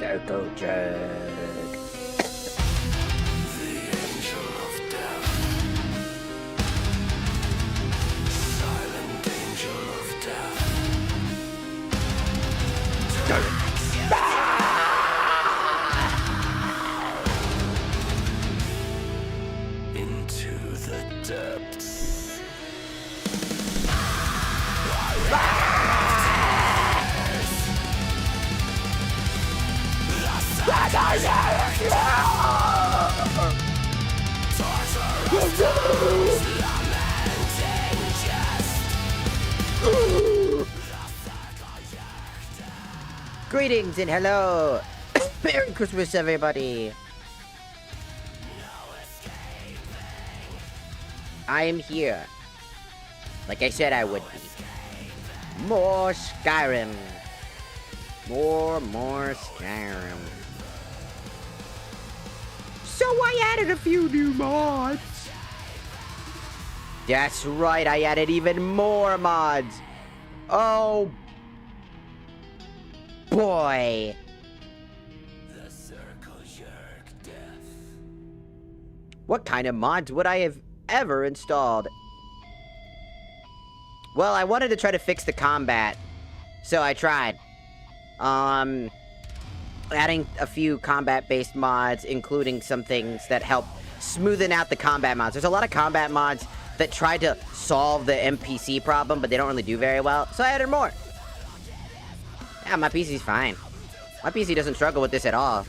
Circle jerk. Into the depths. Greetings and hello. Merry Christmas, everybody. I am here. Like I said I would be. More Skyrim. More Skyrim. So I added a few new mods. That's right, I added even more mods. Oh boy. The circle jerk death. What kind of mods would I have ever installed? Well, I wanted to try to fix the combat, so I tried. Adding a few combat-based mods, including some things that help smoothen out the combat mods. There's a lot of combat mods that try to solve the NPC problem, but they don't really do very well, so I added more. Yeah, my PC's fine. My PC doesn't struggle with this at all.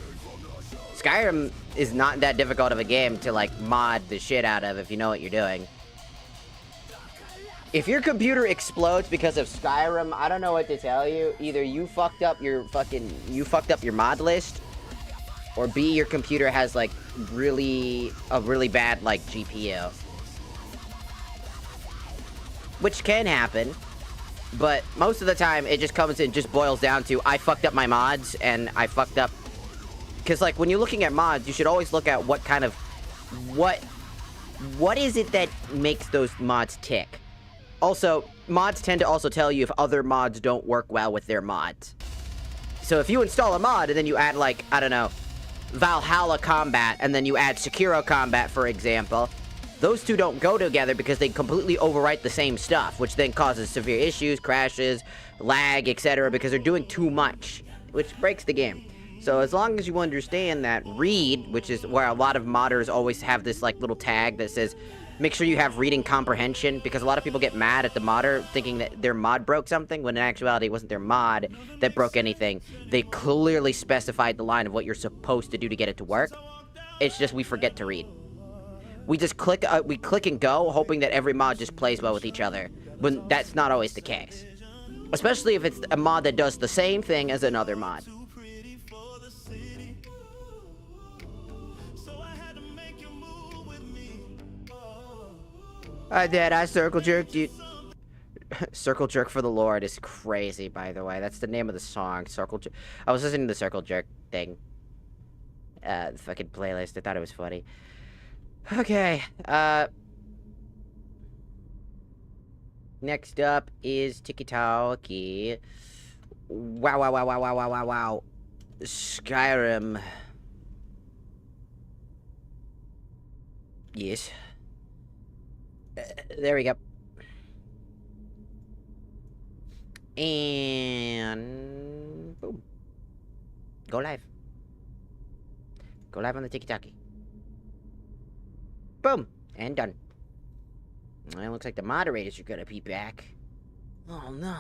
Skyrim is not that difficult of a game to, like, mod the shit out of if you know what you're doing. If your computer explodes because of Skyrim, I don't know what to tell you. Either you fucked up your mod list, or B, your computer has, like, a really bad, like, GPU. Which can happen, but most of the time it just boils down to I fucked up my mods and I fucked up. Because, like, when you're looking at mods, you should always look at what is it that makes those mods tick. Also, mods tend to also tell you if other mods don't work well with their mods. So if you install a mod and then you add, like, I don't know, Valhalla Combat, and then you add Sekiro Combat, for example, those two don't go together because they completely overwrite the same stuff, which then causes severe issues, crashes, lag, etc., because they're doing too much, which breaks the game. So as long as you understand that read, which is where a lot of modders always have this, like, little tag that says, make sure you have reading comprehension, because a lot of people get mad at the modder thinking that their mod broke something, when in actuality it wasn't their mod that broke anything. They clearly specified the line of what you're supposed to do to get it to work. It's just we forget to read. We just click and go, hoping that every mod just plays well with each other, when that's not always the case. Especially if it's a mod that does the same thing as another mod. I circle jerk, dude. Circle Jerk for the Lord is crazy, by the way. That's the name of the song, Circle Jerk. I was listening to the Circle Jerk thing. The fucking playlist. I thought it was funny. Okay, next up is Tiki-Taki. Wow. Skyrim. Yes. There we go. And boom. Go live. Go live on the Tiki-Taki. Boom. And done. Well, it looks like the moderators are gonna be back. Oh no.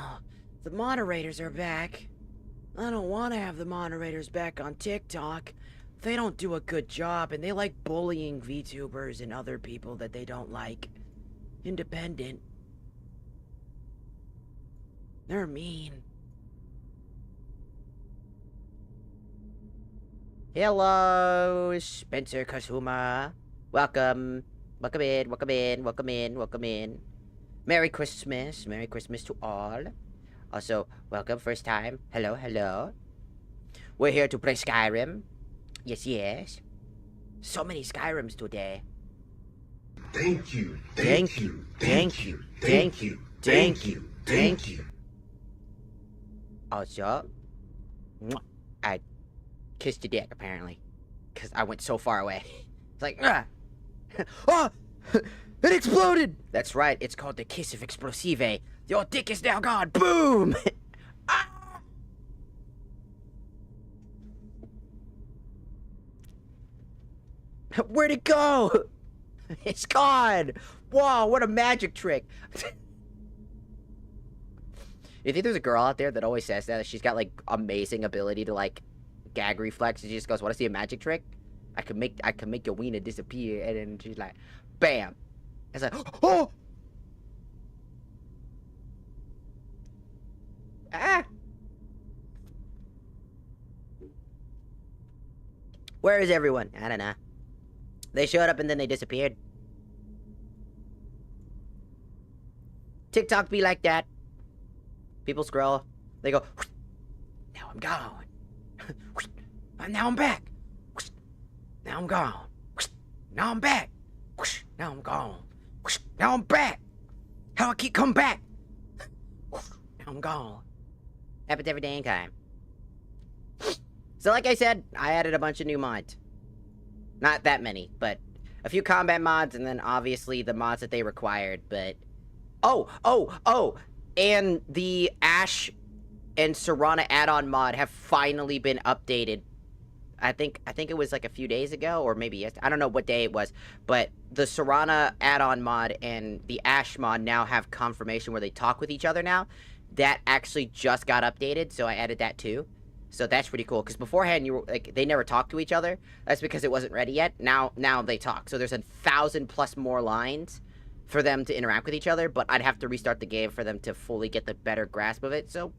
The moderators are back. I don't want to have the moderators back on TikTok. They don't do a good job, and they like bullying VTubers and other people that they don't like. Independent. They're mean. Hello, Spencer Kazuma. Welcome. Welcome in. Merry Christmas. Merry Christmas to all. Also, welcome, first time. Hello, hello. We're here to play Skyrim. Yes, yes. So many Skyrims today. Thank you. Thank you. Thank you. Thank you. Thank you. Thank you. Also, I kissed your dick, apparently. Because I went so far away. It's like, ah! Oh! It exploded! That's right, it's called the kiss of explosive. Your dick is now gone! Boom! Ah! Where'd it go? It's gone! Whoa, what a magic trick! You think there's a girl out there that always says that? She's got, like, amazing ability to, like, gag reflex, and she just goes, wanna see a magic trick? I can make your wiener disappear, and then she's like, bam! It's like, oh! Ah! Where is everyone? I don't know. They showed up and then they disappeared. TikTok be like that. People scroll. They go, now I'm gone. And now I'm back. Now I'm gone. Now I'm back. Now I'm gone. Now I'm back. How I keep coming back. Now I'm gone. Happens every day in time. So like I said, I added a bunch of new mods. Not that many, but a few combat mods, and then obviously the mods that they required, but... Oh! And the Ash and Serana add-on mod have finally been updated. I think it was like a few days ago, or maybe yesterday. I don't know what day it was, but the Serana add-on mod and the Ash mod now have confirmation where they talk with each other now. That actually just got updated, so I added that too. So that's pretty cool, because beforehand, you were like, they never talked to each other. That's because it wasn't ready yet. Now they talk. So there's 1,000+ more lines for them to interact with each other, but I'd have to restart the game for them to fully get the better grasp of it. So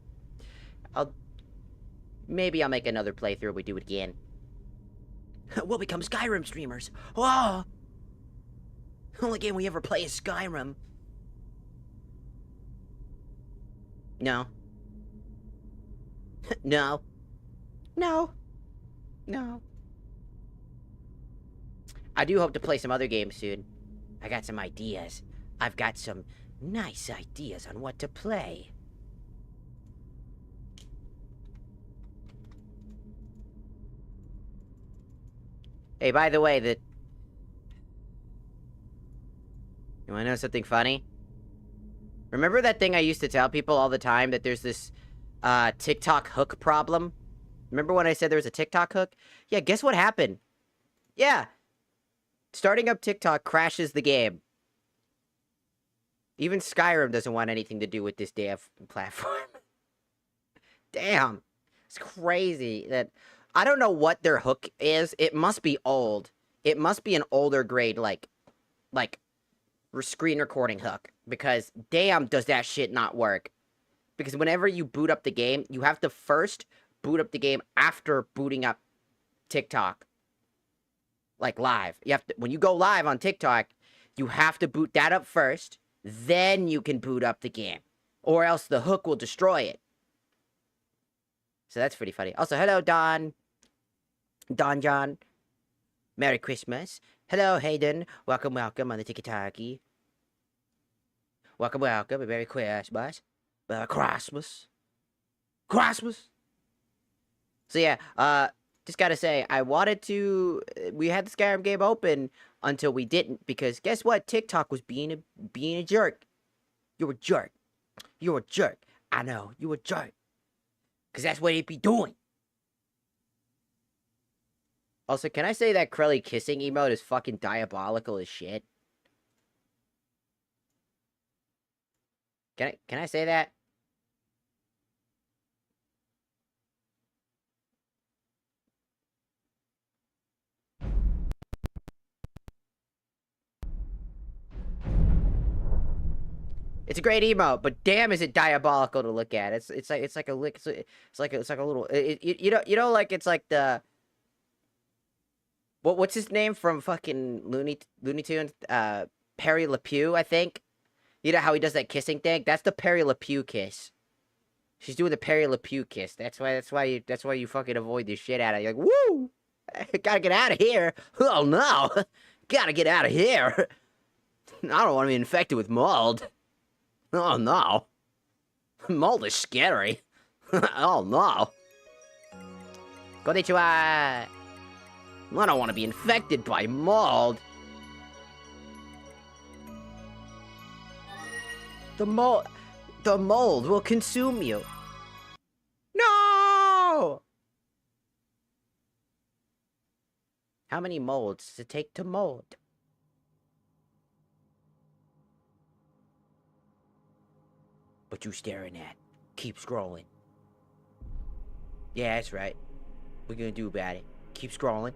maybe I'll make another playthrough. We do it again. We'll become Skyrim streamers. Whoa! Only game we ever play is Skyrim. No. No. No. No. I do hope to play some other games soon. I got some ideas. I've got some nice ideas on what to play. Hey, by the way, you wanna know something funny? Remember that thing I used to tell people all the time, that there's this TikTok hook problem? Remember when I said there was a TikTok hook? Yeah, guess what happened? Yeah. Starting up TikTok crashes the game. Even Skyrim doesn't want anything to do with this damn platform. Damn. It's crazy that... I don't know what their hook is. It must be old. It must be an older grade, like screen recording hook. Because damn, does that shit not work. Because whenever you boot up the game, you have to first boot up the game after booting up TikTok. Like live. You have to, when you go live on TikTok, you have to boot that up first. Then you can boot up the game. Or else the hook will destroy it. So that's pretty funny. Also, hello, Don. Don John. Merry Christmas. Hello, Hayden. Welcome, welcome on the Tiki-Taki. Welcome, welcome. Merry Christmas. Merry Christmas. Christmas. So yeah, just gotta say, I wanted to... We had the Skyrim game open until we didn't, because guess what? TikTok was being a jerk. You're a jerk. You're a jerk. I know, you're a jerk. Because that's what it be doing. Also, can I say that Krelly kissing emote is fucking diabolical as shit? Can I say that? It's a great emote, but damn, is it diabolical to look at? It's like a little you know like it's like the what's his name from fucking Looney Tunes? Perry Le Pew, I think. You know how he does that kissing thing? That's the Perry Le Pew kiss. She's doing the Perry LePew kiss. That's why you fucking avoid this shit out of it. You're like, woo! Gotta get out of here. Oh no! Gotta get out of here. I don't want to be infected with mold. Oh no. Mold is scary. Oh no. Konnichiwa. I don't want to be infected by mold. The mold will consume you. No! How many molds does it take to mold? What you staring at? Keep scrolling. Yeah, that's right. What are you gonna do about it? Keep scrolling.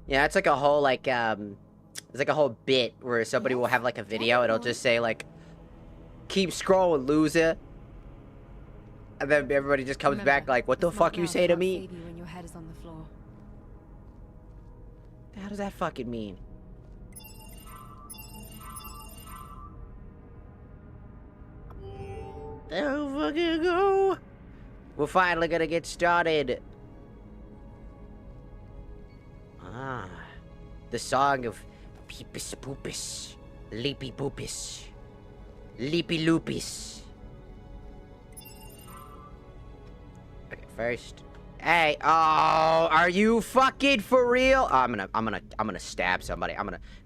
Yeah, it's like a whole, like, it's like a whole bit where somebody will have, like, a video, it'll just say, like, keep scrolling, loser. And then everybody just comes back like, what the fuck you say to me? When your head is on the floor. How does that fucking mean? There we fucking go. We're finally gonna get started. Ah, the song of Peepus Poopus, Leapy Poopus, Leapy Loopis. Okay, first. Hey, oh, are you fucking for real? Oh, I'm gonna stab somebody.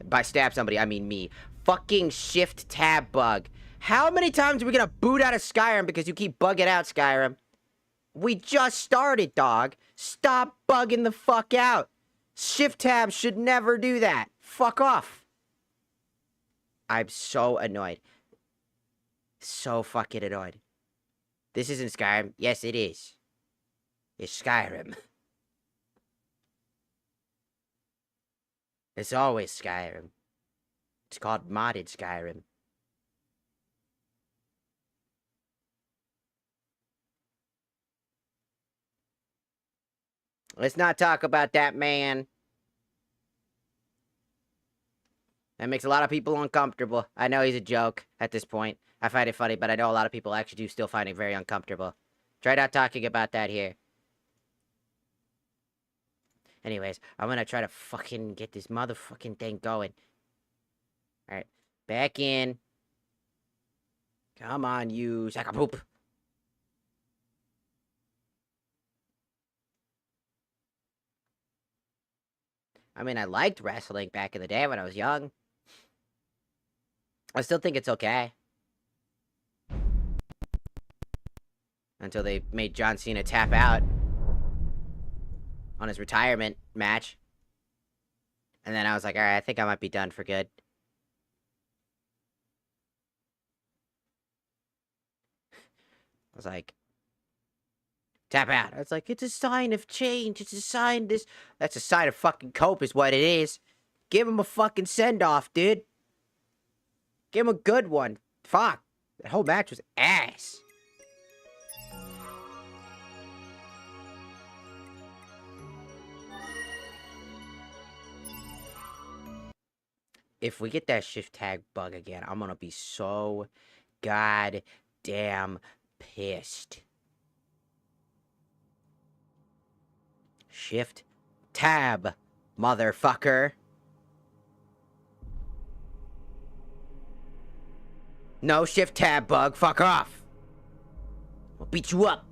By stab somebody, I mean me. Fucking shift tab bug. How many times are we gonna boot out of Skyrim because you keep bugging out, Skyrim? We just started, dog. Stop bugging the fuck out. Shift tab should never do that. Fuck off. I'm so annoyed. So fucking annoyed. This isn't Skyrim. Yes, it is. It's Skyrim. It's always Skyrim. It's called modded Skyrim. Let's not talk about that man. That makes a lot of people uncomfortable. I know he's a joke at this point. I find it funny, but I know a lot of people actually do still find it very uncomfortable. Try not talking about that here. Anyways, I'm gonna try to fucking get this motherfucking thing going. Alright, back in. Come on, you sack of poop. I mean, I liked wrestling back in the day when I was young. I still think it's okay. Until they made John Cena tap out on his retirement match. And then I was like, alright, I think I might be done for good. I was like, tap out. I was like, it's a sign of change. It's a sign that's a sign of fucking cope is what it is. Give him a fucking send-off, dude. Give him a good one. Fuck. That whole match was ass. If we get that shift tag bug again, I'm gonna be so goddamn pissed. Shift tab, motherfucker. No shift tab bug, fuck off. I'll beat you up.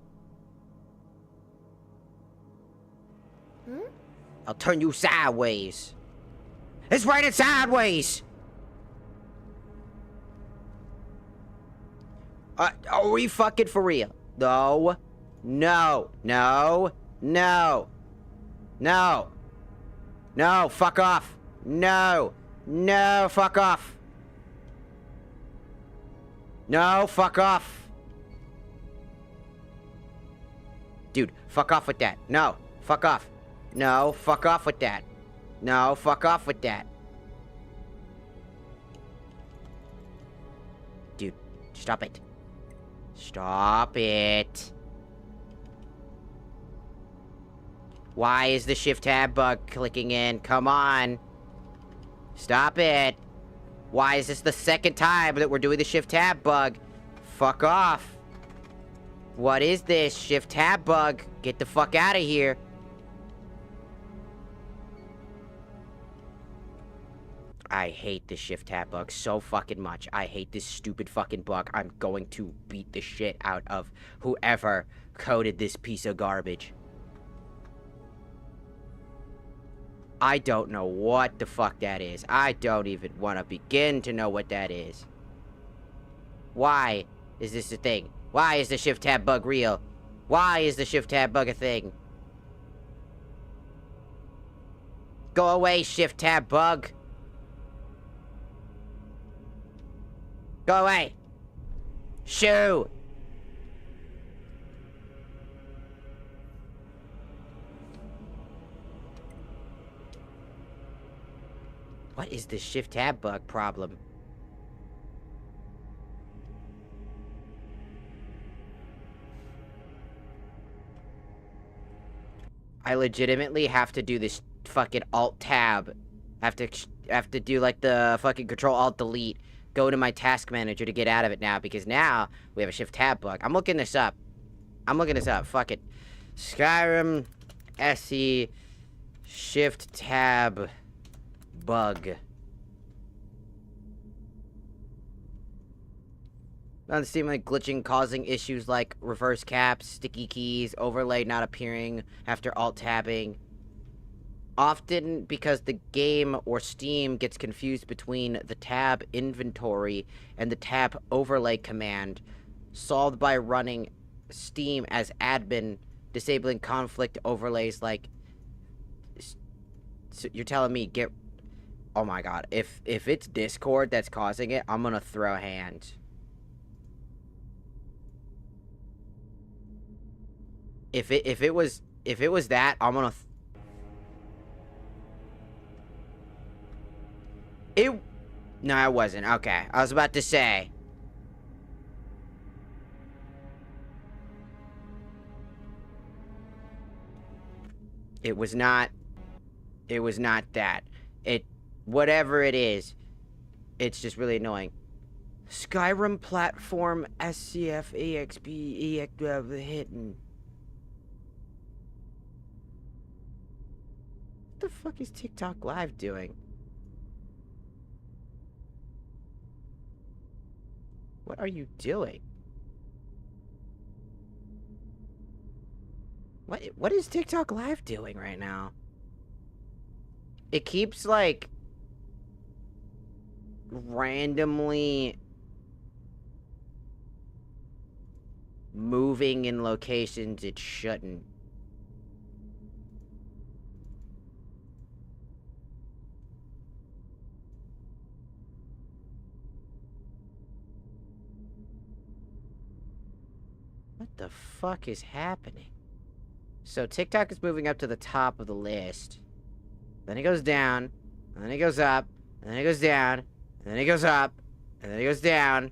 I'll turn you sideways. It's right it sideways. Are we fucking for real? No. No. No. No. No. No, fuck off. No. No, fuck off. No, fuck off. Dude, fuck off with that. No, fuck off. No, fuck off with that. No, fuck off with that. Dude, stop it. Stop it. Why is the shift tab bug clicking in? Come on. Stop it. Why is this the second time that we're doing the shift tab bug? Fuck off. What is this? Shift tab bug. Get the fuck out of here. I hate the shift tab bug so fucking much. I hate this stupid fucking bug. I'm going to beat the shit out of whoever coded this piece of garbage. I don't know what the fuck that is. I don't even want to begin to know what that is. Why is this a thing? Why is the shift tab bug real? Why is the shift tab bug a thing? Go away, shift tab bug. Go away. Shoo. What is the shift tab bug problem? I legitimately have to do this fucking alt tab. Have to do like the fucking control alt delete. Go to my task manager to get out of it now, because now we have a shift tab bug. I'm looking this up. Fuck it. SKYRIM SE shift tab bug. Doesn't seem like glitching causing issues like reverse caps, sticky keys, overlay not appearing after alt tabbing. Often because the game or Steam gets confused between the tab inventory and the tab overlay command, solved by running Steam as admin, disabling conflict overlays like... So you're telling me get... Oh my god, if it's Discord that's causing it, I'm gonna throw hands. If it was that, I'm gonna... No, it wasn't. Okay. I was about to say. It was not that. Whatever it is, it's just really annoying. Skyrim platform SCF EXP hidden. What the fuck is TikTok Live doing? What are you doing? What is TikTok Live doing right now? It keeps, like, randomly moving in locations it shouldn't. What the fuck is happening? So TikTok is moving up to the top of the list. Then it goes down, and then it goes up, and then it goes down, and then it goes up, and then it goes down.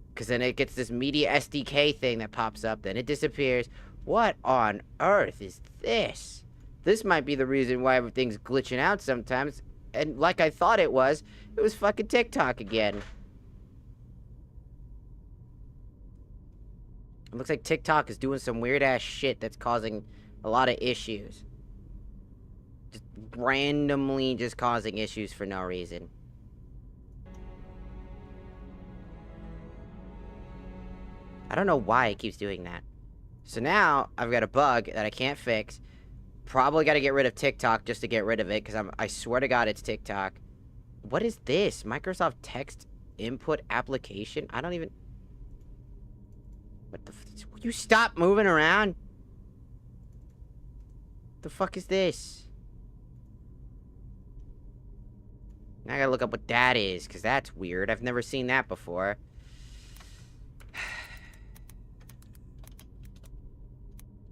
Because then it gets this media SDK thing that pops up, then it disappears. What on earth is this? This might be the reason why everything's glitching out sometimes. And like I thought it was fucking TikTok again. It looks like TikTok is doing some weird-ass shit that's causing a lot of issues. Just randomly just causing issues for no reason. I don't know why it keeps doing that. So now, I've got a bug that I can't fix. Probably gotta get rid of TikTok just to get rid of it, because I swear to God it's TikTok. What is this? Microsoft Text Input Application? I don't even... What the will you stop moving around? The fuck is this? Now I gotta look up what that is, because that's weird. I've never seen that before.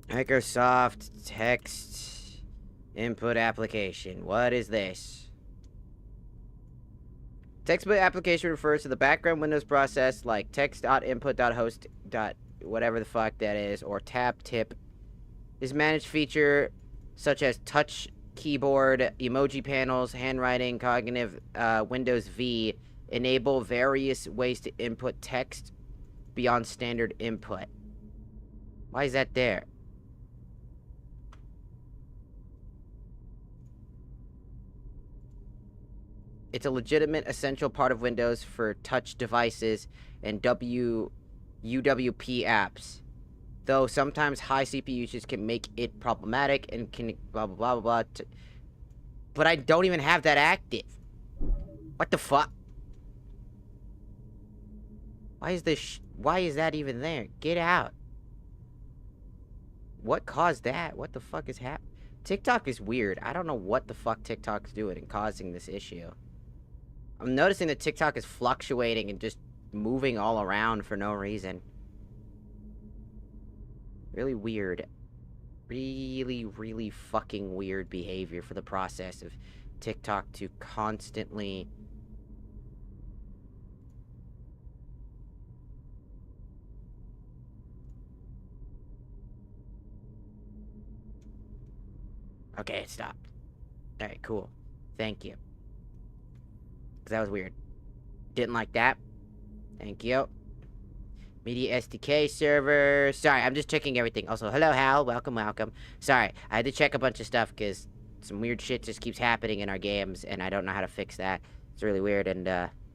Microsoft Text Input Application. What is this? Text input application refers to the background Windows process like text.input.host. Whatever the fuck that is, or tap tip. This managed feature such as touch keyboard, emoji panels, handwriting, cognitive, Windows V enable various ways to input text beyond standard input. Why is that there? It's a legitimate essential part of Windows for touch devices and UWP apps. Though sometimes high CPU usage can make it problematic and can blah blah blah blah blah. But I don't even have that active. What the fuck? Why is this? Why is that even there? Get out. What caused that? What the fuck is happening? TikTok is weird. I don't know what the fuck TikTok's doing and causing this issue. I'm noticing that TikTok is fluctuating and just moving all around for no reason. Really weird. Really, really fucking weird behavior for the process of TikTok to constantly... Okay, it stopped. Alright, cool. Thank you. Because that was weird. Didn't like that. Thank you. Media SDK server. Sorry, I'm just checking everything. Also, hello, Hal. Welcome, welcome. Sorry, I had to check a bunch of stuff because some weird shit just keeps happening in our games, and I don't know how to fix that. It's really weird and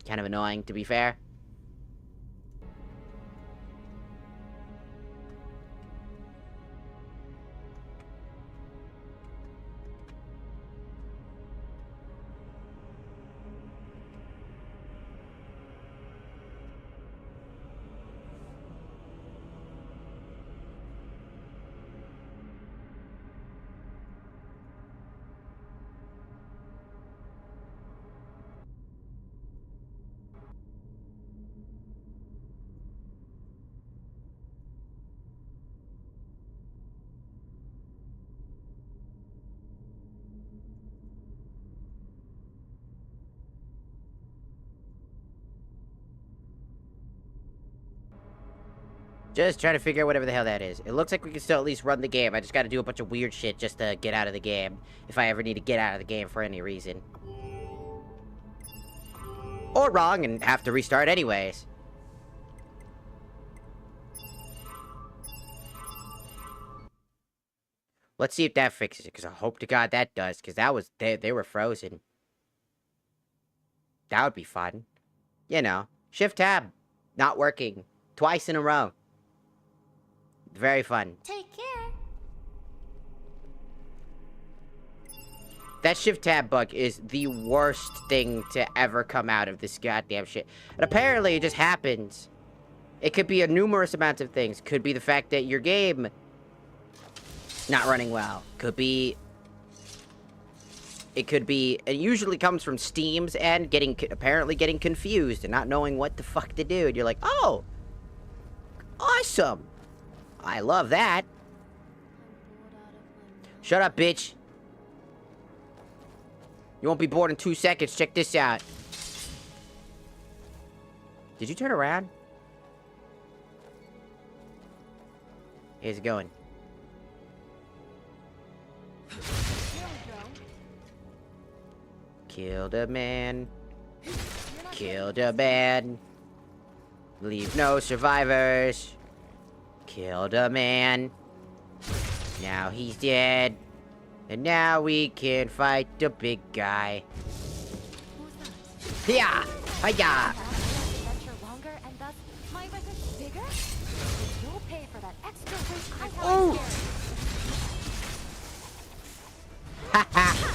kind of annoying, to be fair. Just trying to figure out whatever the hell that is. It looks like we can still at least run the game. I just gotta do a bunch of weird shit just to get out of the game. If I ever need to get out of the game for any reason. Or wrong and have to restart anyways. Let's see if that fixes it, because I hope to God that does, because that was... They were frozen. That would be fun. You know. Shift-tab. Not working. Twice in a row. Very fun. Take care. That shift-tab bug is the worst thing to ever come out of this goddamn shit. And apparently it just happens. It could be a numerous amounts of things. Could be the fact that your game... not running well. Could be... It could be... It usually comes from Steam's end apparently getting confused and not knowing what the fuck to do. And you're like, oh! Awesome! I love that. Shut up, bitch. You won't be bored in 2 seconds. Check this out. Did you turn around? Here's it going. Killed a man. Killed a man. Leave no survivors. Killed a man. Now he's dead. And now we can fight the big guy. Yeah! Hiya! Oh! Haha!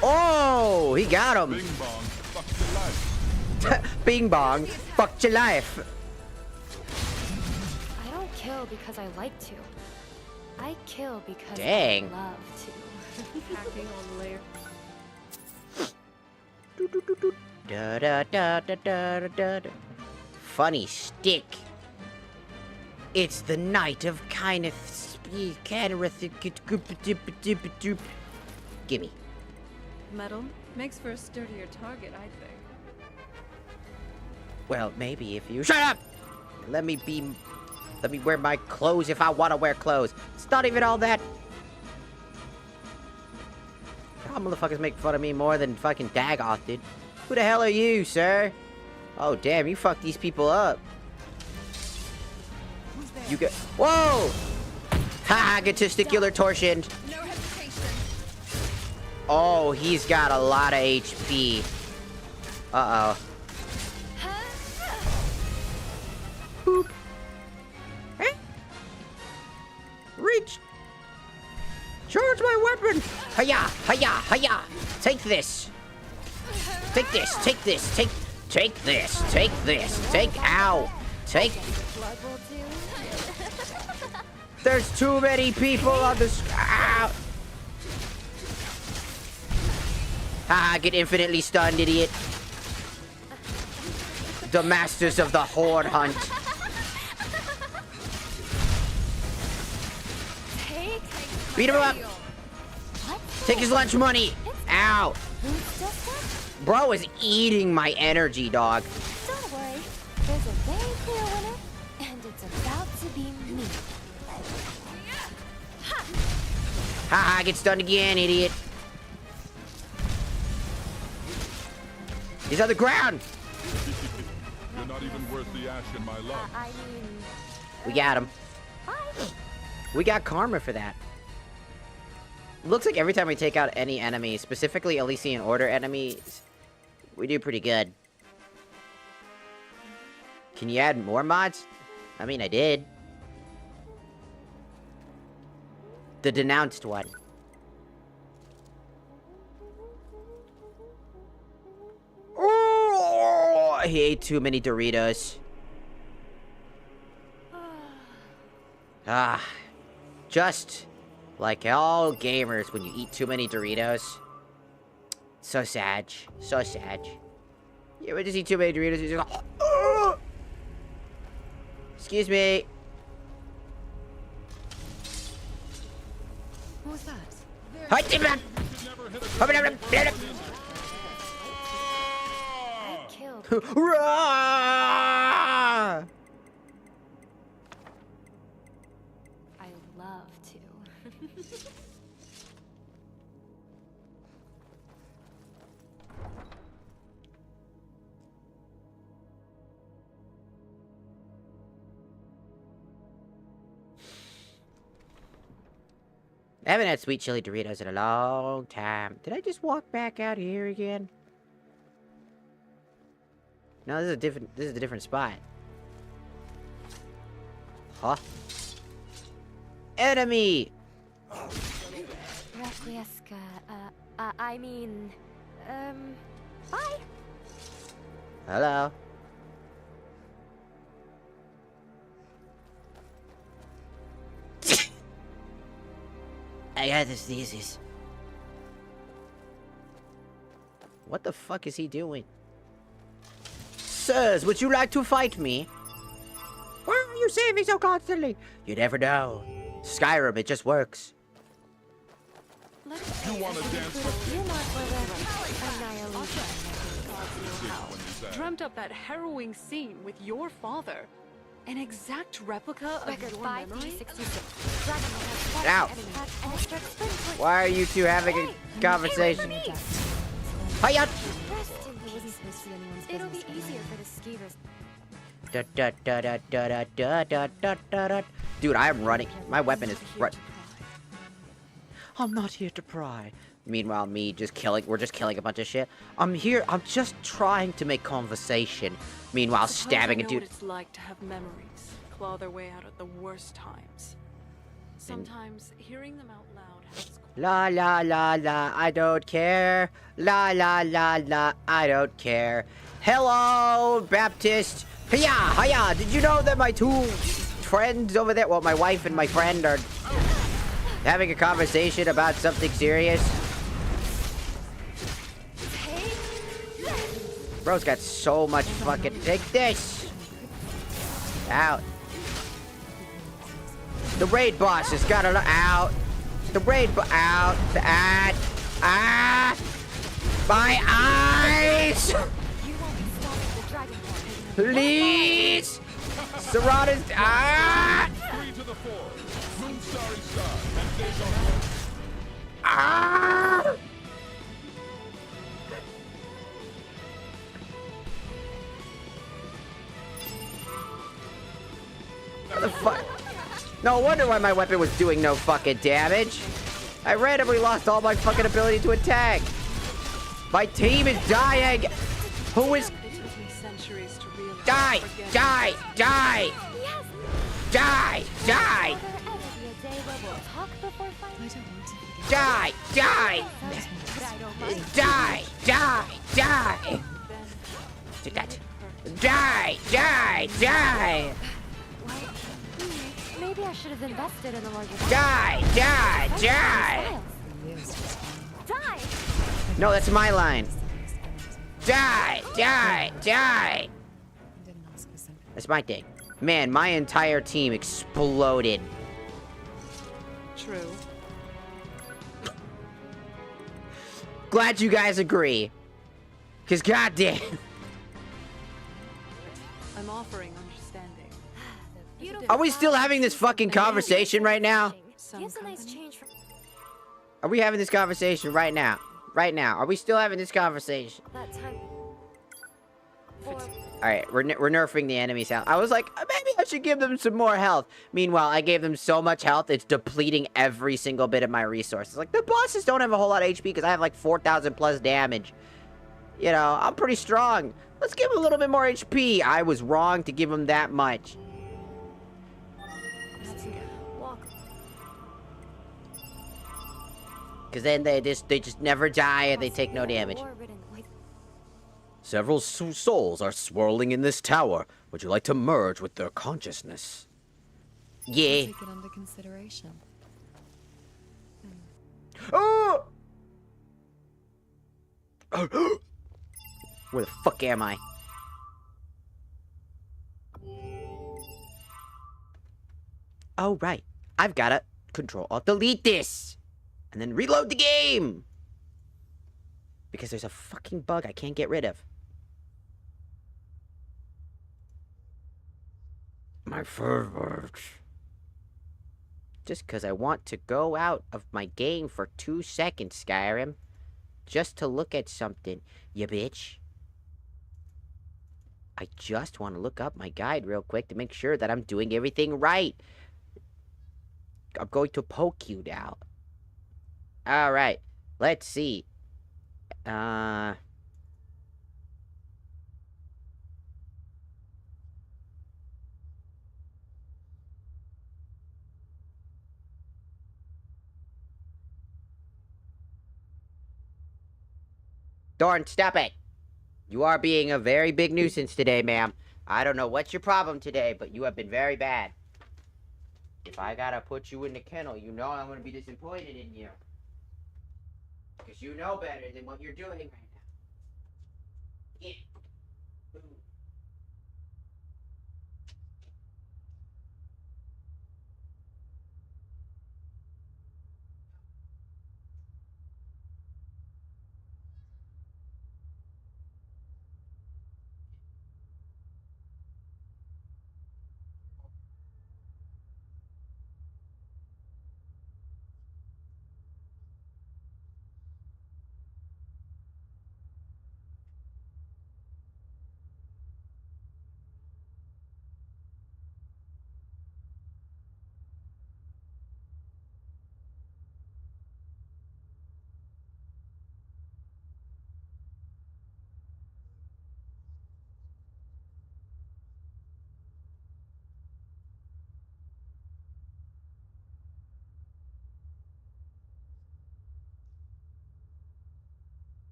Oh, he got him. Bing bong, fuck your life. Bing bong, fucked your life. I don't kill because I like to. I kill because Dang. I love to. Hacking on layer. Da da da da da da da. Funny stick. It's the night of kindness. Gimme. Metal makes for a sturdier target, I think. Well, maybe if you shut up. Let me wear my clothes if I want to wear clothes. It's not even all that. Y'all motherfuckers make fun of me more than fucking Dagoth did. Who the hell are you, sir? Oh, damn, you fucked these people up. You get. Whoa! Haha, get testicular torsion. No hesitation. Oh, he's got a lot of HP. Uh-oh. Boop. Eh? Reach. Charge my weapon. Hiya, hiya, hiya. Take this. Take this, take this, take this, take this, ow. Take. Blood will do. There's too many people on this. Ow. Ah, get infinitely stunned, idiot. The masters of the horde hunt. Beat him up. Take his lunch money. Ow. Bro is eating my energy, dog. Don't worry, there's a very clear winner, and it's about to be me. Haha, get stunned again, idiot. He's on the ground. You're not even worth the ash in my lung. I mean, We got him. hi. We got karma for that. Looks like every time we take out any enemy, specifically Elysian Order enemies, we do pretty good. Can you add more mods? I mean, I did. The denounced one. Oh, he ate too many Doritos. Ah, just like all gamers when you eat too many Doritos. So sad. So sad. You ever just eat too many Doritos, you just go, "Oh!" Excuse me. What was that? Hi, Timon! I killed. Rah! I love to. I haven't had sweet chili Doritos in a long time. Did I just walk back out here again? No, this is a different spot. Huh? Enemy! Requieska, I mean, bye. Hello. I got this thesis. What the fuck is he doing? Sirs, would you like to fight me? Why are you saving so constantly? You never know. Skyrim, it just works. You want to dance with You're not for the annihilation. when you say. Dreamt up that harrowing scene with your father. An exact replica of Record your 5366. Dragon has Ow. enemy and extract sprint quick. Why are you two having a conversation? Hiya! Rest in peace. It'll be easier for the skeevers. Dude, I am running. My weapon is right. I'm not here to pry. Meanwhile, we're just killing a bunch of shit. I'm just trying to make conversation. Meanwhile, stabbing a know dude. what it's like to have memories claw their way out at the worst times. Sometimes hearing them out loud helps. La la la la, I don't care. La la la la, I don't care. Hello, Baptist. Hiya, hiya. Did you know that my two friends over there, well, my wife and my friend are having a conversation about something serious? Bro's got so much fucking. Take this! Out. The raid boss has got to out. The raid out. My eyes! Please! Serrata's. 3 to the 4. Moon Starry Star. And face on. What the fuck? No wonder why my weapon was doing no fucking damage. I randomly lost all my fucking ability to attack. My team is dying. Who is... It took me centuries to realize. Die! Die! Die! Yes! Die! Die! Will there ever be a day where we'll talk before fighting? I don't want to forget. Die! Die! But I don't mind. Die! Die! Die! Then Take that. Die! Die! Die! Well, maybe I should have invested in the larger Die! Die! Die! Die! No, that's my line. Die! Die! Die! I didn't ask for something. That's my thing. Man, my entire team exploded. true. Glad you guys agree. Cause goddamn. I'm offering understanding. Are we still having this fucking conversation right now? Some Gives a nice company. change from Are we having this conversation right now? Right now. Are we still having this conversation? that time. For Alright, we're nerfing the enemy's health. I was like, maybe I should give them some more health. Meanwhile, I gave them so much health, it's depleting every single bit of my resources. Like, the bosses don't have a whole lot of HP because I have like 4,000 plus damage. You know, I'm pretty strong. Let's give them a little bit more HP. I was wrong to give them that much. walk. Because then they just never die and they take no damage. War-ridden with Several souls are swirling in this tower. Would you like to merge with their consciousness? I'll Yeah. take it under consideration. Oh! Where the fuck am I? Oh, right. I've gotta Control-Alt-Delete this! And then reload the game! Because there's a fucking bug I can't get rid of. My favorite. Just because I want to go out of my game for 2 seconds, Skyrim. Just to look at something, you bitch. I just want to look up my guide real quick to make sure that I'm doing everything right. I'm going to poke you now. Alright, let's see. Dorn, stop it! You are being a very big nuisance today, ma'am. I don't know what's your problem today, but you have been very bad. If I gotta put you in the kennel, you know I'm gonna be disappointed in you. Because you know better than what you're doing right now. Yeah. Ooh.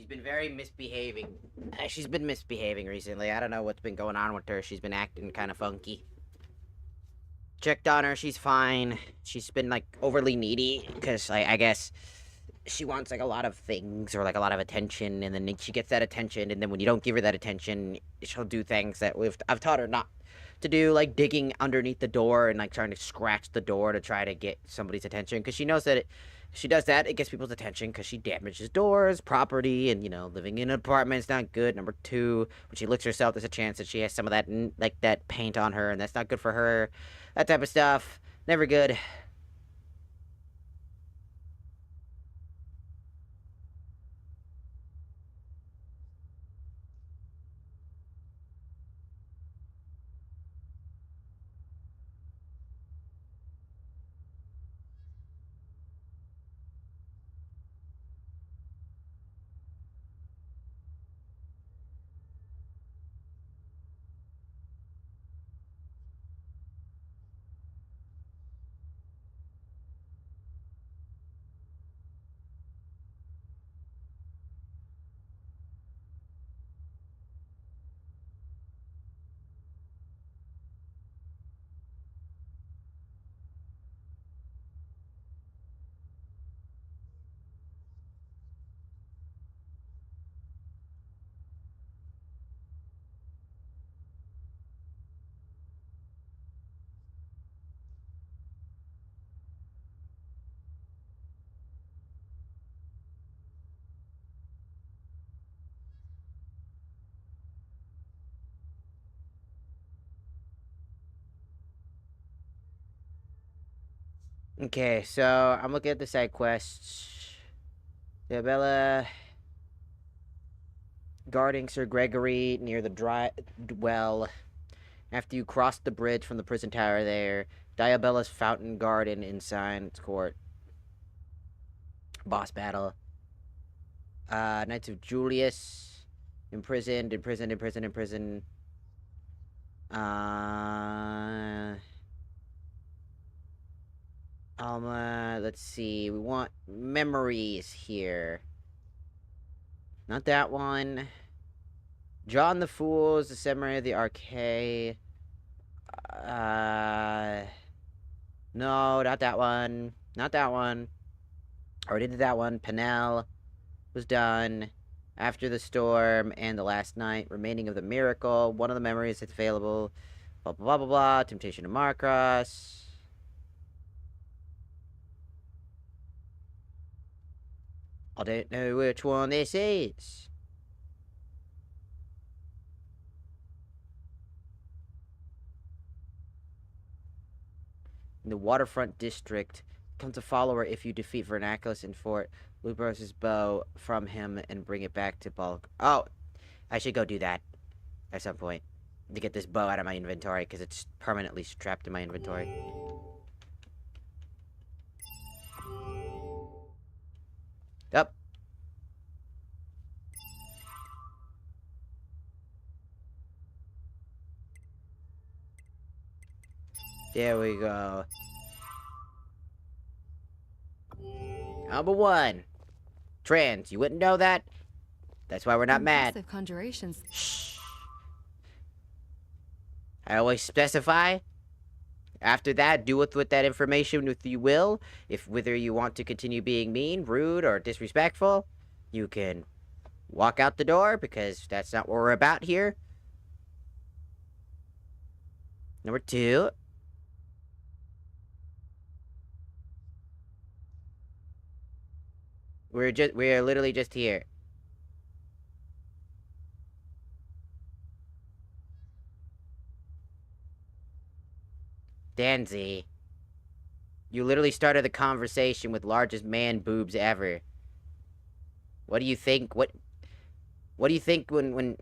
She's been very misbehaving. She's been misbehaving recently. I don't know what's been going on with her. She's been acting kind of funky. Checked on her. She's fine. She's been, like, overly needy. Because, I guess she wants, like, a lot of things. Or, like, a lot of attention. And then she gets that attention. And then when you don't give her that attention, she'll do things that I've taught her not to do. Like, digging underneath the door. And, like, trying to scratch the door to try to get somebody's attention. Because she knows that if she does that, it gets people's attention because she damages doors, property, and, you know, living in an apartment is not good. Number two, when she looks herself, there's a chance that she has some of that, like, that paint on her, and that's not good for her. That type of stuff. Never good. Okay, so I'm looking at the side quests. Isabella guarding Sir Gregory near the dry well. After you cross the bridge from the prison tower there, Diabella's fountain garden in Science Court. Boss battle. Knights of Julius. Imprisoned. Let's see. We want memories here. Not that one. John the Fools, the Seminary of the Arcade. No, not that one. Not that one. Already did that one. Penel was done. After the Storm and the Last Night. Remaining of the Miracle. One of the memories that's available. Blah, blah, blah, blah, blah. Temptation of Marcos. I don't know which one this is. In the Waterfront District, come to follower if you defeat Vernaculus in Fort Lubros's bow from him and bring it back to Bulk. Oh, I should go do that at some point to get this bow out of my inventory because it's permanently trapped in my inventory. Up. There we go. Number one. Trans, you wouldn't know that? That's why we're not mad. Impressive conjurations. Shh. I always specify. After that, do with that information if you will. If whether you want to continue being mean, rude, or disrespectful, you can walk out the door because that's not what we're about here. Number two. We are literally just here. Danzy, you literally started the conversation with largest man boobs ever. What do you think? What do you think when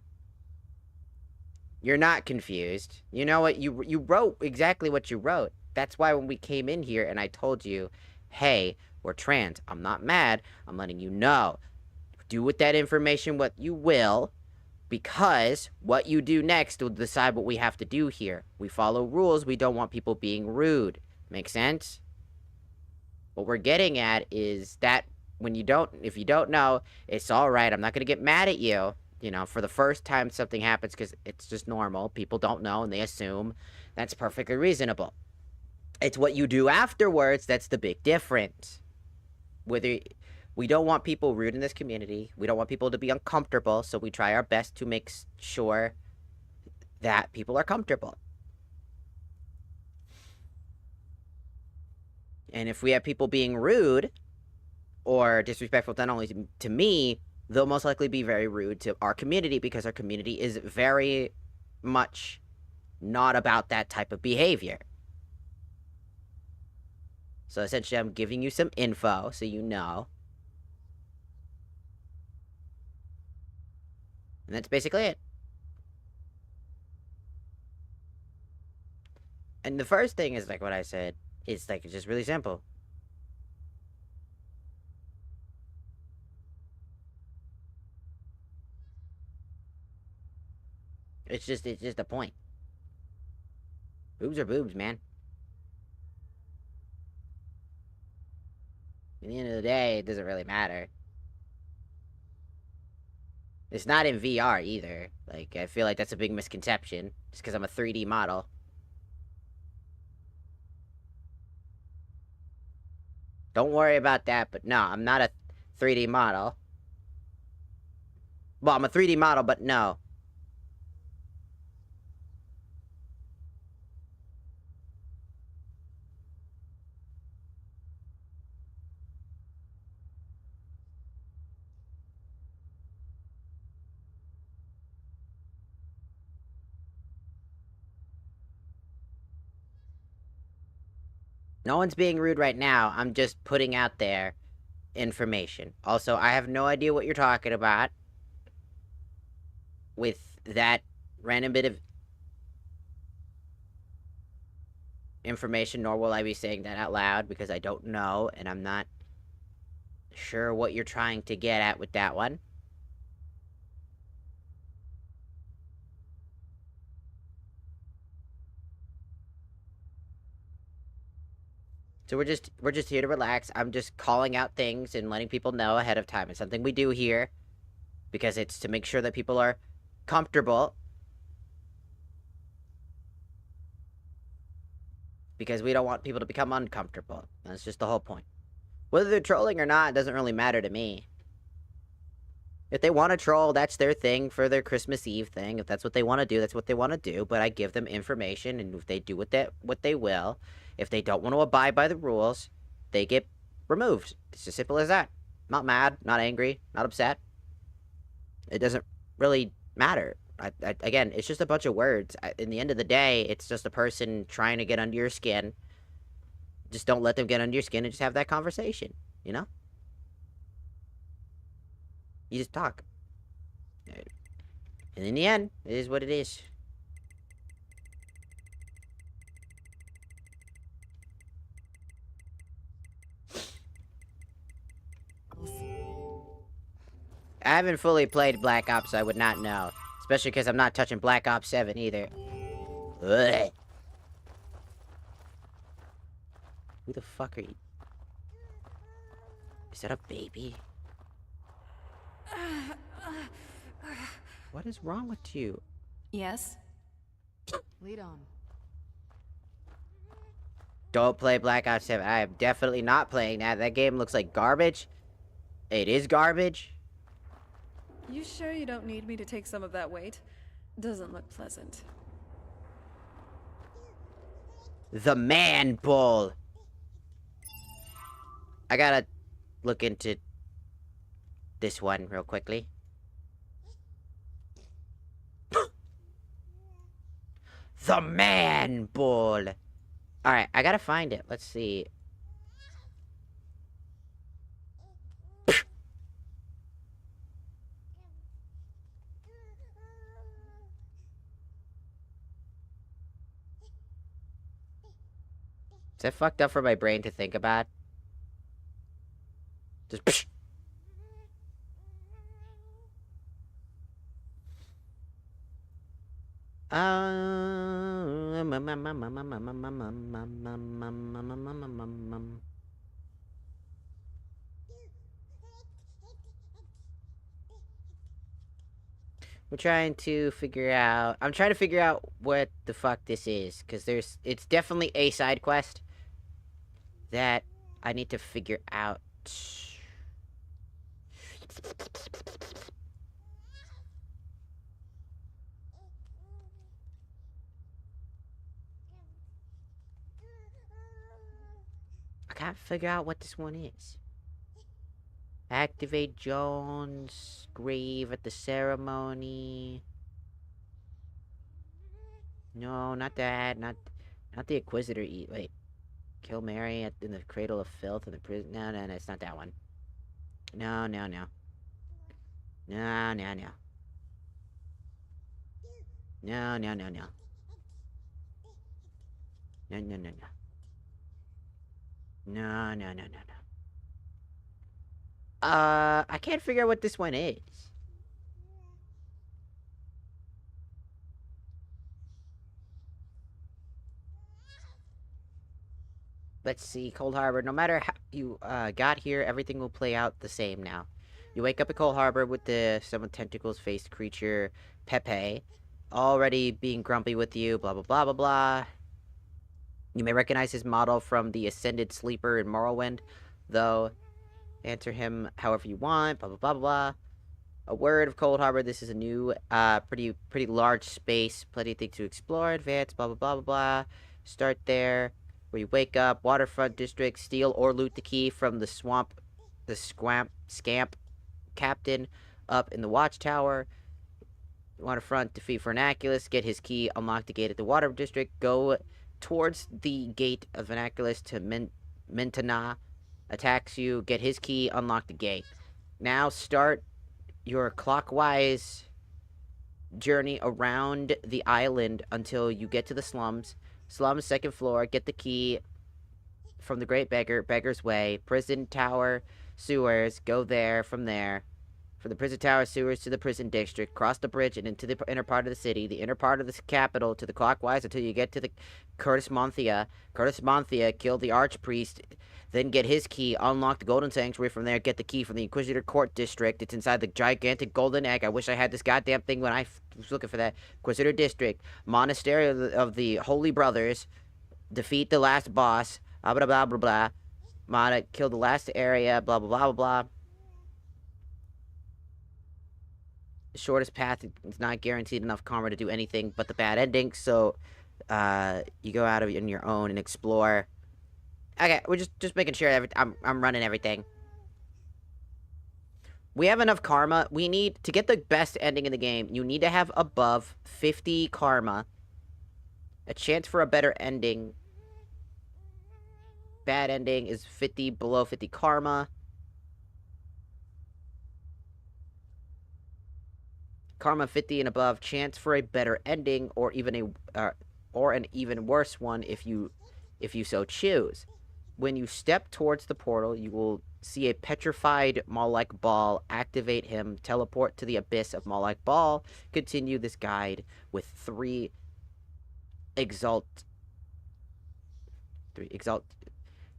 you're not confused? You know what you wrote exactly what you wrote. That's why when we came in here and I told you, "Hey, we're trans. I'm not mad. I'm letting you know. Do with that information what you will." Because what you do next will decide what we have to do here. We follow rules. We don't want people being rude. Make sense? What we're getting at is that if you don't know, it's all right. I'm not gonna get mad at you, for the first time something happens, because it's just normal. People don't know and they assume. That's perfectly reasonable. It's what you do afterwards that's the big difference. We don't want people rude in this community. We don't want people to be uncomfortable, so we try our best to make sure that people are comfortable. And if we have people being rude or disrespectful, not only to me, they'll most likely be very rude to our community, because our community is very much not about that type of behavior. So essentially, I'm giving you some info so you know. And that's basically it. And the first thing is, like what I said, it's just really simple. It's just a point. Boobs are boobs, man. At the end of the day, it doesn't really matter. It's not in VR either. Like, I feel like that's a big misconception, just because I'm a 3D model. Don't worry about that, but no, I'm not a 3D model. Well, I'm a 3D model, but no. No one's being rude right now. I'm just putting out there information. Also, I have no idea what you're talking about with that random bit of information, nor will I be saying that out loud, because I don't know, and I'm not sure what you're trying to get at with that one. So we're just here to relax. I'm just calling out things and letting people know ahead of time. It's something we do here because it's to make sure that people are comfortable. Because we don't want people to become uncomfortable. That's just the whole point. Whether they're trolling or not, it doesn't really matter to me. If they want to troll, that's their thing for their Christmas Eve thing. If that's what they want to do, that's what they want to do. But I give them information, and if they do what they will. If they don't want to abide by the rules, they get removed. It's as simple as that. Not mad, not angry, not upset. It doesn't really matter. Again, it's just a bunch of words. In the end of the day, it's just a person trying to get under your skin. Just don't let them get under your skin and just have that conversation, you know? You just talk. And in the end, it is what it is. I haven't fully played Black Ops, so I would not know. Especially because I'm not touching Black Ops 7 either. Ugh. Who the fuck are you? Is that a baby? What is wrong with you? Yes? Lead on. Don't play Black Ops 7. I am definitely not playing that. That game looks like garbage. It is garbage. You sure you don't need me to take some of that weight? Doesn't look pleasant. The man bull. I gotta look into this one real quickly. The man bull. Alright, I gotta find it. Let's see. Is that fucked up for my brain to think about? Just psh. We're trying to figure out... I'm trying to figure out what the fuck this is. Because it's definitely a side quest that I need to figure out. I can't figure out what this one is. Activate Jones' grave at the ceremony. No, not that. Not the Inquisitor eat. Wait. Kill Mary in the cradle of filth in the prison. No, it's not that one. No. No. No. No. No. I can't figure out what this one is. Let's see, Cold Harbor. No matter how you got here, everything will play out the same now. You wake up at Cold Harbor with the seven tentacles-faced creature, Pepe, already being grumpy with you, blah, blah, blah, blah, blah. You may recognize his model from the Ascended Sleeper in Morrowind, though answer him however you want, blah, blah, blah, blah. A word of Cold Harbor, this is a new, pretty large space, plenty of things to explore, advance, blah, blah, blah, blah, blah. Start there. Where you wake up, waterfront district, steal or loot the key from the scamp captain up in the watchtower. Waterfront, defeat Vernaculus, get his key, unlock the gate at the water district, go towards the gate of Vernaculus to Mentana, attacks you, get his key, unlock the gate. Now start your clockwise journey around the island until you get to the slums. Slums, second floor, get the key from the Great Beggar, Beggar's Way, prison tower, sewers, go there, from there. From the prison tower, sewers to the prison district, cross the bridge and into the inner part of the city, the inner part of the capital to the clockwise until you get to the Curtis Monthia. Curtis Monthia, kill the archpriest, then get his key, unlock the Golden Sanctuary from there, get the key from the Inquisitor Court District. It's inside the gigantic golden egg. I wish I had this goddamn thing when I was looking for that. Inquisitor District, Monastery of the Holy Brothers, defeat the last boss, blah, blah, blah, blah, blah. Kill the last area, blah, blah, blah, blah, blah. The shortest path is not guaranteed enough karma to do anything but the bad ending, so you go out of on your own and explore. Okay, we're just making sure I'm running everything. We have enough karma. We need to get the best ending in the game. You need to have above 50 karma. A chance for a better ending. Bad ending is 50, below 50 karma. Karma 50 and above, chance for a better ending, or even or an even worse one if you so choose. When you step towards the portal, you will see a petrified Moloch ball. Activate him, teleport to the abyss of Moloch ball. Continue this guide with 3 exalt.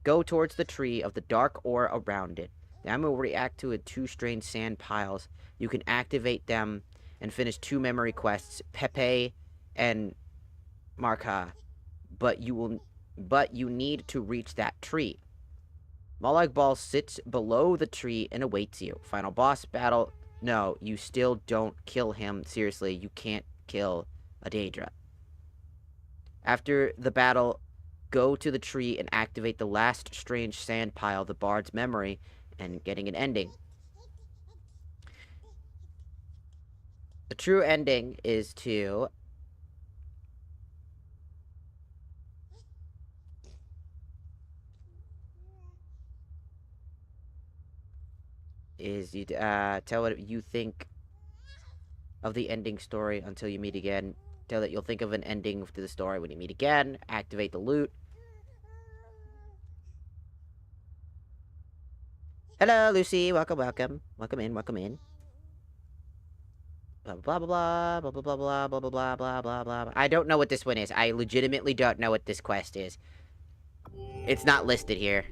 Go towards the tree of the dark ore around it. The ammo will react to 2 strange sand piles. You can activate them and finish 2 memory quests, Pepe and Marka. But you need to reach that tree. Moloch Ball sits below the tree and awaits you. Final boss battle. No, you still don't kill him. Seriously, you can't kill a Daedra. After the battle, go to the tree and activate the last strange sand pile, the Bard's memory, and getting an ending. The true ending is to you tell what you think of the ending story until you meet again. Tell that you'll think of an ending to the story when you meet again. Activate the loot. Hello, Lucy. Welcome. Welcome in. Blah blah blah blah blah blah blah blah blah blah blah blah blah. I don't know what this one is. I legitimately don't know what this quest is. It's not listed here.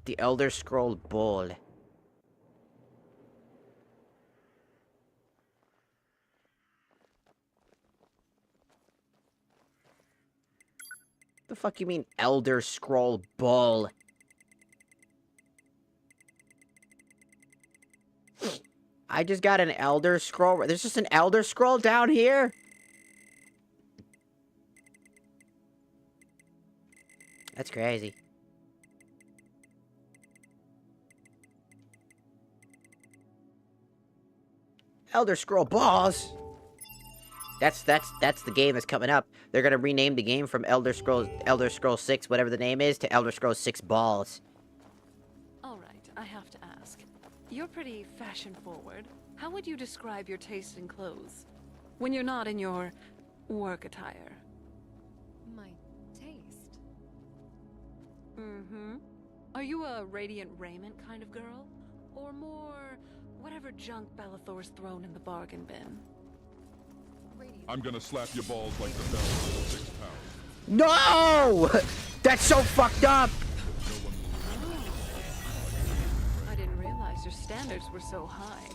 The Elder Scroll Bull. The fuck you mean Elder Scroll Bull? I just got an Elder Scroll. There's just an Elder Scroll down here? That's crazy. Elder Scroll Balls. That's the game that's coming up. They're gonna rename the game from Elder Scrolls 6, whatever the name is, to Elder Scrolls 6 Balls. Alright, I have to ask. You're pretty fashion-forward. How would you describe your taste in clothes? When you're not in your work attire. My taste. Mm-hmm. Are you a radiant raiment kind of girl? Or more whatever junk Bellathor's thrown in the bargain bin? Radiant. I'm gonna slap your balls like the bell of 6 pounds. No! That's so fucked up! I didn't realize your standards were so high.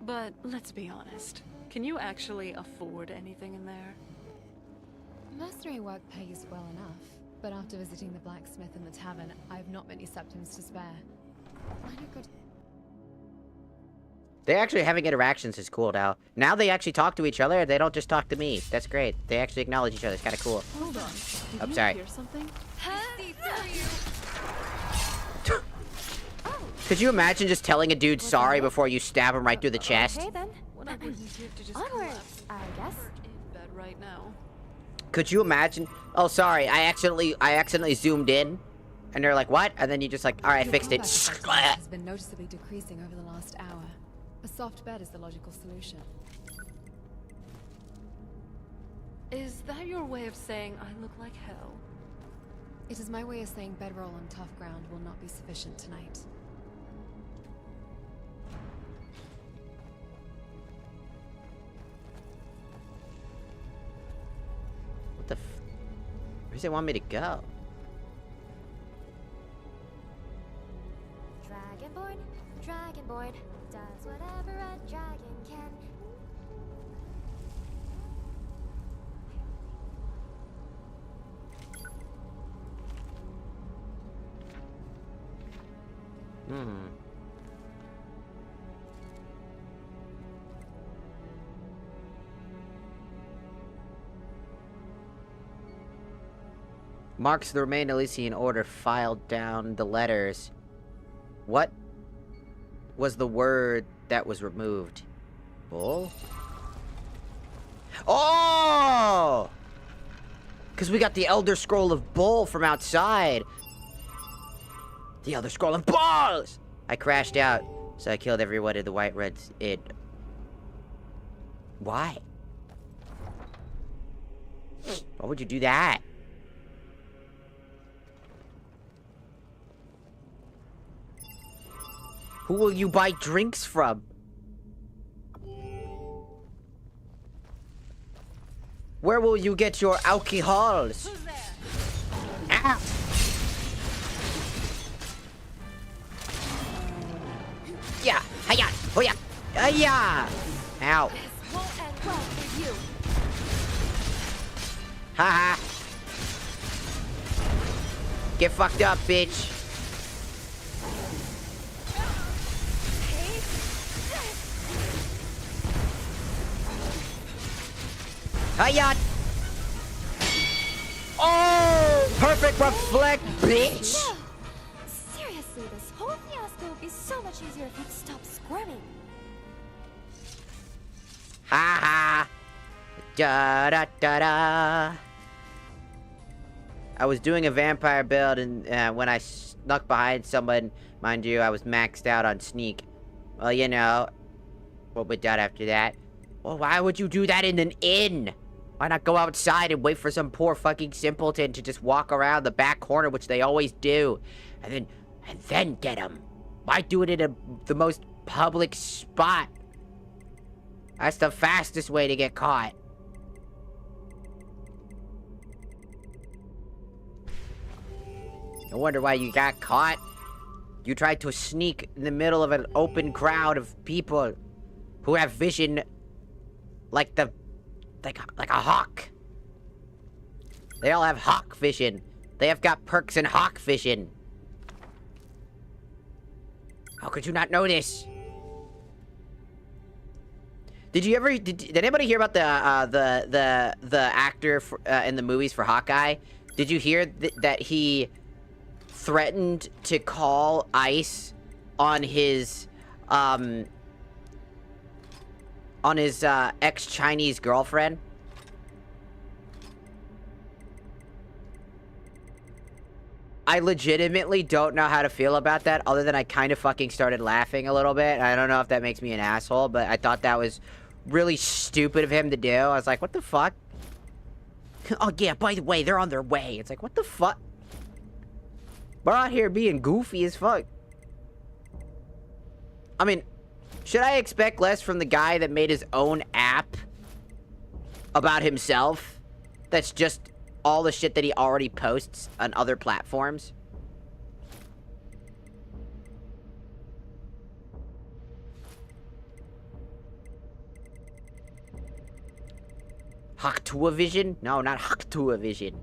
But let's be honest. Can you actually afford anything in there? Mercenary work pays well enough, but after visiting the blacksmith and the tavern, I have not many septims to spare. I could. They actually having interactions is cool now. Now they actually talk to each other, they don't just talk to me. That's great. They actually acknowledge each other. It's kind of cool. Hold on. Did I'm you sorry. hear something? Could you imagine just telling a dude sorry before you stab him right through the chest? Okay then. What I wouldn't give to just Onwards, collapse I guess. in bed right now. Could you imagine? Oh, sorry, I accidentally zoomed in. And they're like, what? And then you just like, alright, I fixed it. Has been noticeably decreasing over the last hour. A soft bed is the logical solution. Is that your way of saying I look like hell? It is my way of saying bedroll on tough ground will not be sufficient tonight. What the f... Where does it want me to go? Dragonborn does whatever a dragon can. Marks the remain Elysian order filed down the letters. What was the word that was removed? Bull? Oh! Because we got the Elder Scroll of Bull from outside. The Elder Scroll of Balls! I crashed out, so I killed everyone in the White Red's inn. Why? Why would you do that? Who will you buy drinks from? Where will you get your alcohols? Who's there? Ow! Yeah! Hiya! Hoya! Hiya! Ow! This won't end well for you. Haha! Get fucked up, bitch! Hiya! Oh! Perfect reflect, bitch! No! Seriously, this whole fiasco would be so much easier if you'd stop squirming. Ha ha! Da da da da! I was doing a vampire build, and when I snuck behind someone, mind you, I was maxed out on sneak. Well, you know, what went down after that? Well, why would you do that in an inn? Why not go outside and wait for some poor fucking simpleton to just walk around the back corner, which they always do, and then get him? Why do it in the most public spot? That's the fastest way to get caught. I wonder why you got caught. You tried to sneak in the middle of an open crowd of people who have vision like a hawk. They all have hawk vision. They have got perks and hawk vision. How could you not know this? Did you ever did anybody hear about the actor in the movies for Hawkeye? Did you hear that he threatened to call ICE on his ex-Chinese girlfriend? I legitimately don't know how to feel about that, other than I kind of fucking started laughing a little bit. I don't know if that makes me an asshole, but I thought that was really stupid of him to do. I was like, what the fuck? Oh yeah, by the way, they're on their way. It's like, what the fuck? We're out here being goofy as fuck. I mean, should I expect less from the guy that made his own app about himself? That's just all the shit that he already posts on other platforms? Haktua Vision? No, not Haktua Vision.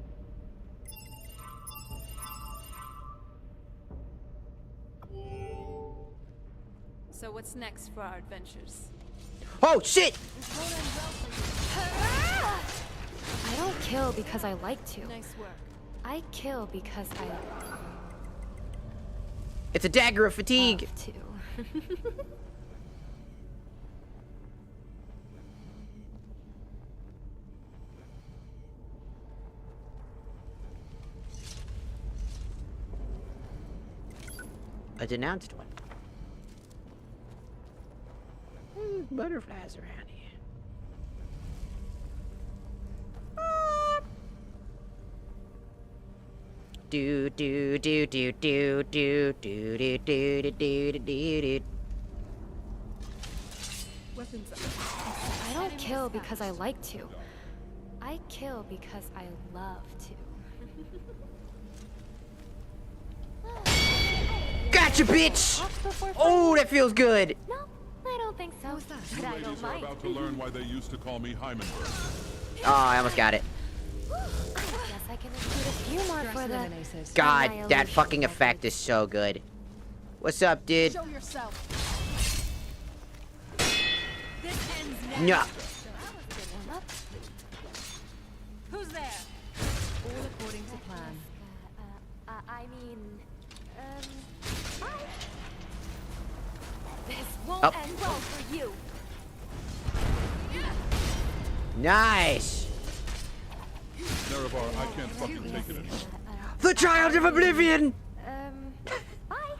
So what's next for our adventures? Oh, shit! I don't kill because I like to. Nice work. I kill because I It's a dagger of fatigue. love to. A denounced one. Butterflies around here. Do do do do do do do do do do do do do. Weapons up. I don't kill because I like to. I kill because I love to. Gotcha, bitch! Oh, that feels good. No, I don't think so. But I don't Ladies are mind. about to learn why they used to call me Hymenberg. Oh, I almost got it. I guess I can include a few more for the God, that annihilation fucking method. effect is so good. What's up, dude? Show yourself. No. Who's there? All according to plan. I mean, hi. This won't Oh. end well for you. Nice. Nerevar, I can't fucking take it anymore. The Child of Oblivion. Bye.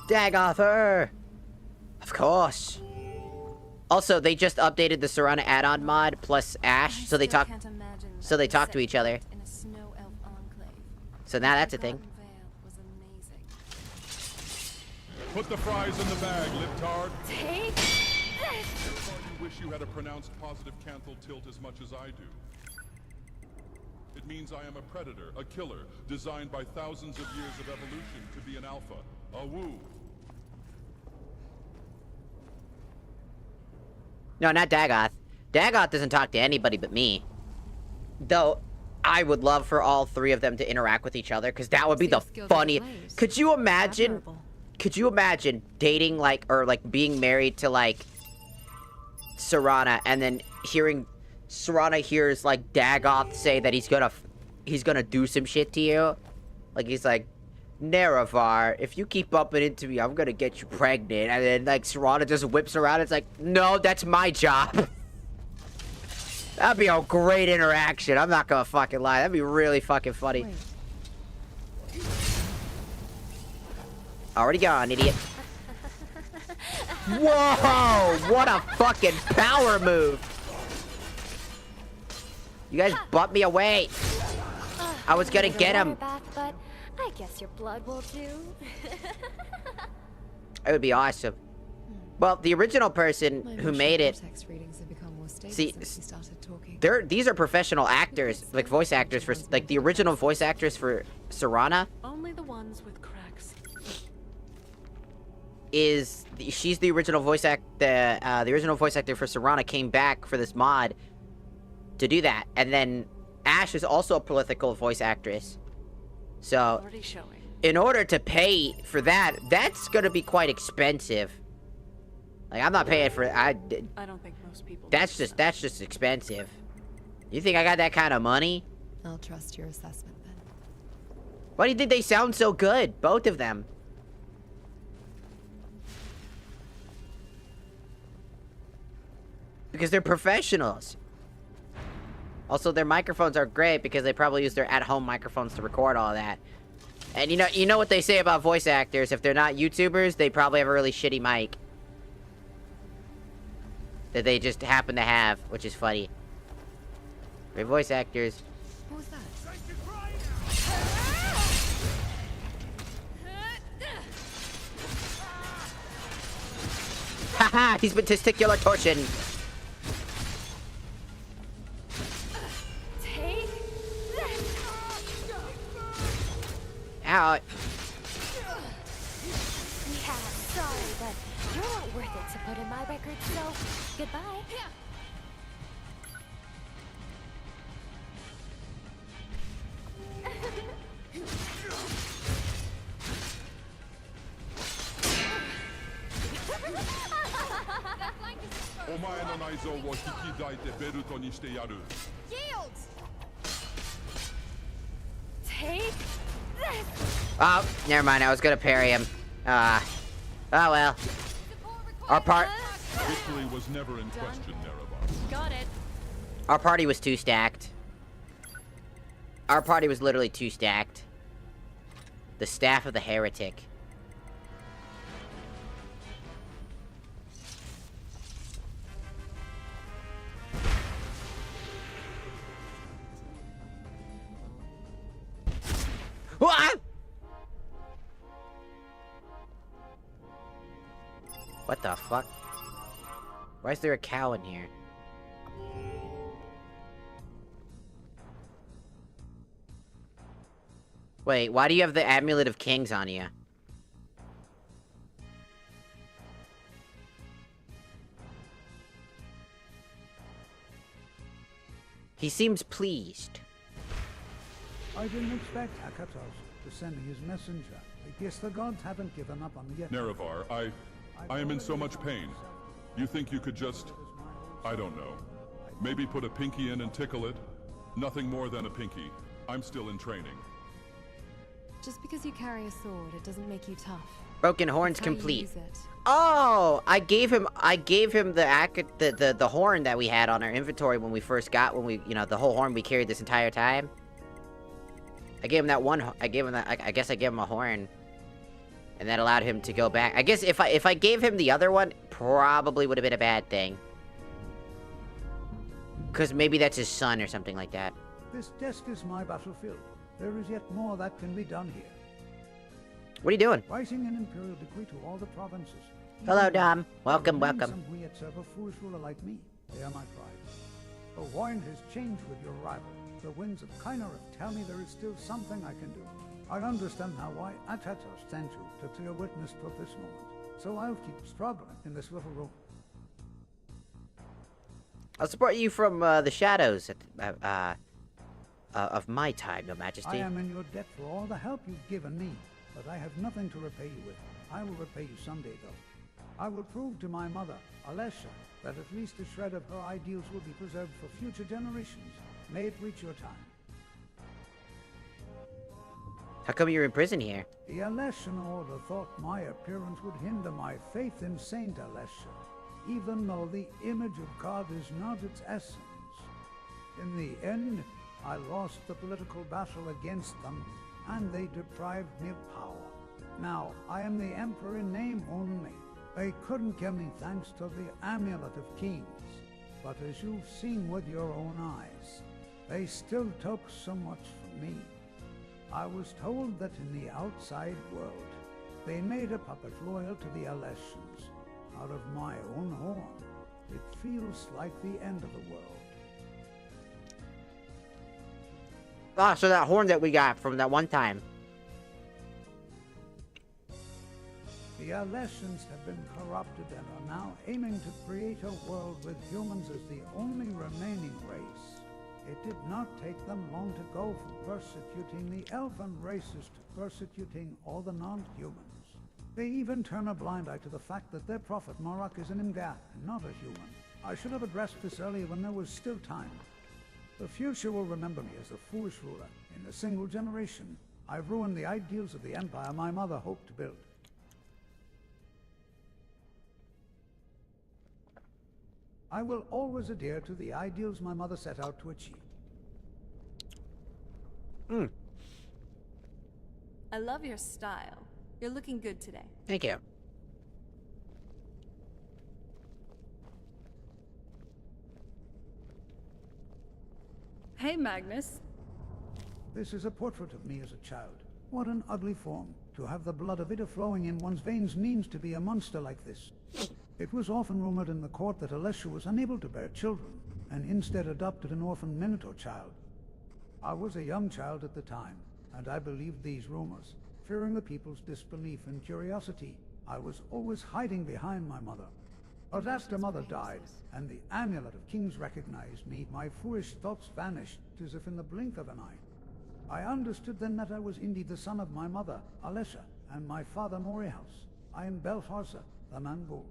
Dagoth. Of course. Also, they just updated the Serana add-on mod plus Ash, so they talk to each other. In a snow elf enclave. So now that's a thing. Forgotten Vale was amazing. Put the fries in the bag, libtard. Take Nerevar, you wish you had a pronounced positive canthal tilt as much as I do. It means I am a predator, a killer, designed by thousands of years of evolution to be an alpha, a woo. No, not Dagoth. Dagoth doesn't talk to anybody but me. Though, I would love for all three of them to interact with each other, because that would be the funniest. Could you imagine? Could you imagine dating, like, or, like, being married to, like, Serana, and then hearing Serana hears, like, Dagoth say that he's gonna do some shit to you? Like, he's like, Nerevar, if you keep bumping into me, I'm gonna get you pregnant. And then, like, Serana just whips around. It's like, no, that's my job. That'd be a great interaction. I'm not gonna fucking lie. That'd be really fucking funny. Wait. Already gone, idiot. Whoa! What a fucking power move. You guys bumped me away. I was gonna get him. Bath, but I guess your blood will do. It would be awesome. Well, the original person My who emotional made it, cortex readings have become more stable See, since we started talking. these are professional actors, like voice actors for, like the original voice actress for Serana Only the ones with cracks. she's the original voice the original voice actor for Serana came back for this mod to do that, and then Ash is also a prolific voice actress. So, Already showing. in order to pay for that, that's gonna be quite expensive. Like, I'm not paying for I don't think most people. that's just expensive. You think I got that kind of money? I'll trust your assessment then. Why do you think they sound so good, both of them? Because they're professionals. Also, their microphones are great because they probably use their at-home microphones to record all that. And you know what they say about voice actors? If they're not YouTubers, they probably have a really shitty mic that they just happen to have, which is funny. Great voice actors. What was that? Haha, he's been testicular torsion. Take this. Ow. Yeah, sorry, but you're not worth it to put in my record, so goodbye. Take this. Oh, never mind. I was gonna parry him. Oh well. Our Victory was never in question, Nerevar. Got it. Our party was too stacked. Our party was literally too stacked. The staff of the heretic. What? What the fuck? Why is there a cow in here? Wait, why do you have the Amulet of Kings on you? He seems pleased. I didn't expect Hakatos to send his messenger. I guess the gods haven't given up on me yet. Nerevar, I am in so much pain. You think you could just, I don't know, maybe put a pinky in and tickle it? Nothing more than a pinky. I'm still in training. Just because you carry a sword, it doesn't make you tough. Broken horns It's how you complete. use it. Oh, I gave him the horn that we had on our inventory when we first got, the whole horn we carried this entire time. I gave him that one. I guess I gave him a horn, and that allowed him to go back. I guess if I gave him the other one, probably would have been a bad thing. Cause maybe that's his son or something like that. This desk is my battlefield. There is yet more that can be done here. What are you doing? Writing an imperial decree to all the provinces. Hello, Even Dom. Welcome, to welcome. Some weird serve a foolish ruler like me. They are my pride. The wind has changed with your arrival. The winds of Kynorif tell me there is still something I can do. I understand now why Atatos sent you to be a witness to this moment. So I'll keep struggling in this little room. I'll support you from the shadows of my time, Your Majesty. I am in your debt for all the help you've given me, but I have nothing to repay you with. I will repay you someday, though. I will prove to my mother, Alessia, that at least a shred of her ideals will be preserved for future generations. May it reach your time. How come you're in prison here? The Alessian Order thought my appearance would hinder my faith in Saint Alessia, even though the image of God is not its essence. In the end, I lost the political battle against them, and they deprived me of power. Now, I am the Emperor in name only. They couldn't give me thanks to the Amulet of Kings, but as you've seen with your own eyes, they still took so much from me. I was told that in the outside world, they made a puppet loyal to the Alessians, out of my own horn. It feels like the end of the world. Ah, so that horn that we got from that one time. The Alessians have been corrupted and are now aiming to create a world with humans as the only remaining race. It did not take them long to go from persecuting the elven races to persecuting all the non-humans. They even turn a blind eye to the fact that their prophet Morak is an Imgath and not a human. I should have addressed this earlier when there was still time. The future will remember me as a foolish ruler. In a single generation, I've ruined the ideals of the empire my mother hoped to build. I will always adhere to the ideals my mother set out to achieve. I love your style. You're looking good today. Thank you. Hey, Magnus. This is a portrait of me as a child. What an ugly form. To have the blood of Ida flowing in one's veins means to be a monster like this. It was often rumored in the court that Alessia was unable to bear children, and instead adopted an orphan Minotaur child. I was a young child at the time, and I believed these rumors. Fearing the people's disbelief and curiosity, I was always hiding behind my mother. But after Mother died, and the amulet of kings recognized me, my foolish thoughts vanished, as if in the blink of an eye. I understood then that I was indeed the son of my mother, Alessia, and my father, Morihaus. I am Belfarsa, the Manbull.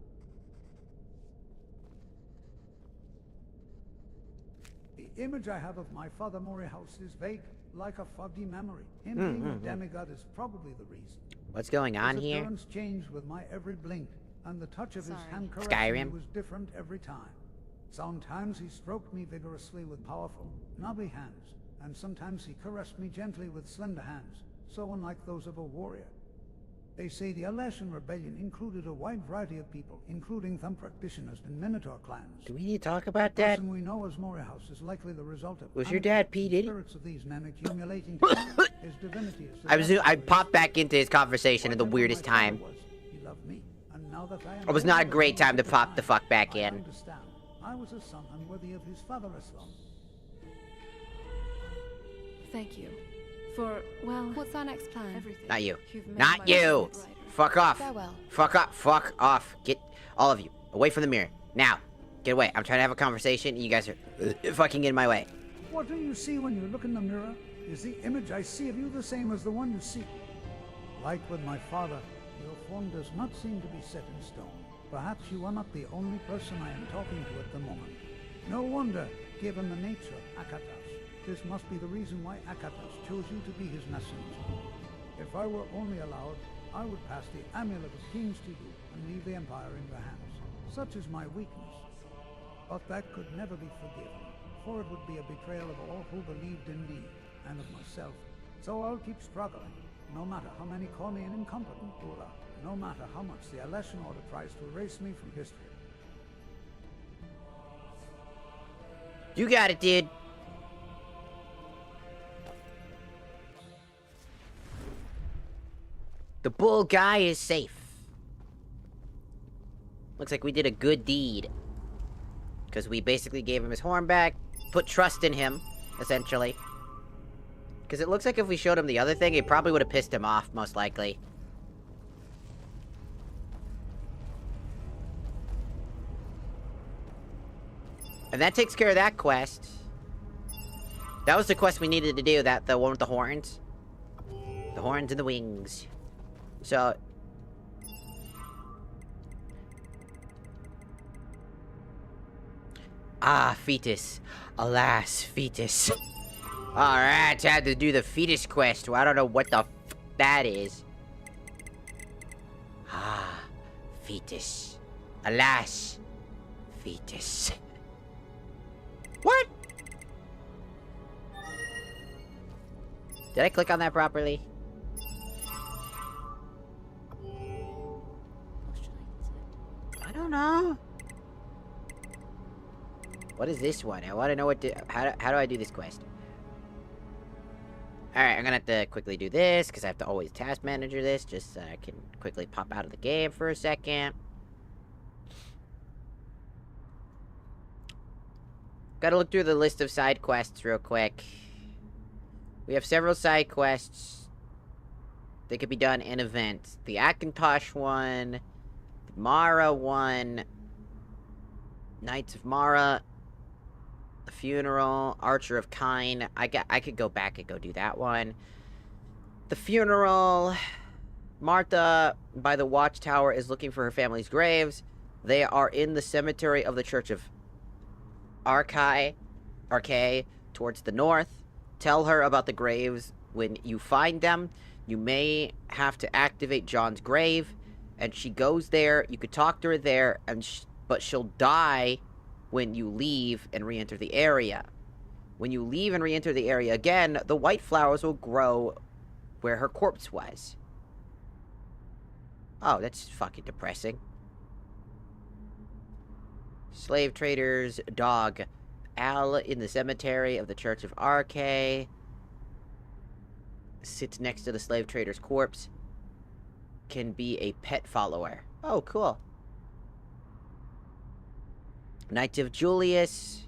The image I have of my father, Morihaus, is vague, like a foggy memory. Him being a demigod is probably the reason. What's going on His here? appearance changed with my every blink, and the touch of his hand Skyrim? caressing me was different every time. Sometimes he stroked me vigorously with powerful, knobby hands, and sometimes he caressed me gently with slender hands, so unlike those of a warrior. They say the Alessian rebellion included a wide variety of people, including some practitioners and Minotaur clans. Do we need to talk about The that? person we know as Morihaus is likely the result of Was your dad P. Diddy? spirits of these men accumulating together. His divinity is the I popped back into his conversation at the weirdest time. He loved me, and now that I am It was not a great time to pop the fuck back I in. understand. I was a son unworthy of his father Islam. Thank you. For, well, What's our next plan? everything. Not you. You've made Not my you! life brighter. Fuck off. Farewell. Fuck off. Fuck off. Get all of you away from the mirror. Now. Get away. I'm trying to have a conversation and you guys are fucking in my way. What do you see when you look in the mirror? Is the image I see of you the same as the one you see? Like with my father, your form does not seem to be set in stone. Perhaps you are not the only person I am talking to at the moment. No wonder, given the nature of Akatas. This must be the reason why Akatas chose you to be his messenger. If I were only allowed, I would pass the amulet of kings to you and leave the empire in your hands. Such is my weakness. But that could never be forgiven, for it would be a betrayal of all who believed in me, and of myself. So I'll keep struggling, no matter how many call me an incompetent ruler, no matter how much the Alessian Order tries to erase me from history. You got it, dude. The bull guy is safe. Looks like we did a good deed. Because we basically gave him his horn back, put trust in him, essentially. Because it looks like if we showed him the other thing, it probably would have pissed him off, most likely. And that takes care of that quest. That was the quest we needed to do, the one with the horns. The horns and the wings. So... Ah, fetus. Alas, fetus. Alright, I had to do the fetus quest. Well, I don't know what the f that is. Ah, fetus. Alas, fetus. What? Did I click on that properly? I don't know. What is this one? I want to know what to... How do I do this quest? Alright, I'm gonna have to quickly do this, because I have to always task manager this, just so I can quickly pop out of the game for a second. Gotta look through the list of side quests real quick. We have several side quests that could be done in events. The Akintosh one, the Mara one, Knights of Mara, the Funeral, Archer of Kine. I could go back and go do that one. The Funeral, Martha by the Watchtower is looking for her family's graves. They are in the cemetery of the Church of Arkai, towards the north. Tell her about the graves when you find them. You may have to activate John's grave, and she goes there. You could talk to her there, but she'll die when you leave and re-enter the area. When you leave and re-enter the area again, the white flowers will grow where her corpse was. Oh, that's fucking depressing. Slave trader's dog. Al in the cemetery of the Church of Arkai sits next to the slave trader's corpse. Can be a pet follower. Oh, cool. Knight of Julius.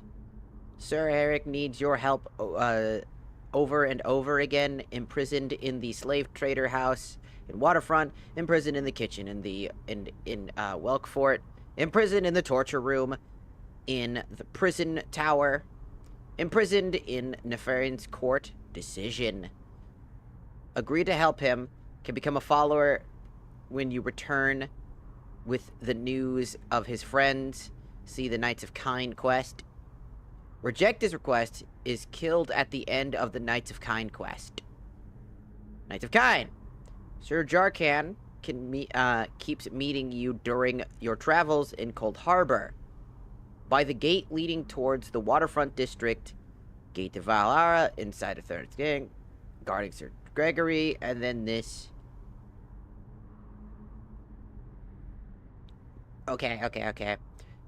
Sir Eric needs your help over and over again. Imprisoned in the slave trader house in Waterfront. Imprisoned in the kitchen in Welkfort. Imprisoned in the torture room in the prison tower. Imprisoned in Nefarian's court. Decision. Agree to help him. Can become a follower when you return with the news of his friends. See the Knights of Kine quest. Reject his request. Is killed at the end of the Knights of Kine quest. Knights of Kine. Sir Jarkan keeps meeting you during your travels in Cold Harbor. By the gate leading towards the waterfront district. Gate to Valara, inside the Third King. Guarding Sir Gregory, and then this. Okay.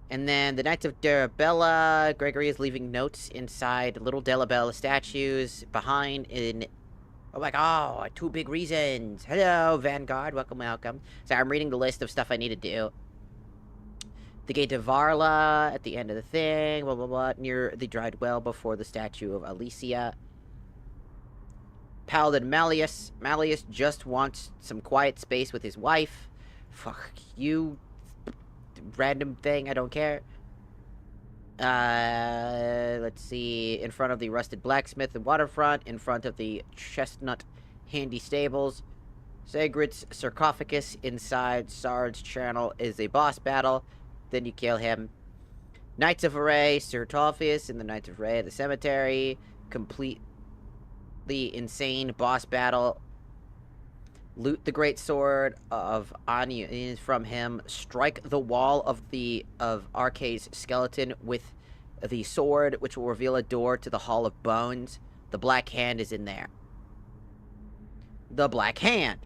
And then the Knights of Darabella. Gregory is leaving notes inside little Delabella statues behind in... Oh my god, 2 big reasons. Hello, Vanguard. Welcome. So I'm reading the list of stuff I need to do. The Gate of Varla at the end of the thing. Blah, blah, blah. Near the dried well before the statue of Alicia. Paladin Malleus. Malleus just wants some quiet space with his wife. Fuck you. Random thing, I don't care. Let's see. In front of the rusted blacksmith and waterfront. In front of the chestnut handy stables. Sagrit's sarcophagus inside Sard's channel is a boss battle. Then you kill him. Knights of Array, Sir Tolpheus in the Knights of Array at the cemetery. Complete the insane boss battle. Loot the great sword of Anu from him. Strike the wall of Arkay's skeleton with the sword, which will reveal a door to the Hall of Bones. The Black Hand is in there. The Black Hand.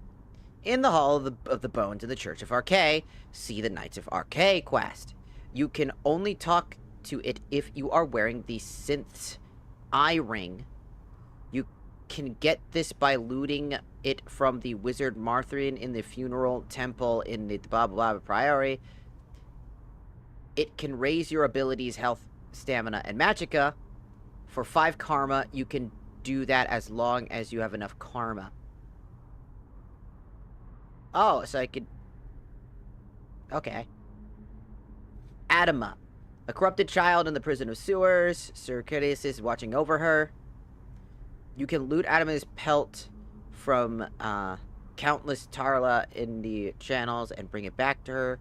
In the Hall of the Bones in the Church of Arkay, see the Knights of Arkay quest. You can only talk to it if you are wearing the synth's eye ring. You can get this by looting it from the wizard Marthrian in the funeral temple in the blah blah blah priory. It can raise your abilities, health, stamina, and magicka. For 5 karma, you can do that as long as you have enough karma. Oh, so I could... Okay. Adama. A corrupted child in the prison of sewers. Sir Curius is watching over her. You can loot Adama's pelt from countless Tarla in the channels and bring it back to her.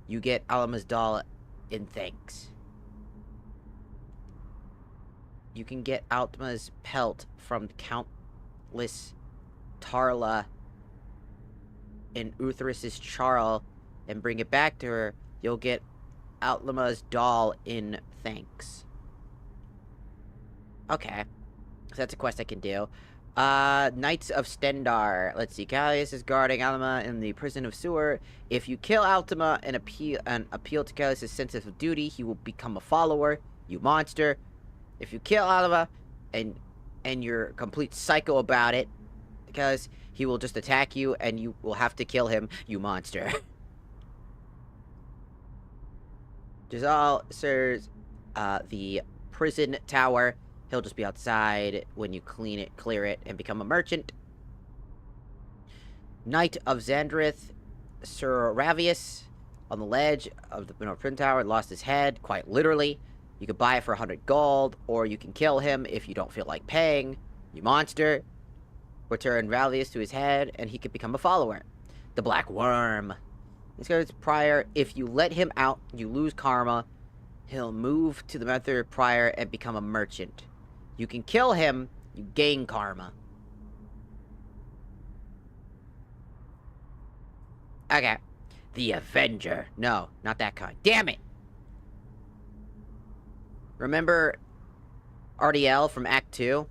You get Alama's doll in thanks. You can get Alma's pelt from countless Tarla in Uthris's Charl and bring it back to her. You'll get Alma's doll in thanks. Okay. So that's a quest I can do. Knights of Stendar. Let's see. Callius is guarding Alma in the prison of sewer. If you kill Altima and appeal to Callius' sense of duty, he will become a follower. You monster. If you kill Alma and you're a complete psycho about it, because he will just attack you and you will have to kill him, you monster. Jazal serves the prison tower. He'll just be outside when you clear it, and become a merchant. Knight of Xandrith, Sir Ravius, on the ledge of the prison tower, lost his head, quite literally. You could buy it for 100 gold, or you can kill him if you don't feel like paying, you monster. Return Ravius to his head, and he could become a follower. The Black Worm. This guy's prior. If you let him out, you lose karma. He'll move to the Method Prior and become a merchant. You can kill him, you gain karma. Okay. The Avenger. No, not that kind. Damn it! Remember RDL from Act 2?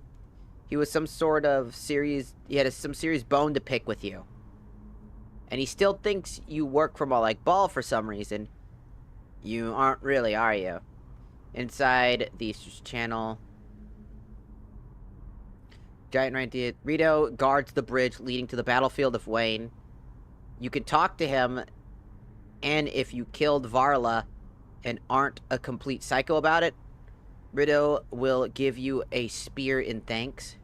He was some sort of serious... He had some serious bone to pick with you. And he still thinks you work for Malak Ball for some reason. You aren't really, are you? Inside the channel... Giant Reindeer. Rito guards the bridge leading to the battlefield of Wayne. You can talk to him, and if you killed Varla and aren't a complete psycho about it, Rito will give you a spear in thanks.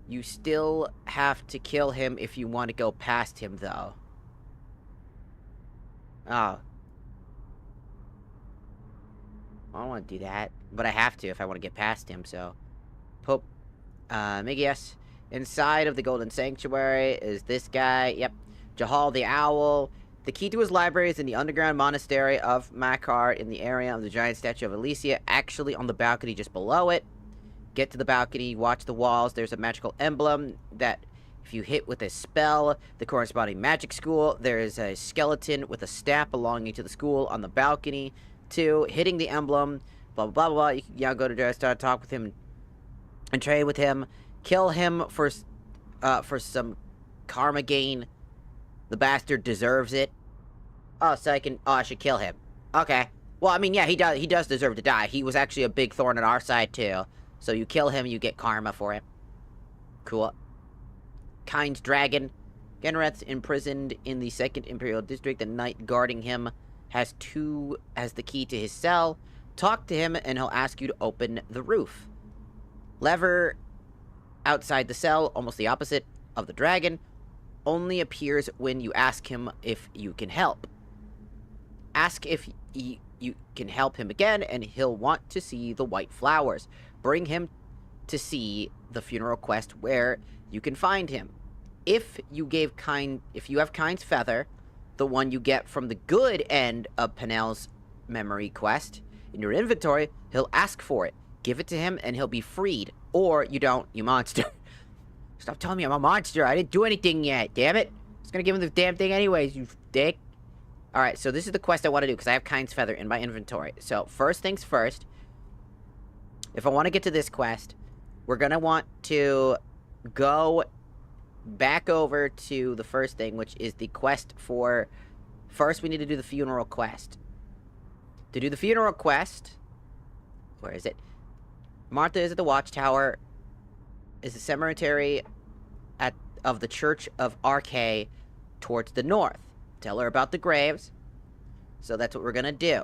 You still have to kill him if you want to go past him, though. Oh. I don't want to do that, but I have to if I want to get past him, so... Pope... Migias. Inside of the Golden Sanctuary is this guy. Yep. Jahal the Owl. The key to his library is in the underground monastery of Makar in the area of the giant statue of Alicia, actually on the balcony just below it. Get to the balcony, watch the walls. There's a magical emblem that if you hit with a spell, the corresponding magic school. There is a skeleton with a staff belonging to the school on the balcony. 2, hitting the emblem, blah, blah, blah, blah. You can go to Drestar, talk with him, and trade with him. Kill him for some karma gain. The bastard deserves it. Oh, so I should kill him. Okay. Well, I mean, yeah, he does deserve to die. He was actually a big thorn on our side, too. So you kill him, you get karma for him. Cool. Kind's Dragon. Genreth's imprisoned in the 2nd Imperial District. The knight guarding him has the key to his cell. Talk to him, and he'll ask you to open the roof. Lever outside the cell, almost the opposite of the dragon, only appears when you ask him if you can help. Ask if you can help him again, and he'll want to see the white flowers. Bring him to see the funeral quest where you can find him. If you have Kind's Feather, the one you get from the good end of Penel's memory quest, in your inventory, he'll ask for it. Give it to him, and he'll be freed. Or you don't, you monster. Stop telling me I'm a monster. I didn't do anything yet, damn it. I was gonna give him the damn thing anyways, you dick. Alright, so this is the quest I want to do, because I have Kind's Feather in my inventory. So, first things first, if I want to get to this quest, we're gonna want to go back over to the first thing, which is the quest for... First, we need to do the funeral quest. To do the funeral quest... Where is it? Martha is at the Watchtower. Is the cemetery of the Church of RK towards the north. Tell her about the graves. So that's what we're gonna do.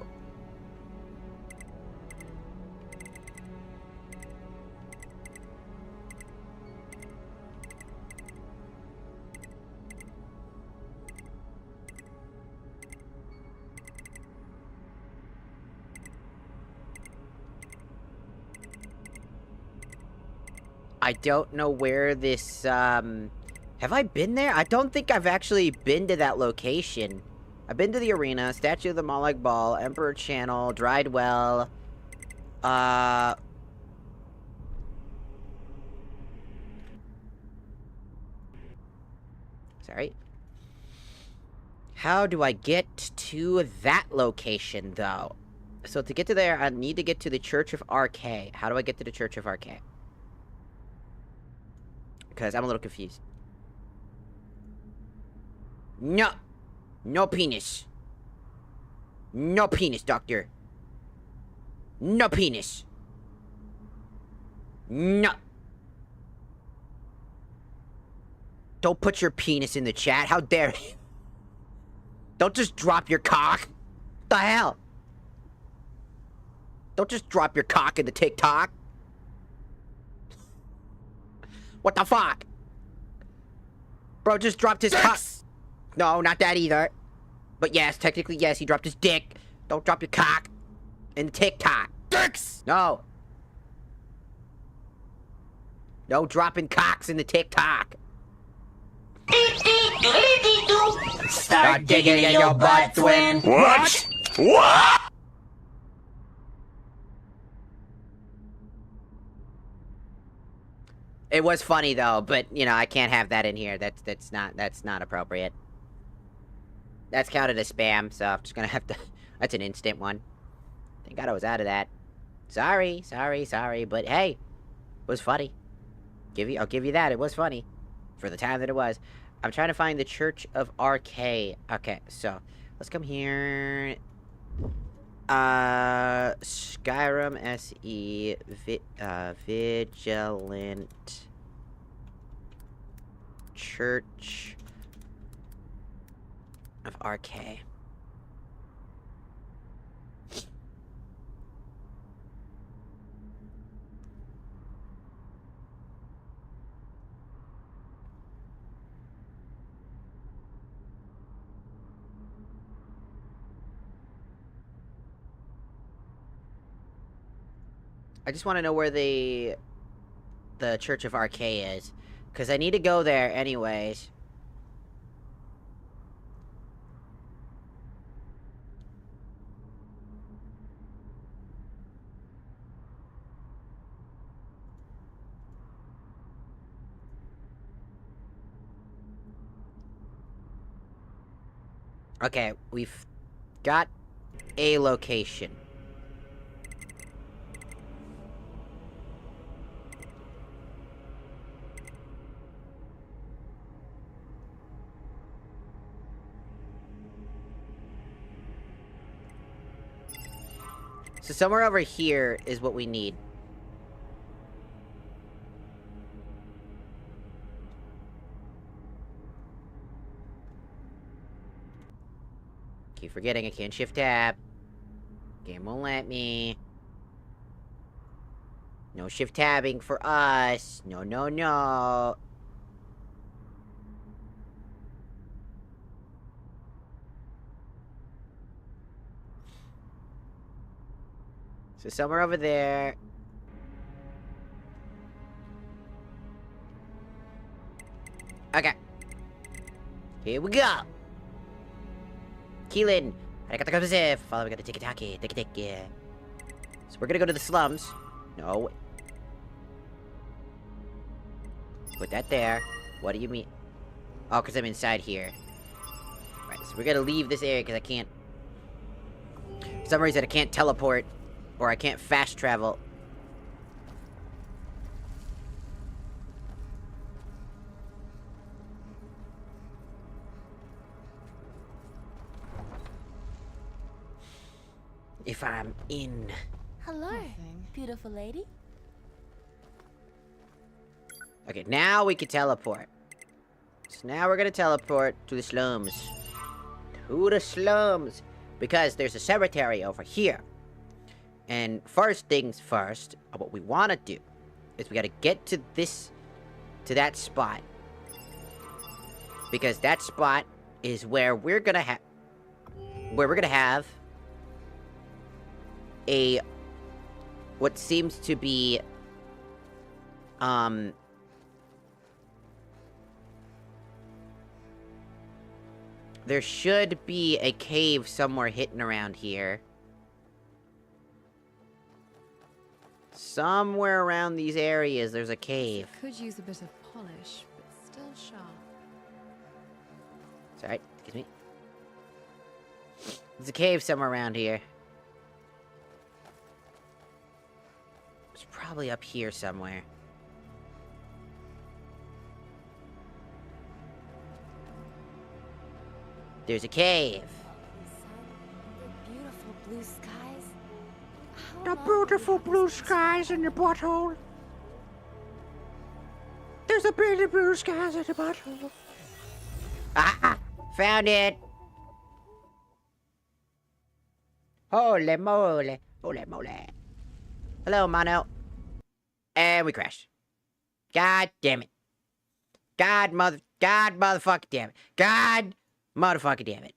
I don't know where this, have I been there? I don't think I've actually been to that location. I've been to the arena, Statue of the Malak Ball, Emperor Channel, Dried Well, sorry. How do I get to that location, though? So to get to there, I need to get to the Church of RK. How do I get to the Church of RK? Because I'm a little confused. No. No penis. No penis, doctor. No penis. No. Don't put your penis in the chat. How dare you? Don't just drop your cock. What the hell? Don't just drop your cock in the TikTok. What the fuck? Bro just dropped his cock. No, not that either. But yes, technically yes, he dropped his dick. Don't drop your cock in the TikTok. Dicks! No. No dropping cocks in the TikTok. Start digging in your butt, twin. What? It was funny though, but you know, I can't have that in here. That's not appropriate. That's counted as spam, so I'm just gonna have to that's an instant one. Thank God I was out of that. Sorry, but hey, it was funny. I'll give you that, it was funny. For the time that it was. I'm trying to find the Church of RK. Okay, so let's come here. SKYRIM SE Vigilant Church of RK. I just want to know where the Church of RK is, because I need to go there anyways. Okay, we've got a location. So somewhere over here is what we need. Keep forgetting I can't shift tab. Game won't let me. No shift tabbing for us. No, no, no. So somewhere over there. Okay. Here we go. Keelan. Follow, we got the tiki-taki. Tiki-taki. So we're gonna go to the slums. No. Put that there. What do you mean? Oh, because I'm inside here. Right, so we're gonna leave this area because I can't... For some reason I can't teleport. Or I can't fast travel. If I'm in. Hello, beautiful lady. Okay, now we can teleport. So now we're gonna teleport to the slums. To the slums. Because there's a cemetery over here. And first things first, what we want to do is we got to get to that spot. Because that spot is where we're going to have what seems to be, there should be a cave somewhere hidden around here. Somewhere around these areas, there's a cave. Could use a bit of polish, but still sharp. It's alright, excuse me. There's a cave somewhere around here. It's probably up here somewhere. There's a cave. The beautiful blue skies. The beautiful blue skies in your butthole. There's a pretty blue skies in the butthole. Ah! Found it! Holy moly! Holy moly! Hello, Mono. And we crashed. God damn it. God motherfucking damn it. God motherfucking damn it.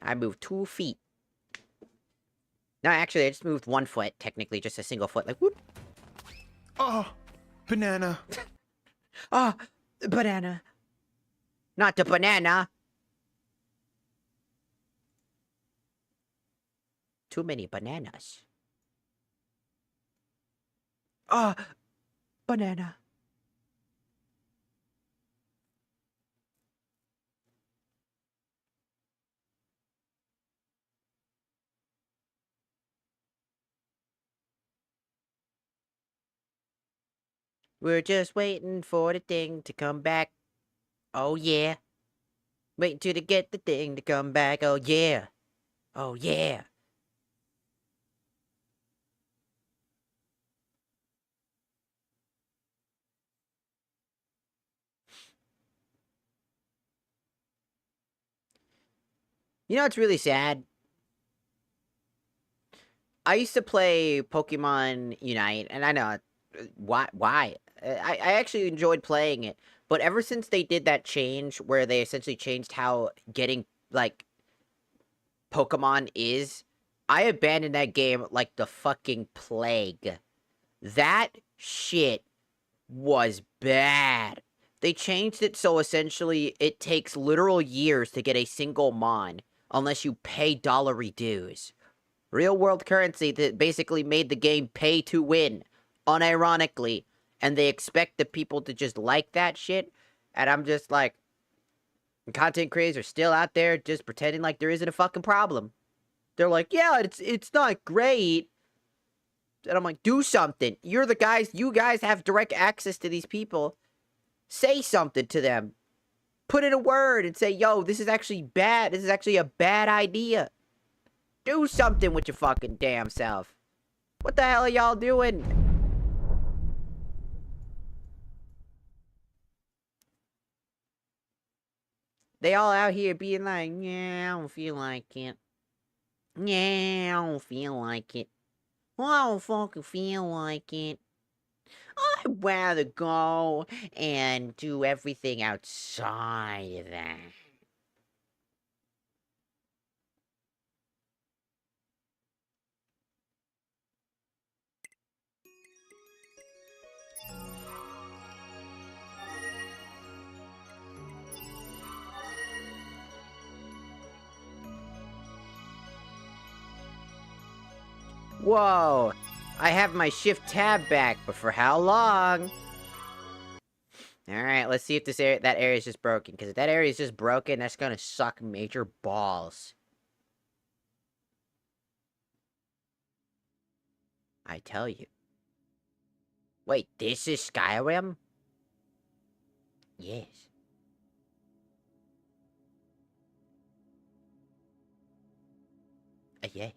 I moved 2 feet. No, actually, I just moved 1 foot, technically, just a single foot, like, whoop. Oh, banana. Oh, banana. Not the banana. Too many bananas. Oh, banana. We're just waiting for the thing to come back. Oh, yeah. Waiting to get the thing to come back. Oh, yeah. Oh, yeah. You know what's really sad? I used to play Pokemon Unite, and I know, why? I actually enjoyed playing it, but ever since they did that change, where they essentially changed how getting, like, Pokemon is, I abandoned that game like the fucking plague. That shit was bad. They changed it so essentially it takes literal years to get a single mon, unless you pay dollary dues. Real world currency that basically made the game pay to win, unironically, and they expect the people to just like that shit, and I'm just like, content creators are still out there just pretending like there isn't a fucking problem. They're like, yeah, it's not great. And I'm like, do something. You're the guys, you guys have direct access to these people. Say something to them. Put in a word and say, yo, this is actually bad. This is actually a bad idea. Do something with your fucking damn self. What the hell are y'all doing? They all out here being like, yeah, I don't feel like it. Yeah, I don't feel like it. I don't fucking feel like it. I'd rather go and do everything outside of that. Whoa! I have my shift tab back, but for how long? Alright, let's see if this area, that area is just broken. Because if that area is just broken, that's gonna suck major balls. I tell you. Wait, this is Skyrim? Yes. Yes.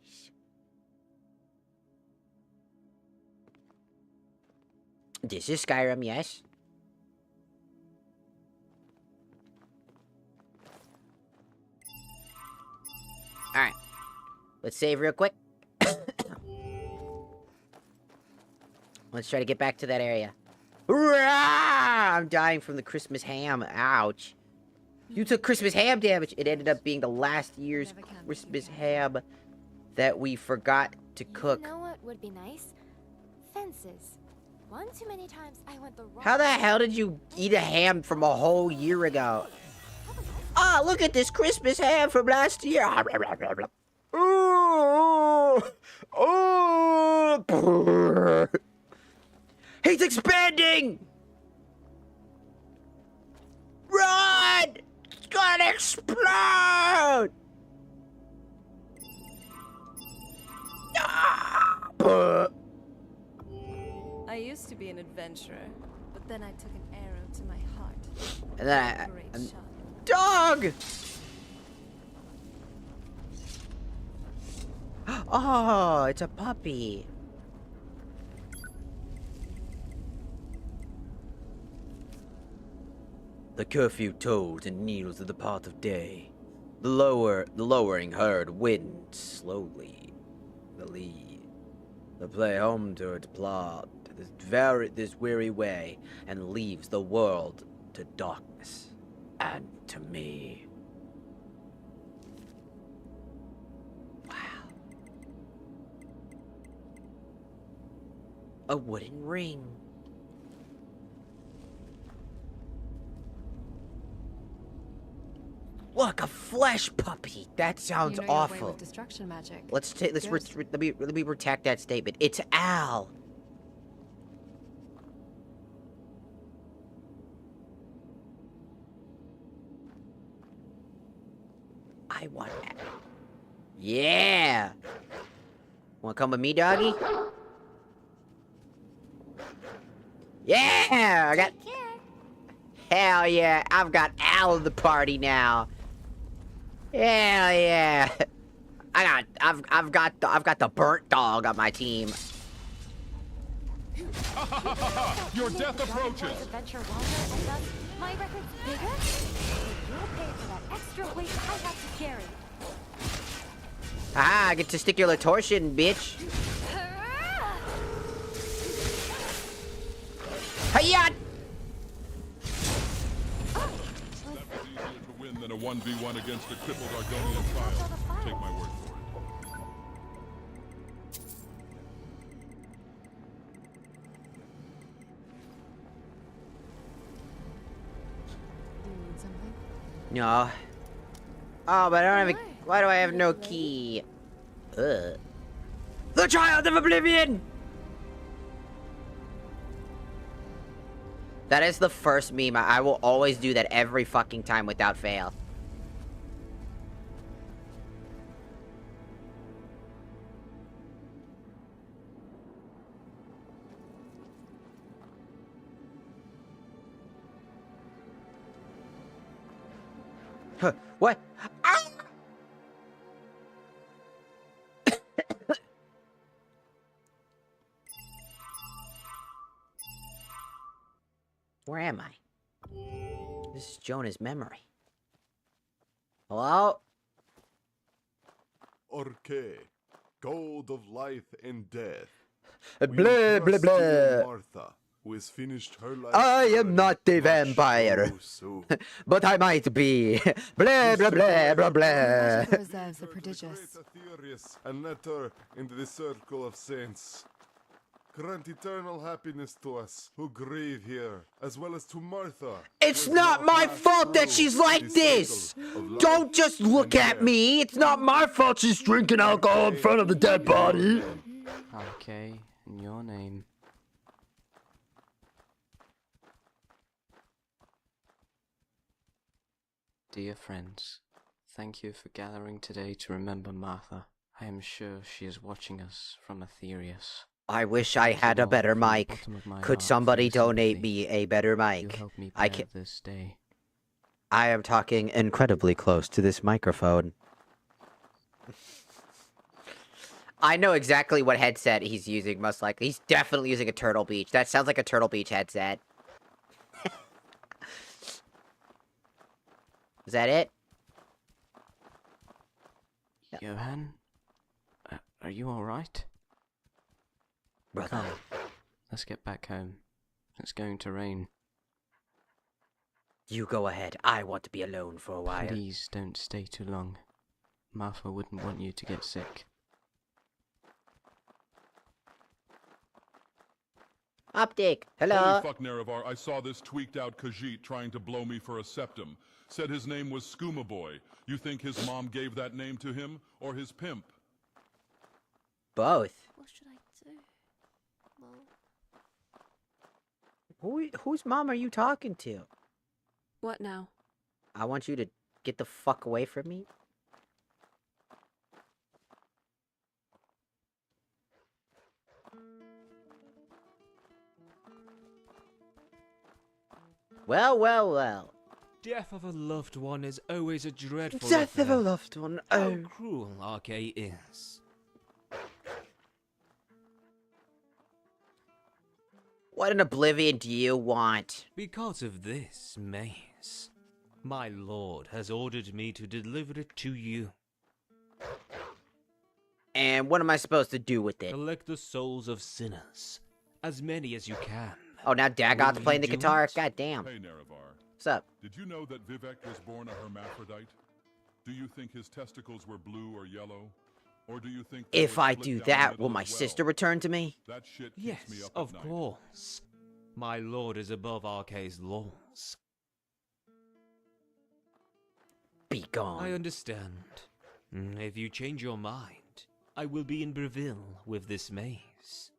This is Skyrim, yes. Alright. Let's save real quick. Let's try to get back to that area. I'm dying from the Christmas ham. Ouch. You took Christmas ham damage. It ended up being the last year's Christmas ham that we forgot to cook. You know what would be nice? Fences. One too many times I went the wrong How the hell did you eat a ham from a whole year ago? Ah, look at this Christmas ham from last year. Ooh, oh, he's expanding! Run! It's gonna explode! Ah! I used to be an adventurer, but then I took an arrow to my heart. And then Great shot. Dog! Oh, it's a puppy. The curfew tolls and needles of the path of day. The lowering herd wins slowly. The lead. The play home to its plot this weary way and leaves the world to darkness and to me. Wow. A wooden ring. Look, a flesh puppy. That sounds You know your way awful. with destruction magic. Let's take. Let's Good. let me retract that statement. It's Al. I want Al. Yeah. Wanna come with me, doggy? Yeah. I got. Take care. Hell yeah! I've got Al in the party now. Hell yeah! I've got the burnt dog on my team. Your death approaches. Adventure longer and thus my record's bigger? But you'll pay for that extra weight I have to carry. Ah, I get testicular torsion, bitch. Hiya! That was easier to win than a 1v1 against a crippled Argonian child. Take my word for it. Do you need something? No. Oh, but I don't have a. Why do I have no key? The Child of Oblivion! That is the first meme. I will always do that every fucking time without fail. Huh, what? Ah! Where am I? This is Jonah's memory. Hello? Orke, god of life and death. Blah, blah, blah. Martha, who has finished her life. I am not a vampire. But I might be. Blah, blah, blah, blah, blah. Magic reserves are prodigious. And let her into the circle of saints. Grant eternal happiness to us who grieve here, as well as to Martha. It's not my fault that she's like this! Don't just look at me! It's not my fault she's drinking alcohol in front of the dead body! Okay, in your name. Dear friends, thank you for gathering today to remember Martha. I am sure she is watching us from Aetherius. I wish I had a better mic. Could somebody donate me a better mic? I can. This day. I am talking incredibly close to this microphone. I know exactly what headset he's using, most likely. He's definitely using a Turtle Beach. That sounds like a Turtle Beach headset. Is that it? Johan? Are you alright? Brother. Come, let's get back home. It's going to rain. You go ahead. I want to be alone for a while. Please don't stay too long. Martha wouldn't want you to get sick. Optic, hello. Holy fuck, Nerevar, I saw this tweaked out Khajiit trying to blow me for a septum. Said his name was Skooma Boy. You think his mom gave that name to him, or his pimp? Both. What should I do? Whose mom are you talking to? What now? I want you to get the fuck away from me. Well, well, well. Death of a loved one is always a dreadful Death of a affair. loved one. How Oh. cruel Arcade is. What in Oblivion do you want? Because of this maze, My lord has ordered me to deliver it to you. And what am I supposed to do with it? Collect the souls of sinners. As many as you can. Oh, now Dagoth's Will playing the you do guitar? it? God damn. Hey, Nerevar. What's up? Did you know that Vivek was born a hermaphrodite? Do you think his testicles were blue or yellow? Or do you think they If were I split do down the that, middle will my as well? sister return to me? That shit keeps Yes, me up of at night. course. My lord is above Arce's laws. Be gone. I understand. If you change your mind, I will be in Breville with this maze.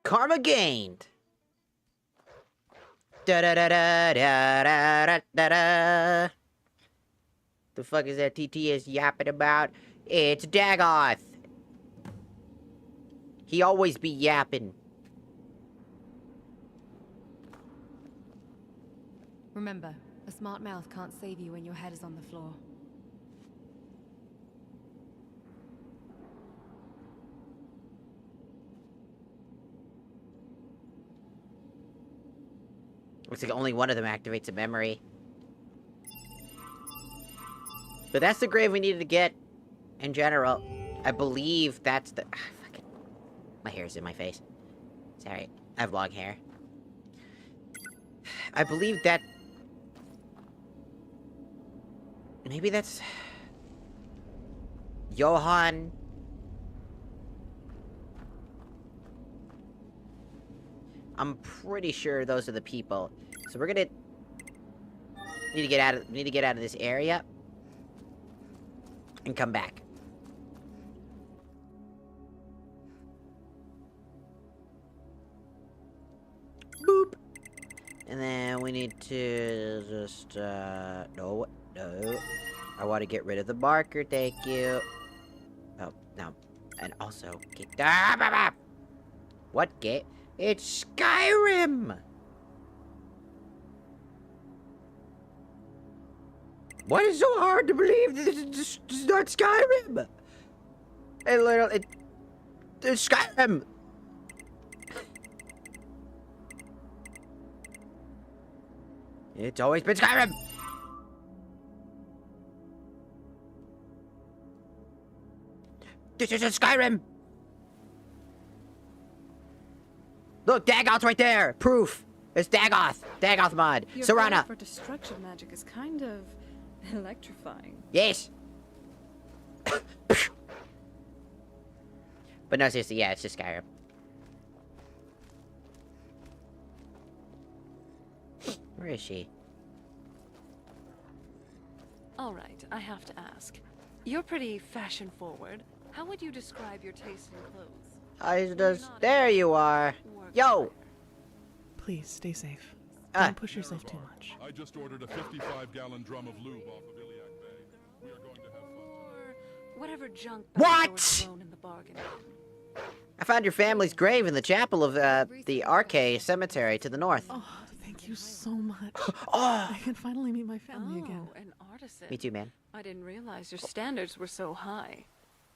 Karma gained. Da da da da da da da da. The fuck is that TT is yapping about? It's Dagoth. He always be yapping. Remember, a smart mouth can't save you when your head is on the floor. Looks like only one of them activates a memory. But that's the grave we needed to get in general. I believe that's the... fucking... My hair's in my face. Sorry. I have long hair. I believe that... Maybe that's... Johann... I'm pretty sure those are the people. So we're gonna... Need to get out of this area. And come back. Boop. And then we need to just, no. I want to get rid of the marker, thank you. Oh, no. And also, what game? It's Skyrim! What is so hard to believe that this is not Skyrim? It's Skyrim! It's always been Skyrim! This isn't Skyrim! Look, Dagoth's right there! Proof! It's Dagoth! Dagoth mod! Your Serana! flair for destruction magic is kind of electrifying. Yes! But no, seriously, yeah, it's just Skyrim. Where is she? Alright, I have to ask. You're pretty fashion-forward. How would you describe your taste in clothes? There you are! Yo! Please, stay safe. Don't push yourself too much. I just ordered a 55-gallon drum of lube off of Iliac Bay. We are going to have fun. Or whatever junk What? was thrown in the bargain. I found your family's grave in the chapel of, the Arche cemetery to the north. Oh, thank you so much. Oh! I can finally meet my family again. An artisan. Me too, man. I didn't realize your standards were so high.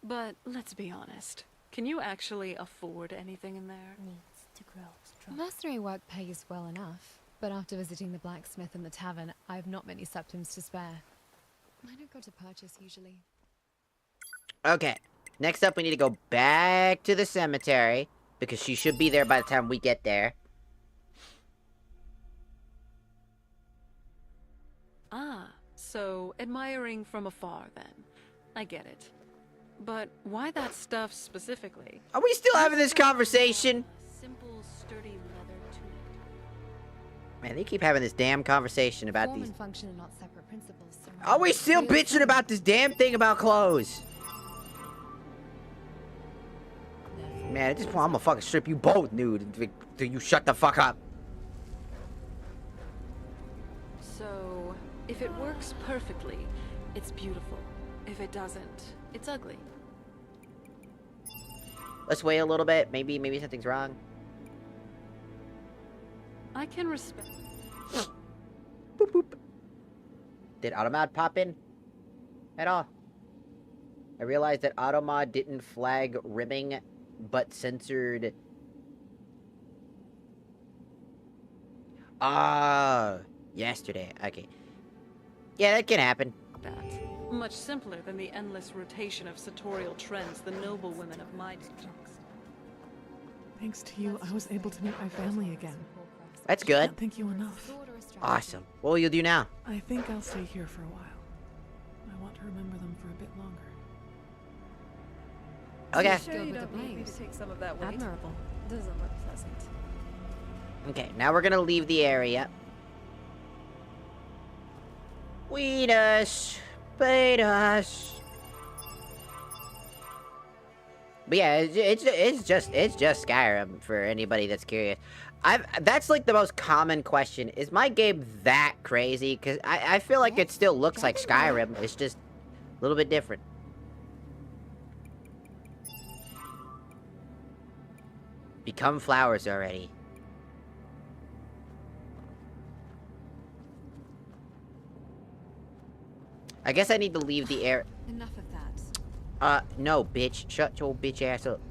But let's be honest. Can you actually afford anything in there? Needs to grow strong. Mercenary work pays well enough, but after visiting the blacksmith and the tavern, I have not many septims to spare. I don't go to purchase usually. Okay. Next up, we need to go back to the cemetery, because she should be there by the time we get there. Ah, so admiring from afar then. I get it. But why that stuff specifically? Are we still having this conversation? Simple, sturdy leather tunic. Man, they keep having this damn conversation about Form these... and function are not separate principles. So Are we still bitching about this damn thing about clothes? Man, at this point, I'm gonna fucking strip you both nude until you shut the fuck up. So, if it works perfectly, it's beautiful. If it doesn't, it's ugly. Let's wait a little bit. Maybe something's wrong. I can respect. Boop, boop. Did Automod pop in? At all? I realized that Automod didn't flag rimming, but censored... Yesterday. Okay. Yeah, that can happen. That. Much simpler than the endless rotation of sartorial trends the noble women of my day took. Thanks to you, I was able to meet my family again. That's I good. can't thank you enough. Awesome. What will you do now? I think I'll stay here for a while. I want to remember them for a bit longer. Okay. Sure you don't need me to take some of that weight? Admirable. Doesn't look pleasant. Okay, now we're gonna leave the area. Weed us. Bait us. But yeah, it's just Skyrim for anybody that's curious. That's like the most common question. Is my game that crazy? Because I feel like it still looks like Skyrim. It's just a little bit different. Become flowers already. I guess I need to leave the air. Enough of that. No, bitch. Shut your bitch ass up.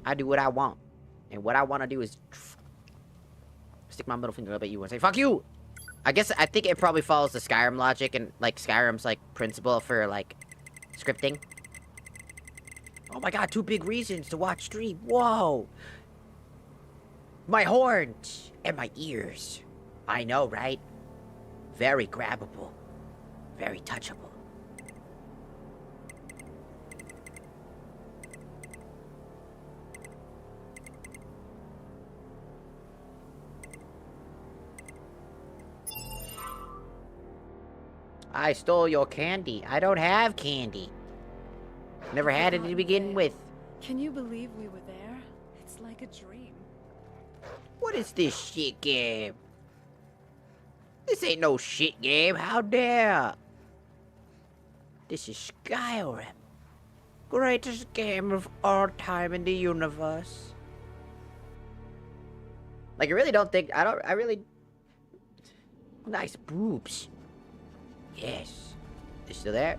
I do what I want. And what I want to do is stick my middle finger up at you and say, fuck you! I think it probably follows the Skyrim logic and, like, Skyrim's, like, principle for, like, scripting. Oh my god, 2 big reasons to watch stream. Whoa! My horns and my ears. I know, right? Very grabbable. Very touchable. I stole your candy. I don't have candy. Never had it to begin with. Can you believe we were there? It's like a dream. What is this shit game? This ain't no shit game. How dare? This is Skyrim. Greatest game of all time in the universe. Like, I really don't think... I really... Nice boobs. Yes. They're still there?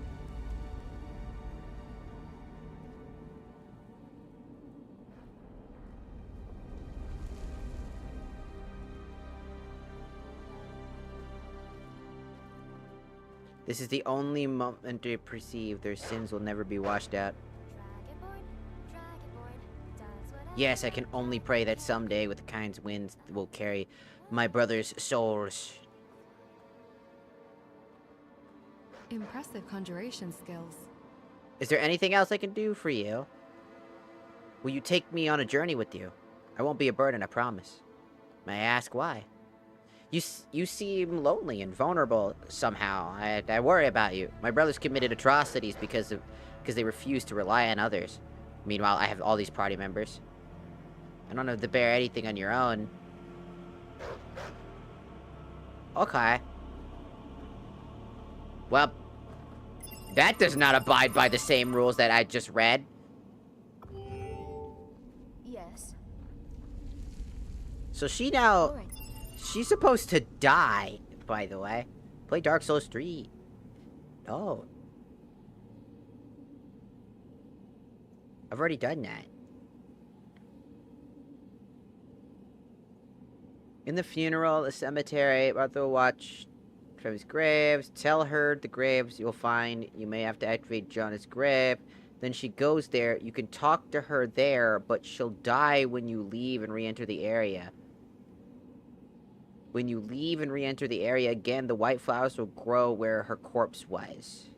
This is the only moment they perceive. Their sins will never be washed out. Yes, I can only pray that someday, with the kind winds, will carry my brother's souls. Impressive conjuration skills. Is there anything else I can do for you? Will you take me on a journey with you? I won't be a burden, I promise. May I ask why? You seem lonely and vulnerable somehow. I worry about you. My brothers committed atrocities because they refuse to rely on others. Meanwhile, I have all these party members. I don't have to bear anything on your own. Okay. Well, that does not abide by the same rules that I just read. Yes. So she now... She's supposed to die, by the way. Play Dark Souls 3. Oh. I've already done that. In the funeral, the cemetery, Martha will watch from his graves. Tell her the graves you'll find. You may have to activate Jonah's grave. Then she goes there. You can talk to her there, but she'll die when you leave and re-enter the area. When you leave and re-enter the area again, the white flowers will grow where her corpse was.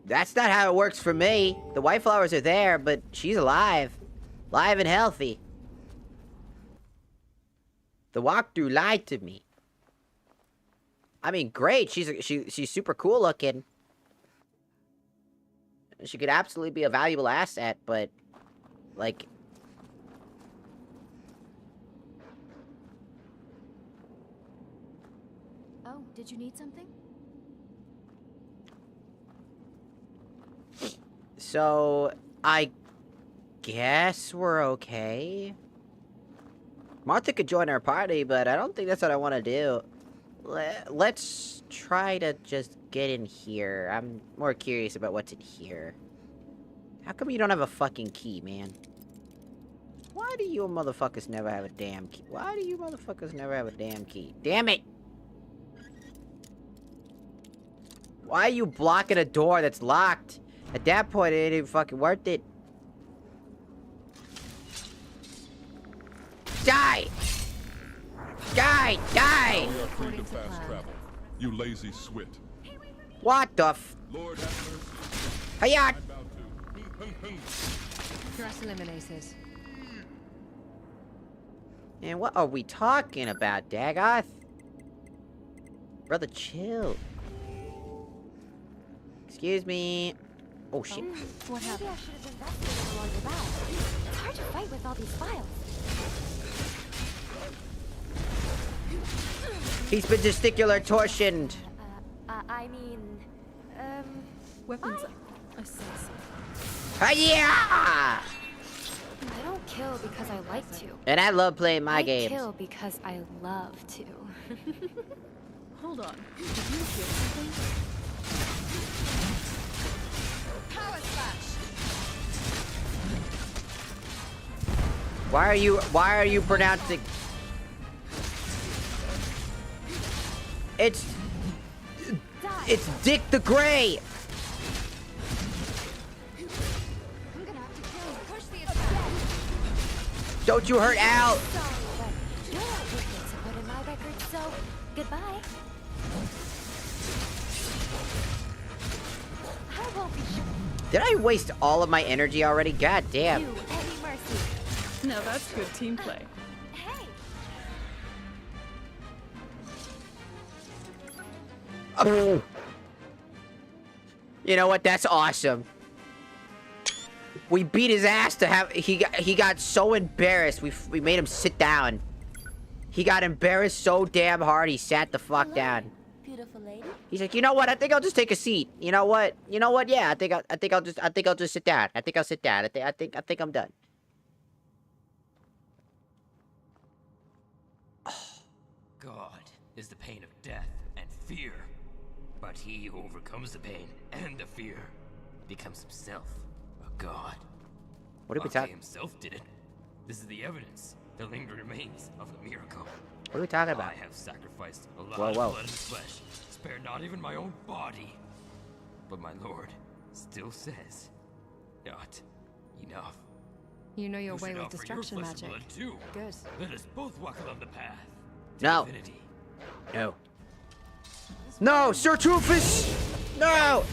That's not how it works for me. The white flowers are there, but she's alive. Live and healthy. The walkthrough lied to me. I mean, great. She's super cool looking. She could absolutely be a valuable asset, but, like... Oh, did you need something? So, I guess we're okay. Martha could join our party, but I don't think that's what I want to do. Let's try to just get in here. I'm more curious about what's in here. How come you don't have a fucking key, man? Why do you motherfuckers never have a damn key? Why do you motherfuckers never have a damn key? Damn it! Why are you blocking a door that's locked? At that point, it ain't even fucking worth it. Die! Die! Die! We are free to fast travel. You lazy swit. What the f... Lord have mercy. Hiya! I'm about to. Threat eliminated. Man, what are we talking about, Dagoth? Brother, chill. Excuse me. Oh, shit. What happened? Maybe I should have investigated while you're back. It's hard to fight with all these files. He's been testicular torsioned. I mean, Weapons. Bye. I sense. Hiya! I don't kill because I like to. And I love playing my games. I kill because I love to. Hold on. Did you hear something? Power slash. Why are you pronouncing... It's Dick the Gray! I'm gonna have to kill you. Push the attack. Don't you hurt Al! Sorry, but you're not witness to put in my record, so goodbye. I won't be sure. Did I waste all of my energy already? God damn. You, any mercy. Now that's good team play. Hey, Oh. You know what? That's awesome. We beat his ass to have... He got so embarrassed. We made him sit down. He got embarrassed so damn hard, he sat the fuck down. beautiful lady. He's like, you know what? I think I'll just take a seat. You know what? You know what? Yeah, I think I'll just sit down. I think I'll sit down. I think I'm done. God is the pain of death and fear. But he who overcomes the pain and the fear becomes himself a god. What are we Ake talking? himself did it. This is the evidence, the lingering remains of a miracle. What are we talking about? I have sacrificed a lot Whoa, of whoa. blood and flesh, spared not even my own body. But my lord still says, not enough. You know your You way should with offer destruction your flesh magic. and blood too. Good. Let us both walk along the path. to No. Infinity. No. No, Sir Trufus! No!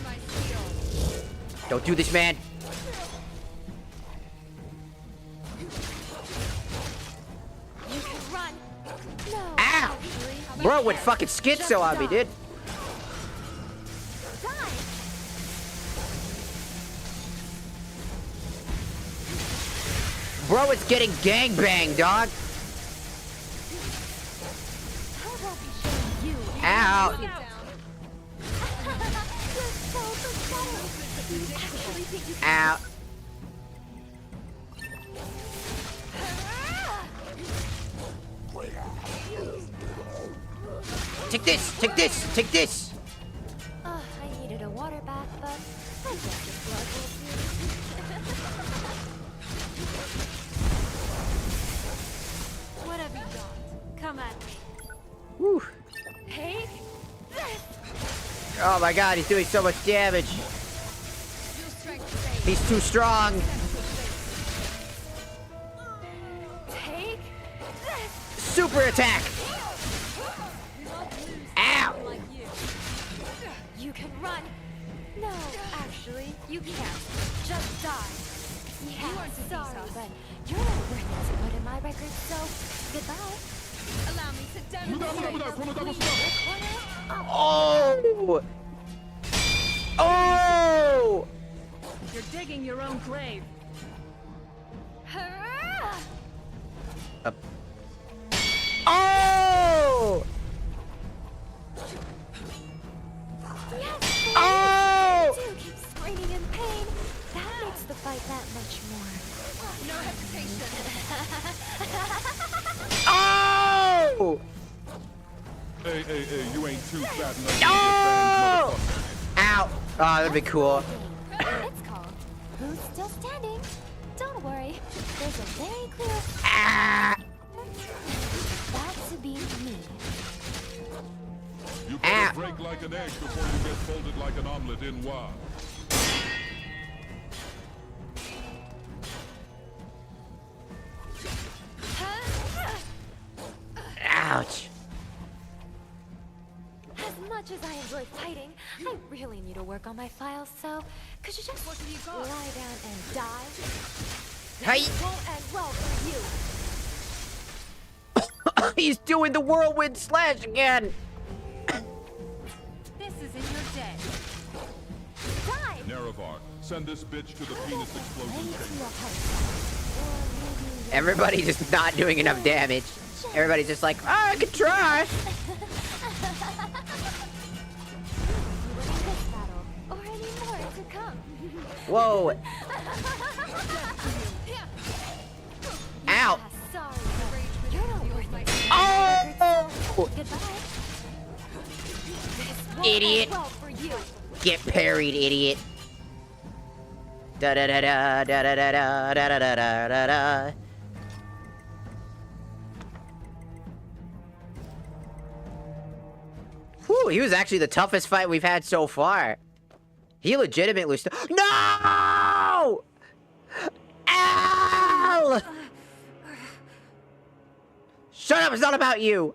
Don't do this, man. You can run. No. Ow! Actually, Bro went fucking schizo on me, dude. die. Bro is getting gangbanged, dog. I won't be showing you. Ow. You're so pathetic. You actually think you can... Ow. Take this! Take this! Take this! I needed a water bath, but I guess this blood will do. What have you got? Come at me. Whew. Take this. Oh my god, he's doing so much damage. He's too strong. Take this. Super attack! Ow! You can run. No, actually, you can't. Just die. Yeah, sorry, but you're not worth it to put in my record, so goodbye. Allow me to demonstrate how clean your corner. Oh! Oh! You're digging your own grave. Hurrah! Oh! Yes, Oh! you do keep screaming in pain. That makes the fight that much more. No hesitation. Oh! Hey, you ain't too fat enough to No! get banged, Ow! Oh, that'd be cool. It's called Who's Still Standing? Don't worry, there's a very clear... That to be me. You better break like an egg before you get folded like an omelet in WoW. Ouch. As much as I enjoy fighting, I really need to work on my files, so could you just lie down and die? Hey! It won't end well for you. He's doing the whirlwind slash again! This is in your day. Die! Nerevar, send this bitch to the penis explosion chamber. Everybody just not doing enough damage. Everybody's just like, oh, I could try. Or any more to come. Whoa. Ow. Sorry, you're not worth it. Oh! Goodbye. Idiot. Well for you. Get parried, idiot. Da da da da da da da da da da da da da. Whew, he was actually the toughest fight we've had so far. He legitimately No! Al! Shut up, it's not about you!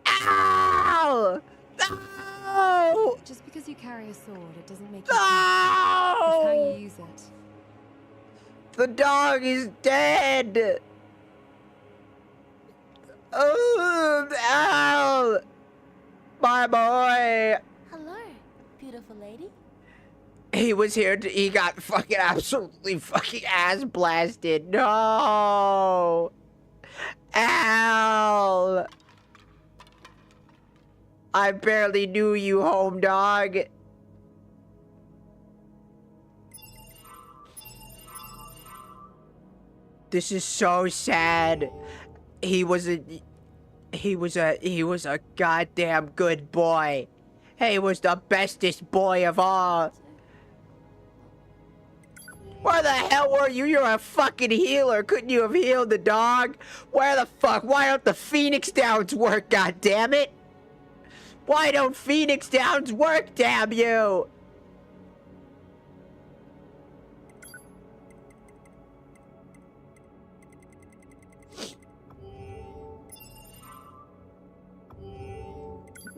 Ow! No! Just because you carry a sword, it doesn't make you No! It's how you use it. The dog is dead! Oh, ow! My boy! Hello, beautiful lady. He was here to, he got fucking absolutely fucking ass blasted. No! Al! I barely knew you, home dog. This is so sad. He was a goddamn good boy. He was the bestest boy of all. Where the hell were you? You're a fucking healer. Couldn't you have healed the dog? Where the fuck? Why don't the Phoenix Downs work, goddammit? Why don't Phoenix Downs work, damn you?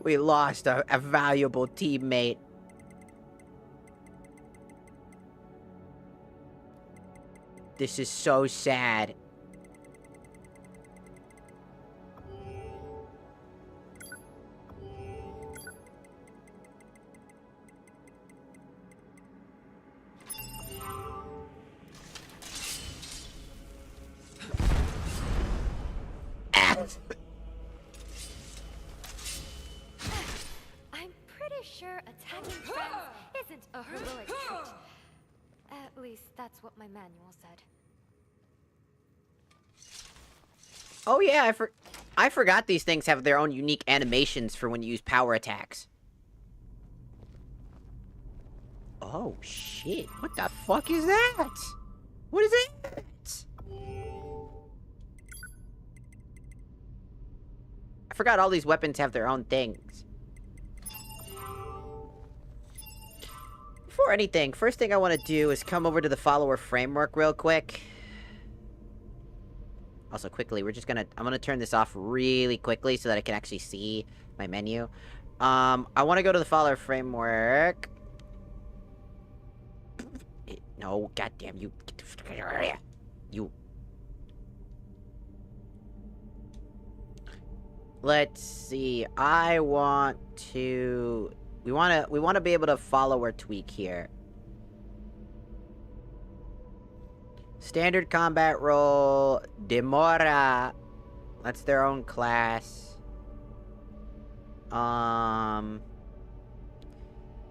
We lost a valuable teammate. This is so sad. I'm pretty sure attacking friends isn't a heroic trait. At least that's what my manual said. Oh yeah, I forgot these things have their own unique animations for when you use power attacks. Oh shit, what the fuck is that? What is it? I forgot all these weapons have their own things. Before anything, first thing I want to do is come over to the follower framework real quick. Also, quickly, I'm gonna turn this off really quickly so that I can actually see my menu. I want to go to the follower framework. No, goddamn you! Get the fuck out of here, you. Let's see. We want to be able to follow or tweak here. Standard combat role, Demora. That's their own class.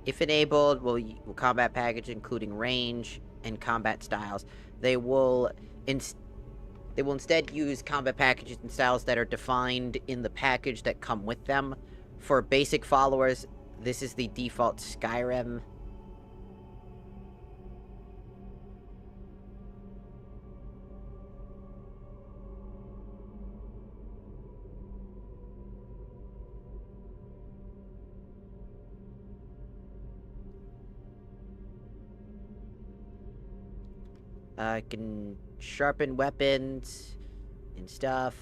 If enabled, will combat package including range and combat styles. They will instead use combat packages and styles that are defined in the package that come with them. For basic followers, this is the default SKYRIM. Can sharpen weapons and stuff.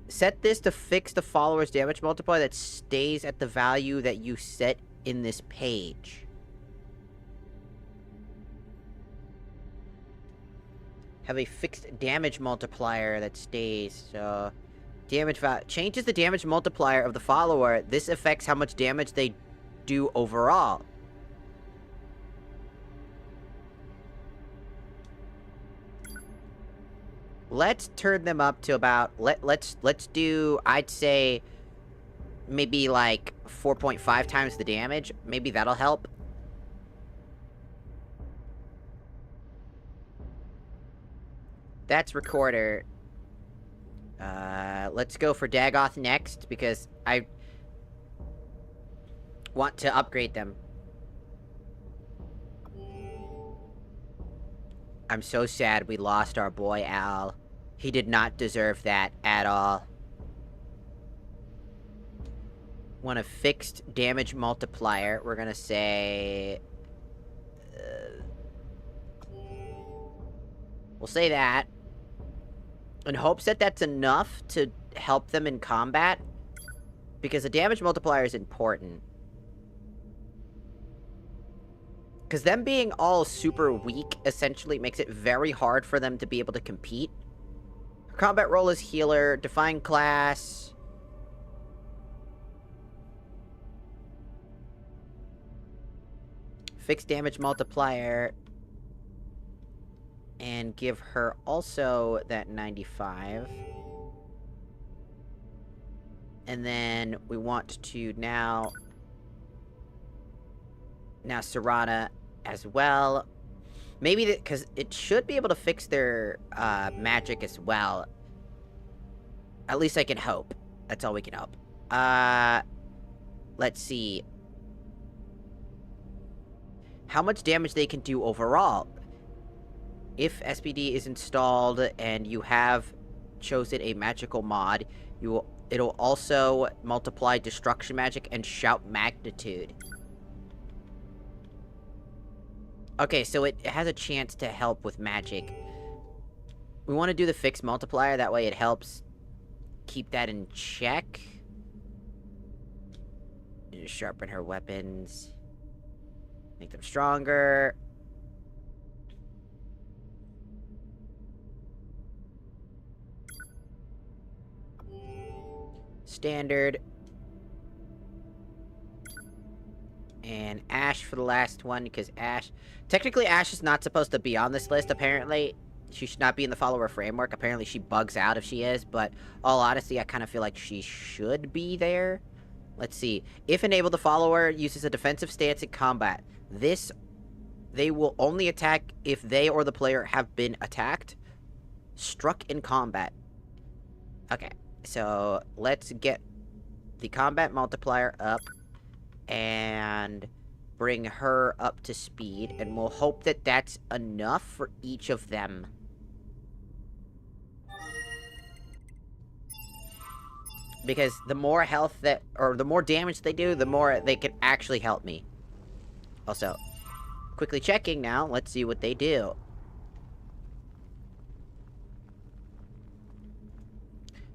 Set this to fix the follower's damage multiplier that stays at the value that you set in this page. Have a fixed damage multiplier that stays. So, changes the damage multiplier of the follower. This affects how much damage they do overall. Let's turn them up to about, let's do, I'd say, maybe like 4.5 times the damage. Maybe that'll help. That's Recorder. Let's go for Dagoth next, because I want to upgrade them. I'm so sad we lost our boy Al. He did not deserve that at all. Want a fixed damage multiplier. We're gonna say... we'll say that. In hopes that that's enough to help them in combat. Because the damage multiplier is important. Because them being all super weak, essentially, makes it very hard for them to be able to compete. Her combat role is healer, define class. Fixed damage multiplier. And give her also that 95. And then we want to now Serana as well. Maybe because it should be able to fix their magic as well. At least I can hope. That's all we can hope. Let's see. How much damage they can do overall. If SPD is installed and you have chosen a magical mod, it'll also multiply destruction magic and shout magnitude. Okay, so it has a chance to help with magic. We want to do the fixed multiplier, that way it helps keep that in check. Sharpen her weapons. Make them stronger. Standard. And Ash for the last one, because Ash... Technically, Ash is not supposed to be on this list, apparently. She should not be in the follower framework. Apparently, she bugs out if she is, but all honesty, I kind of feel like she should be there. Let's see. If enabled, the follower uses a defensive stance in combat. They will only attack if they or the player have been attacked. Struck in combat. Okay, so let's get the combat multiplier up and bring her up to speed, and we'll hope that that's enough for each of them. Because the more health that, or the more damage they do, the more they can actually help me. Also, quickly checking now, let's see what they do.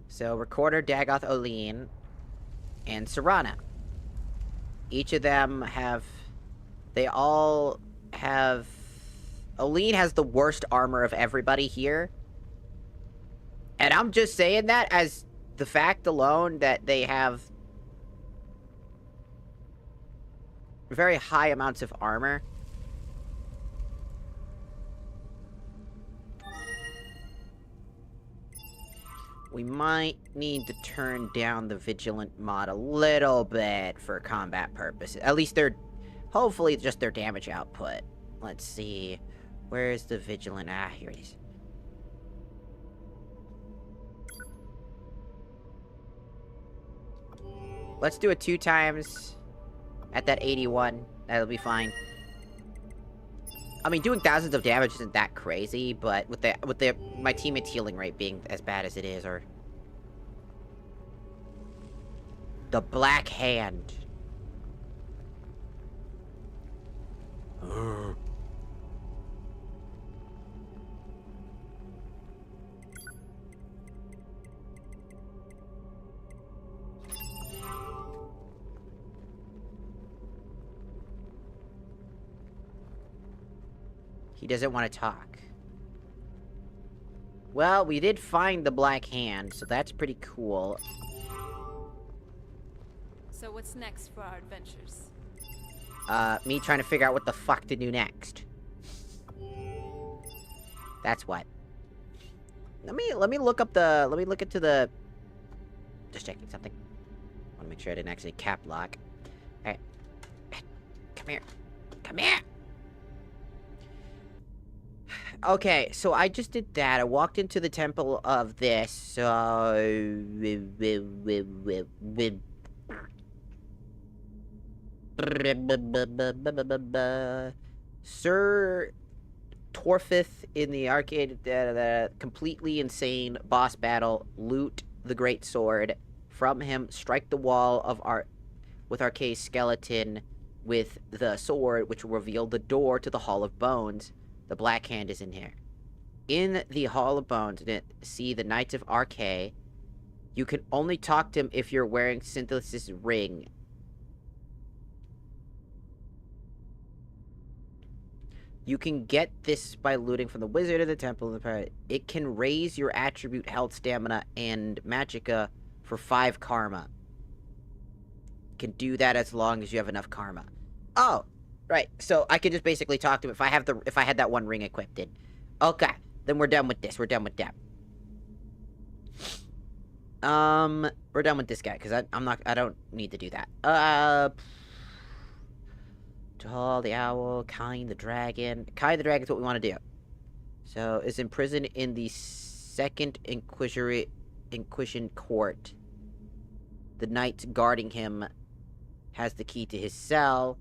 So, Recorder, Dagoth, Oline, and Serana. Each of them have... They all have... Oline has the worst armor of everybody here. And I'm just saying that as the fact alone that they have very high amounts of armor. We might need to turn down the Vigilant mod a little bit for combat purposes. At least hopefully just their damage output. Let's see. Where's the Vigilant? Ah, here it is. Let's do it 2 times at that 81. That'll be fine. I mean, doing thousands of damage isn't that crazy, but with my teammate's healing rate being as bad as it is, or the Black Hand. He doesn't want to talk. Well, we did find the Black Hand, so that's pretty cool. So what's next for our adventures? Me trying to figure out what the fuck to do next. That's what. Let me look up the, let me look into the, just checking something. I want to make sure I didn't actually cap lock. Alright. Come here. Come here! Okay, so I just did that. I walked into the temple of this, so... Sir Torfith in the arcade, completely insane boss battle, loot the great sword from him, strike the wall of with Arcade's skeleton with the sword, which will reveal the door to the Hall of Bones. The Black Hand is in here. In the Hall of Bones, see the Knights of Arcade. You can only talk to him if you're wearing Synthesis' ring. You can get this by looting from the Wizard of the Temple of the Pirate. It can raise your attribute, health, stamina, and magicka for 5 karma. You can do that as long as you have enough karma. Oh, right. So I can just basically talk to him if I had that one ring equipped in. Okay, then we're done with this. We're done with that. We're done with this guy because I don't need to do that. Tall the owl, Kine the dragon. Kine the dragon is what we want to do. So, is imprisoned in the second Inquisition court. The knight guarding him has the key to his cell.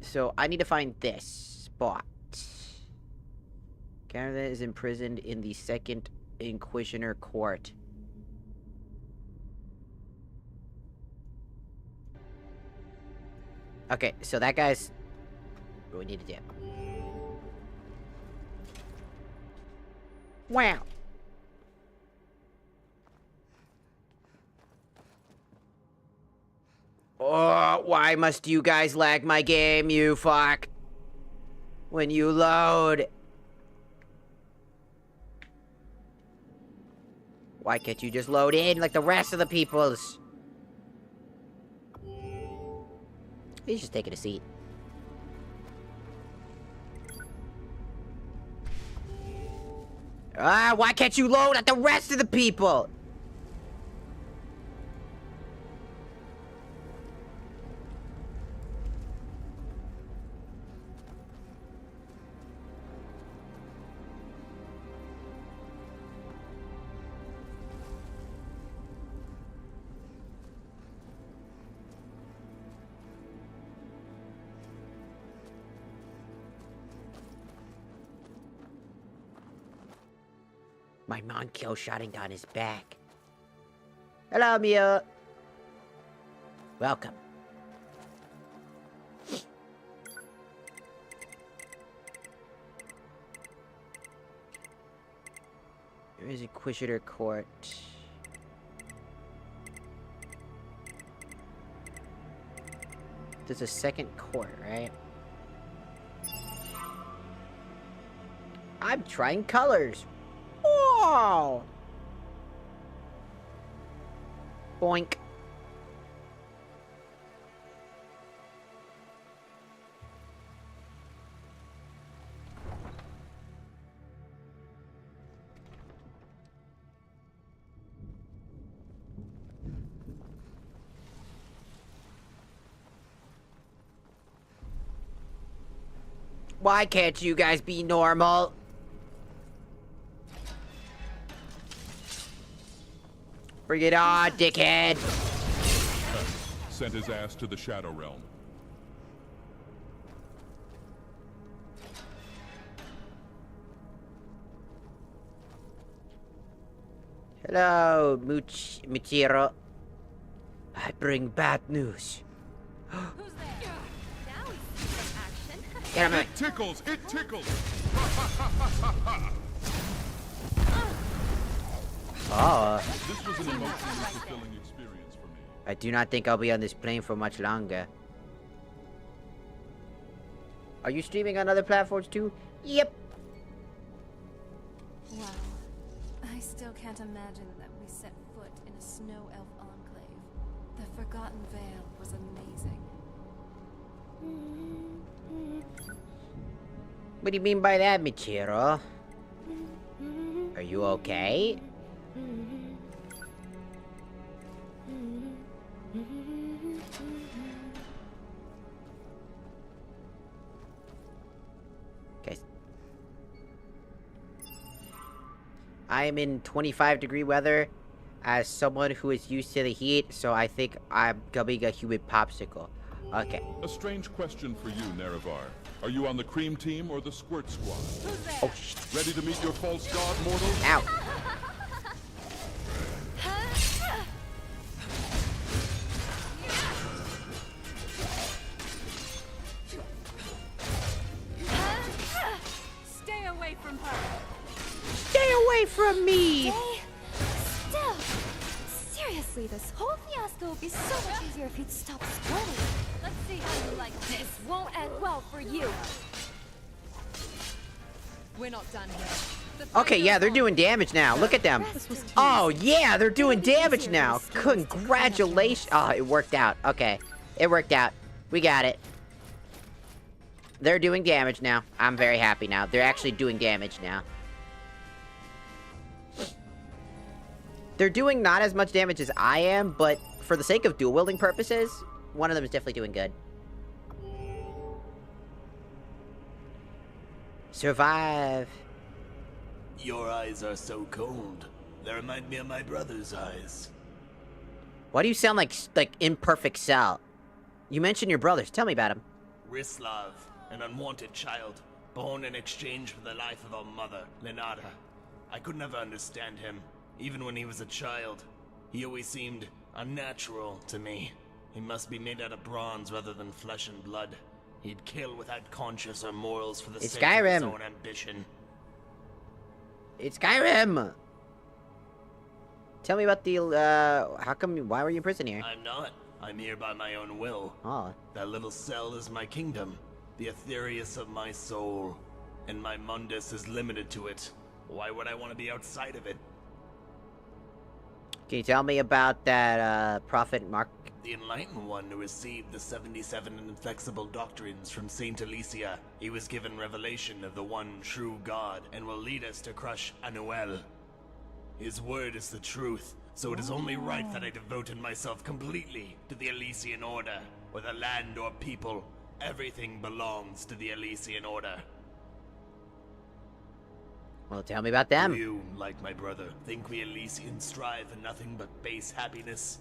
So, I need to find this spot. Canada is imprisoned in the second Inquisitor court. Okay, so that guy's what we need to do. Wow. Oh, why must you guys lag my game, you fuck? When you load. Why can't you just load in like the rest of the peoples? He's just taking a seat. Ah, why can't you load at the rest of the people? My Monkill shotting down his back. Hello, Mia. Welcome. There is Inquisitor Court. There's a second court, right? I'm trying colors. Oh! Boink. Why can't you guys be normal? Bring it on, dickhead! Sent his ass to the Shadow Realm. Hello, Muchiro. I bring bad news. Who's there? Now we see some action. Get him! It tickles! It tickles! Oh. This was an emotionally fulfilling experience for me. I do not think I'll be on this plane for much longer. Are you streaming on other platforms too? Yep. Wow. I still can't imagine that we set foot in a snow elf enclave. The Forgotten Vale was amazing. What do you mean by that, Michiro? Are you okay? Okay. I am in 25-degree weather as someone who is used to the heat, so I think I'm becoming a humid popsicle. Okay. A strange question for you, Nerevar. Are you on the cream team or the squirt squad? Who's there? Oh, Ready to meet your false god, mortal? ow. Stay away from her! Stay away from me! Stay still. Seriously, this whole fiasco would be so much easier if you'd stop scrolling. Let's see how you like this. Won't end well for you. We're not done here. Okay, yeah, they're doing damage now. Look at them. Oh, yeah, they're doing damage now. Congratulations. Oh, it worked out. Okay, it worked out. We got it. They're doing damage now. I'm very happy now. They're actually doing damage now. They're doing not as much damage as I am, but for the sake of dual wielding purposes, one of them is definitely doing good. Survive. Your eyes are so cold. They remind me of my brother's eyes. Why do you sound like imperfect Cell? You mentioned your brothers. Tell me about him. Rislav, an unwanted child, born in exchange for the life of our mother, Lenata. I could never understand him, even when he was a child. He always seemed unnatural to me. He must be made out of bronze rather than flesh and blood. He'd kill without conscience or morals for the It's sake of his Skyrim. own ambition. It's Skyrim! Tell me about the, why were you in prison here? I'm not. I'm here by my own will. Oh. That little cell is my kingdom, the Aetherius of my soul, and my mundus is limited to it. Why would I want to be outside of it? Can you tell me about that, Prophet Mark? The Enlightened One who received the 77 inflexible doctrines from Saint Alicia. He was given revelation of the one true God and will lead us to crush Anuel. His word is the truth, so it is only right that I devoted myself completely to the Elysian Order. Whether land or people, everything belongs to the Elysian Order. Well, tell me about them. Do you, like my brother, think we Elysians strive for nothing but base happiness?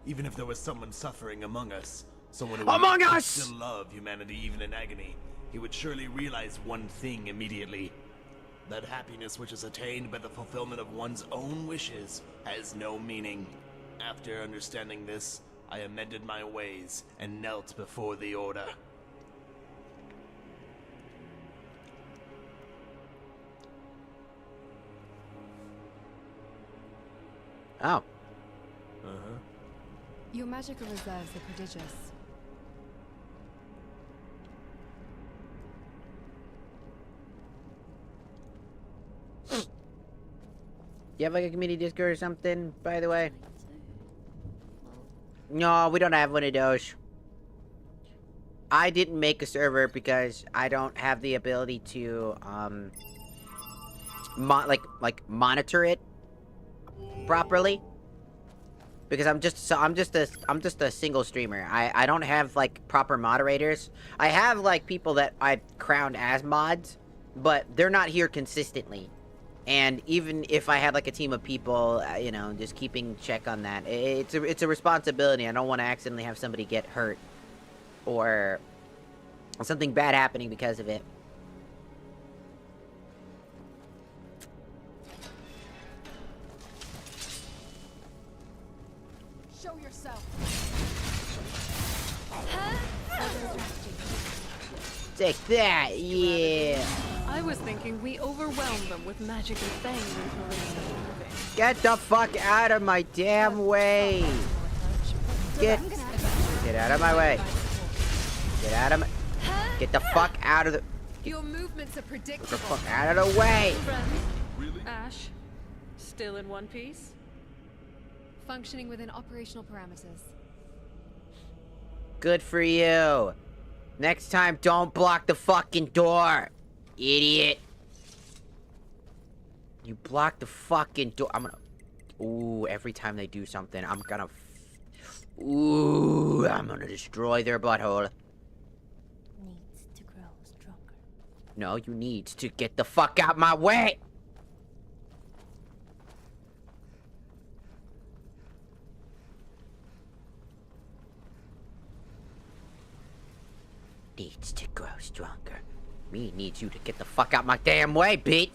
Even if there was someone suffering among us, someone who Among would us! still love humanity even in agony, he would surely realize one thing immediately. That happiness which is attained by the fulfillment of one's own wishes has no meaning. After understanding this, I amended my ways and knelt before the Order. Oh. Uh-huh. Your magical reserves are prodigious. You have like a community Discord or something, by the way? No, we don't have one of those. I didn't make a server because I don't have the ability to, monitor it properly. Because I'm just a single streamer. I don't have like proper moderators. I have like people that I crowned as mods, but they're not here consistently. And even if I had like a team of people, you know, just keeping check on that, it's a responsibility. I don't want to accidentally have somebody get hurt or something bad happening because of it. Show yourself. Take that, yeah. I was thinking we overwhelm them with magic and fangs until they stop moving. Get the fuck out of my damn way. Get out of my way. Get out of my... Get the fuck out of the... Your movements are predictable. Get the fuck out of the way. Really? Ash, still in one piece? Functioning within operational parameters. Good for you. Next time, don't block the fucking door. Idiot. You block the fucking door. I'm gonna... Ooh, every time they do something, I'm gonna... Ooh, I'm gonna destroy their butthole. Needs to grow stronger. No, you need to get the fuck out my way! Needs to grow stronger. Me needs you to get the fuck out my damn way, bitch!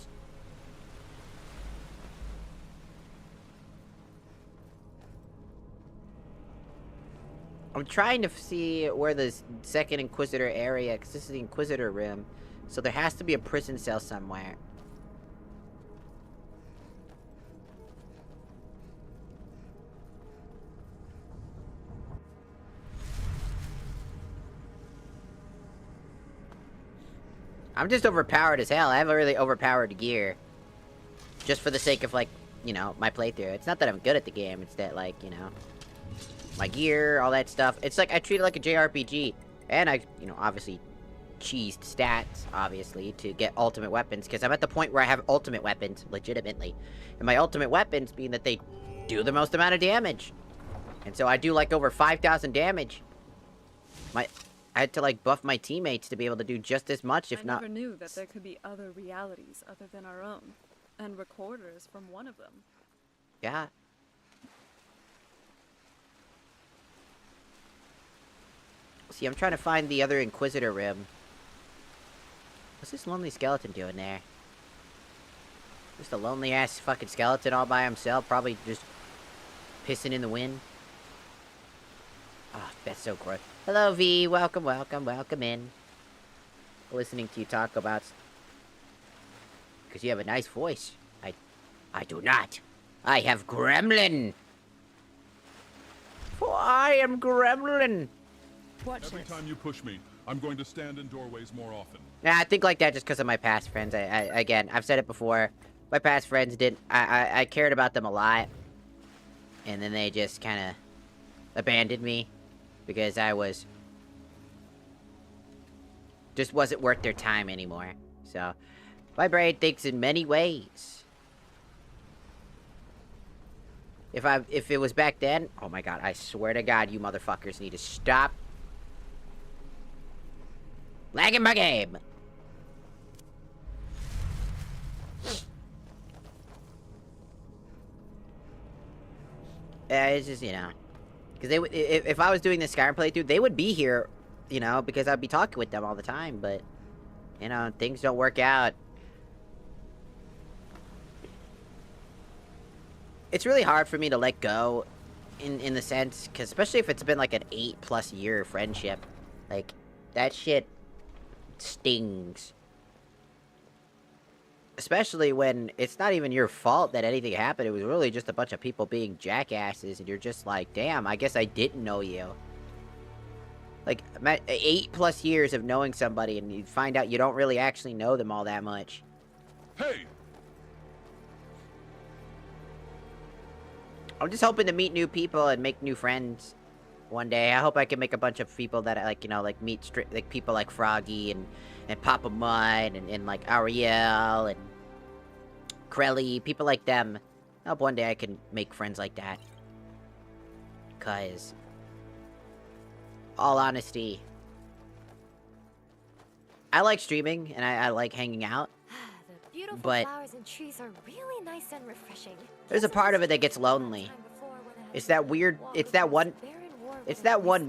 I'm trying to see where the second Inquisitor area, because this is the Inquisitor Rim, so there has to be a prison cell somewhere. I'm just overpowered as hell. I have a really overpowered gear. Just for the sake of, like, you know, my playthrough. It's not that I'm good at the game, it's that, like, you know... my gear, all that stuff. It's like, I treat it like a JRPG. And I, you know, obviously cheesed stats, obviously, to get ultimate weapons. Because I'm at the point where I have ultimate weapons, legitimately. And my ultimate weapons mean that they do the most amount of damage. And so I do, like, over 5,000 damage. I had to, like, buff my teammates to be able to do just as much, if not... I never knew that there could be other realities other than our own. And recorders from one of them. Yeah. See, I'm trying to find the other Inquisitor Rim. What's this lonely skeleton doing there? Just a lonely-ass fucking skeleton all by himself, probably just pissing in the wind. Ah, that's so gross. Hello, V. Welcome, welcome, welcome in. Listening to you talk about... because you have a nice voice. I do not. I have gremlin. For I am gremlin. Every time you push me, I'm going to stand in doorways more often. Yeah, I think like that just because of my past friends. Again, I've said it before. My past friends didn't... I cared about them a lot. And then they just kind of abandoned me. Because I was... just wasn't worth their time anymore. So, my brain thinks in many ways. If it was back then... oh my god, I swear to god, you motherfuckers need to stop lagging my game. It's just, you know... because they would... if I was doing the Skyrim playthrough, they would be here, you know, because I'd be talking with them all the time, but... you know, things don't work out. It's really hard for me to let go, in the sense, because especially if it's been like an 8+ year friendship. Like, that shit stings. Especially when it's not even your fault that anything happened. It was really just a bunch of people being jackasses, and you're just like, damn, I guess I didn't know you. Like, 8+ years of knowing somebody, and you find out you don't really actually know them all that much. Hey! I'm just hoping to meet new people and make new friends one day. I hope I can make a bunch of people that I, like, you know, like, meet like people like Froggy and Papa Mud and like Ariel and Krelly, people like them. I hope one day I can make friends like that. 'Cause, all honesty, I like streaming and I like hanging out. The beautiful but flowers and trees are really nice and refreshing. there's a part of it that gets lonely. It's that weird, it's that one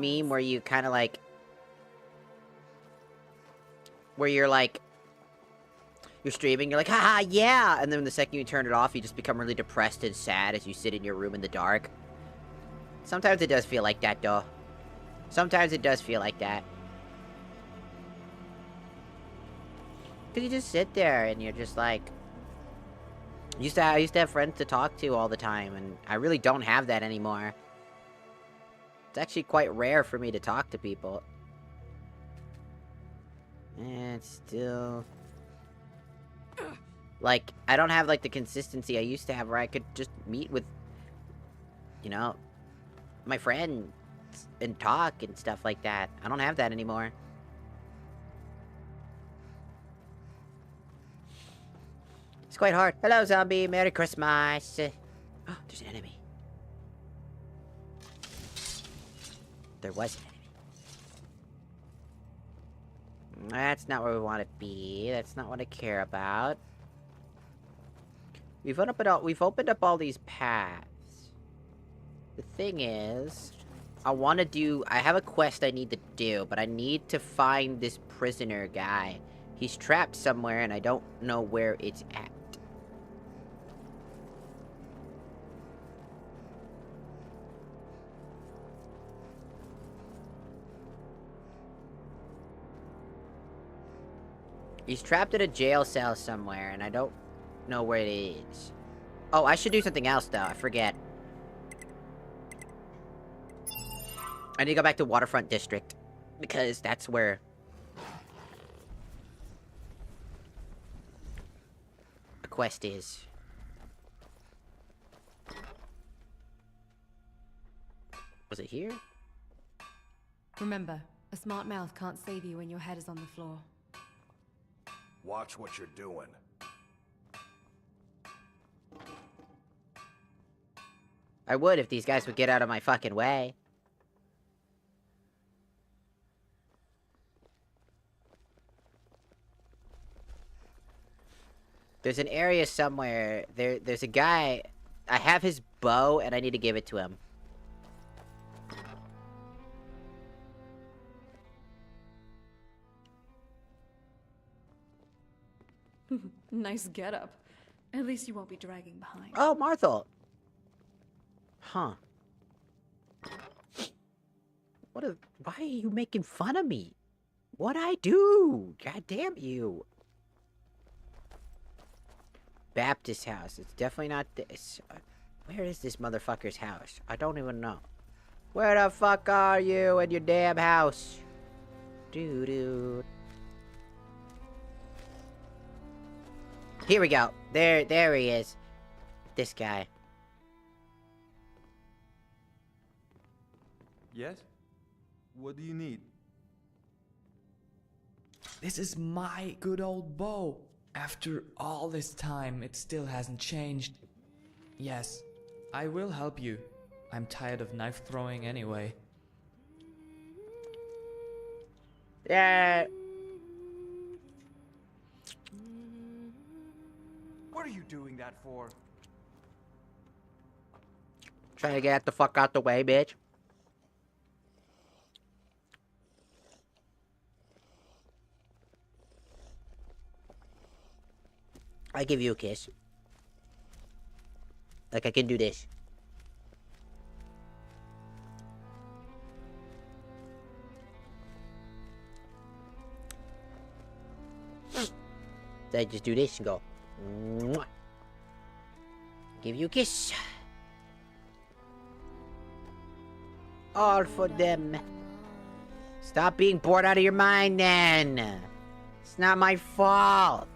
meme where you kind of like, where you're like, you're streaming, you're like, haha, yeah! And then the second you turn it off, you just become really depressed and sad as you sit in your room in the dark. Sometimes it does feel like that, though. Sometimes it does feel like that. Cause you just sit there and you're just like, I used to have friends to talk to all the time, and I really don't have that anymore. It's actually quite rare for me to talk to people. And it's still... Like, I don't have, like, the consistency I used to have where I could just meet with, you know, my friends and talk and stuff like that. I don't have that anymore. It's quite hard. Hello, zombie. Merry Christmas. Oh, there's an enemy. There was an enemy. That's not where we want to be. That's not what I care about. We've opened up all these paths. The thing is, I have a quest I need to do, but I need to find this prisoner guy. He's trapped somewhere, and I don't know where it's at. He's trapped in a jail cell somewhere, and I don't know where it is. Oh, I should do something else, though. I forget. I need to go back to Waterfront District, because that's where... the quest is. Was it here? Remember, a smart mouth can't save you when your head is on the floor. Watch what you're doing. I would if these guys would get out of my fucking way. There's an area somewhere. There's a guy. I have his bow, and I need to give it to him. Nice getup. At least you won't be dragging behind. Oh, Marthel. Huh. Why are you making fun of me? What'd I do? God damn you. Baptist house. It's definitely not this. Where is this motherfucker's house? I don't even know. Where the fuck are you in your damn house? Dude. Here we go. There he is. This guy. Yes? What do you need? This is my good old bow. After all this time, it still hasn't changed. Yes, I will help you. I'm tired of knife throwing anyway. Yeah. What are you doing that for? Trying to get the fuck out the way, bitch. I give you a kiss. Like I can do this. So I just do this and go. Mwah. Give you a kiss. All for them. Stop being bored out of your mind then. It's not my fault.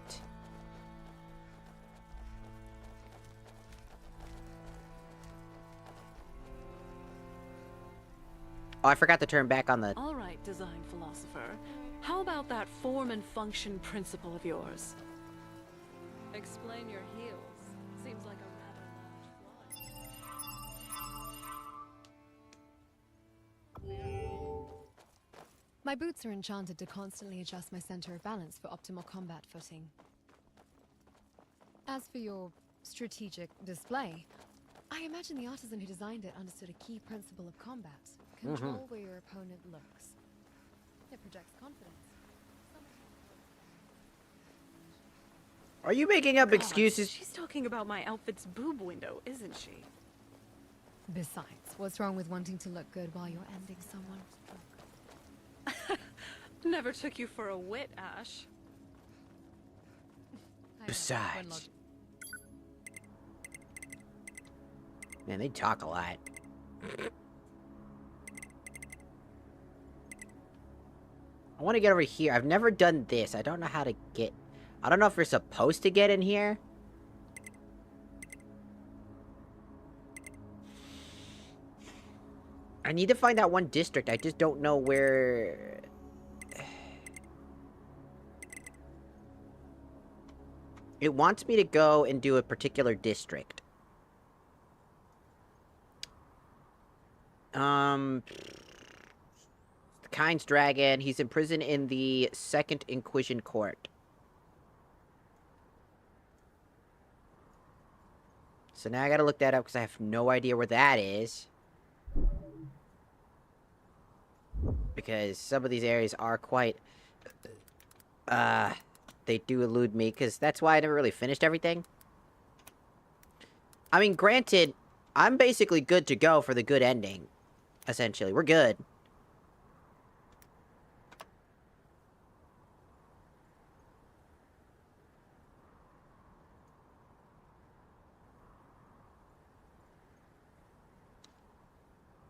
Oh, I forgot to turn back on the... All right, design philosopher. How about that form and function principle of yours? Explain your heels. Seems like a rather large flaw. My boots are enchanted to constantly adjust my center of balance for optimal combat footing. As for your strategic display, I imagine the artisan who designed it understood a key principle of combat. Control where your opponent looks. It projects confidence. Are you making up excuses? She's talking about my outfit's boob window, isn't she? Besides, what's wrong with wanting to look good while you're ending someone? Never took you for a wit, Ash. sides. Man, they talk a lot. I want to get over here. I've never done this. I don't know how to get... I don't know if you're supposed to get in here. I need to find that one district. I just don't know where... It wants me to go and do a particular district. The Kind's Dragon. He's imprisoned in the Second Inquisition Court. So now I gotta look that up because I have no idea where that is. Because some of these areas are quite... they do elude me, because that's why I never really finished everything. I mean, granted, I'm basically good to go for the good ending. Essentially, we're good.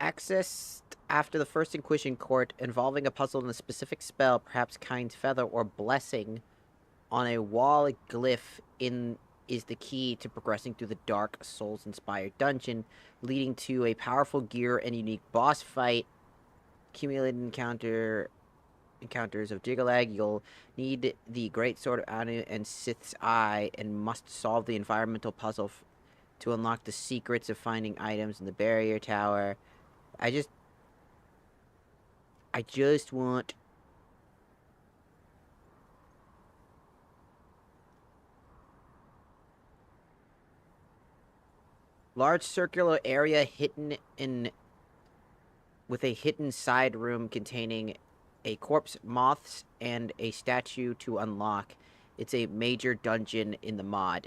Accessed after the First Inquisition Court, involving a puzzle in a specific spell, perhaps Kind's Feather or Blessing, on a wall glyph is the key to progressing through the dark, souls-inspired dungeon, leading to a powerful gear and unique boss fight. Accumulated encounters of Jiggalag. You'll need the Great Sword of Anu and Sith's Eye, and must solve the environmental puzzle to unlock the secrets of finding items in the barrier tower. I just want... Large circular area hidden in... with a hidden side room containing a corpse, moths, and a statue to unlock. It's a major dungeon in the mod.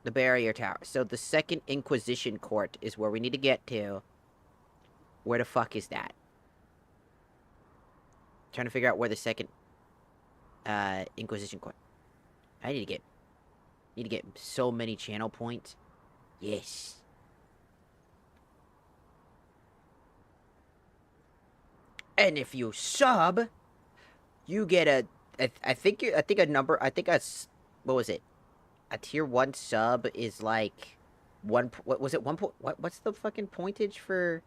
The barrier tower. So the Second Inquisition Court is where we need to get to. Where the fuck is that? Trying to figure out where the Second Inquisition Court. I need to get so many channel points. Yes. And if you sub, you get a what was it? A tier 1 sub is like what was it? What's the fucking pointage for?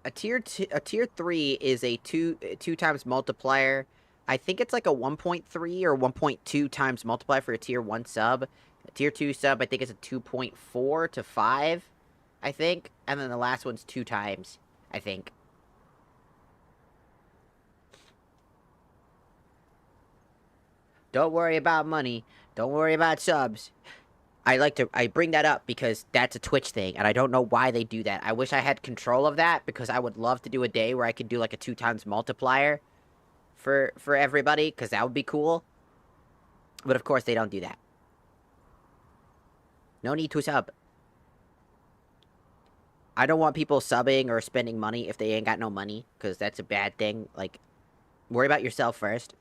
A tier 3 is a two times multiplier. I think it's like a 1.3 or 1.2 times multiplier for a tier 1 sub. A tier 2 sub, I think it's a 2.4 to 5, I think. And then the last one's 2 times, I think. Don't worry about money. Don't worry about subs. I bring that up because that's a Twitch thing, and I don't know why they do that. I wish I had control of that, because I would love to do a day where I could do like a 2 times multiplier for everybody, because that would be cool. But of course they don't do that. No need to sub. I don't want people subbing or spending money if they ain't got no money, because that's a bad thing. Like, worry about yourself first.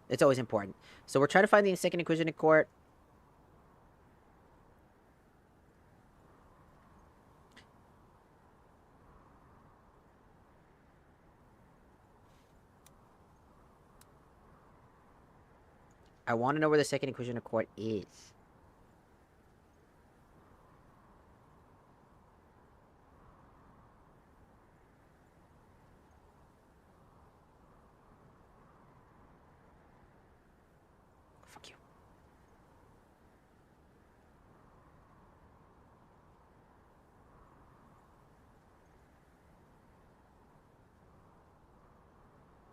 It's always important. So we're trying to find the Second Inquisition Court. I want to know where the Second Inquisition Court is. Fuck you.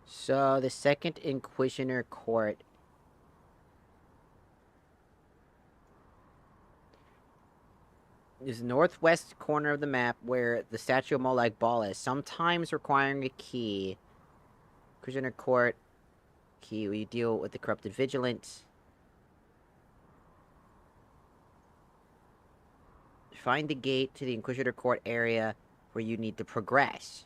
So the Second Inquisitor Court is the northwest corner of the map where the statue of Molag Bal is, sometimes requiring a key. Inquisitor Court key, we deal with the corrupted vigilance. Find the gate to the Inquisitor Court area where you need to progress.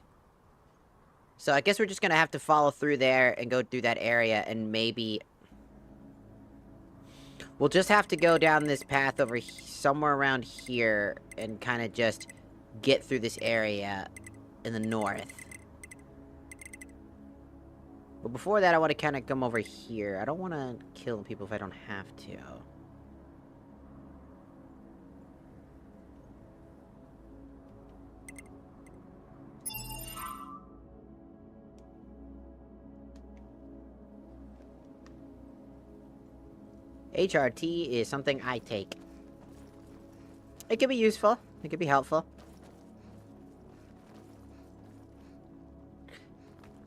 So I guess we're just gonna have to follow through there and go through that area, and maybe... we'll just have to go down this path over somewhere around here and kind of just get through this area in the north. But before that, I want to kind of come over here. I don't want to kill people if I don't have to. HRT is something I take. It could be useful. It could be helpful.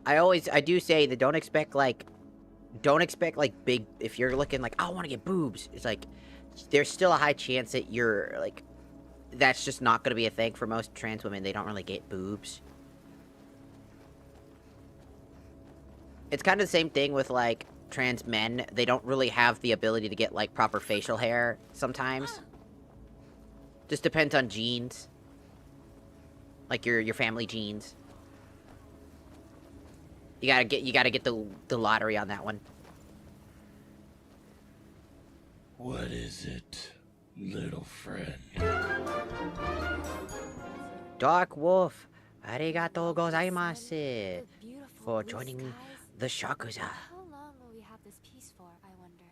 I do say that don't expect, like, big, if you're looking like, oh, I want to get boobs. It's like, there's still a high chance that you're, like, that's just not going to be a thing for most trans women. They don't really get boobs. It's kind of the same thing with, like, trans men. They don't really have the ability to get, like, proper facial hair sometimes. Just depends on genes. Like, your family genes. You gotta get the lottery on that one. What is it, little friend? Dark Wolf, arigatou gozaimasu for joining the Shakuza. How long will we have this peace for, I wonder?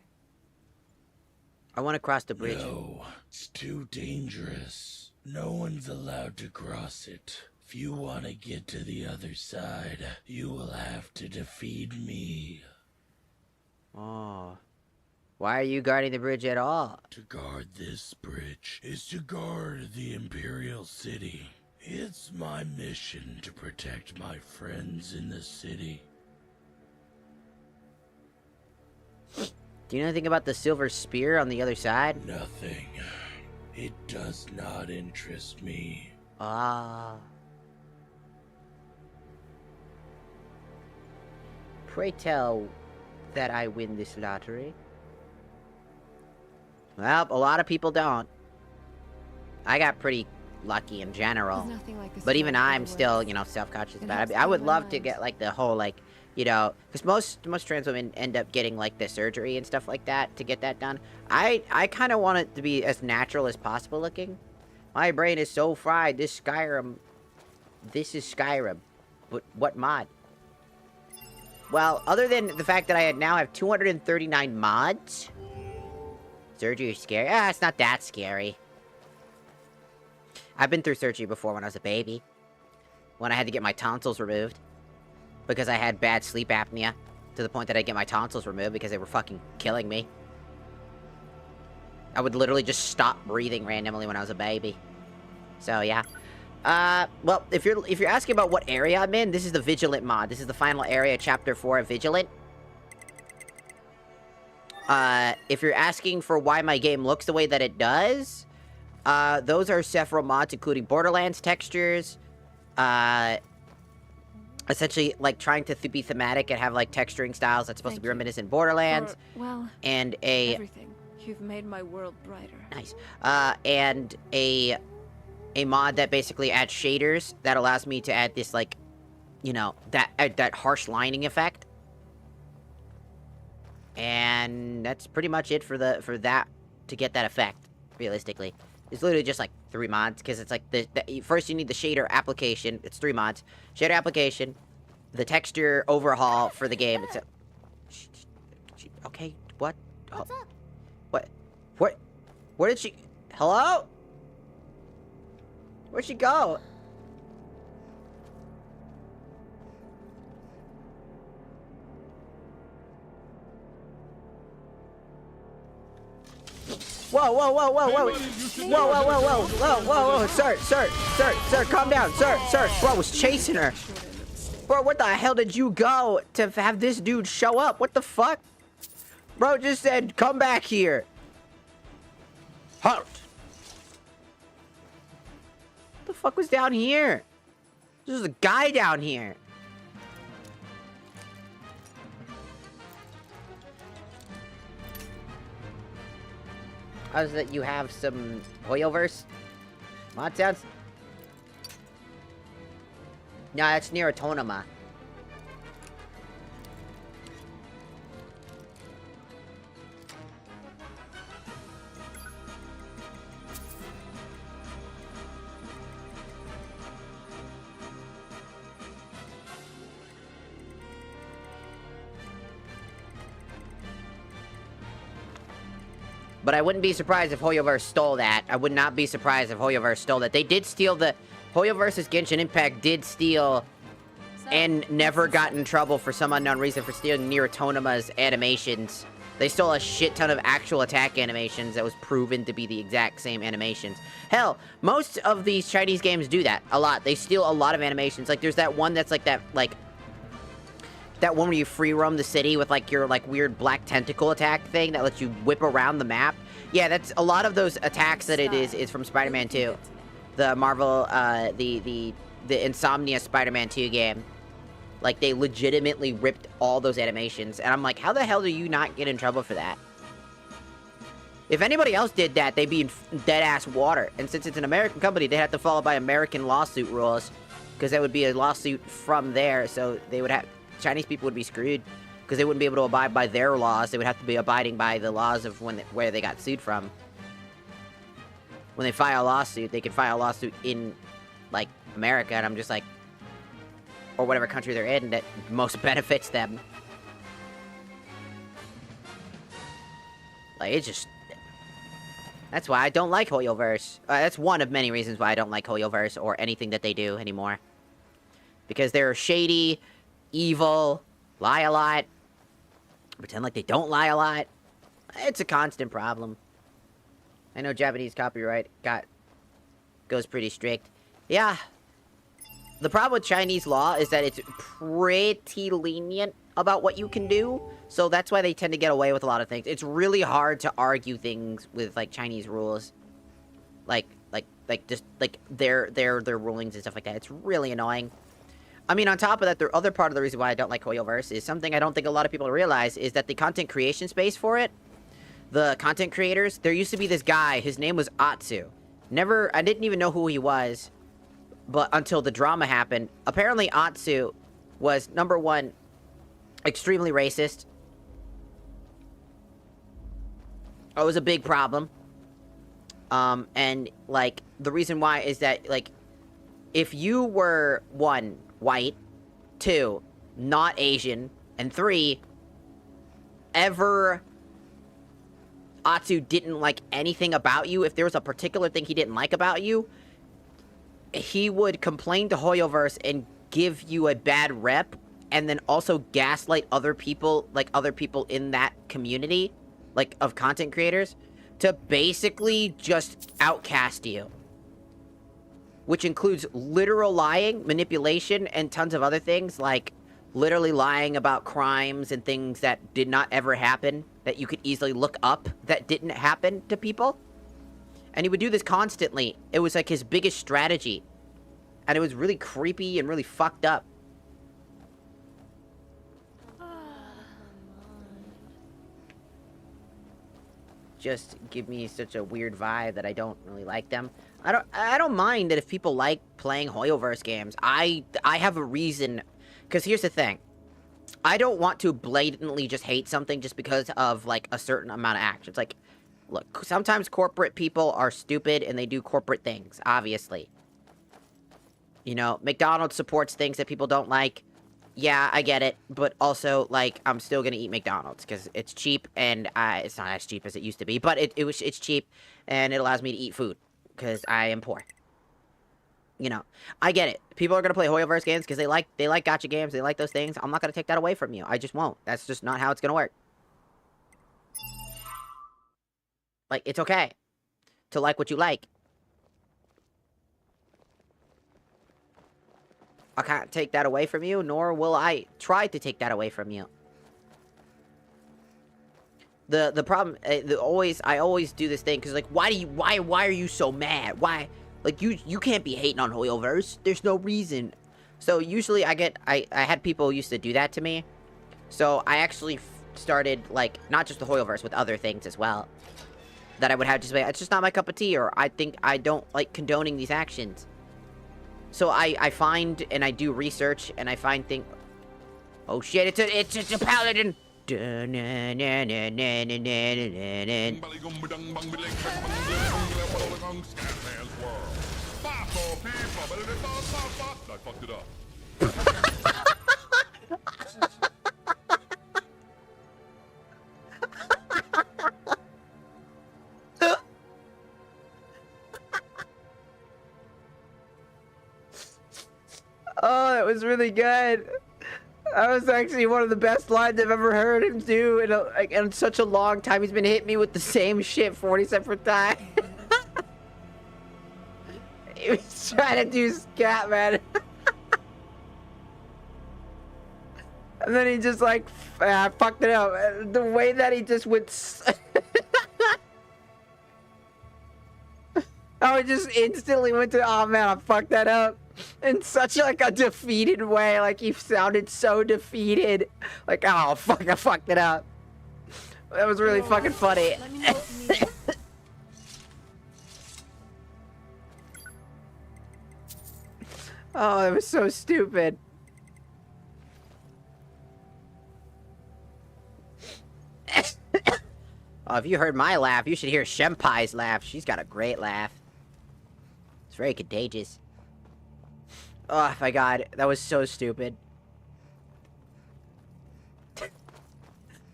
I want to cross the bridge. No, it's too dangerous. No one's allowed to cross it. If you want to get to the other side, you will have to defeat me. Oh. Why are you guarding the bridge at all? To guard this bridge is to guard the Imperial City. It's my mission to protect my friends in the city. Do you know anything about the silver spear on the other side? Nothing. It does not interest me. Ah. Pray tell that I win this lottery. Well, a lot of people don't. I got pretty lucky in general. But even I'm still, you know, self-conscious about it. I would love to get, like, the whole, like, you know, because most trans women end up getting, like, the surgery and stuff like that to get that done. I kind of want it to be as natural as possible looking. My brain is so fried. This is Skyrim. But what mod? Well, other than the fact that I now have 239 mods. Surgery is scary. Ah, it's not that scary. I've been through surgery before when I was a baby. When I had to get my tonsils removed. Because I had bad sleep apnea. To the point that I'd get my tonsils removed because they were fucking killing me. I would literally just stop breathing randomly when I was a baby. So, yeah. Well, if you're asking about what area I'm in, this is the Vigilant mod. This is the final area, Chapter 4 of Vigilant. If you're asking for why my game looks the way that it does, those are several mods, including Borderlands textures, essentially, like, trying to be thematic and have, like, texturing styles that's supposed to be reminiscent in Borderlands. Well, and everything. You've made my world brighter. Nice. And a mod that basically adds shaders that allows me to add this, like, you know, that harsh lining effect. And that's pretty much it for that to get that effect, realistically. It's literally just like 3 mods, because it's like first you need the shader application. It's 3 mods. Shader application, the texture overhaul for the game. It's okay, what? What's up? What? Where did she... Hello? Where'd she go? Whoa, sir, calm down, sir. Bro was chasing her. Bro, what the hell did you go to have this dude show up? What the fuck? Bro just said, come back here. Halt. What the fuck was down here? There's a guy down here. How's that you have some Hoyoverse? Mod sounds... No, that's near Autonoma. But I wouldn't be surprised if Hoyoverse stole that. I would not be surprised if Hoyoverse stole that. They did steal the... Hoyoverse's Genshin Impact did steal... and never got in trouble for some unknown reason for stealing Nier Autonoma's animations. They stole a shit ton of actual attack animations that was proven to be the exact same animations. Hell, most of these Chinese games do that a lot. They steal a lot of animations. Like, there's that one that's like that, like... that one where you free roam the city with, like, your, like, weird black tentacle attack thing that lets you whip around the map. Yeah, that's a lot of those attacks that it is from Spider-Man 2. The Marvel, the Insomnia Spider-Man 2 game. Like, they legitimately ripped all those animations. And I'm like, how the hell do you not get in trouble for that? If anybody else did that, they'd be in dead-ass water. And since it's an American company, they have to follow by American lawsuit rules. Because that would be a lawsuit from there, so they would have... Chinese people would be screwed. Because they wouldn't be able to abide by their laws. They would have to be abiding by the laws of where they got sued from. When they file a lawsuit, they can file a lawsuit in, like, America. And I'm just like... or whatever country they're in that most benefits them. Like, it's just... That's why I don't like Hoyoverse. That's one of many reasons why I don't like Hoyoverse or anything that they do anymore. Because they're shady, evil, lie a lot, pretend like they don't lie a lot. It's a constant problem. I know Japanese copyright goes pretty strict. Yeah. The problem with Chinese law is that it's pretty lenient about what you can do, so that's why they tend to get away with a lot of things. It's really hard to argue things with, like, Chinese rules. Like just, like, their rulings and stuff like that. It's really annoying. I mean, on top of that, the other part of the reason why I don't like Hoyoverse is something I don't think a lot of people realize, is that the content creation space for it, the content creators, there used to be this guy, his name was Atsu. I didn't even know who he was. But until the drama happened, apparently Atsu was, number one, extremely racist. It was a big problem. And, like, the reason why is that, like, if you were, 1, white, 2, not Asian, and 3, Atsu didn't like anything about you, if there was a particular thing he didn't like about you, he would complain to Hoyoverse and give you a bad rep, and then also gaslight other people, like other people in that community, like of content creators, to basically just outcast you. Which includes literal lying, manipulation, and tons of other things, like literally lying about crimes and things that did not ever happen, that you could easily look up that didn't happen to people. And he would do this constantly. It was like his biggest strategy. And it was really creepy and really fucked up. Just give me such a weird vibe that I don't really like them. I don't mind that if people like playing Hoyoverse games. I have a reason. Because here's the thing. I don't want to blatantly just hate something just because of, like, a certain amount of actions. Like, look, sometimes corporate people are stupid and they do corporate things, obviously. You know, McDonald's supports things that people don't like. Yeah, I get it. But also, like, I'm still gonna eat McDonald's because it's cheap and it's not as cheap as it used to be. But it's cheap and it allows me to eat food because I am poor. You know, I get it. People are gonna play Hoyoverse games because they like gacha games. They like those things. I'm not gonna take that away from you. I just won't. That's just not how it's gonna work. Like, it's okay to like what you like. I can't take that away from you, nor will I try to take that away from you. The problem, I always do this thing because, like, why are you so mad? Why? Like, you can't be hating on Hoyoverse. There's no reason. So usually I had people used to do that to me. So I actually started, like, not just the Hoyoverse, with other things as well. that I would have to say, it's just not my cup of tea, or I think I don't like condoning these actions. So I find, and I do research, and I find things... Oh shit, it's a paladin! I fucked it up. Oh, that was really good. That was actually one of the best lines I've ever heard him do in such a long time. He's been hitting me with the same shit 40 separate times. He was trying to do scat, man. And then he just like, fucked it up. The way that he just went... Oh, he just instantly went to, oh man, I fucked that up. In such like a defeated way. Like he sounded so defeated. Like, oh fuck, I fucked it up. That was really fucking funny. Oh, that was so stupid. Oh, if you heard my laugh, you should hear Shenpai's laugh. She's got a great laugh. It's very contagious. Oh my god, that was so stupid.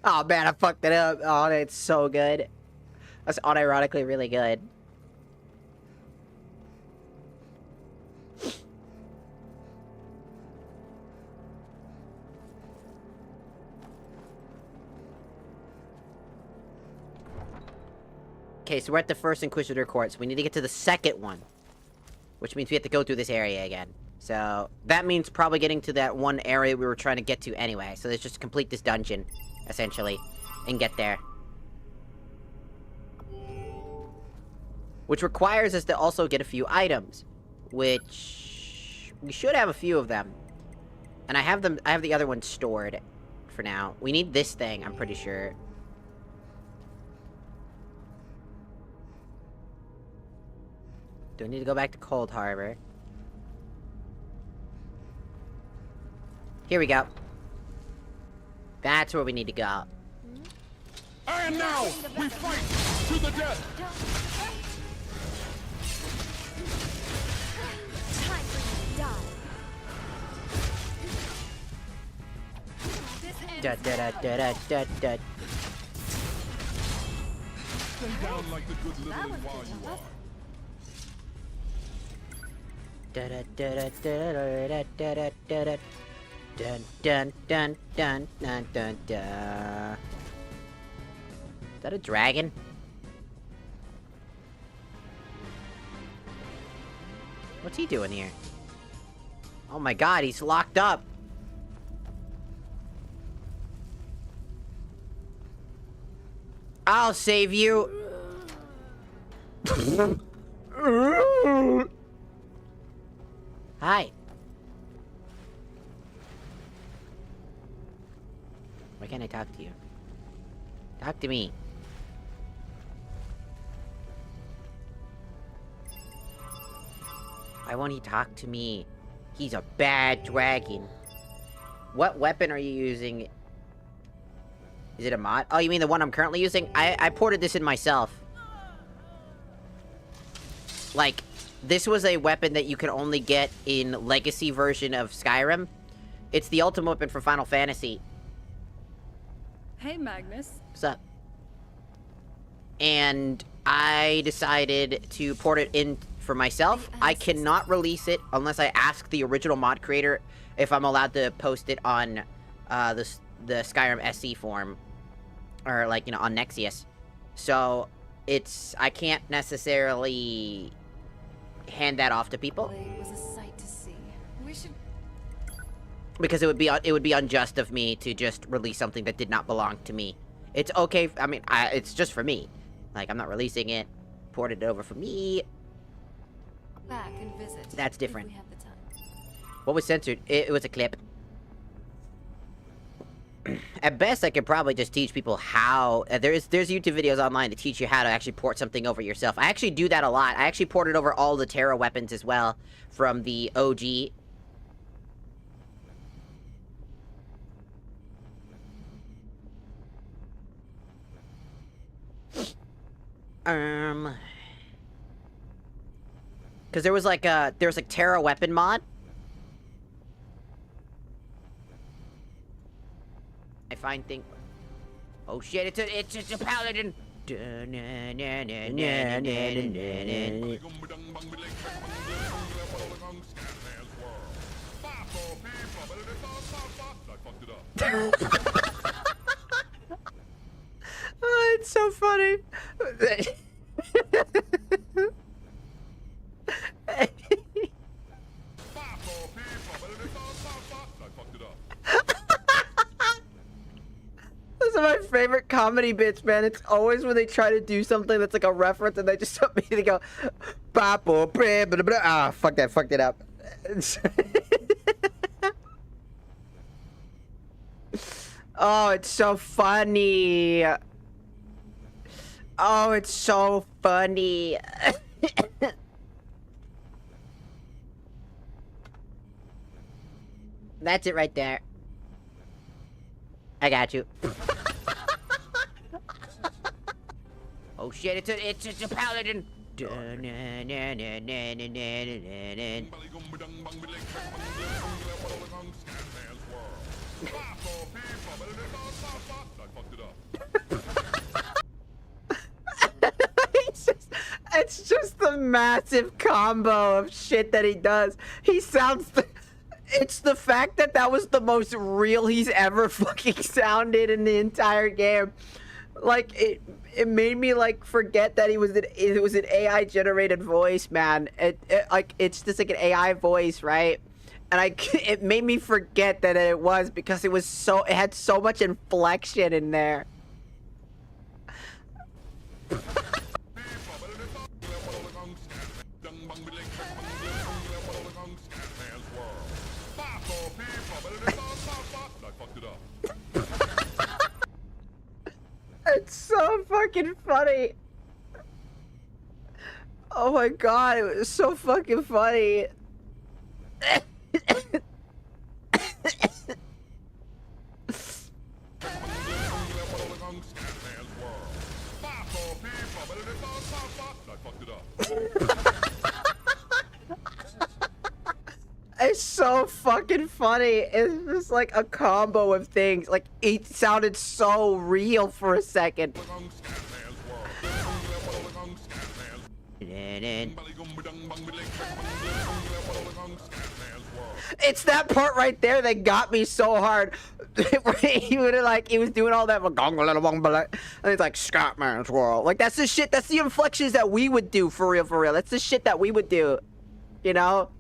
Oh man, I fucked it up. Oh, it's so good. That's unironically really good. Okay, so we're at the first Inquisitor Court, so we need to get to the second one. Which means we have to go through this area again. So, that means probably getting to that one area we were trying to get to anyway. So let's just complete this dungeon, essentially, and get there. Which requires us to also get a few items. Which... we should have a few of them. And I have the other ones stored for now. We need this thing, I'm pretty sure. Do I need to go back to Cold Harbor? Here we go. That's where we need to go. And now, we fight to the death! Time for you to die. Da da da da da da. Stay down like the good little while you are. Da da da da da da da da da. Dun dun dun dun dun dun dun. Is that a dragon? What's he doing here? Oh my god, he's locked up. I'll save you. Hi. Why can't I talk to you? Talk to me. Why won't he talk to me? He's a bad dragon. What weapon are you using? Is it a mod? Oh, you mean the one I'm currently using? I ported this in myself. Like, this was a weapon that you can only get in Legacy version of Skyrim. It's the ultimate weapon for Final Fantasy. Hey, Magnus. What's up? And I decided to port it in for myself. I cannot release it unless I ask the original mod creator if I'm allowed to post it on the Skyrim SC form. Or, like, you know, on Nexius. So, I can't necessarily hand that off to people. It was a sight to see. We should... Because it would be unjust of me to just release something that did not belong to me. It's okay, I mean, it's just for me. Like, I'm not releasing it, ported it over for me. Back and visit. That's different. If we have the time. What was censored? It was a clip. At best, I could probably just teach people how. There's YouTube videos online to teach you how to actually port something over yourself. I actually do that a lot. I actually ported over all the Terra weapons as well from the OG. Because there was like Terra weapon mod. I find things. Oh shit! It's a paladin. Oh, it's so funny. Those are my favorite comedy bits, man. It's always when they try to do something that's like a reference and they just immediately go, ah, fuck that, fucked it up. Oh, it's so funny. Oh, it's so funny. That's it right there. I got you. Oh shit, it's a paladin. It's just the massive combo of shit that he does. He sounds... It's the fact that that was the most real he's ever fucking sounded in the entire game. Like, it made me, like, forget that it was an AI generated voice, man. It's just like an AI voice, right? And it made me forget that it was because it had so much inflection in there. It's so fucking funny. Oh my god, it was so fucking funny. It's so fucking funny. It's just like a combo of things. Like, it sounded so real for a second. It's that part right there that got me so hard. he was doing all that, and it's like Scatman's world. Like, that's the shit. That's the inflections that we would do for real, for real. That's the shit that we would do, you know.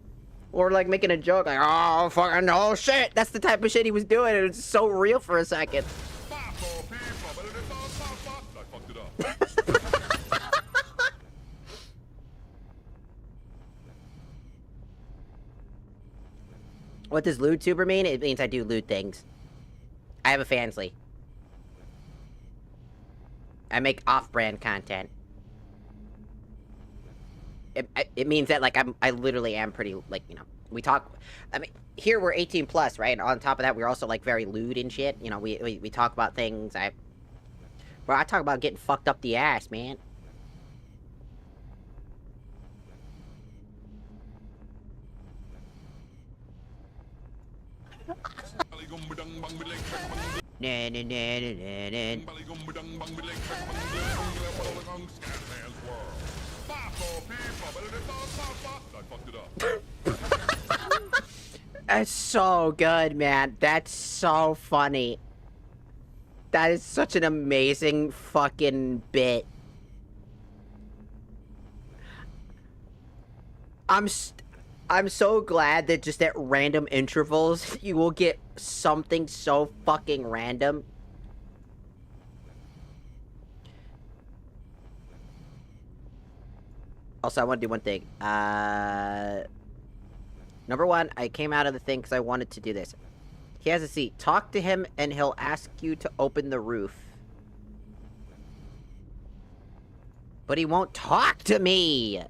Or like making a joke, like, oh fucking oh shit. That's the type of shit he was doing. It was so real for a second. What does lewd tuber mean? It means I do lewd things. I have a fansly. I make off-brand content. It means that, like, I literally am pretty, like, you know, we talk, I mean, here we're 18 plus, right? And on top of that, we're also, like, very lewd and shit. You know, we talk about things, bro, I talk about getting fucked up the ass, man. That's so good, man. That's so funny. That is such an amazing fucking bit. I'm so glad that just at random intervals, you will get something so fucking random. Also, I want to do one thing. Number one, I came out of the thing because I wanted to do this. He has a seat. Talk to him and he'll ask you to open the roof. But he won't talk to me!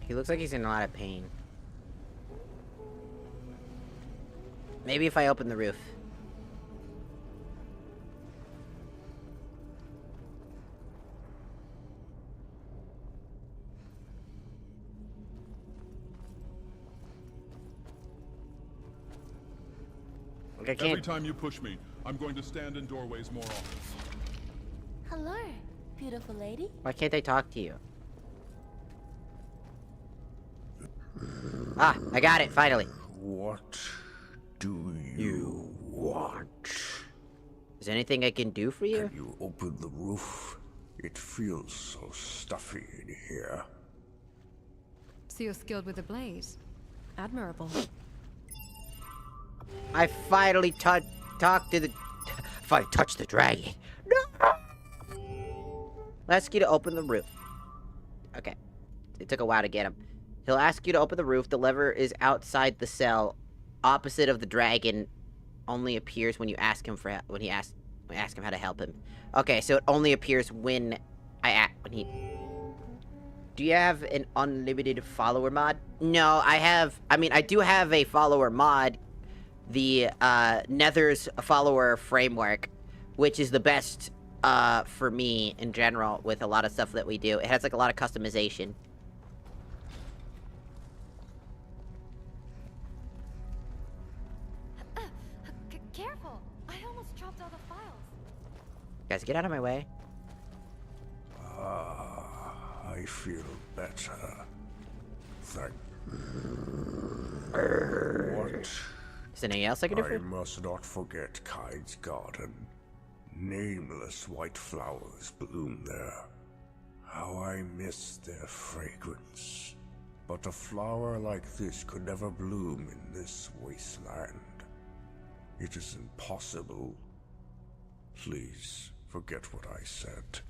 He looks like he's in a lot of pain. Maybe if I open the roof. Like I can't... Every time you push me, I'm going to stand in doorways more often. Hello, beautiful lady. Why can't I talk to you? Ah, I got it, finally. What do you want? Is there anything I can do for you? Can you open the roof? It feels so stuffy in here. So you're skilled with a blade. Admirable. I finally talked to the... Finally touched the dragon. No! Ask you to open the roof. Okay. It took a while to get him. He'll ask you to open the roof. The lever is outside the cell, opposite of the dragon. Only appears when you ask him for when you ask him how to help him. Okay, so it only appears when Do you have an unlimited follower mod? No, I do have a follower mod, the Nether's follower framework, which is the best for me in general with a lot of stuff that we do. It has like a lot of customization. Careful! I almost dropped all the files. Guys, get out of my way. I feel better. Thank. What? Is there anything else I can do for I you? must not forget Kyne's garden. Nameless white flowers bloom there. How I miss their fragrance. But a flower like this could never bloom in this wasteland. It is impossible. Please, forget what I said.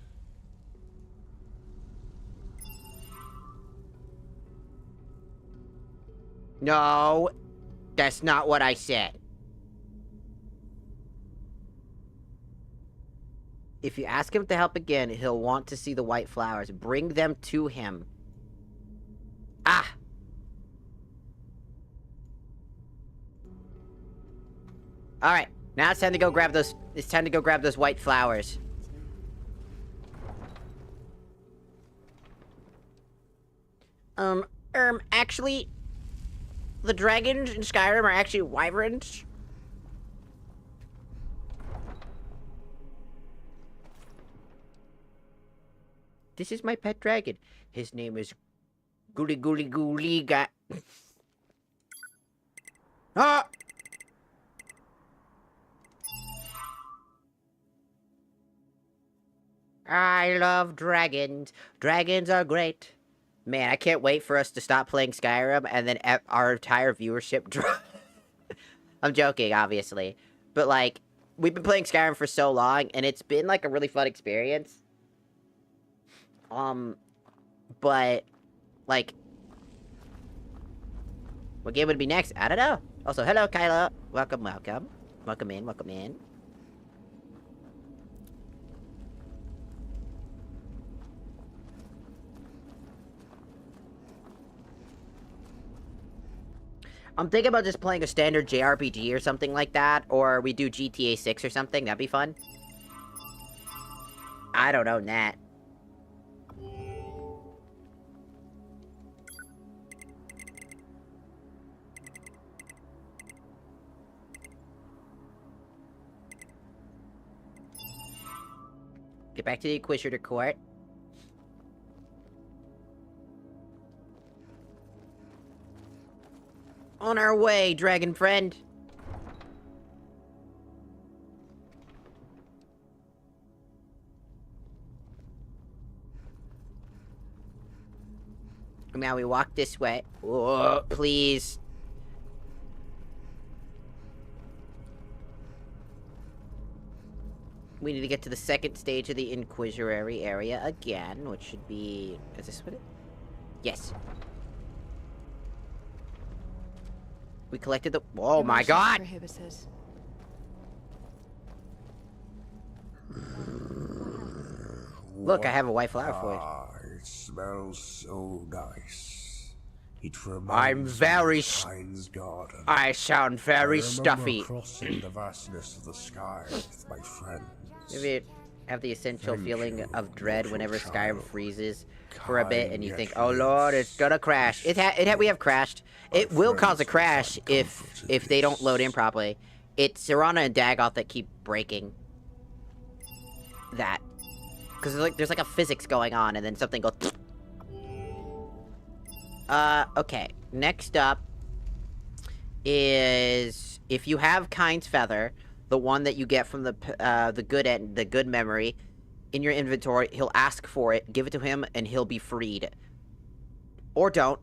No, that's not what I said. If you ask him to help again, he'll want to see the white flowers. Bring them to him. Ah! Alright, now it's time to go grab those... It's time to go grab those white flowers. Actually... The dragons in Skyrim are actually wyverns. This is my pet dragon. His name is Gooly Gooly Gooly Ga... Ah! I love dragons. Dragons are great. Man, I can't wait for us to stop playing Skyrim and then our entire viewership drop. I'm joking, obviously. But, like, we've been playing Skyrim for so long, and it's been, like, a really fun experience. But, like... what game would be next? I don't know. Also, hello, Kyla. Welcome, welcome. Welcome in, welcome in. I'm thinking about just playing a standard JRPG or something like that, or we do GTA 6 or something. That'd be fun. I don't own that. Get back to the Inquisitor Court. On our way, dragon friend. Now we walk this way. Whoa, please. We need to get to the second stage of the Inquisitorary area again, which should be... Is this what it... Yes. We collected the... Oh my god! Prohibited. Look, I have a white flower for you. It smells so nice. It reminds I'm very... me of Kyne's garden. I sound very I stuffy. remember crossing the vastness of the sky with my friends. Maybe have the essential Thank feeling you, of dread mortal whenever child. Skyrim freezes for a bit, and you Kyne think, yet "Oh Lord, it's gonna crash." We have crashed. It will cause a crash if they don't load in properly. It's Serana and Dagoth that keep breaking that, because there's like a physics going on, and then something goes. Okay. Next up is if you have Kyne's feather, the one that you get from the good memory, in your inventory, he'll ask for it, give it to him, and he'll be freed. Or don't.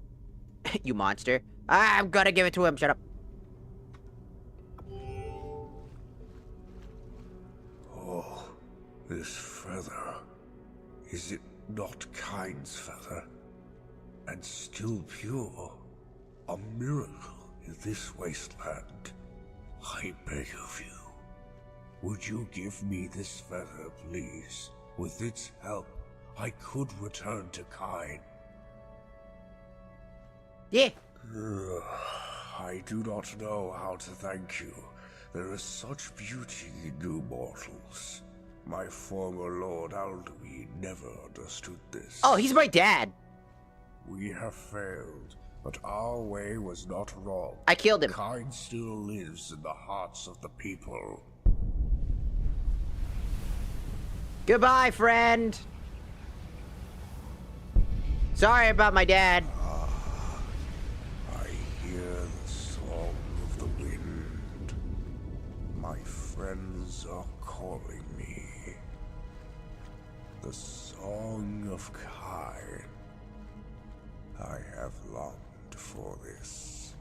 You monster. I'm gonna give it to him, shut up. Oh, this feather. Is it not Kyne's feather? And still pure? A miracle in this wasteland. I beg of you. Would you give me this feather, please? With its help, I could return to Kyne. Yeah. I do not know how to thank you. There is such beauty in new mortals. My former Lord Alduin never understood this. Oh, he's my dad. We have failed, but our way was not wrong. I killed him. Kyne still lives in the hearts of the people. Goodbye, friend. Sorry about my dad. I hear the song of the wind. My friends are calling me. The song of Kyne. I have longed for this.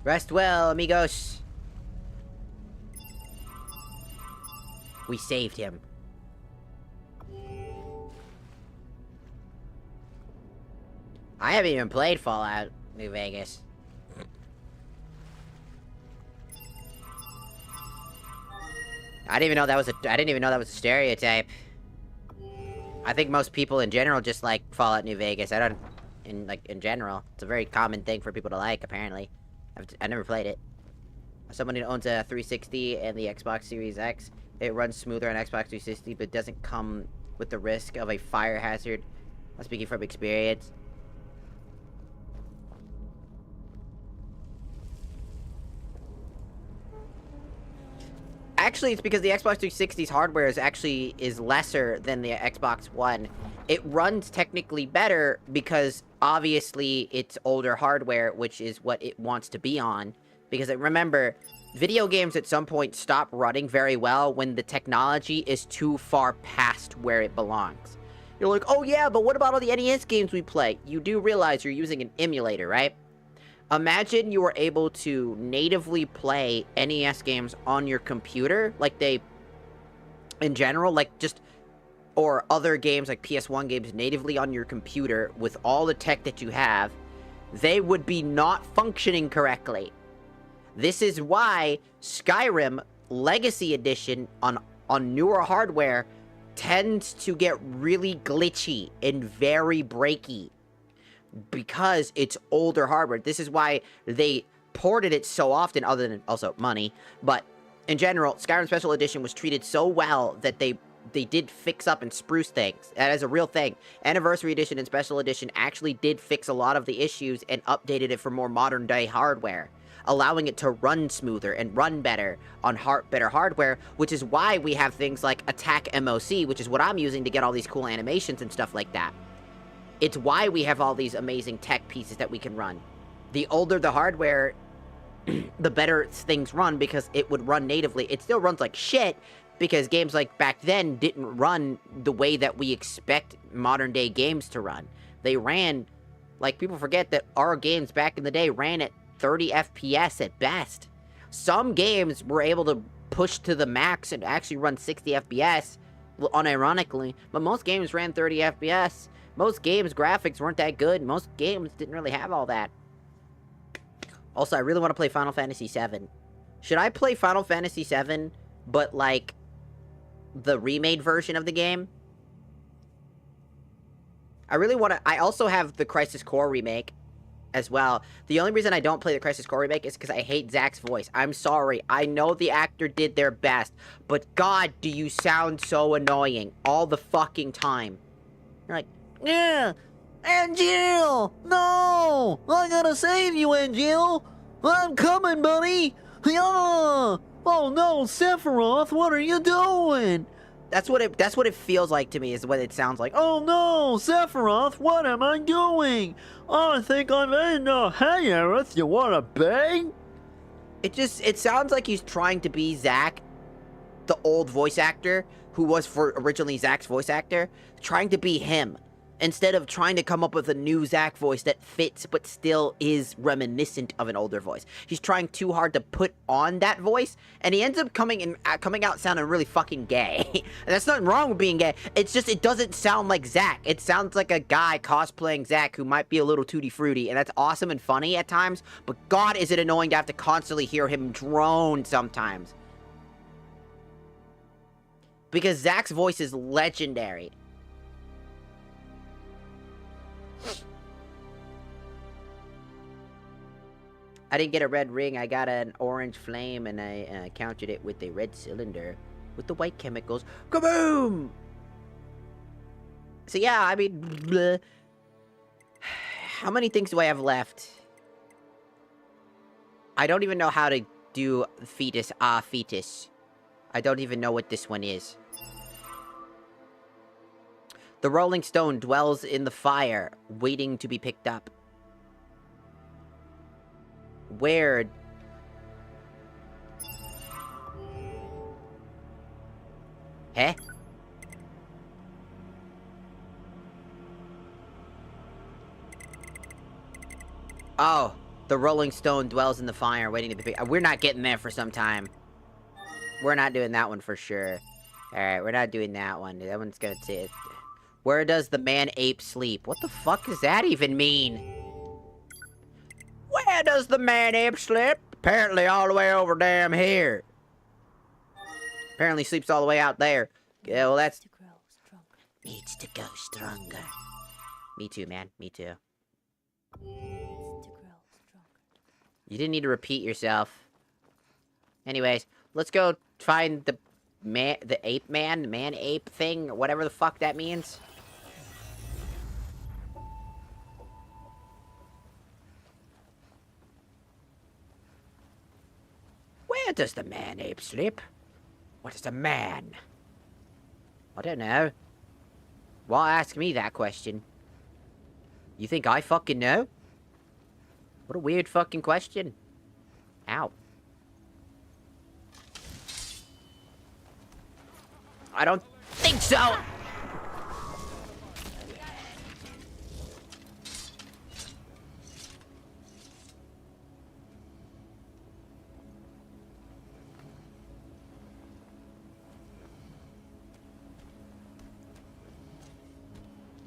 Rest well, amigos. We saved him. I haven't even played Fallout New Vegas. I didn't even know that was a stereotype. I think most people in general just like Fallout New Vegas. In general. It's a very common thing for people to like, apparently. I never played it. As someone who owns a 360 and the Xbox Series X, it runs smoother on Xbox 360, but doesn't come with the risk of a fire hazard. I'm speaking from experience. Actually, it's because the Xbox 360's hardware is lesser than the Xbox One. It runs technically better because obviously it's older hardware, which is what it wants to be on. Because remember, video games at some point stop running very well when the technology is too far past where it belongs. You're like, oh yeah, but what about all the NES games we play? You do realize you're using an emulator, right? Imagine you were able to natively play NES games on your computer, like in general, or other games like PS1 games natively on your computer with all the tech that you have, they would be not functioning correctly. This is why Skyrim Legacy Edition on newer hardware tends to get really glitchy and very breaky. Because it's older hardware. This is why they ported it so often, other than also money. But in general, Skyrim Special Edition was treated so well that they did fix up and spruce things. That is a real thing. Anniversary Edition and Special Edition actually did fix a lot of the issues and updated it for more modern day hardware, allowing it to run smoother and run better on better hardware, which is why we have things like Attack MOC, which is what I'm using to get all these cool animations and stuff like that. It's why we have all these amazing tech pieces that we can run. The older the hardware, the better things run because it would run natively. It still runs like shit because games like back then didn't run the way that we expect modern day games to run. They ran, like people forget that our games back in the day ran at 30 FPS at best. Some games were able to pushed to the max and actually run 60 FPS, well, unironically, but most games ran 30 FPS. Most games' graphics weren't that good. Most games didn't really have all that. Also, I really want to play Final Fantasy VII. Should I play Final Fantasy VII, but, like, the remade version of the game? I really want to... I also have the Crisis Core remake as well. The only reason I don't play the Crisis Core remake is because I hate Zack's voice. I'm sorry. I know the actor did their best, but God, do you sound so annoying all the fucking time. You're like, yeah, Angel! No! I gotta save you, Angel! I'm coming, buddy! Yeah! Oh no, Sephiroth, what are you doing? That's what it feels like to me, is what it sounds like. Oh no, Sephiroth, what am I doing? I think I'm in. Hey, Aerith, you wanna bang? It sounds like he's trying to be Zack, the old voice actor, who was originally Zack's voice actor, trying to be him, instead of trying to come up with a new Zack voice that fits but still is reminiscent of an older voice. He's trying too hard to put on that voice, and he ends up coming out sounding really fucking gay. And there's nothing wrong with being gay. It's just, it doesn't sound like Zack. It sounds like a guy cosplaying Zack who might be a little tutti frutti, and that's awesome and funny at times, but God, is it annoying to have to constantly hear him drone sometimes. Because Zack's voice is legendary. I didn't get a red ring, I got an orange flame, and I countered it with a red cylinder with the white chemicals. Kaboom! So yeah, I mean, bleh. How many things do I have left? I don't even know how to do fetus. Fetus. I don't even know what this one is. The Rolling Stone dwells in the fire, waiting to be picked up. Where? Huh? Oh, the Rolling Stone dwells in the fire, waiting to be picked up. We're not getting there for some time. We're not doing that one for sure. Alright, we're not doing that one. That one's gonna take... Where does the man-ape sleep? What the fuck does that even mean? Where does the man-ape sleep? Apparently all the way over damn here. Apparently sleeps all the way out there. Yeah, well that's... Needs to grow stronger. Me too, man. Me too. You didn't need to repeat yourself. Anyways, let's go find the ape man, man-ape thing, whatever the fuck that means. Where does the man-ape sleep? What is a man? I don't know. Why ask me that question? You think I fucking know? What a weird fucking question. Ow. I don't think so!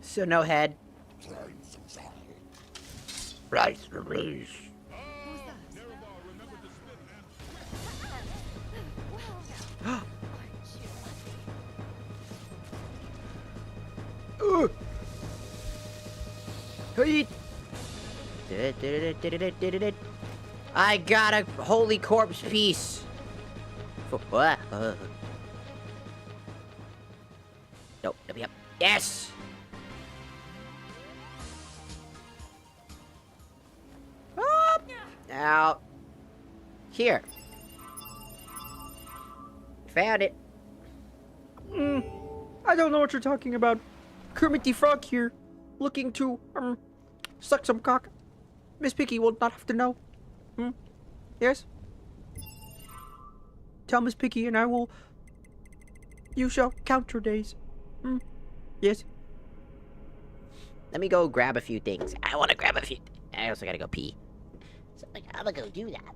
So no head. Right, release. I got a holy corpse piece. What? Nope. Yep. Yes. Out. Here. Found it. I don't know what you're talking about. Kermit the Frog here, looking to, suck some cock. Miss Piggy will not have to know. Yes? Tell Miss Piggy and I will... You shall count your days. Yes? Let me go grab a few things. I want to grab a few... I also gotta go pee. So, I'm gonna go do that.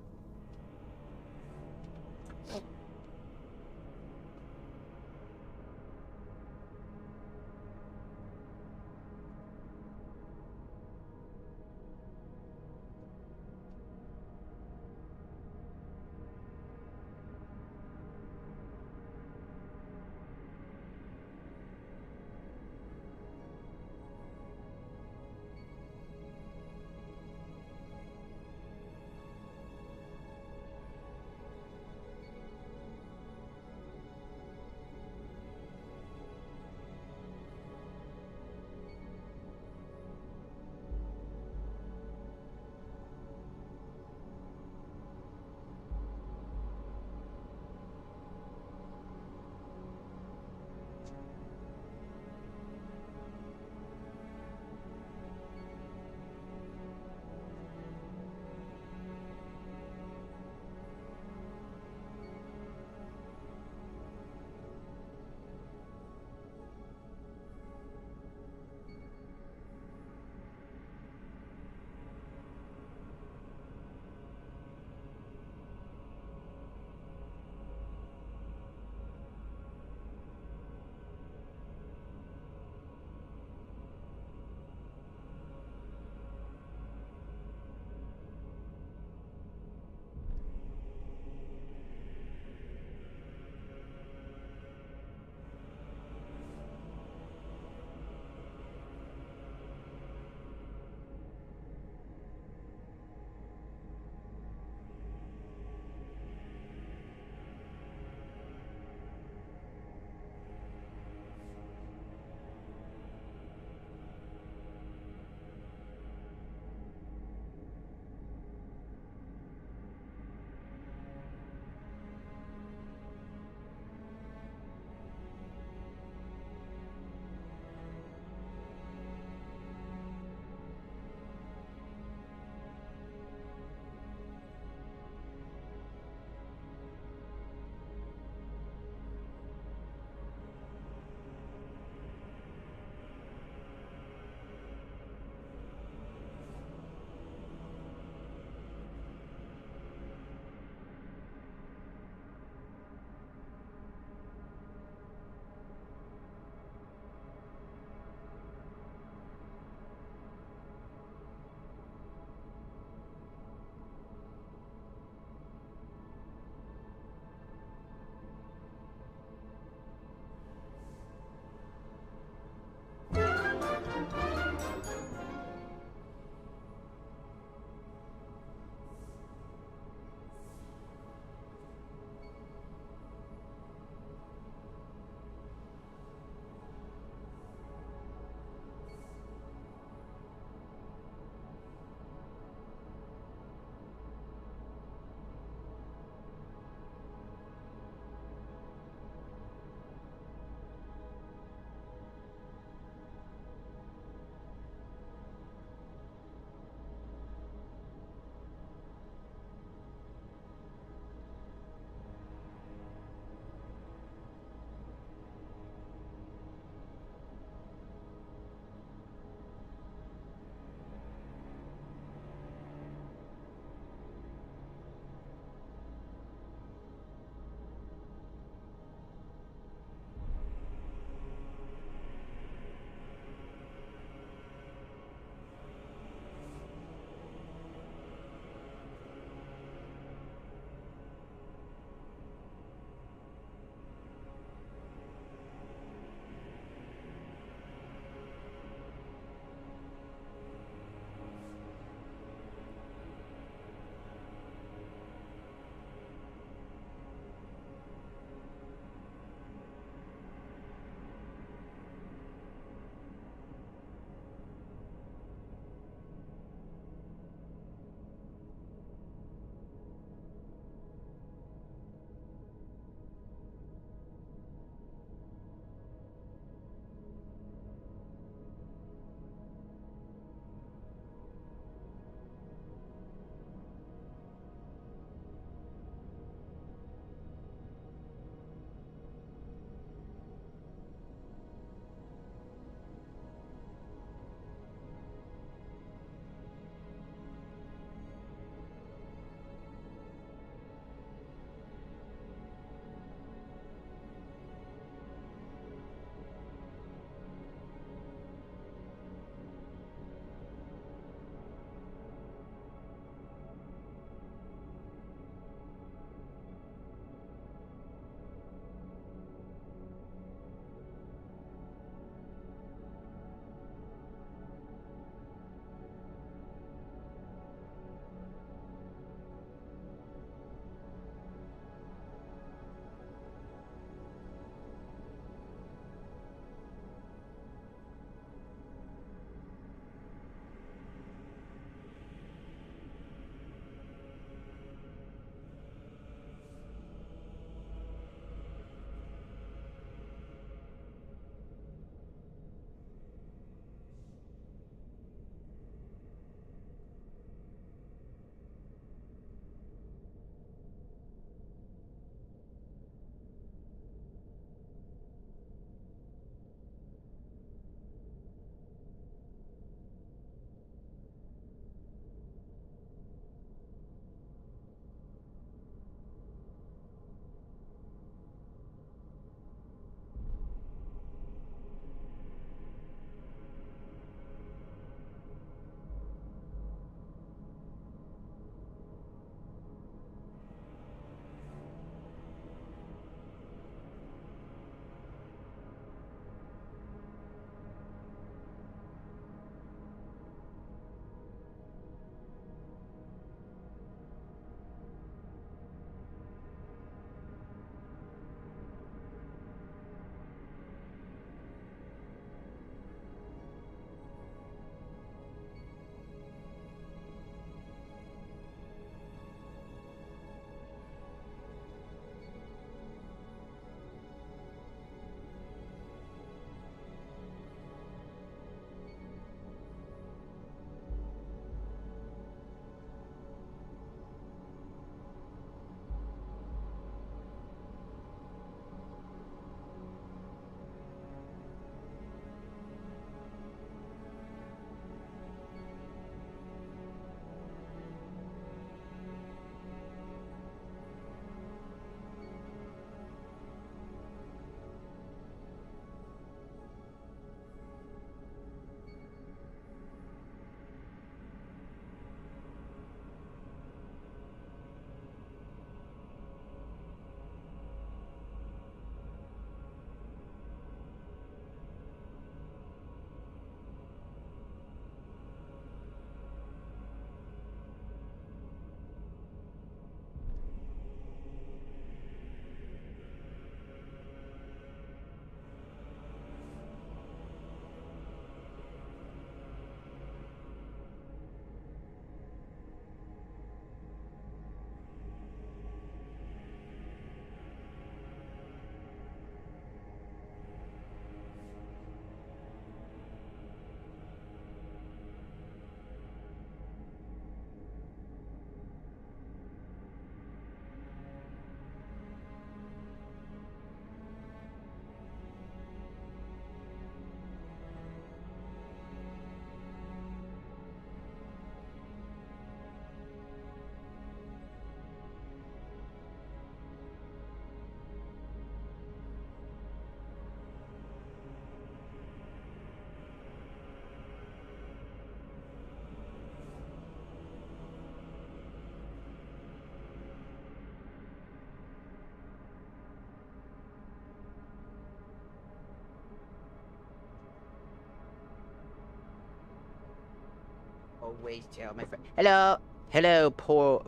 always tell my friend. Hello, hello, poor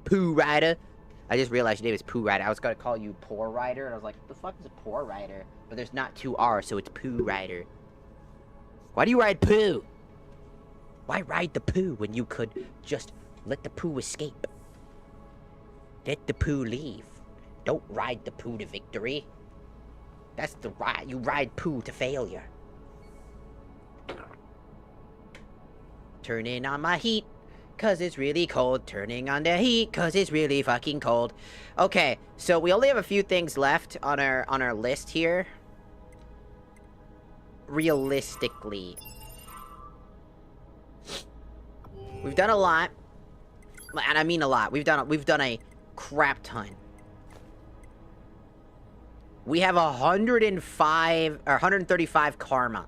Pooh Rider. I just realized your name is Pooh Rider. I was gonna call you Poor Rider, and I was like, the fuck is a Poor Rider? But there's not two R's, so it's Pooh Rider. Why do you ride Pooh? Why ride the Pooh when you could just let the Pooh escape? Let the Pooh leave. Don't ride the Pooh to victory. That's the ride. You ride Pooh to failure. Turning on my heat, cause it's really cold. Turning on the heat, cause it's really fucking cold. Okay, so we only have a few things left on our list here. Realistically. We've done a lot. And I mean a lot. We've done a crap ton. We have 105 or 135 karma.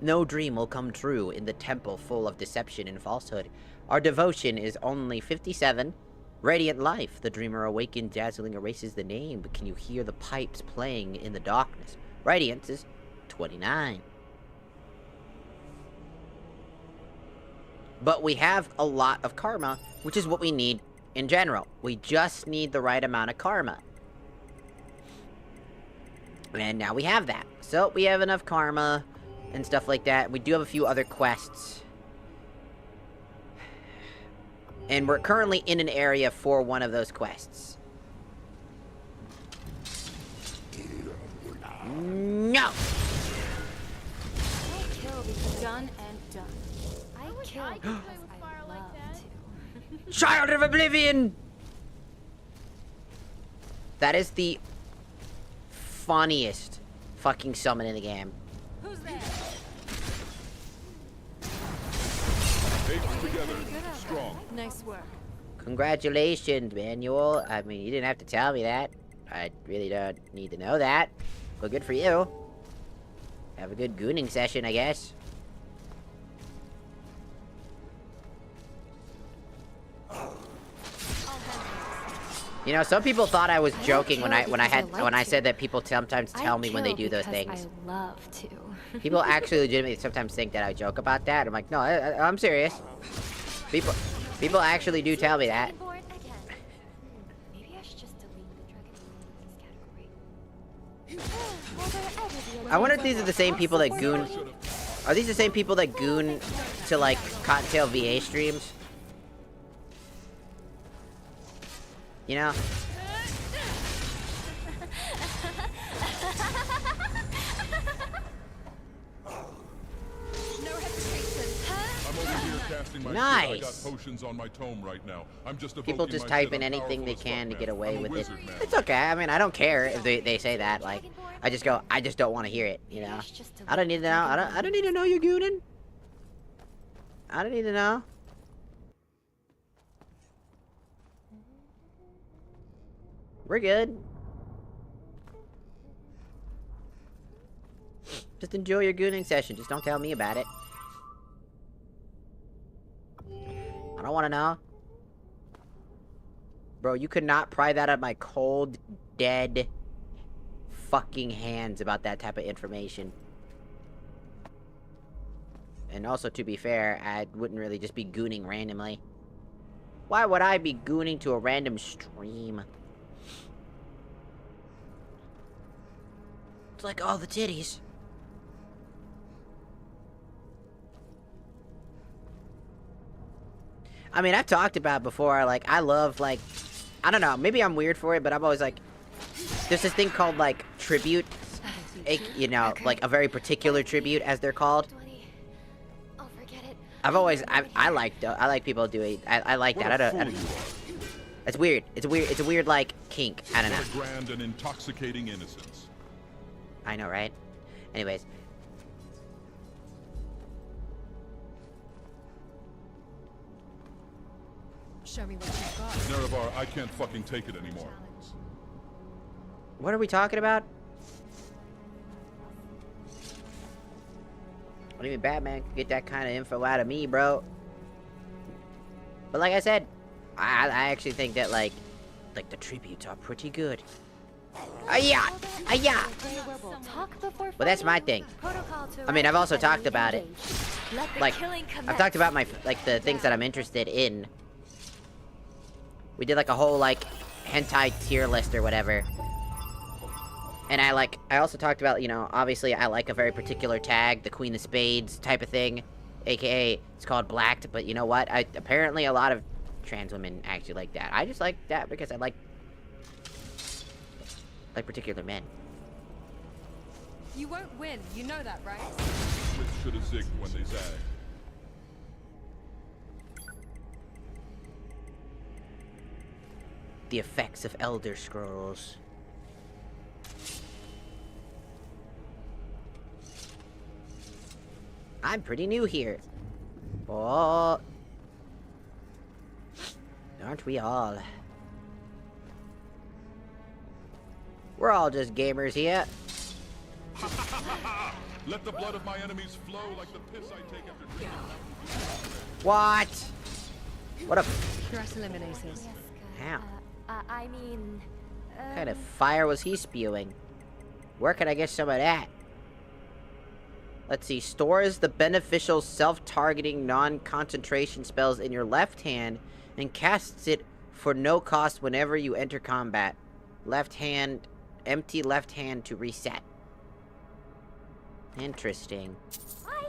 No dream will come true in the temple full of deception and falsehood. Our devotion is only 57. Radiant life. The dreamer awakened, dazzling erases the name, but can you hear the pipes playing in the darkness? Radiance is 29. But we have a lot of karma, which is what we need in general. We just need the right amount of karma. And now we have that. So we have enough karma and stuff like that. We do have a few other quests. And we're currently in an area for one of those quests. No! Done and done. I kill because I love to. Child of Oblivion! That is the funniest fucking summon in the game. Who's there? Apes together, strong. Nice work. Congratulations, Manuel. I mean, you didn't have to tell me that. I really don't need to know that. Well, good for you. Have a good gooning session, I guess. You know, some people thought I was joking when I said that people sometimes tell me when they do those things. I love to. People actually legitimately sometimes think that I joke about that. I'm like, no, I'm serious. People actually do tell me that. Maybe I should just delete the category. I wonder if these are the same people that goon. Are these the same people that goon to like Cottontail VA streams? You know? I'm over here casting my Nice. shit. I got potions on my tome right now. I'm just People just type in anything they can to get away with it. It's okay. I mean, I don't care if they say that. Like, I just go, I just don't want to hear it, you know? I don't need to know. I don't need to know you're gooning. I don't need to know. We're good. Just enjoy your gooning session. Just don't tell me about it. I don't want to know. Bro, you could not pry that out of my cold, dead, fucking hands about that type of information. And also, to be fair, I wouldn't really just be gooning randomly. Why would I be gooning to a random stream? It's like all the titties. I mean, I've talked about before, like, I love, like, I don't know, maybe I'm weird for it, but I'm always like, there's this thing called, like, tribute. You know, like, a very particular tribute, as they're called. I've always, I like people doing, I like that, I don't it's weird, it's a weird, like, kink, I don't know. Grand and intoxicating innocence. I know, right? Anyways. Show me what you've got. Nerevar, I can't fucking take it anymore. What are we talking about? Not even Batman could get that kind of info out of me, bro. But like I said, I actually think that, like the tributes are pretty good. Aya! Aya! Well, that's my thing. I mean, I've also talked about it. Like, I've talked about my, like, the things that I'm interested in. We did, like, a whole, like, hentai tier list or whatever. And I also talked about, you know, obviously I like a very particular tag, the Queen of Spades type of thing. AKA, it's called Blacked, but you know what? Apparently a lot of trans women actually like that. I just like that because I like particular men. You won't win, you know that, right? Wits should have zigged when they zag. The effects of Elder Scrolls. I'm pretty new here. Oh. Aren't we all? We're all just gamers here. Let the blood of my enemies flow like the piss I take after drinking. What? What a... Threat eliminated. How? I mean... What kind of fire was he spewing? Where can I get some of that? Let's see. Stores the beneficial self-targeting non-concentration spells in your left hand and casts it for no cost whenever you enter combat. Left hand... Empty left hand to reset. Interesting. Hi.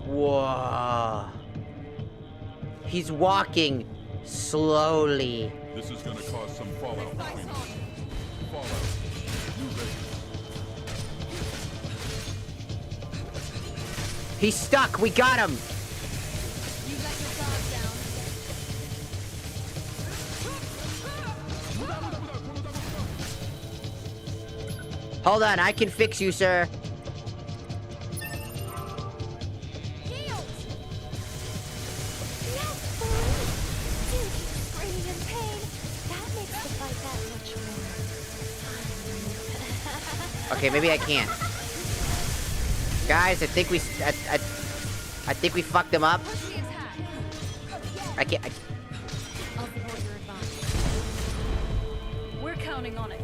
Whoa. He's walking slowly. This is gonna cause some fallout between us. Fallout. New Vegas. He's stuck. We got him. You let your guard down. Hold on. I can fix you, sir. Okay, maybe I can't. Guys, I think we fucked him up. I can't. We're counting on it.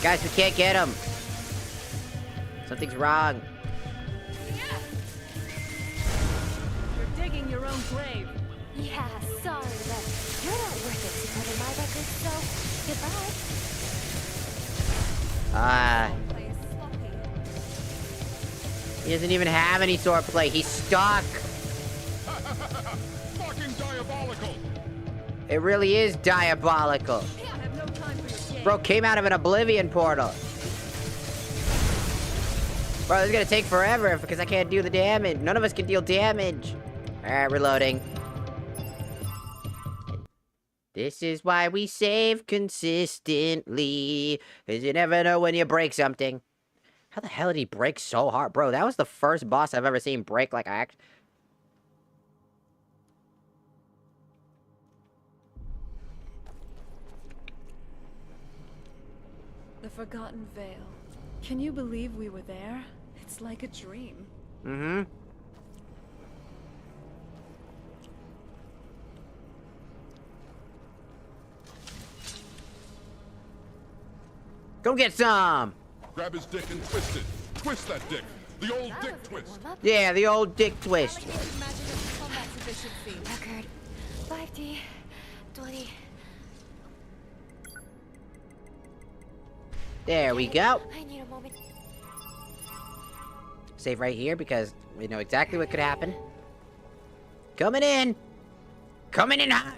Guys, we can't get him. Something's wrong. You're digging your own grave. Yeah, sorry, but you're not worth it to put in my record, so goodbye. He doesn't even have any swordplay. He's stuck. Fucking diabolical. It really is diabolical. I have no time for your game. Bro came out of an oblivion portal. Bro, this is gonna take forever because I can't do the damage. None of us can deal damage. Alright, reloading. This is why we save consistently. Because you never know when you break something. How the hell did he break so hard? Bro, that was the first boss I've ever seen break like I The Forgotten Vale. Can you believe we were there? It's like a dream. Mm-hmm. Go get some! Grab his dick and twist it. Twist that dick. The old dick twist. Yeah, the old dick twist. Record 5D 20. There we go. I need a moment. Save right here because we know exactly what could happen. Coming in! Coming in hot!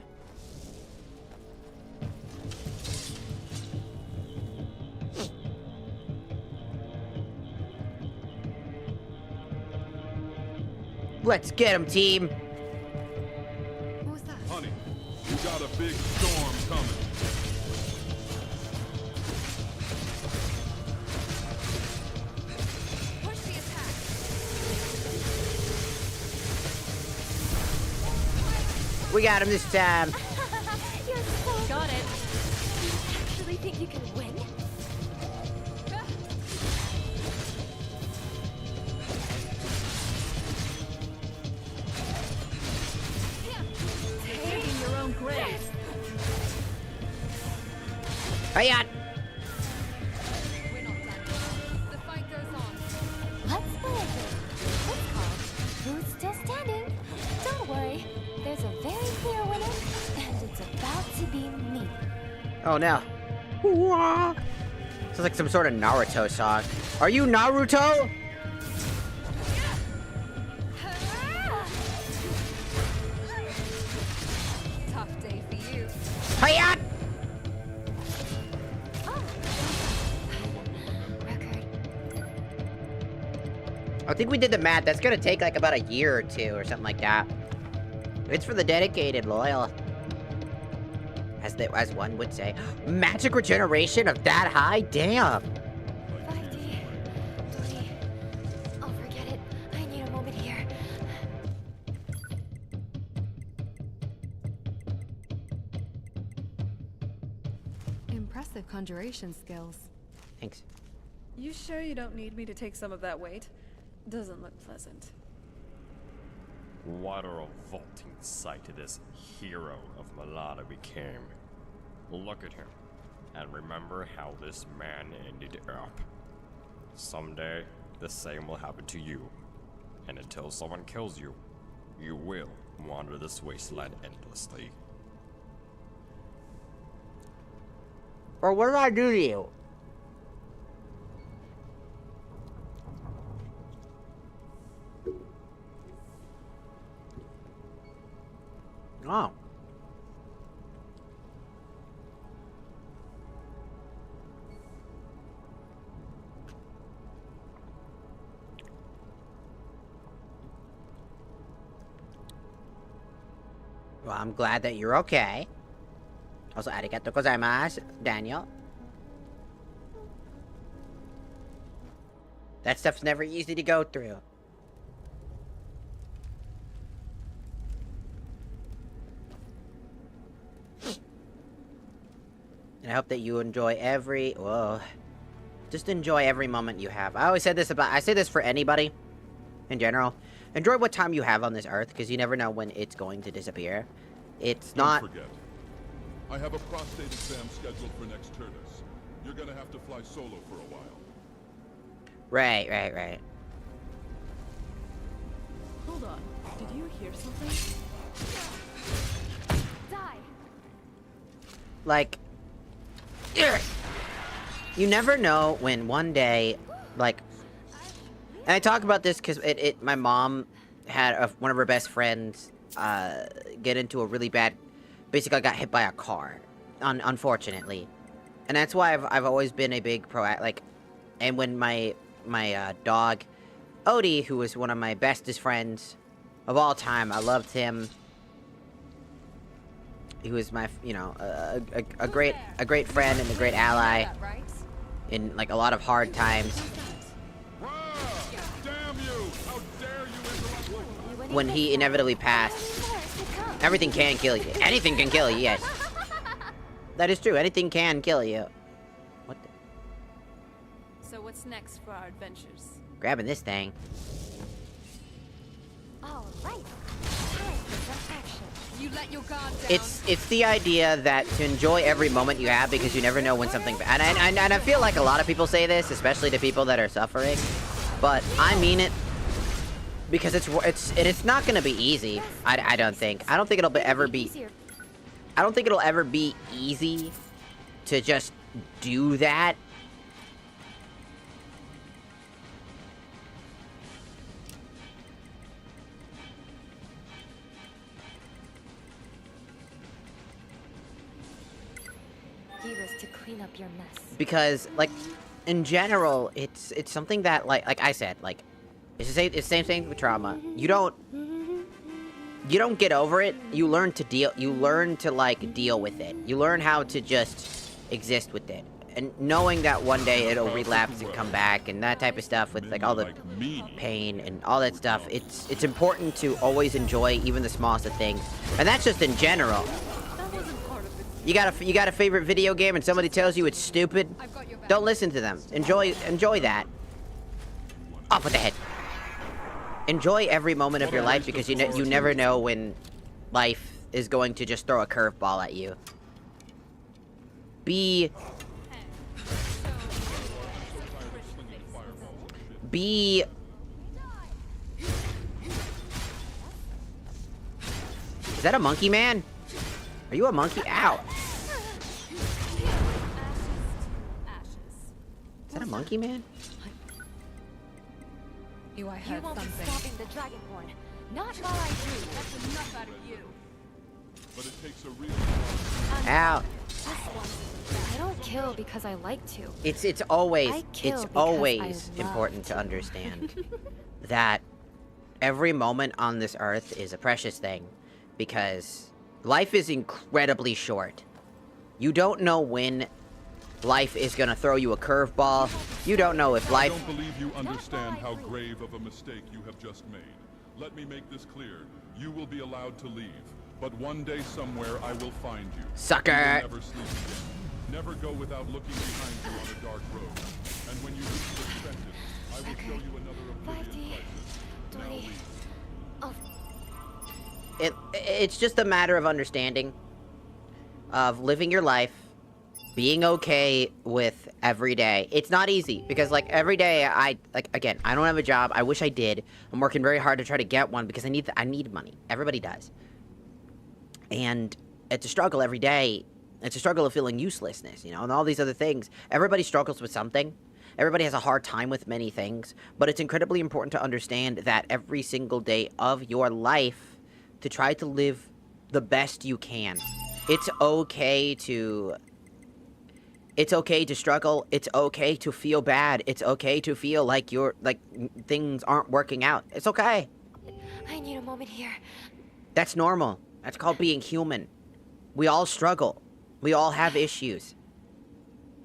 Let's get him, team! What was that? Honey, you got a big storm coming. Push the attack. We got him this time. You're so... Got it. You actually think you can win? Taking your own grave. Hiya! We're not done. The fight goes on. Let's play a game. It's called Who's Still Standing? Don't worry, there's a very clear winner, and it's about to be me. Oh no. Sounds like some sort of Naruto song. Are you Naruto? Tough day for you. Hiya! I think we did the math. That's gonna take like about a year or two or something like that. It's for the dedicated, loyal. As one would say. Magic regeneration of that high? Damn. 5D. 3. I'll forget it. I need a moment here. Impressive conjuration skills. Thanks. You sure you don't need me to take some of that weight? Doesn't look pleasant. What a revolting sight this hero of Malada became. Look at him, and remember how this man ended up. Someday, the same will happen to you. And until someone kills you, you will wander this wasteland endlessly. Or what did I do to you? Oh. Well, I'm glad that you're okay. Also, arigato gozaimasu, Daniel. That stuff's never easy to go through. And I hope that you enjoy just enjoy every moment you have. I say this for anybody, in general. Enjoy what time you have on this earth, because you never know when it's going to disappear. Don't forget, I have a prostate exam scheduled for next Turnus. You're gonna have to fly solo for a while. Right. Hold on. Did you hear something? Die. Like, you never know when one day, like, and I talk about this because my mom had one of her best friends get into a really bad, basically got hit by a car, unfortunately, and that's why I've always been a big and when my dog, Odie, who was one of my bestest friends of all time, I loved him. He was my, a great friend and a great ally in like a lot of hard times. When he inevitably passed, everything can kill you. Anything can kill you, yes. That is true. Anything can kill you. What the? So what's next for our adventures? Grabbing this thing. All right. Time for some action. You let your guard down. It's the idea that to enjoy every moment you have because you never know when something and I feel like a lot of people say this, especially to people that are suffering, but I mean it because it's not gonna be easy. I don't think it'll ever be. I don't think it'll ever be easy to just do that. To clean up your mess. Because, like, in general, it's something that, like I said, like, it's the same thing with trauma. You don't get over it. You learn to deal with it. You learn how to just exist with it. And knowing that one day it'll relapse and come back and that type of stuff with like all the pain and all that stuff, it's important to always enjoy even the smallest of things. And that's just in general. You got a favorite video game and somebody tells you it's stupid? Don't listen to them. Enjoy that. Off with the head. Enjoy every moment of your life because you never know when life is going to just throw a curveball at you. Be... Is that a monkey man? Are you a monkey? Ow. Is that a monkey man? You won't be stopping the dragonborn. Not while I do. That's enough out of you. But it takes a real... Ow. I don't kill because I like to. It's always I important to understand that every moment on this earth is a precious thing because life is incredibly short. You don't know when life is gonna throw you a curveball. You don't know if life... I don't believe you understand how grave of a mistake you have just made. Let me make this clear. You will be allowed to leave. But one day somewhere I will find you. Sucker! You will never sleep again. Never go without looking behind you on a dark road. And when you reach the trenches, I will show you another oblivion crisis. Now leave. It's just a matter of understanding, of living your life, being okay with every day. It's not easy because like every day again, I don't have a job. I wish I did. I'm working very hard to try to get one because I need money. Everybody does. And it's a struggle every day. It's a struggle of feeling uselessness, you know, and all these other things. Everybody struggles with something. Everybody has a hard time with many things, but it's incredibly important to understand that every single day of your life to try to live the best you can. It's okay to struggle. It's okay to feel bad. It's okay to feel like things aren't working out. It's okay. I need a moment here. That's normal. That's called being human. We all struggle. We all have issues.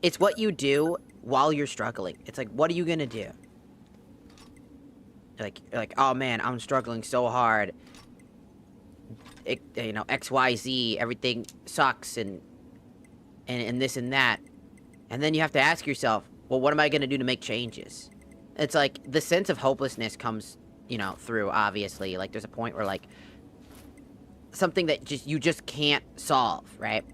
It's what you do while you're struggling. It's like, what are you gonna do? Like, oh man, I'm struggling so hard. You know, XYZ, everything sucks and this and that. And then you have to ask yourself, well, what am I gonna do to make changes? It's like, the sense of hopelessness comes, you know, through, obviously. Like, there's a point where, like, something that you just can't solve, right?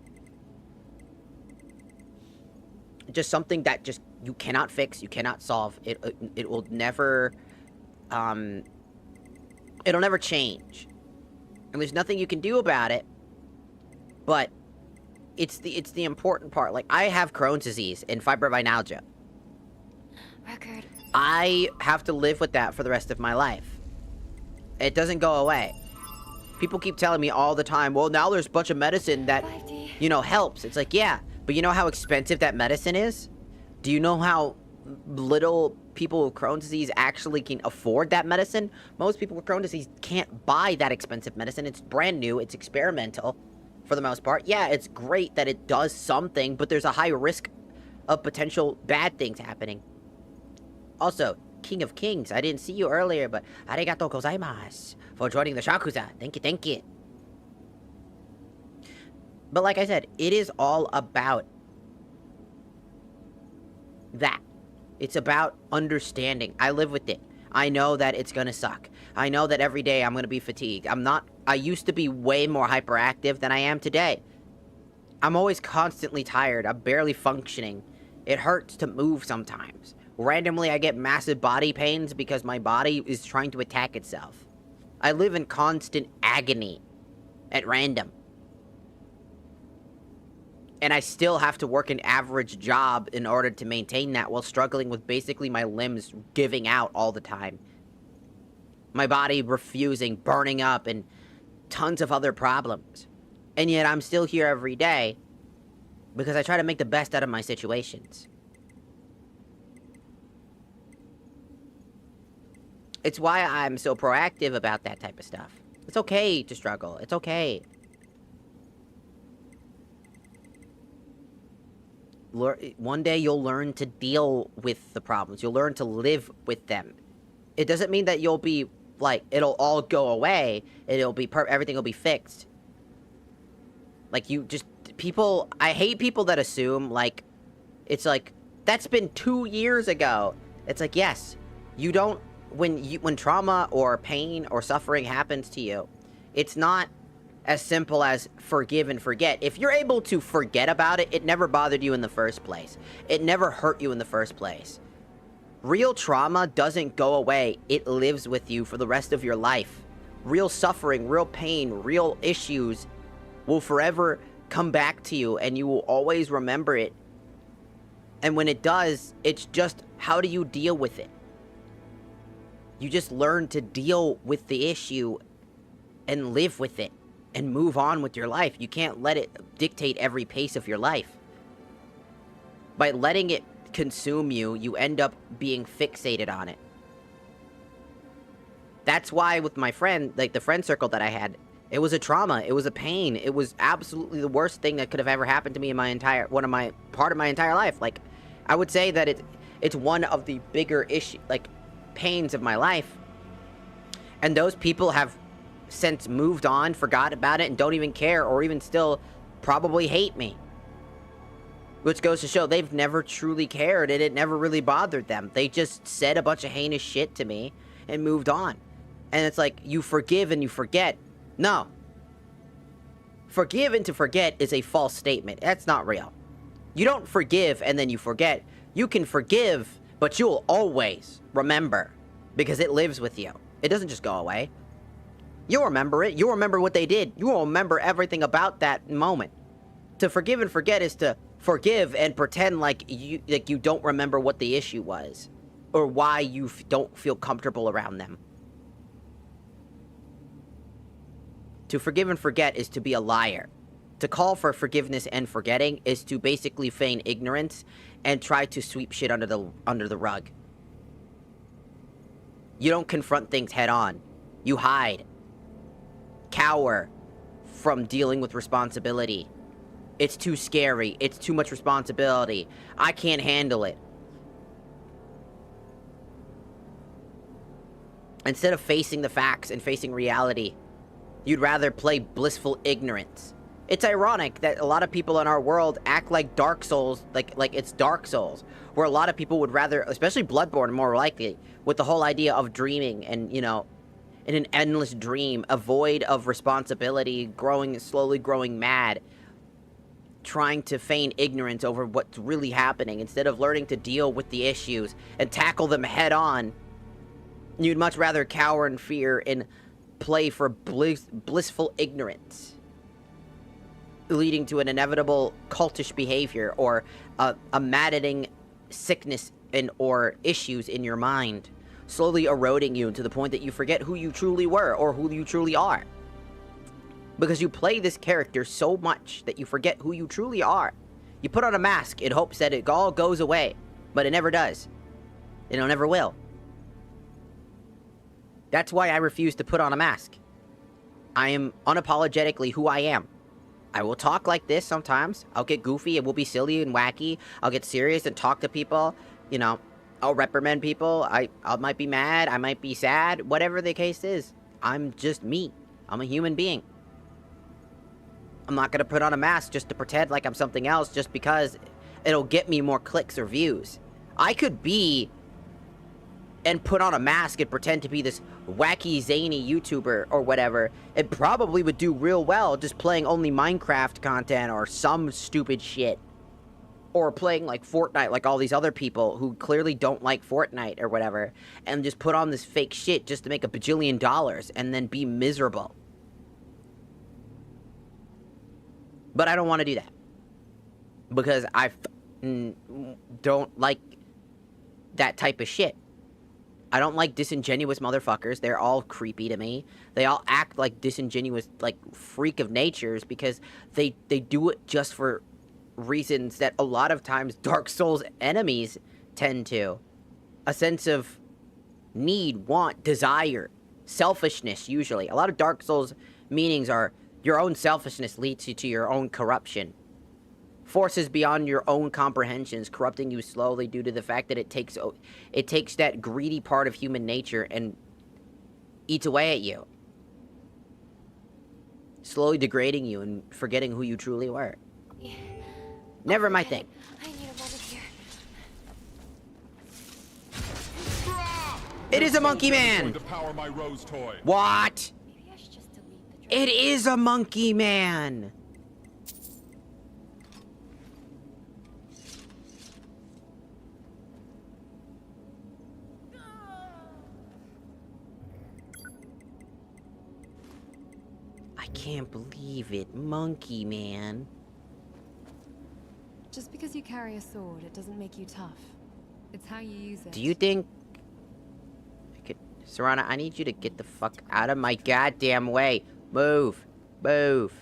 Just something that just you cannot fix, you cannot solve. It will never, it'll never change. And there's nothing you can do about it. But it's the important part. Like, I have Crohn's disease and fibromyalgia. Record. I have to live with that for the rest of my life. It doesn't go away. People keep telling me all the time, well, now there's a bunch of medicine that, you know, helps. It's like, yeah, but you know how expensive that medicine is? Do you know how little people with Crohn's disease actually can afford that medicine? Most people with Crohn's disease can't buy that expensive medicine. It's brand new. It's experimental for the most part. Yeah, it's great that it does something, but there's a high risk of potential bad things happening. Also, King of Kings, I didn't see you earlier, but arigatou gozaimasu for joining the Shakuza. Thank you. But like I said, it is all about that. It's about understanding. I live with it. I know that it's gonna suck. I know that every day I'm gonna be fatigued. I used to be way more hyperactive than I am today. I'm always constantly tired. I'm barely functioning. It hurts to move sometimes. Randomly, I get massive body pains because my body is trying to attack itself. I live in constant agony at random. And I still have to work an average job in order to maintain that while struggling with basically my limbs giving out all the time. My body refusing, burning up, and tons of other problems. And yet I'm still here every day because I try to make the best out of my situations. It's why I'm so proactive about that type of stuff. It's okay to struggle. It's okay. one day you'll learn to deal with the problems. You'll learn to live with them. It doesn't mean that you'll be, like, it'll all go away. It'll be everything will be fixed. Like, you just, people, I hate people that assume, like, it's like, that's been 2 years ago. It's like, yes, you don't, when trauma or pain or suffering happens to you, it's not as simple as forgive and forget. If you're able to forget about it, it never bothered you in the first place. It never hurt you in the first place. Real trauma doesn't go away. It lives with you for the rest of your life. Real suffering, real pain, real issues will forever come back to you, and you will always remember it. And when it does, it's just, how do you deal with it? You just learn to deal with the issue and live with it and move on with your life. You can't let it dictate every pace of your life. By letting it consume you, you end up being fixated on it. That's why with my friend, like the friend circle that I had, it was a trauma, it was a pain, it was absolutely the worst thing that could have ever happened to me in my entire, part of my entire life. Like, I would say that it's one of the bigger pains of my life. And those people have since moved on, forgot about it, and don't even care, or even still probably hate me. Which goes to show they've never truly cared, and it never really bothered them. They just said a bunch of heinous shit to me and moved on. And it's like, you forgive and you forget. No. Forgive and to forget is a false statement. That's not real. You don't forgive and then you forget. You can forgive, but you'll always remember, because it lives with you. It doesn't just go away. You'll remember it. You'll remember what they did. You will remember everything about that moment. To forgive and forget is to forgive and pretend like you don't remember what the issue was, or why you don't feel comfortable around them. To forgive and forget is to be a liar. To call for forgiveness and forgetting is to basically feign ignorance and try to sweep shit under the rug. You don't confront things head on. You hide. Cower from dealing with responsibility. It's too scary. It's too much responsibility. I can't handle it. Instead of facing the facts and facing reality, you'd rather play blissful ignorance. It's ironic that a lot of people in our world act like Dark Souls, like it's Dark Souls, where a lot of people would rather, especially Bloodborne more likely, with the whole idea of dreaming and, you know, in an endless dream, a void of responsibility, slowly growing mad, trying to feign ignorance over what's really happening instead of learning to deal with the issues and tackle them head on. You'd much rather cower in fear and play for blissful ignorance, leading to an inevitable cultish behavior or a maddening sickness or issues in your mind, slowly eroding you to the point that you forget who you truly were or who you truly are. Because you play this character so much that you forget who you truly are. You put on a mask in hopes that it all goes away, but it never does. And it never will. That's why I refuse to put on a mask. I am unapologetically who I am. I will talk like this sometimes. I'll get goofy, it will be silly and wacky. I'll get serious and talk to people. You know, I'll reprimand people. I might be mad, I might be sad, whatever the case is. I'm just me. I'm a human being. I'm not gonna put on a mask just to pretend like I'm something else just because it'll get me more clicks or views. I could be and put on a mask and pretend to be this wacky, zany YouTuber or whatever. It probably would do real well just playing only Minecraft content or some stupid shit. Or playing like Fortnite like all these other people who clearly don't like Fortnite or whatever. And just put on this fake shit just to make $1 bajillion and then be miserable. But I don't want to do that. Because I don't like that type of shit. I don't like disingenuous motherfuckers. They're all creepy to me. They all act like disingenuous, like, freak of natures because they do it just for reasons that a lot of times Dark Souls enemies tend to. A sense of need, want, desire, selfishness, usually. A lot of Dark Souls meanings are your own selfishness leads you to your own corruption. forces beyond your own comprehensions, corrupting you slowly due to the fact that it takes that greedy part of human nature and eats away at you. Slowly degrading you and forgetting who you truly were. Yeah. Never my thing. I need a moment here. It is a monkey man! To power my rose toy. What? Maybe I should just delete the It is a monkey man! I can't believe it. Monkey man. Just because you carry a sword, it doesn't make you tough. It's how you use it. Do you think... Serana, I need you to get the fuck out of my goddamn way. Move. Move.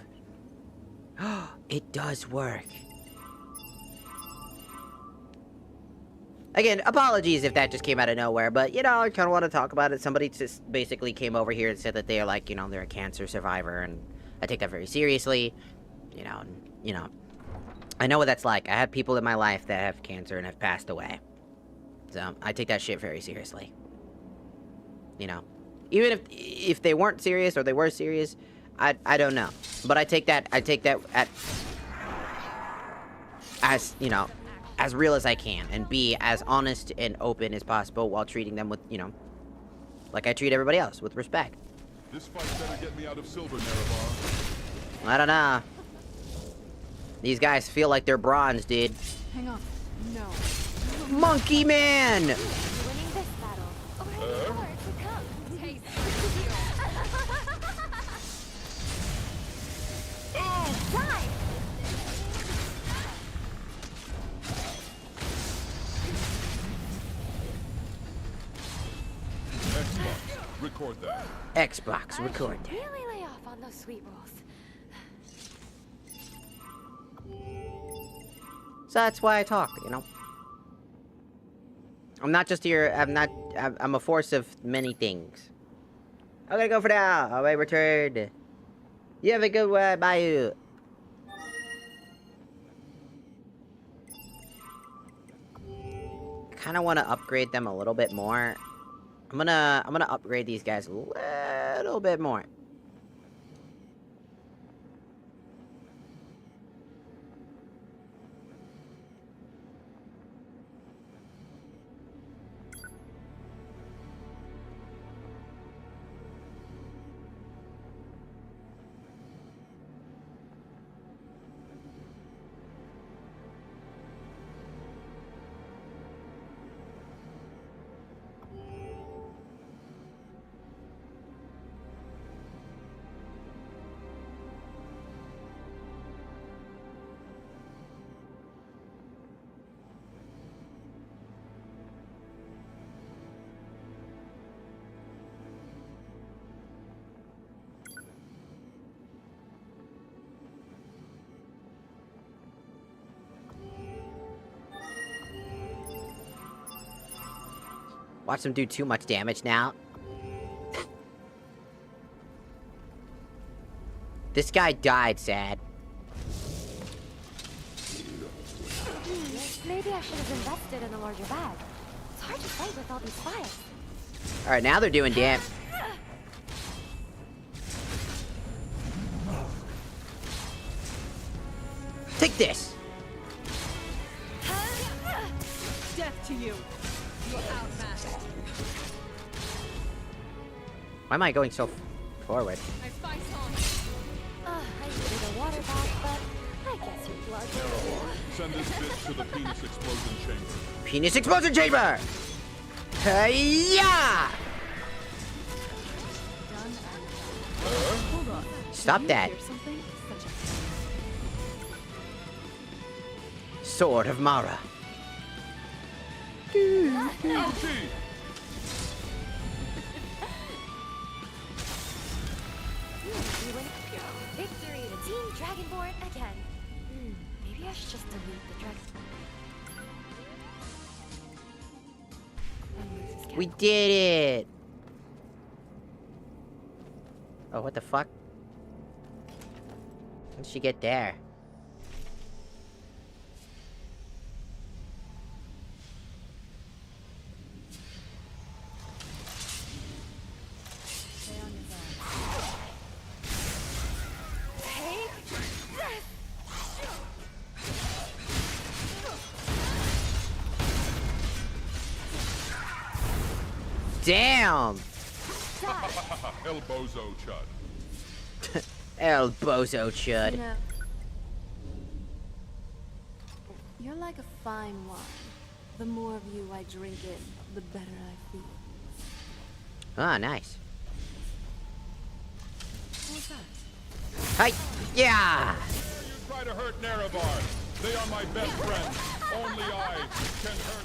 It does work. Again, apologies if that just came out of nowhere, but, you know, I kind of want to talk about it. Somebody just basically came over here and said that they're, like, you know, they're a cancer survivor, and I take that very seriously. You know, I know what that's like. I have people in my life that have cancer and have passed away. So, I take that shit very seriously. You know, even if they weren't serious or they were serious, I don't know. But I take that as, you know, as real as I can and be as honest and open as possible while treating them with, you know, like I treat everybody else, with respect. This fight better get me out of Silver, Nerevar. I don't know. These guys feel like they're bronze, dude. Hang on. No. Monkey man! Winning this battle. Or more to come. Taste Die! Xbox, record that. Xbox, record I that. should really lay off on those sweet rolls. So that's why I talk, you know. I'm not just here, I'm a force of many things. I'm gonna go for now. I may return. You have a good one, bye. I kinda wanna upgrade them a little bit more. I'm gonna upgrade these guys a little bit more. Watch them do too much damage now. This guy died, sad. Maybe I should have invested in a larger bag. It's hard to fight with all these files. Alright, now they're doing damage. Take this! Death to you. You're outmatched. Why am I going so forward? I fight on. I needed a water bath, but I guess your blood will. Send this bitch to the penis explosion chamber. Penis explosion chamber! Hey-ya! Hold on. Stop Did you that. hear something? Sword of Mara. Victory to Team Dragonborn again. Maybe I should just delete the dragon. We did it! Oh, what the fuck? How did she get there? damn! El Bozo Chud. El Bozo Chud. You know, you're like a fine wine. The more of you I drink in, the better I feel. Ah, nice. What's that? Hi, yeah! You try to hurt Nerevar. They are my best friends. Only I can hurt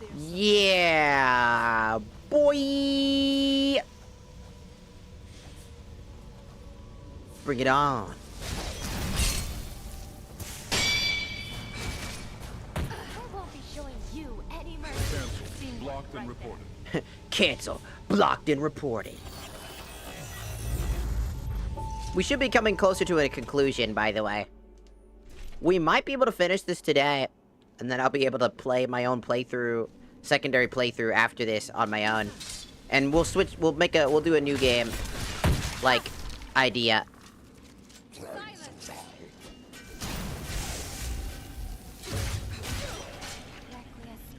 them. Yeah, boy! Bring it on. I won't be showing you any mercy. Cancel. Blocked and reported. Cancel. Blocked and reported. We should be coming closer to a conclusion, by the way. We might be able to finish this today, and then I'll be able to play my own playthrough, secondary playthrough after this on my own. And we'll switch, we'll do a new game, like, idea.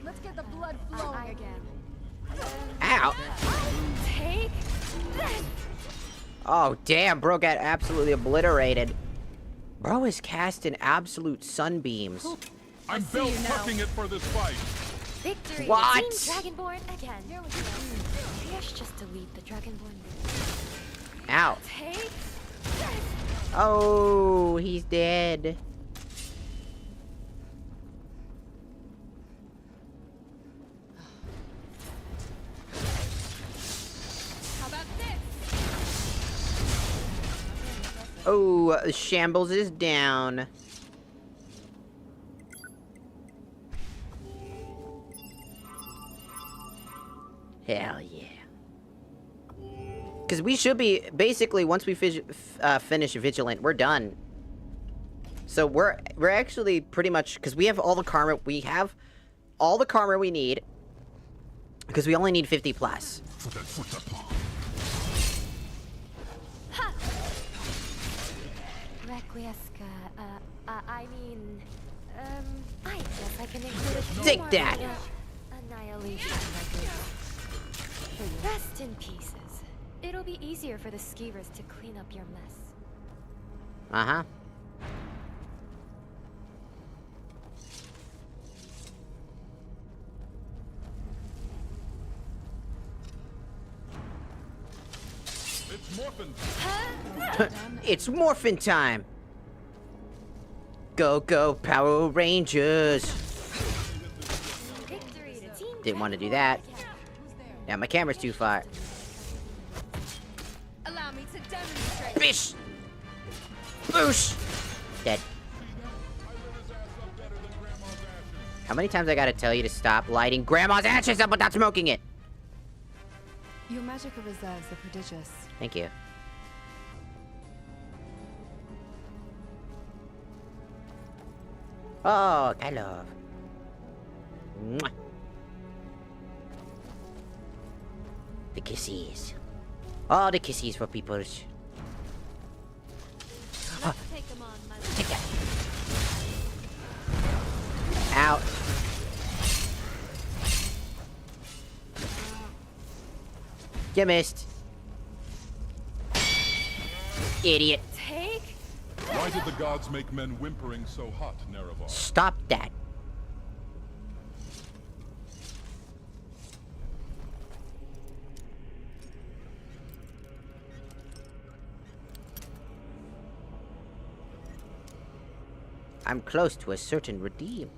Let's get the blood flowing again. Ow! Take this. Oh, damn, bro got absolutely obliterated. Bro is casting absolute sunbeams. I'm belt tucking it for this fight. Victory. What? Team Dragonborn again. Here we go. Fierce just delete the Dragonborn. Ow. Take this. Oh, he's dead. How about this? Oh, Shambles is down. Hell yeah. Because we should be, basically, once we finish Vigilant, we're done. So we're actually pretty much, because we have all the karma, we need. Because we only need 50 plus. Requiesca, I mean, I guess I can include a few Take more that. Annihilation records. Rest in pieces. It'll be easier for the skeevers to clean up your mess. Uh-huh. It's morphin'. It's morphin' time. Go, go, Power Rangers. Didn't want to do that. Yeah, my camera's too far. Allow me to demonstrate. Bish! Boosh! Dead. How many times I gotta tell you to stop lighting Grandma's ashes up without smoking it? Your magical reserves are prodigious. Thank you. Oh, I love. Mwah. The kisses. All the kisses for peoples. Take them on, my Take that. Out. You missed. Idiot. Take. Why did the gods make men whimpering so hot, Nerevar? Stop that. I'm close to a certain redeem.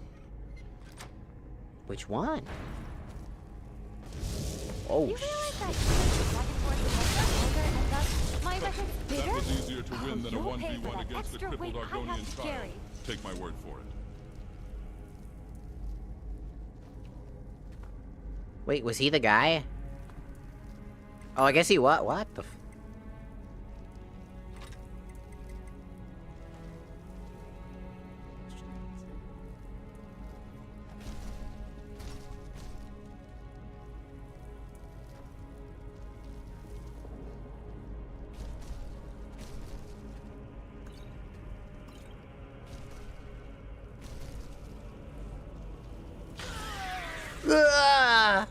Which one? Oh, You realize that Dragonborn is longer and thus my record's bigger? That was easier to win than a You'll pay 1v1 for that against a extra crippled weight I Argonian have to child. carry. Take my word for it. wait, was he the guy? Oh, I guess he what? What the f- Ah!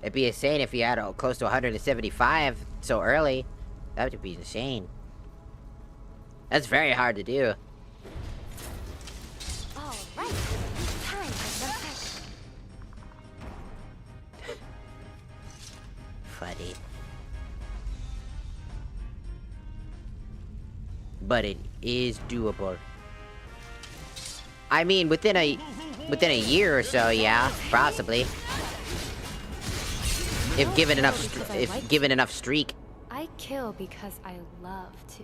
It'd be insane if you had close to 175 so early. That would be insane. That's very hard to do. All right, time for some action. Funny. But it is doable. I mean, within a year or so, yeah, possibly. If given enough streak. I kill because I love to.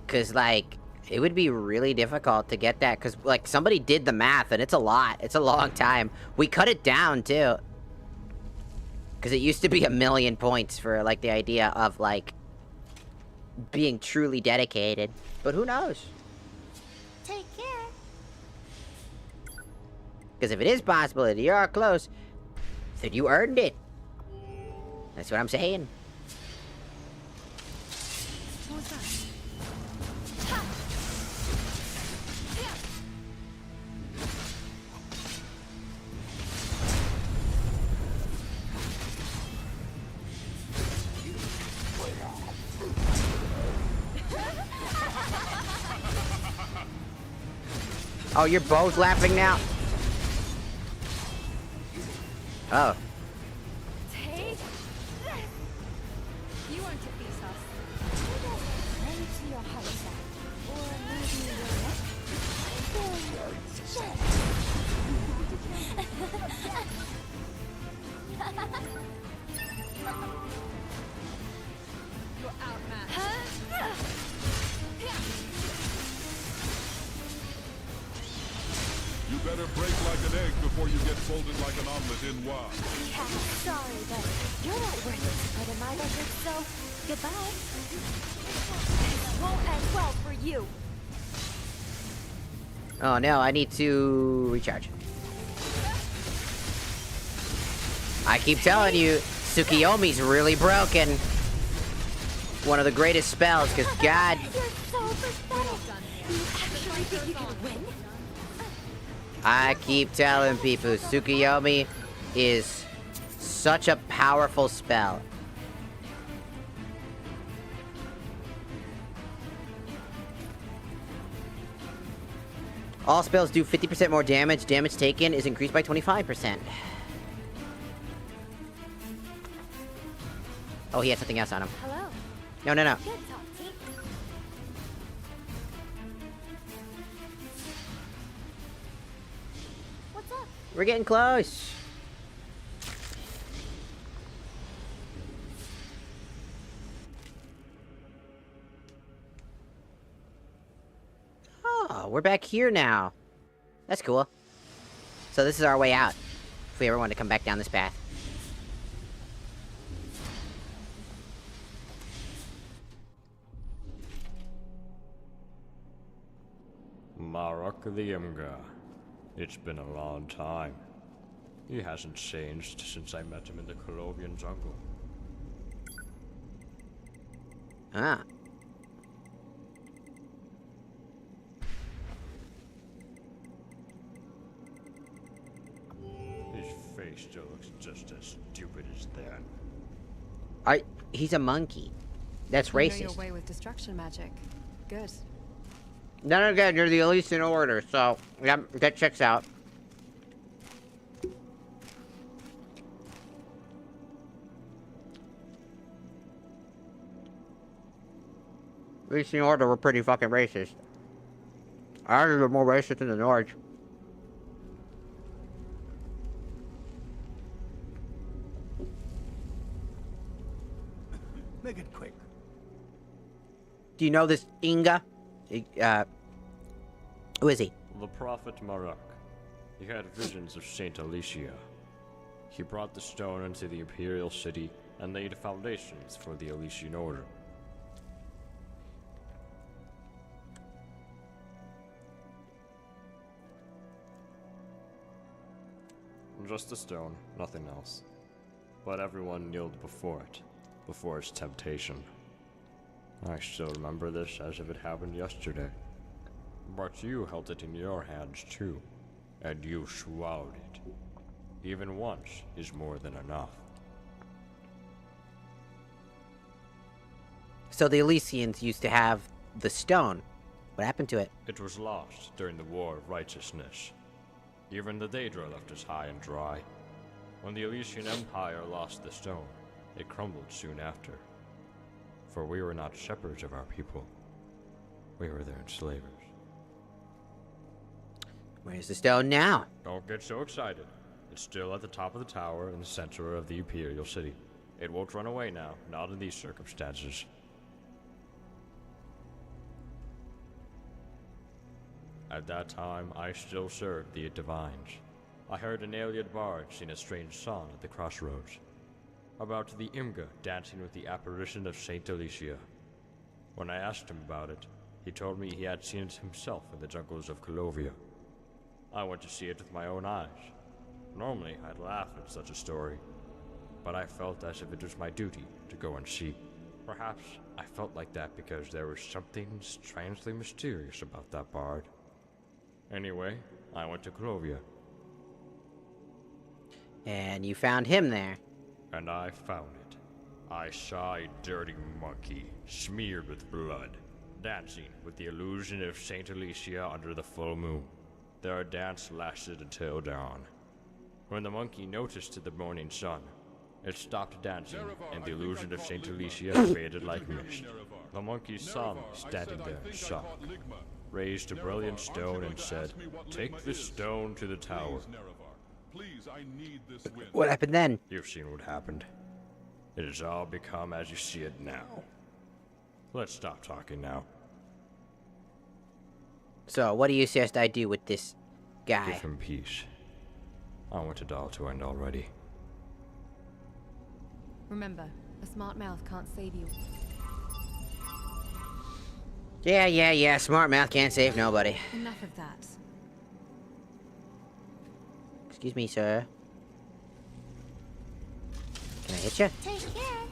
Cause like, it would be really difficult to get that, cause like, somebody did the math, and it's a lot. It's a long time. We cut it down, too. Cause it used to be 1,000,000 points for, like, the idea of, like, being truly dedicated. But who knows? Take care. Because if it is possible that you are close, then you earned it. That's what I'm saying. What was that? Oh, you're both laughing now? Oh. Take this. You want to face us. Pray to your heart attack, or maybe your neck. You're outmatched. You better break like an egg before you get folded like an omelet in wine. Yeah, sorry, but you're not worth it to put in my record, so goodbye. This won't end well for you. Oh no, I need to recharge. I keep telling you, Tsukiyomi's really broken. One of the greatest spells, because God... You're so pathetic. You actually think you can win? I keep telling people, Tsukiyomi is such a powerful spell. All spells do 50% more damage. Damage taken is increased by 25%. Oh, he has something else on him. Hello. No, no, no. Good talk, team. What's up? We're getting close. Oh, we're back here now. That's cool. So this is our way out. If we ever want to come back down this path. Marok the Imga. It's been a long time. He hasn't changed since I met him in the Colovian jungle. Ah. His face still looks just as stupid as then. He's a monkey. That's You know your racist. way with destruction magic. Good. Then again, you're the Elysian Order, so yeah, that checks out. Elysian Order were pretty fucking racist. Ours are more racist than the Norge. Make it quick. Do you know this Inga? Who is he? The Prophet Marok. He had visions of Saint Alicia. He brought the stone into the Imperial City and laid foundations for the Elysian Order. Just a stone, nothing else. But everyone kneeled before it, before its temptation. I still remember this as if it happened yesterday. But you held it in your hands too, and you swallowed it. Even once is more than enough. So the Elysians used to have the stone. What happened to it? It was lost during the War of Righteousness. Even the Daedra left us high and dry. When the Elysian Empire lost the stone, it crumbled soon after. For we were not shepherds of our people. We were their enslavers. Where's the stone now? Don't get so excited. It's still at the top of the tower in the center of the Imperial City. It won't run away now, not in these circumstances. At that time, I still served the Divines. I heard an Aeliad bard sing a strange song at the crossroads, about the Imga dancing with the apparition of Saint Alicia. When I asked him about it, he told me he had seen it himself in the jungles of Colovia. I went to see it with my own eyes. Normally, I'd laugh at such a story, but I felt as if it was my duty to go and see. Perhaps I felt like that because there was something strangely mysterious about that bard. Anyway, I went to Colovia. And you found him there. And I found it. I saw a dirty monkey, smeared with blood, dancing with the illusion of Saint Alicia under the full moon. Their dance lasted until dawn. When the monkey noticed the morning sun, it stopped dancing, and the illusion of Saint Alicia faded like mist. The monkey saw me standing there in shock, raised a brilliant stone and said, "Take this stone to the tower." What happened then? You've seen what happened. It has all become as you see it now. Let's stop talking now. So, what do you suggest I do with this guy? Give him peace. I want it all to end already. Remember, a smart mouth can't save you. Yeah, smart mouth can't save nobody. Enough of that. Excuse me, sir. Can I hit you? Take care.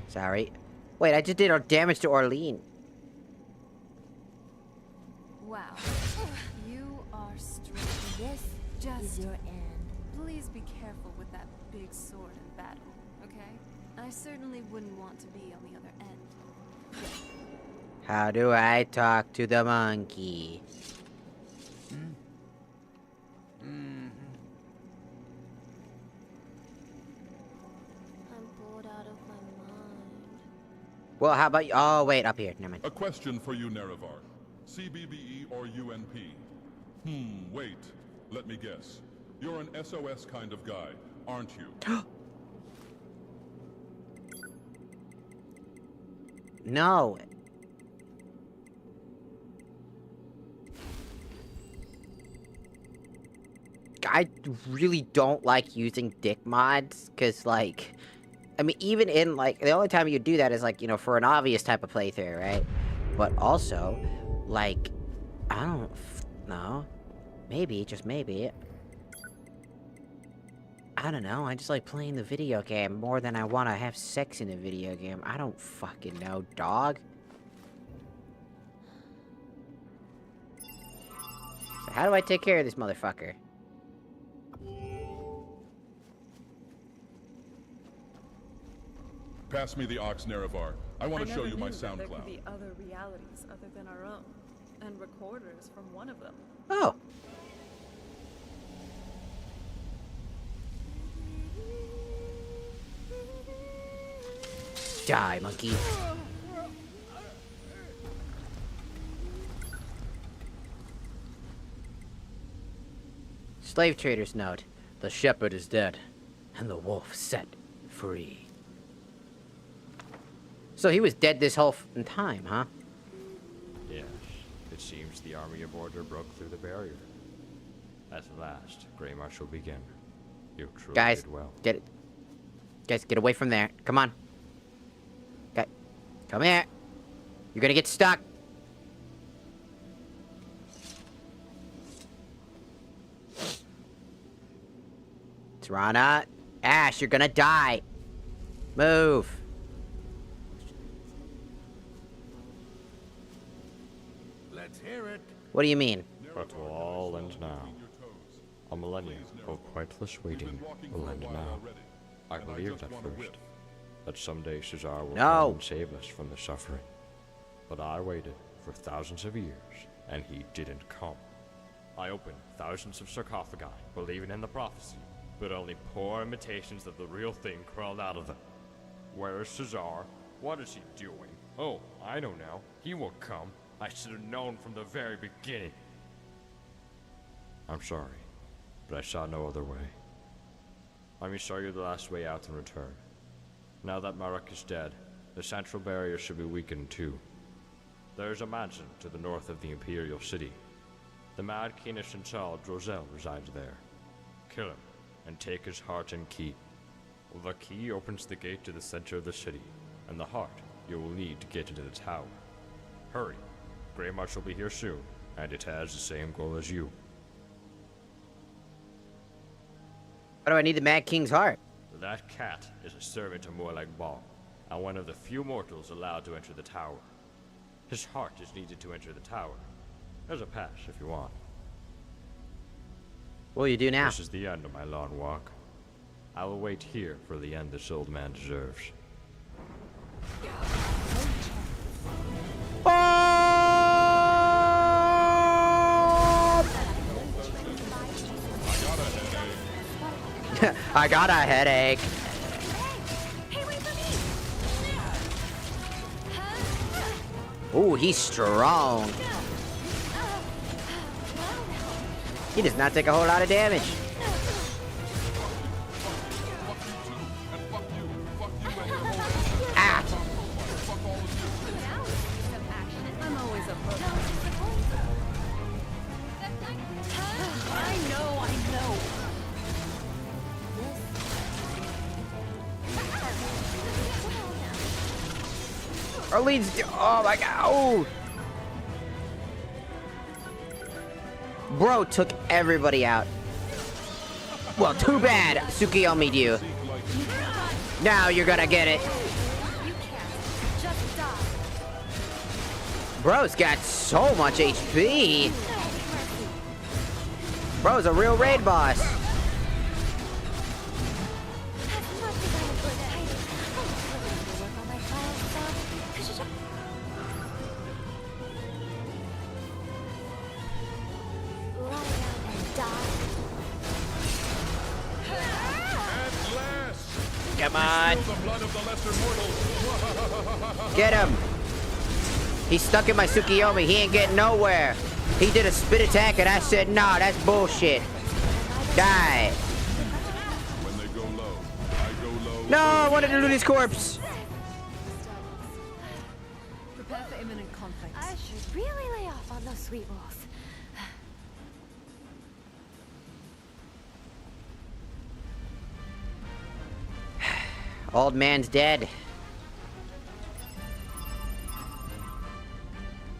Sorry. Wait, I just did damage to Orlean. Wow. You are strong. This Just is your end. please be careful with that big sword in battle, okay? I certainly wouldn't want to be on the other end. How do I talk to the monkey? I'm bored out of my mind. Well, how about you? Oh, wait, up here. Never mind. A question for you, Nerevar. CBBE or UNP? Wait. Let me guess. You're an SOS kind of guy, aren't you? No. I really don't like using dick mods, because, like, I mean, even in, like, the only time you do that is, like, you know, for an obvious type of playthrough, right? But also, like, I don't know. Maybe, just maybe. I don't know, I just like playing the video game more than I want to have sex in a video game. I don't fucking know, dog. So how do I take care of this motherfucker? Pass me the Ox, Nerevar. I want to show you my There could SoundCloud. be other realities other than our own, and recorders from one of them. Oh. Die, monkey. Slave trader's note. The shepherd is dead, and the wolf set free. So he was dead this whole time, huh? Yes, it seems the army of Order broke through the barrier. At last, Grey March will begin. You truly Guys, did well. get it. Guys, get away from there. Come on. Okay. Come here. You're gonna get stuck. Tirana. Ash, you're gonna die. Move. Let's hear it. What do you mean? But will all end now. A millennium of pointless waiting will end now. I believed at first that someday Caesar will come and save us from the suffering. But I waited for thousands of years, and he didn't come. I opened thousands of sarcophagi, believing in the prophecy, but only poor imitations of the real thing crawled out of them. Where is Caesar? What is he doing? Oh, I know now. He won't come. I should have known from the very beginning. I'm sorry, but I saw no other way. Let me show you the last way out and return. Now that Marek is dead, the central barrier should be weakened too. There is a mansion to the north of the Imperial City. The mad King of Shinsal Drozel resides there. Kill him, and take his heart and key. The key opens the gate to the center of the city, and the heart you will need to get into the tower. Hurry, Grey March will be here soon, and it has the same goal as you. Why do I need the Mad King's heart? That cat is a servant to Morlag Ball, and one of the few mortals allowed to enter the tower. His heart is needed to enter the tower. There's a pass if you want. What will you do now? This is the end of my long walk. I will wait here for the end this old man deserves. I got a headache. Ooh, he's strong. He does not take a whole lot of damage. Ah! I'm always a pro. I know. Arlene's. Oh my god. Oh. Bro took everybody out. Well, too bad, Tsukiyomi you. Now you're gonna get it. Bro's got so much HP. Bro's a real raid boss. Come on. Get him. He's stuck in my Tsukiyomi. He ain't getting nowhere. He did a spit attack and I said, nah, that's bullshit. Die. When they go low, I go low. No, I wanted to loot his corpse. Prepare for imminent conflict. I should really lay off on those sweet rolls. Old man's dead.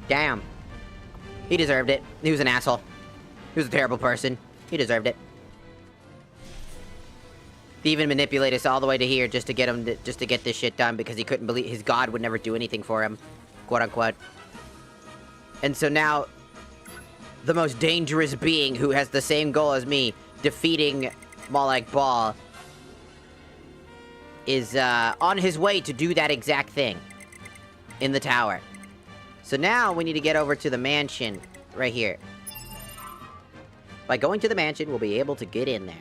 Damn. He deserved it. He was an asshole. He was a terrible person. He deserved it. They even manipulate us all the way to here just to get him just to get this shit done because he couldn't believe his god would never do anything for him, quote unquote. And so now the most dangerous being who has the same goal as me, defeating Molag Bal, is on his way to do that exact thing in the tower. So now we need to get over to the mansion right here. By going to the mansion, we'll be able to get in there.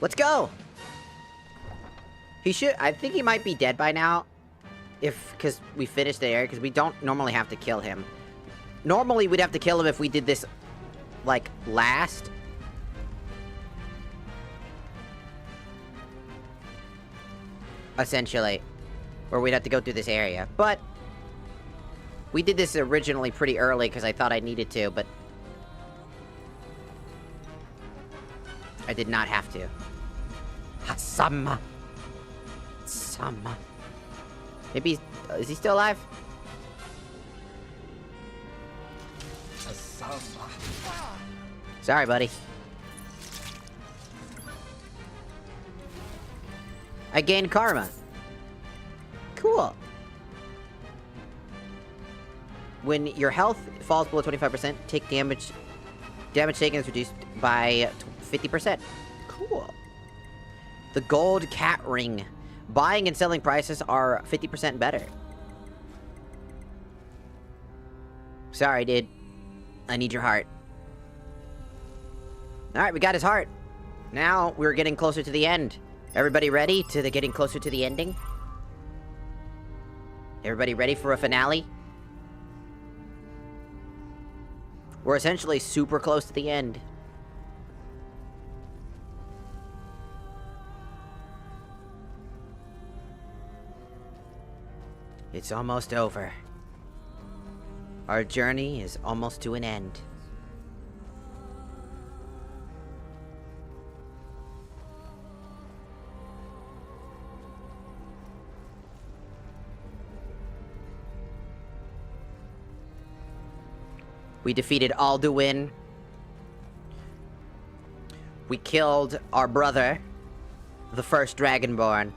Let's go! I think he might be dead by now. Because we finished the area, because we don't normally have to kill him. Normally, we'd have to kill him if we did this, like, last. Essentially. Where we'd have to go through this area. But we did this originally pretty early because I thought I needed to, but I did not have to. Hasama. Sama. Maybe is he still alive? Sorry, buddy. I gained karma. Cool. When your health falls below 25%, take damage. Damage taken is reduced by 50%. Cool. The gold cat ring. Buying and selling prices are 50% better. Sorry, dude. I need your heart. Alright, we got his heart. Now, we're getting closer to the end. Everybody ready to the getting closer to the ending? Everybody ready for a finale? We're essentially super close to the end. It's almost over. Our journey is almost to an end. We defeated Alduin. We killed our brother, the first Dragonborn,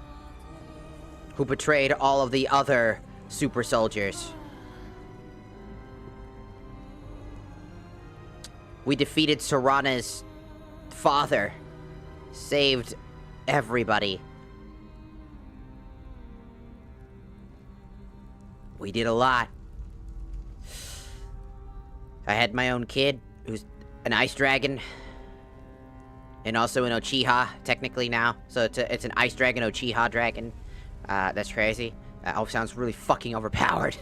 who betrayed all of the other super soldiers. We defeated Serana's father, saved everybody. We did a lot. I had my own kid, who's an ice dragon, and also an Uchiha, technically now. So it's an ice dragon, Uchiha dragon. That's crazy. That all sounds really fucking overpowered.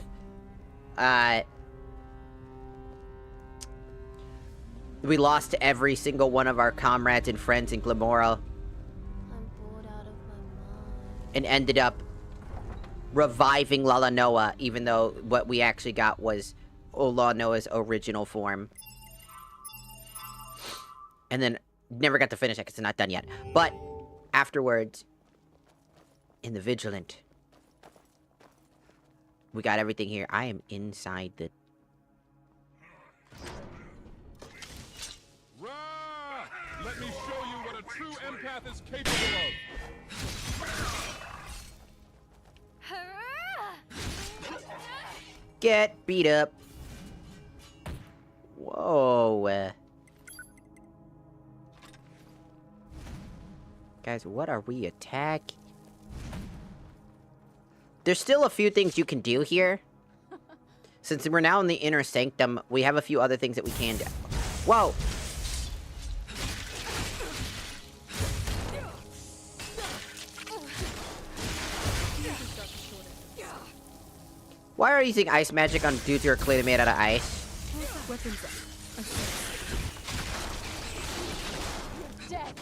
We lost every single one of our comrades and friends in Glamora. And ended up reviving Lalanoa, even though what we actually got was Lalanoa's original form. And then never got to finish it because it's not done yet. But afterwards, in the Vigilant, we got everything here. I am inside the... Rah! Let me show you what a true empath is capable of. Get beat up. Whoa. Guys, what are we attacking? There's still a few things you can do here. Since we're now in the inner sanctum, we have a few other things that we can do. Whoa! Why are you using ice magic on dudes who are clearly made out of ice? Dead.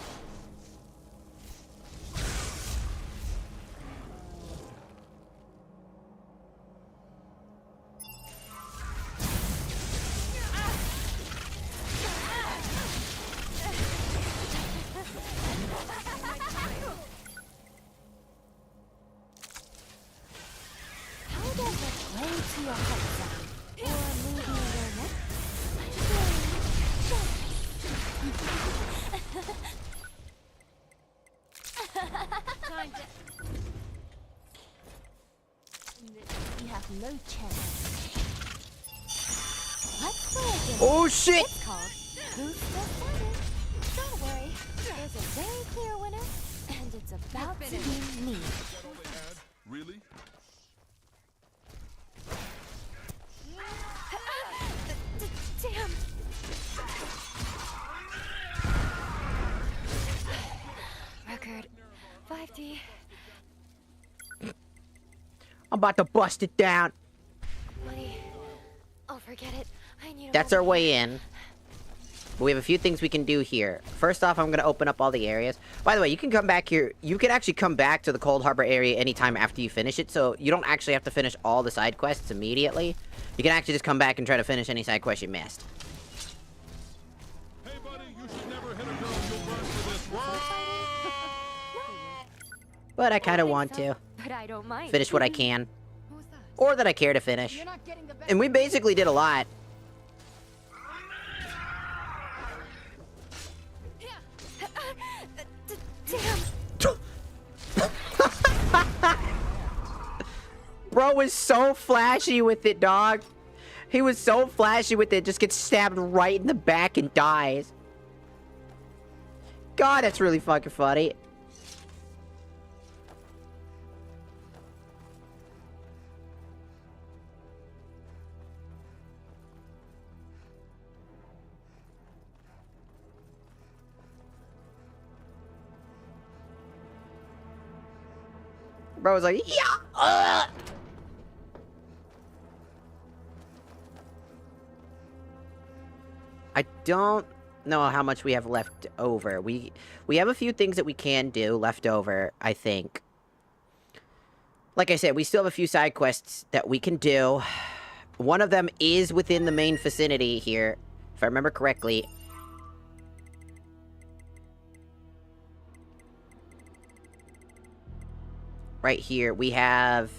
You have no chance. Let's play a game. Oh shit! It's called Who's Still Standing. Don't worry, there's a very clear winner, and it's about to be me. Really? Damn. Record 5D. I'm about to bust it down. Money. I'll forget it. I need. That's our way in. But we have a few things we can do here. First off, I'm going to open up all the areas. By the way, you can come back here. You can actually come back to the Cold Harbor area anytime after you finish it. So you don't actually have to finish all the side quests immediately. You can actually just come back and try to finish any side quest you missed. Hey buddy, you should never hit a girl. You'll burn for this. But I kind of want to. But I don't mind. Finish what I can. Or that I care to finish. And we basically did a lot. Damn. Bro is so flashy with it, dog. He was so flashy with it, just gets stabbed right in the back and dies. God, that's really fucking funny. Bro was like, yeah! I don't know how much we have left over. We have a few things that we can do left over, I think. Like I said, we still have a few side quests that we can do. One of them is within the main vicinity here, if I remember correctly. Right here, we have...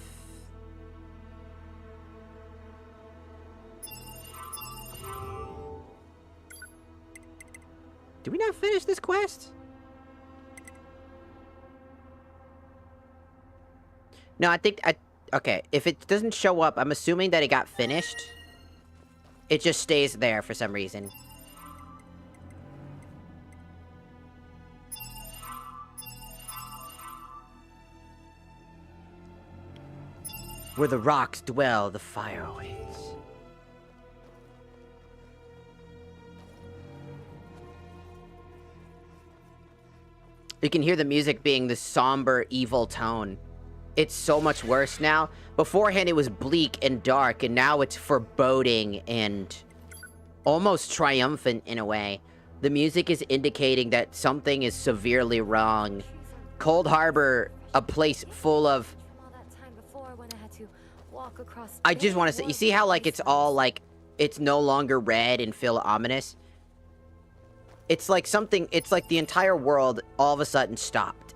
Did we not finish this quest? No, I think... Okay, if it doesn't show up, I'm assuming that it got finished. It just stays there for some reason. Where the rocks dwell, the fire awaits. You can hear the music being the somber, evil tone. It's so much worse now. Beforehand, it was bleak and dark, and now it's foreboding and almost triumphant in a way. The music is indicating that something is severely wrong. Cold Harbor, a place full of... I just want to say, you see how, like, it's all, like, it's no longer red and feel ominous? It's like something, it's like the entire world all of a sudden stopped.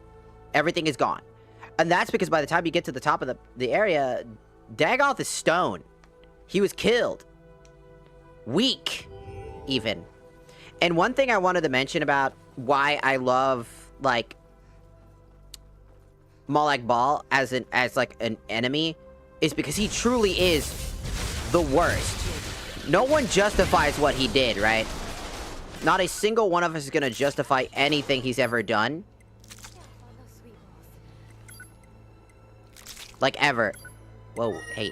Everything is gone. And that's because by the time you get to the top of the area, Dagoth is stone. He was killed. Weak, even. And one thing I wanted to mention about why I love, like, Molag Bal as like an enemy is because he truly is the worst. No one justifies what he did, right? Not a single one of us is gonna justify anything he's ever done. Like, ever. Whoa, hey.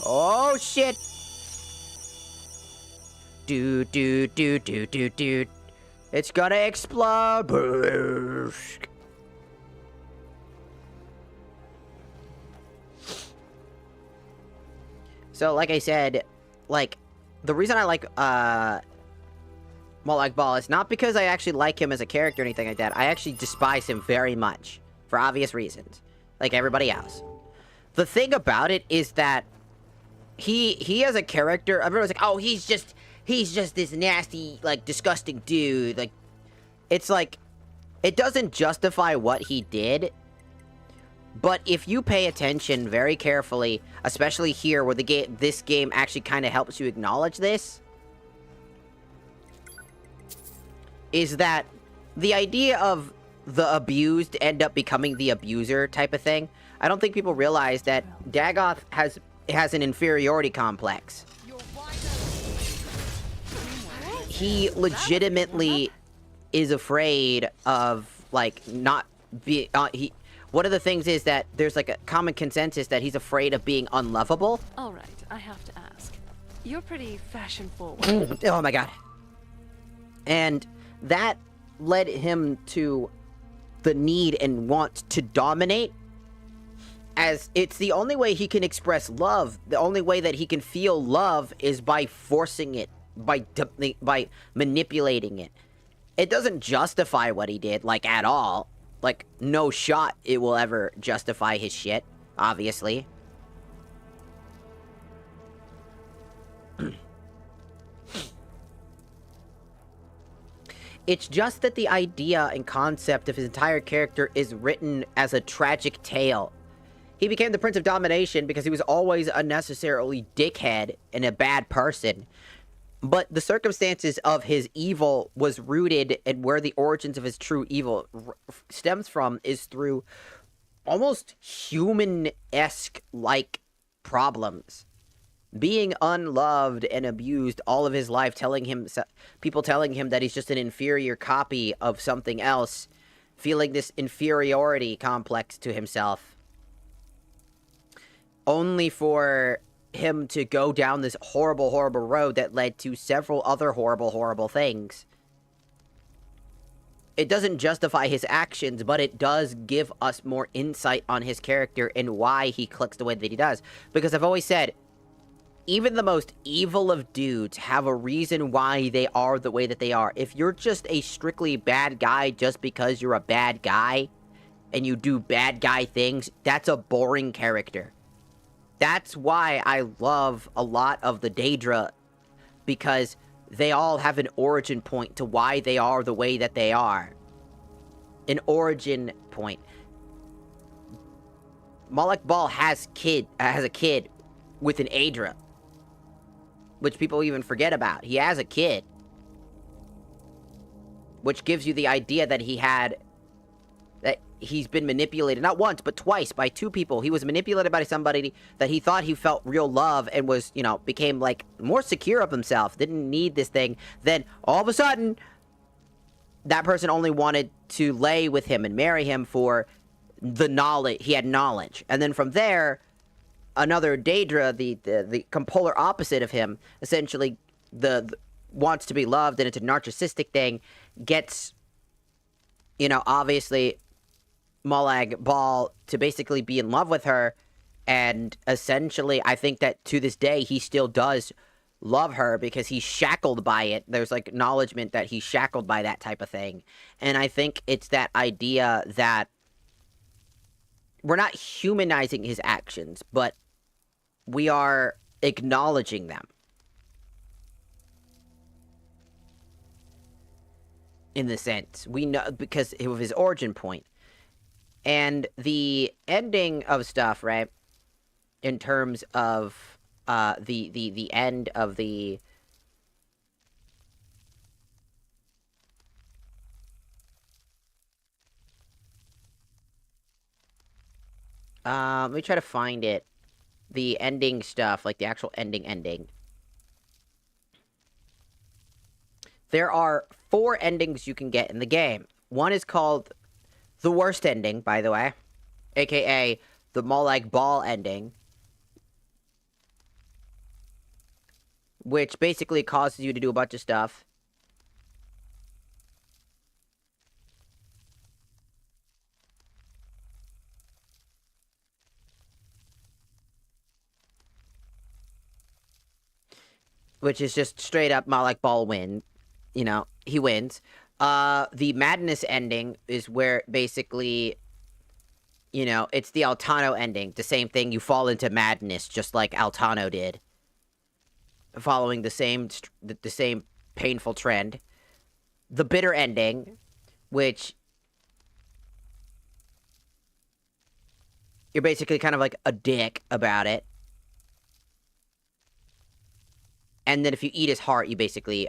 Oh, shit! Dude. It's gonna explode! Boosh. So, like I said, like, the reason I like, Molag Bal is not because I actually like him as a character or anything like that. I actually despise him very much, for obvious reasons, like everybody else. The thing about it is that he as a character, everyone's like, oh, he's just this nasty, like, disgusting dude. Like, it's like, it doesn't justify what he did. But if you pay attention very carefully, especially here where this game actually kind of helps you acknowledge this, is that the idea of the abused end up becoming the abuser type of thing. I don't think people realize that Dagoth has an inferiority complex. He legitimately is afraid of, like, not being... One of the things is that there's, like, a common consensus that he's afraid of being unlovable. All right, I have to ask. You're pretty fashion-forward. Oh my god. And that led him to the need and want to dominate, as it's the only way he can express love. The only way that he can feel love is by forcing it, by manipulating it. It doesn't justify what he did, like, at all. Like, no shot it will ever justify his shit, obviously. It's just that the idea and concept of his entire character is written as a tragic tale. He became the Prince of Domination because he was always unnecessarily dickhead and a bad person. But the circumstances of his evil was rooted, and where the origins of his true evil stems from is through almost human-esque like problems. Being unloved and abused all of his life, people telling him that he's just an inferior copy of something else, feeling this inferiority complex to himself. Only for him to go down this horrible, horrible road that led to several other horrible, horrible things. It doesn't justify his actions, but it does give us more insight on his character and why he clicks the way that he does. Because I've always said, even the most evil of dudes have a reason why they are the way that they are. If you're just a strictly bad guy just because you're a bad guy, and you do bad guy things, that's a boring character. That's why I love a lot of the Daedra, because they all have an origin point to why they are the way that they are. An origin point. Malak Bal has a kid with an Aedra, which people even forget about. He has a kid, which gives you the idea that he's been manipulated, not once, but twice, by two people. He was manipulated by somebody that he thought he felt real love and was, became, like, more secure of himself, didn't need this thing. Then, all of a sudden, that person only wanted to lay with him and marry him for the knowledge. He had knowledge. And then from there, another Daedra, the polar opposite of him, essentially, wants to be loved, and it's a narcissistic thing, gets, obviously, Malak Bal to basically be in love with her, and essentially I think that to this day he still does love her because he's shackled by it. There's like acknowledgement that he's shackled by that type of thing. And I think it's that idea that we're not humanizing his actions, but we are acknowledging them. In the sense, we know, because of his origin point. And the ending of stuff, right, in terms of the end of the let me try to find it. The ending stuff, like the actual ending. There are 4 endings you can get in the game. One is called the worst ending, by the way, aka the Malak Bal ending, which basically causes you to do a bunch of stuff. Which is just straight up Malak Bal win. He wins. The madness ending is where basically, it's the Altano ending. The same thing, you fall into madness just like Altano did. Following the same painful trend. The bitter ending, which you're basically kind of like a dick about it. And then if you eat his heart, you basically,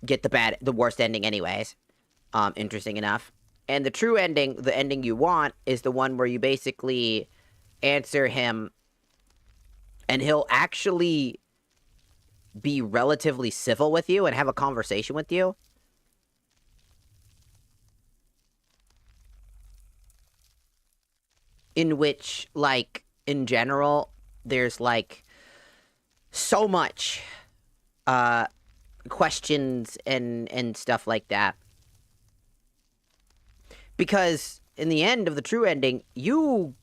get the worst ending anyways. Interesting enough. And the true ending, the ending you want, is the one where you basically answer him and he'll actually be relatively civil with you and have a conversation with you. In which, like, in general, there's, like, so much, questions and stuff like that. Because in the end of the true ending, you,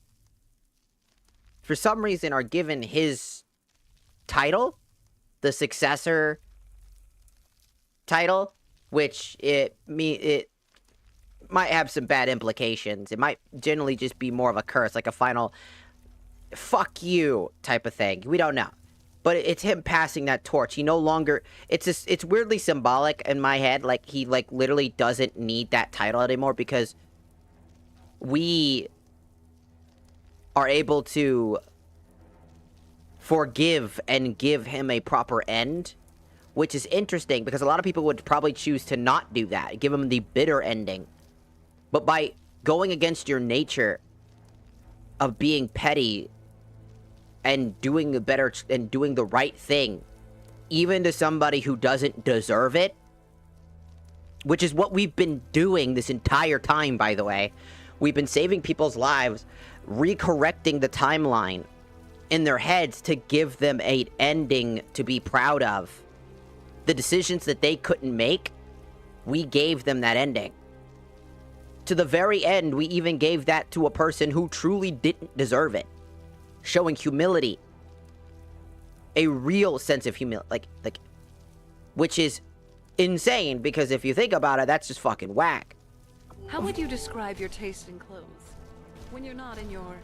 for some reason, are given his title, the successor title, which it might have some bad implications. It might generally just be more of a curse, like a final fuck you type of thing. We don't know. But it's him passing that torch. He no longer, it's weirdly symbolic in my head. Like, he, like, literally doesn't need that title anymore because we are able to forgive and give him a proper end which is interesting because a lot of people would probably choose to not do that, give them the bitter ending. But by going against your nature of being petty and doing the right thing, even to somebody who doesn't deserve it, which is what we've been doing this entire time, by the way. We've been saving people's lives, recorrecting the timeline in their heads to give them an ending to be proud of. The decisions that they couldn't make, we gave them that ending. To the very end, we even gave that to a person who truly didn't deserve it. Showing humility. A real sense of humility. Like, which is insane, because if you think about it, that's just fucking whack. How would you describe your taste in clothes when you're not in your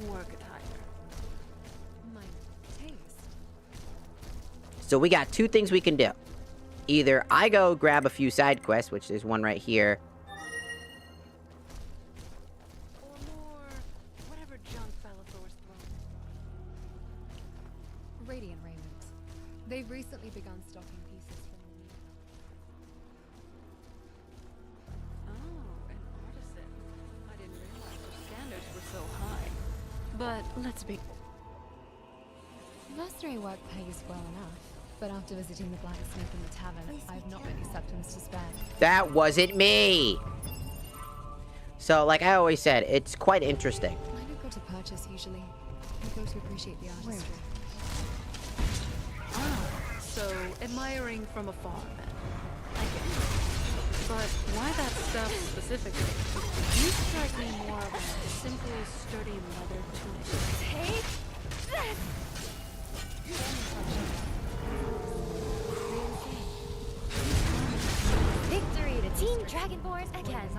work attire? My taste. So we got two things we can do. Either I go grab a few side quests, which there's one right here. Or more, whatever junk fell at Thor's throne. Radiant raiment. They've recently begun stocking pieces from the Oh, an artisan. I didn't realize their standards were so high. But let's be... mercenary work pays well enough, but after visiting the blacksmith and the tavern, I have not many substance to spare. That wasn't me! So, like I always said, it's quite interesting. I don't go to purchase usually. I go to appreciate the artistry. Ah, so admiring from afar, then. I get it. But why that stuff specifically? You strike me more of a simple, sturdy leather tunic. Take this! Victory to Team Dragonborn again.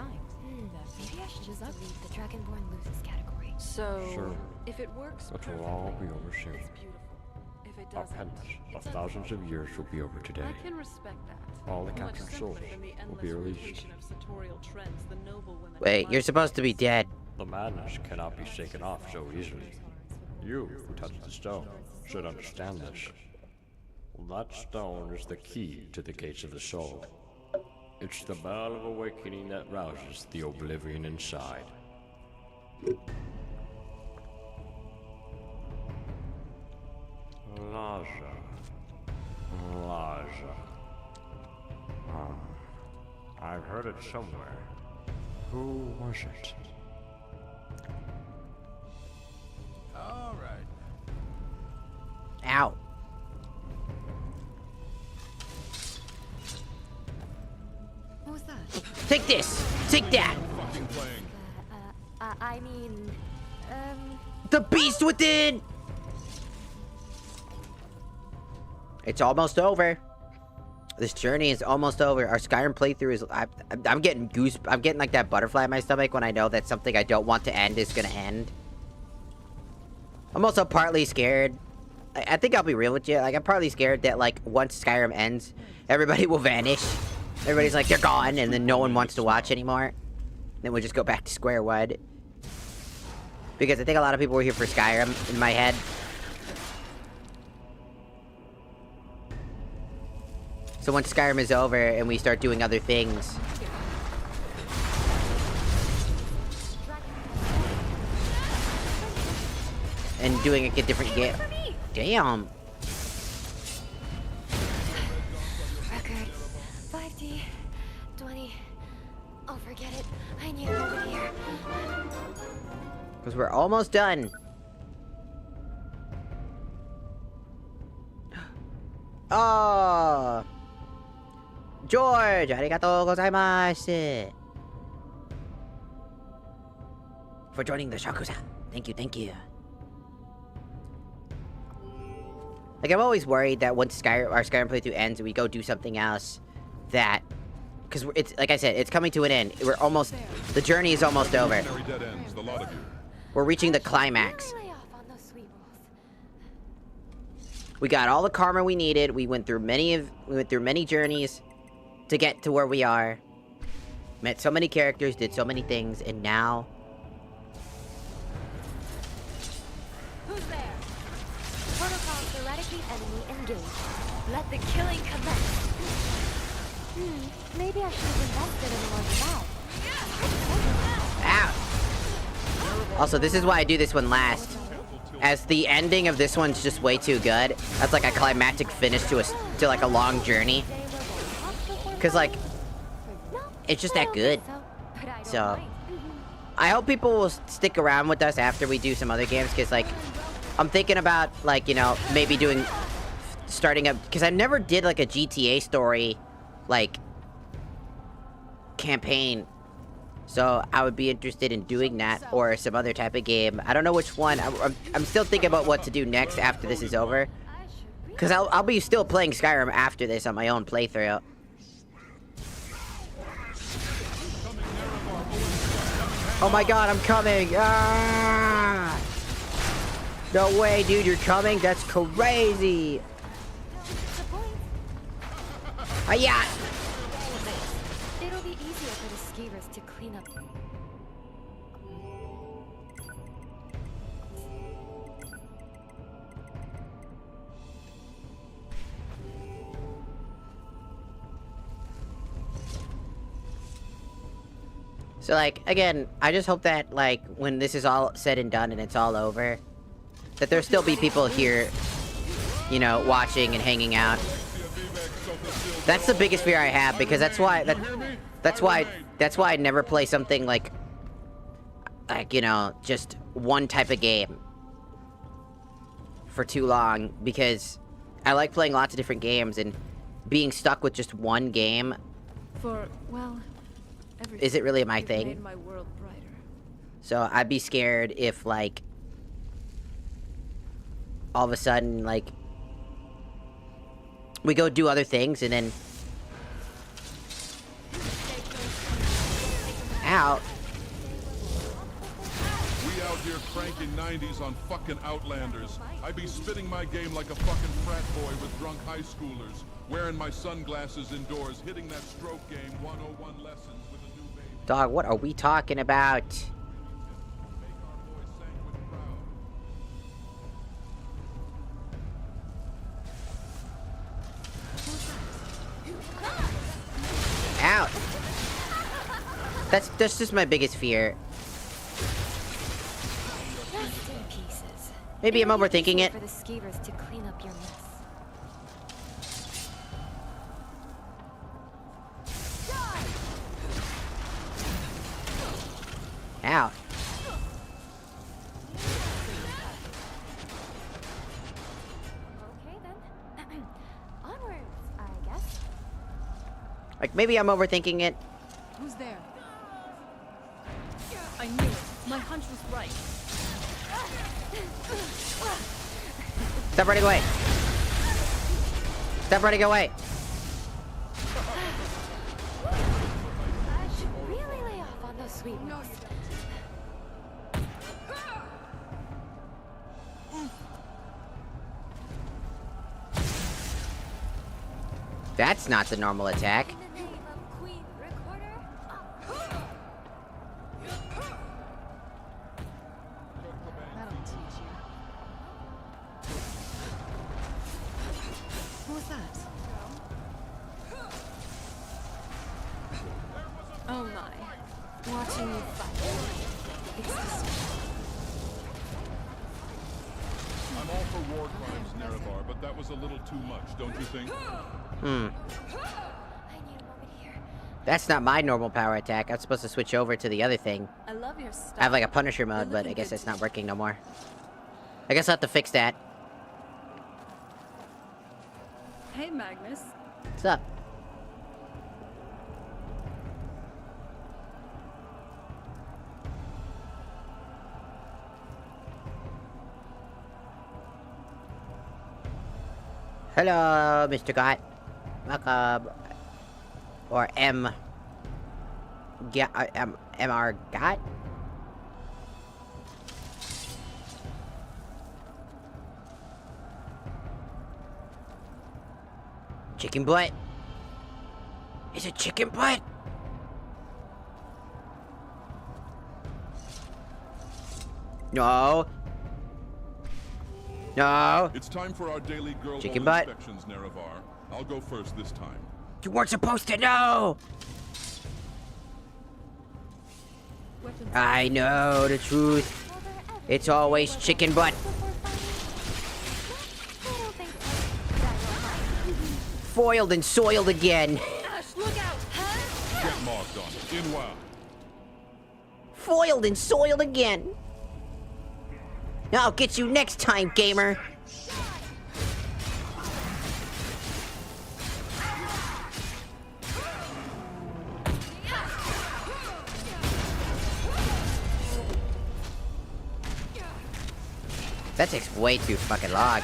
Maybe I should just delete the Dragonborn loses category. So, Sure. if it works But it'll all be over soon. it's beautiful. If it Our doesn't, penance it's of thousands of years will be over today. I can respect that. All the Much captured simpler souls than the will be endless released. rotation of sartorial trends the noble women Wait, you're of supposed to be dead. The madness cannot be shaken off so easily. You, who touched the stone, should understand this. That stone is the key to the gates of the soul. It's the bell of awakening that rouses the oblivion inside. Laja. Laja. I've heard it somewhere. Who was it? All right. Ow. What was that? Take this! Take that! Fucking playing. I mean, The beast within! It's almost over. This journey is almost over. Our Skyrim playthrough is... I'm getting I'm getting like that butterfly in my stomach when I know that something I don't want to end is gonna end. I'm also partly scared. I think I'll be real with you. Like, I'm partly scared that, like, once Skyrim ends, everybody will vanish. Everybody's like, they're gone, and then no one wants to watch anymore. Then we'll just go back to square one. Because I think a lot of people were here for Skyrim, in my head. So once Skyrim is over, and we start doing other things... and doing a different game. Damn. record 5D 20. Oh, forget it. I need a moment here. Because we're almost done. Oh! George! Arigatou gozaimasu! For joining the Shakusa. Thank you, thank you. Like, I'm always worried that once our Skyrim playthrough ends and we go do something else, that... Because it's, like I said, it's coming to an end. We're almost... The journey is almost over. Dead ends, the lot of you. We're reaching the climax. We got all the karma we needed. We went through many journeys to get to where we are. Met so many characters, did so many things, and now... Who's there? Protocols to eradicate enemy engaged. Let the killing commence. Maybe I should have invested in more of that. Ow! Also, this is why I do this one last. As the ending of this one's just way too good. That's like a climactic finish to like a long journey. Cause like, it's just that good. So, I hope people will stick around with us after we do some other games. Cause like, I'm thinking about like, you know, maybe starting up. Cause I never did like a GTA story, like, campaign. So I would be interested in doing that or some other type of game. I don't know which one. I'm still thinking about what to do next after this is over. Because I'll be still playing Skyrim after this on my own playthrough. Oh my god, I'm coming! Ah! No way, dude, you're coming? That's crazy! Hiya! It'll be easier for the skivers to clean up. So, like, again, I just hope that, like, when this is all said and done and it's all over, that there'll still be people here, you know, watching and hanging out. That's the biggest fear I have, because that's why I never play something like, you know, just one type of game for too long, because I like playing lots of different games, and being stuck with just one game isn't really my thing. Made my world brighter. So I'd be scared if, like, all of a sudden, like, we go do other things and then... Ow. We out here cranking 90s on fucking Outlanders. I be spitting my game like a fucking frat boy with drunk high schoolers, wearing my sunglasses indoors, hitting that stroke game 101 lessons with a new baby. Dog, what are we talking about? Out. That's just my biggest fear. Just in pieces. Maybe I'm overthinking it. For the skivers to clean up your mess. Ow. Okay then. Onwards, I guess. Like, maybe I'm overthinking it. Who's there? I knew it. My hunch was right. Stop running away. Stop running away. I should really lay off on those sweet notes. That's not the normal attack. That'll teach you. What was that? Oh my. Watching you fight. It's disturbing. I'm all for war crimes, Nerevar, but that was a little too much, don't you think? That's not my normal power attack. I'm supposed to switch over to the other thing. I love your style. I have like a Punisher mode, but I guess it's not working no more. I guess I'll have to fix that. Hey, Magnus. What's up? Hello, Mr. Gott. Welcome. Or MR Gott? Chicken butt? Is it chicken butt? No. No. It's time for our daily girl Chicken hole butt. inspections, Nerevar. I'll go first this time. You weren't supposed to know. I know the truth. It's always chicken butt. Foiled and soiled again. Ash, look out! Get marked on it. In wow. Foiled and soiled again. I'll get you next time, gamer. That takes way too fucking long.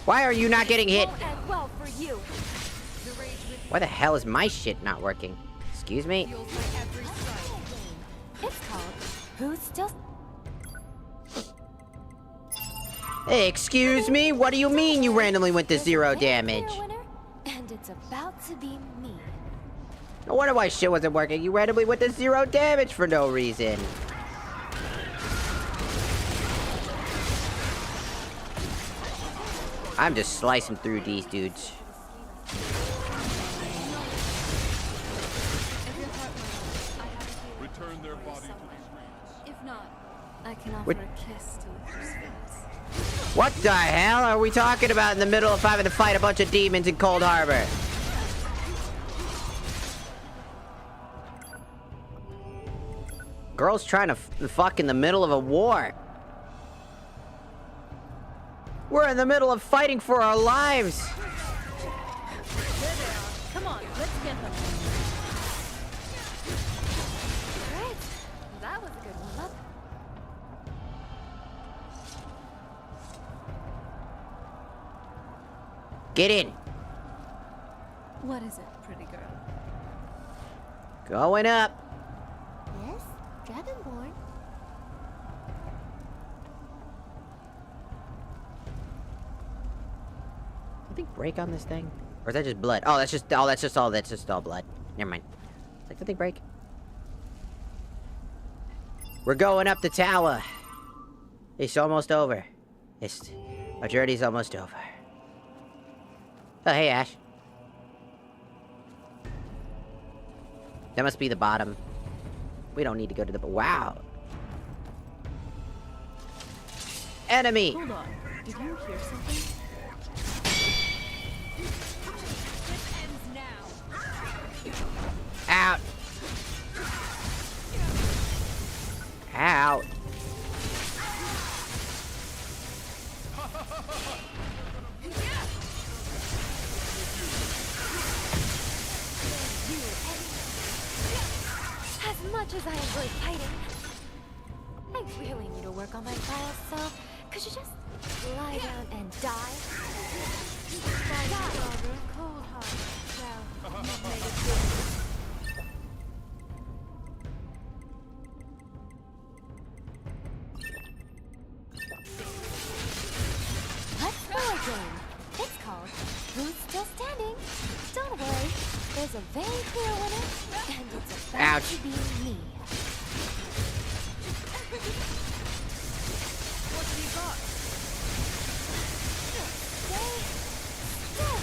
Why are you not getting hit? Well for you. Why the hell is my shit not working? Excuse me? It's called Who's Still... Hey, excuse me? What do you mean you randomly went to 0 damage? And it's about to be me. No wonder why shit wasn't working. You randomly went to 0 damage for no reason. I'm just slicing through these dudes. Return their body to the streets. If not, I can offer What? a kiss to lift your spirits. What the hell are we talking about in the middle of having to fight a bunch of demons in Cold Harbor? Girls trying to fuck in the middle of a war. We're in the middle of fighting for our lives. There they are. Come on, let's get them. Great. That was a good one. Look. Get in. What is it, pretty girl? Going up. Yes, Dragonborn. Something break on this thing? Or is that just blood? Oh, that's just all blood. Never mind. Like something break? We're going up the tower. It's almost over. Our journey's almost over. Oh, hey, Ash. That must be the bottom. We don't need to go to the... Wow. Enemy! Hold on. Did you hear something? This ends now. Out! Out! As much as I enjoy fighting, I really need to work on my files, so could you just lie down and die? Cold heart. Well, you've made it good. Let's play a game. It's called Who's Still Standing? Don't worry, there's a very clear winner, and it's about to be me. What do you got? Stay still.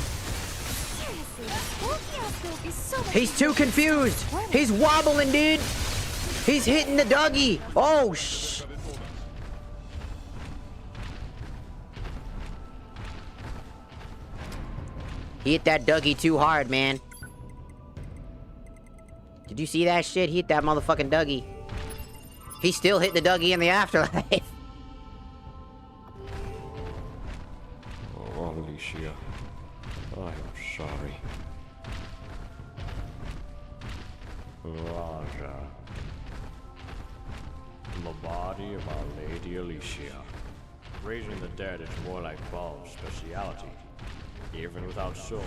Seriously, this whole fiasco is so much... He's too confused! He's wobbling, dude! He's hitting the Dougie! Oh, shh! He hit that Dougie too hard, man. Did you see that shit? He hit that motherfucking Dougie. He's still hitting the Dougie in the afterlife. Oh, Alicia. I am sorry. Raja. The body of Our Lady Alicia. Raising the dead is more like Baal's speciality. Even without souls,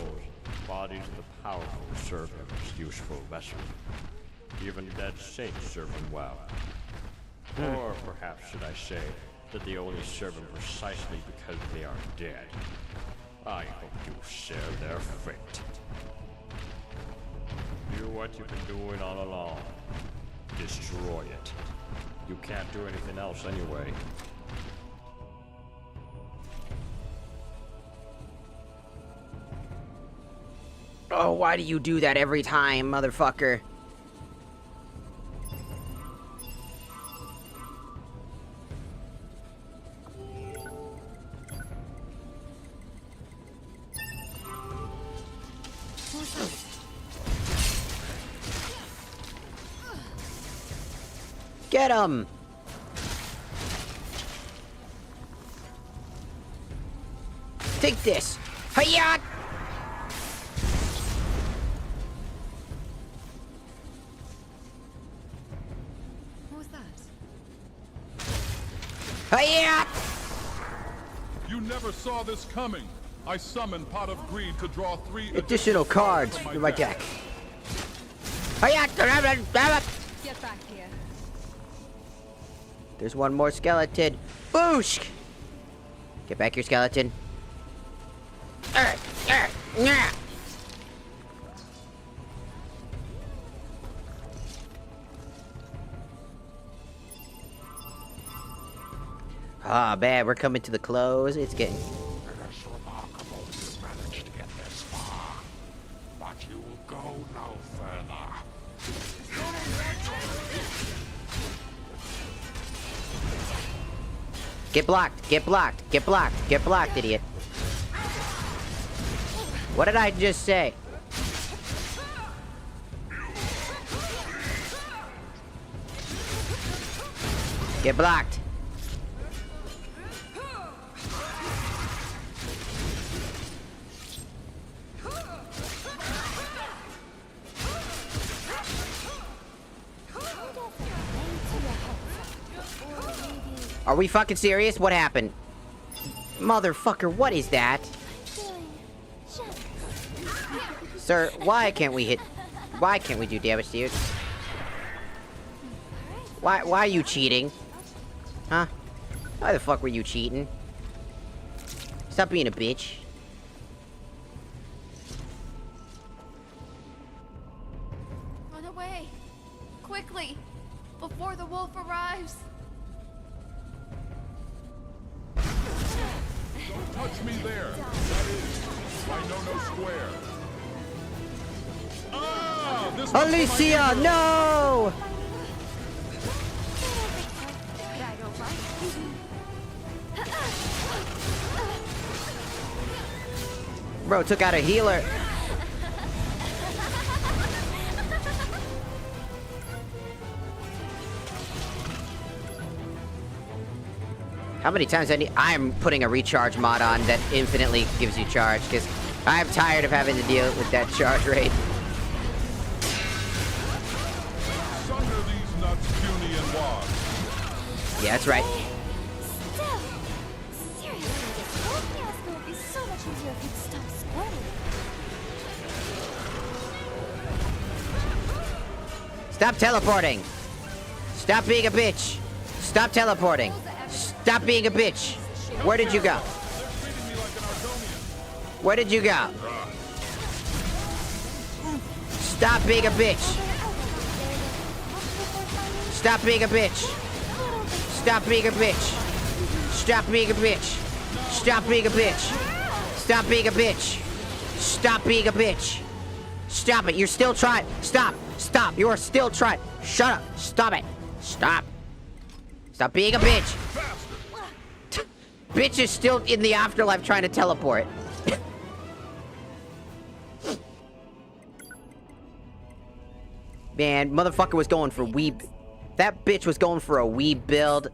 bodies of the powerful serve him as useful vessels. Even dead saints serve him well. Or perhaps should I say that they only serve him precisely because they are dead. I hope you share their fate. Do what you've been doing all along. Destroy it. You can't do anything else anyway. Oh, why do you do that every time, motherfucker? Get him! Take this! Hiya! What was that? Hiya! You never saw this coming. I summoned Pot of Greed to draw 3 Additional cards from my deck. Hiya! Get back here. There's one more skeleton. Boosh! Get back here, skeleton. Nah. Ah, man, we're coming to the close. It's getting... It is remarkable you managed to get this far, but you will go no further. Get blocked, get blocked, get blocked, get blocked, idiot. What did I just say? Get blocked. Are we fucking serious? What happened? Motherfucker, what is that? Sir, why can't we do damage to you? Why are you cheating? Huh? Why the fuck were you cheating? Stop being a bitch. Run away! Quickly! Before the wolf arrives! Don't touch me there. That is, I know no square. Ah! This one's for my Alicia, hero. no! Bro took out a healer. How many times I'm putting a recharge mod on that infinitely gives you charge, because I'm tired of having to deal with that charge rate. Sunder these nuts, puny and wad. Yeah, that's right. Still, seriously, this whole fiasco would be so much easier if you'd stop squirting. Stop teleporting. Stop being a bitch. Stop teleporting. Stop being a bitch. Where did you go? Where did you go? Stop being a bitch. Stop being a bitch. Stop being a bitch. Stop being a bitch. Stop being a bitch. Stop being a bitch. Stop being a bitch. Stop it. You're still trying. Stop. Stop. You are still trying. Shut up. Stop it. Stop. Stop being a bitch. Bitch is still in the afterlife trying to teleport. Man, motherfucker was going for weeb. That bitch was going for a weeb build.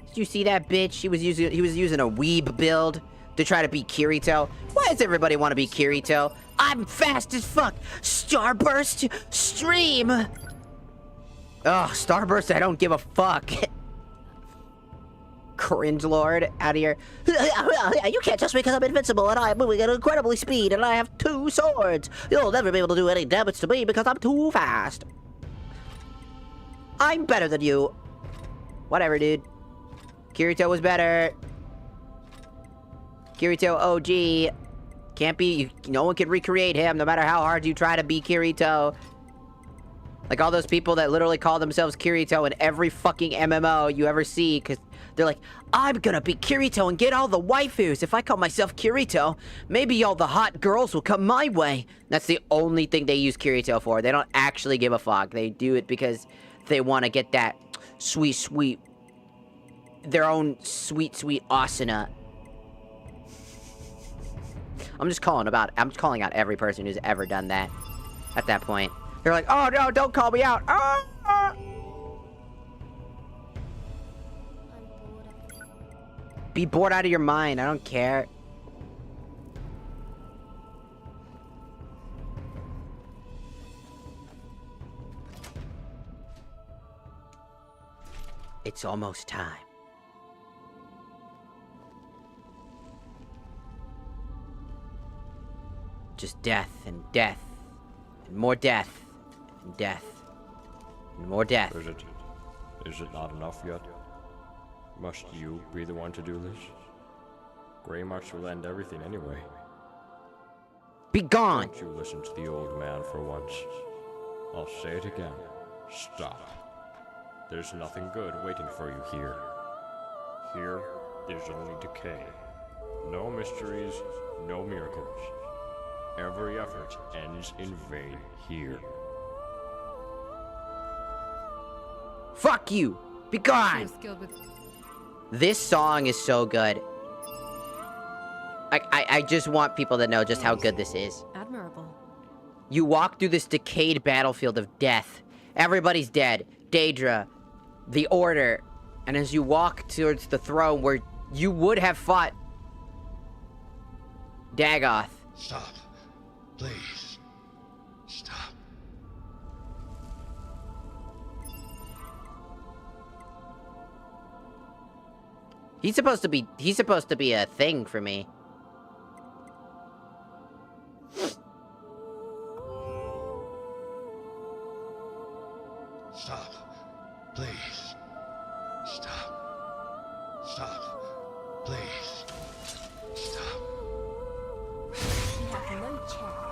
Did you see that bitch? He was using a weeb build to try to beat Kirito. Why does everybody want to be Kirito? I'm fast as fuck. Starburst stream. Ugh, Starburst, I don't give a fuck. Cringe Lord, out of here. You can't touch me because I'm invincible and I'm moving at incredibly speed and I have 2 swords. You'll never be able to do any damage to me because I'm too fast. I'm better than you. Whatever, dude. Kirito was better. Kirito OG. Can't be, no one can recreate him no matter how hard you try to be Kirito. Like all those people that literally call themselves Kirito in every fucking MMO you ever see, because they're like, I'm gonna be Kirito and get all the waifus. If I call myself Kirito, maybe all the hot girls will come my way. That's the only thing they use Kirito for. They don't actually give a fuck. They do it because they want to get that sweet, sweet, their own sweet, sweet asuna. I'm just calling out every person who's ever done that at that point. They're like, oh no, don't call me out. Ah! Be bored out of your mind. I don't care. It's almost time. Just death and death and more death and death and more death. Is it not enough yet? Must you be the one to do this? Grey March will end everything anyway. Be gone! Don't you listen to the old man for once. I'll say it again. Stop. There's nothing good waiting for you here. Here, there's only decay. No mysteries, no miracles. Every effort ends in vain here. Fuck you! Be gone! This song is so good. I just want people to know just how good this is. Admirable. You walk through this decayed battlefield of death. Everybody's dead. Daedra, the Order, and as you walk towards the throne where you would have fought Dagoth. Stop. Please. Stop. He's supposed to be a thing for me. Stop. Please. Stop. Stop. Please. Stop. You have no chance.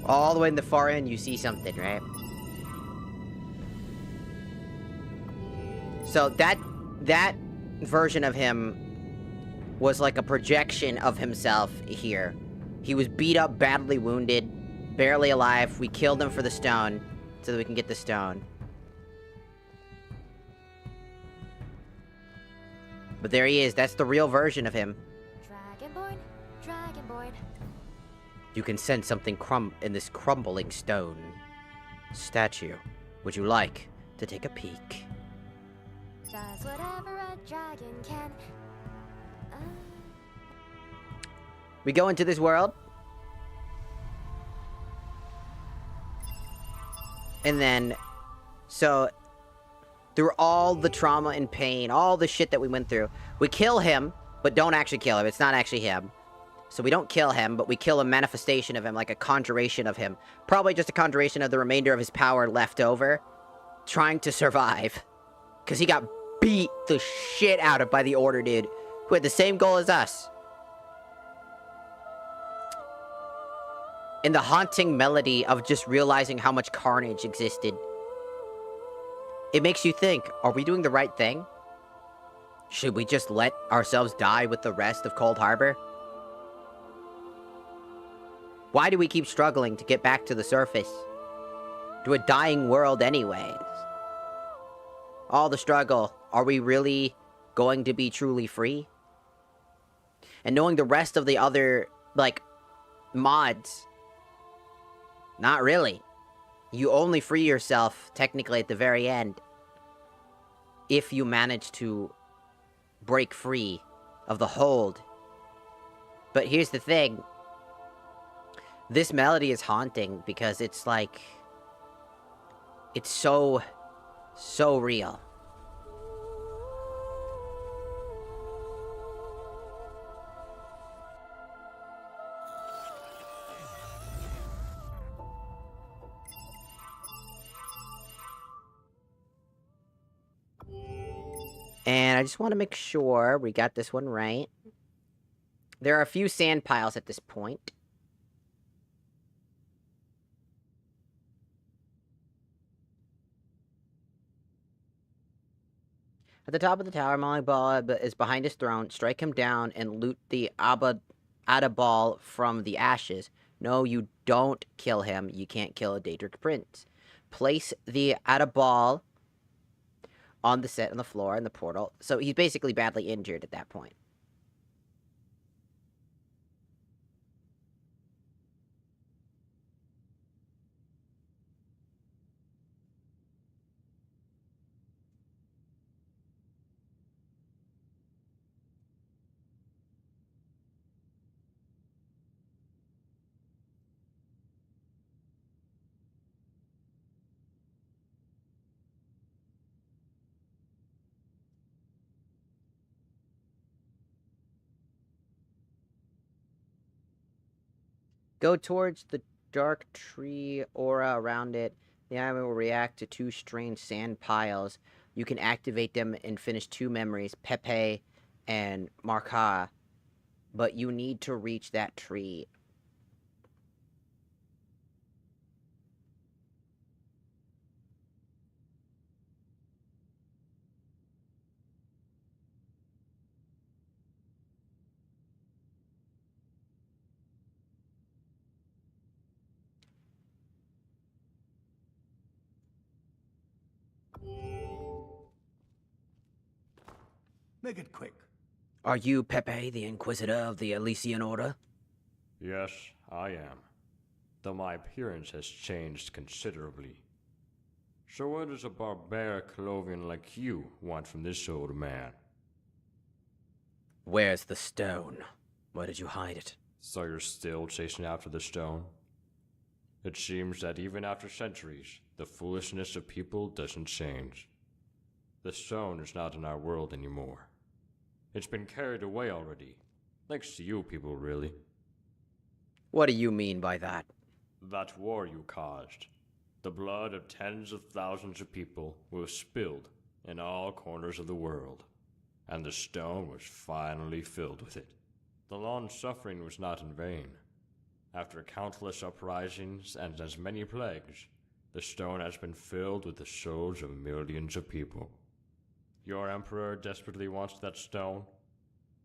All the way in the far end, you see something, right? So that version of him was like a projection of himself here. He was beat up, badly wounded, barely alive. We killed him for the stone, so that we can get the stone. But there he is. That's the real version of him. Dragonborn, Dragonborn. You can sense something in this crumbling stone statue. Would you like to take a peek? Does whatever a dragon can. We go into this world. And then, so, through all the trauma and pain, all the shit that we went through, we kill him, but don't actually kill him. It's not actually him. So we don't kill him, but we kill a manifestation of him, like a conjuration of him. Probably just a conjuration of the remainder of his power left over, trying to survive. Because he got beat the shit out of by the Order dude, who had the same goal as us. And the haunting melody of just realizing how much carnage existed. It makes you think, are we doing the right thing? Should we just let ourselves die with the rest of Cold Harbor? Why do we keep struggling to get back to the surface? To a dying world anyways? All the struggle, are we really going to be truly free? And knowing the rest of the other, like, mods, not really. You only free yourself, technically, at the very end, if you manage to break free of the hold. But here's the thing. This melody is haunting because it's like... It's so So real. And I just want to make sure we got this one right. There are a few sand piles at this point. At the top of the tower, Malibal is behind his throne. Strike him down and loot the Adabal from the ashes. No, you don't kill him. You can't kill a Daedric prince. Place the Adabal on the set on the floor in the portal. So he's basically badly injured at that point. Go towards the dark tree aura around it. The item will react to 2 strange sand piles. You can activate them and finish 2 memories, Pepe and Marka. But you need to reach that tree. Make it quick. Are you Pepe, the Inquisitor of the Elysian Order? Yes, I am. Though my appearance has changed considerably. So what does a barbaric Clovian like you want from this old man? Where's the stone? Where did you hide it? So you're still chasing after the stone? It seems that even after centuries, the foolishness of people doesn't change. The stone is not in our world anymore. It's been carried away already. Thanks to you people, really. What do you mean by that? That war you caused. The blood of tens of thousands of people was spilled in all corners of the world, and the stone was finally filled with it. The long suffering was not in vain. After countless uprisings and as many plagues, the stone has been filled with the souls of millions of people. Your emperor desperately wants that stone?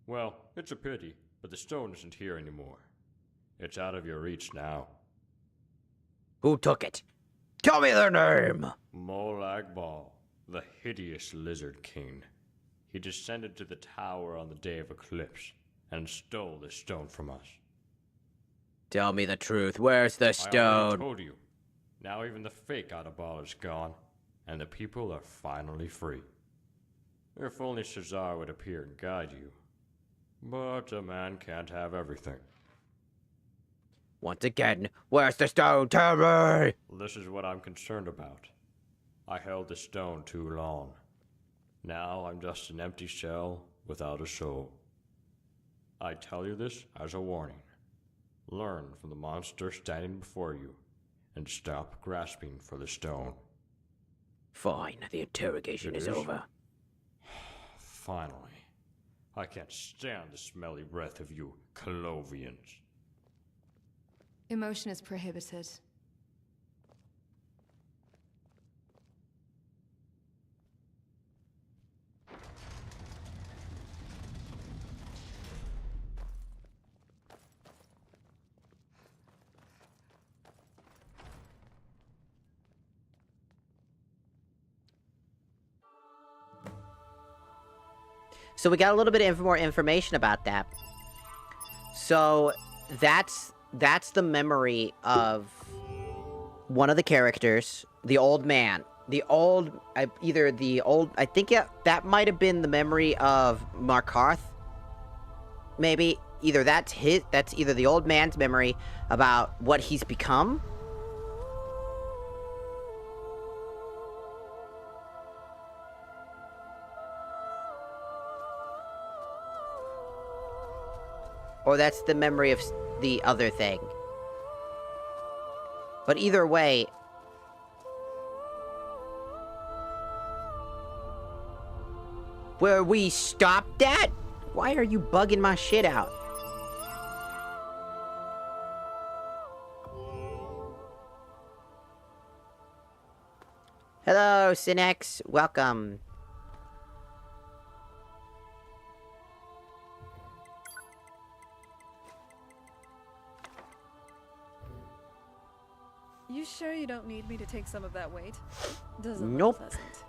Well, it's a pity, but the stone isn't here anymore. It's out of your reach now. Who took it? Tell me their name! Molag Bal, the hideous lizard king. He descended to the tower on the day of eclipse and stole the stone from us. Tell me the truth. Where's the I stone? already told you. Now even the fake Adabal is gone, and the people are finally free. If only Cesar would appear and guide you. But a man can't have everything. Once again, where's the stone? Tell me! This is what I'm concerned about. I held the stone too long. Now I'm just an empty shell without a soul. I tell you this as a warning. Learn from the monster standing before you, and stop grasping for the stone. Fine, the interrogation is over. Finally. I can't stand the smelly breath of you Clovians. Emotion is prohibited. So we got a little bit of more information about that. So that's the memory of one of the characters, the old man. I think that might have been the memory of Markarth. Maybe that's either the old man's memory about what he's become, Or that's the memory of the other thing. But either way... Where we stopped at? Why are you bugging my shit out? Hello, Cinex. Welcome. You sure you don't need me to take some of that weight? Doesn't Nope. look pleasant.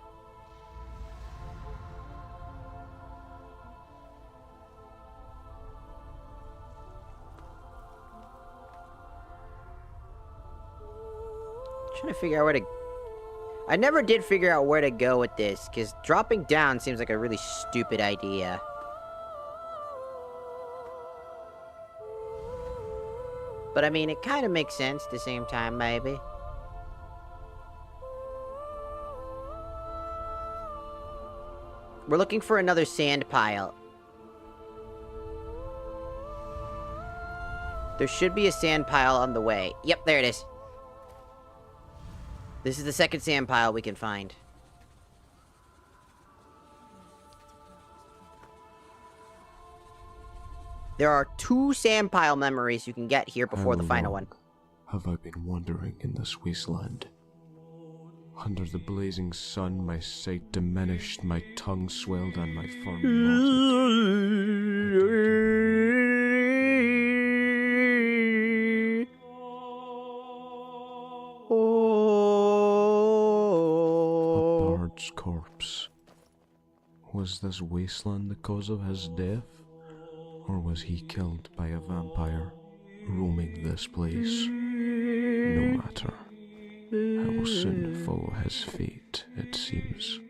Trying to figure out where to... I never did figure out where to go with this, because dropping down seems like a really stupid idea. But I mean, it kind of makes sense at the same time, maybe. We're looking for another sand pile. There should be a sand pile on the way. Yep, there it is. This is the second sand pile we can find. There are 2 sand pile memories you can get here before the final one. Have I been wandering in this wasteland? Under the blazing sun, my sight diminished, my tongue swelled, and my form A bard's corpse. Was this wasteland the cause of his death? Or was he killed by a vampire roaming this place? No matter. I will soon follow his fate, it seems.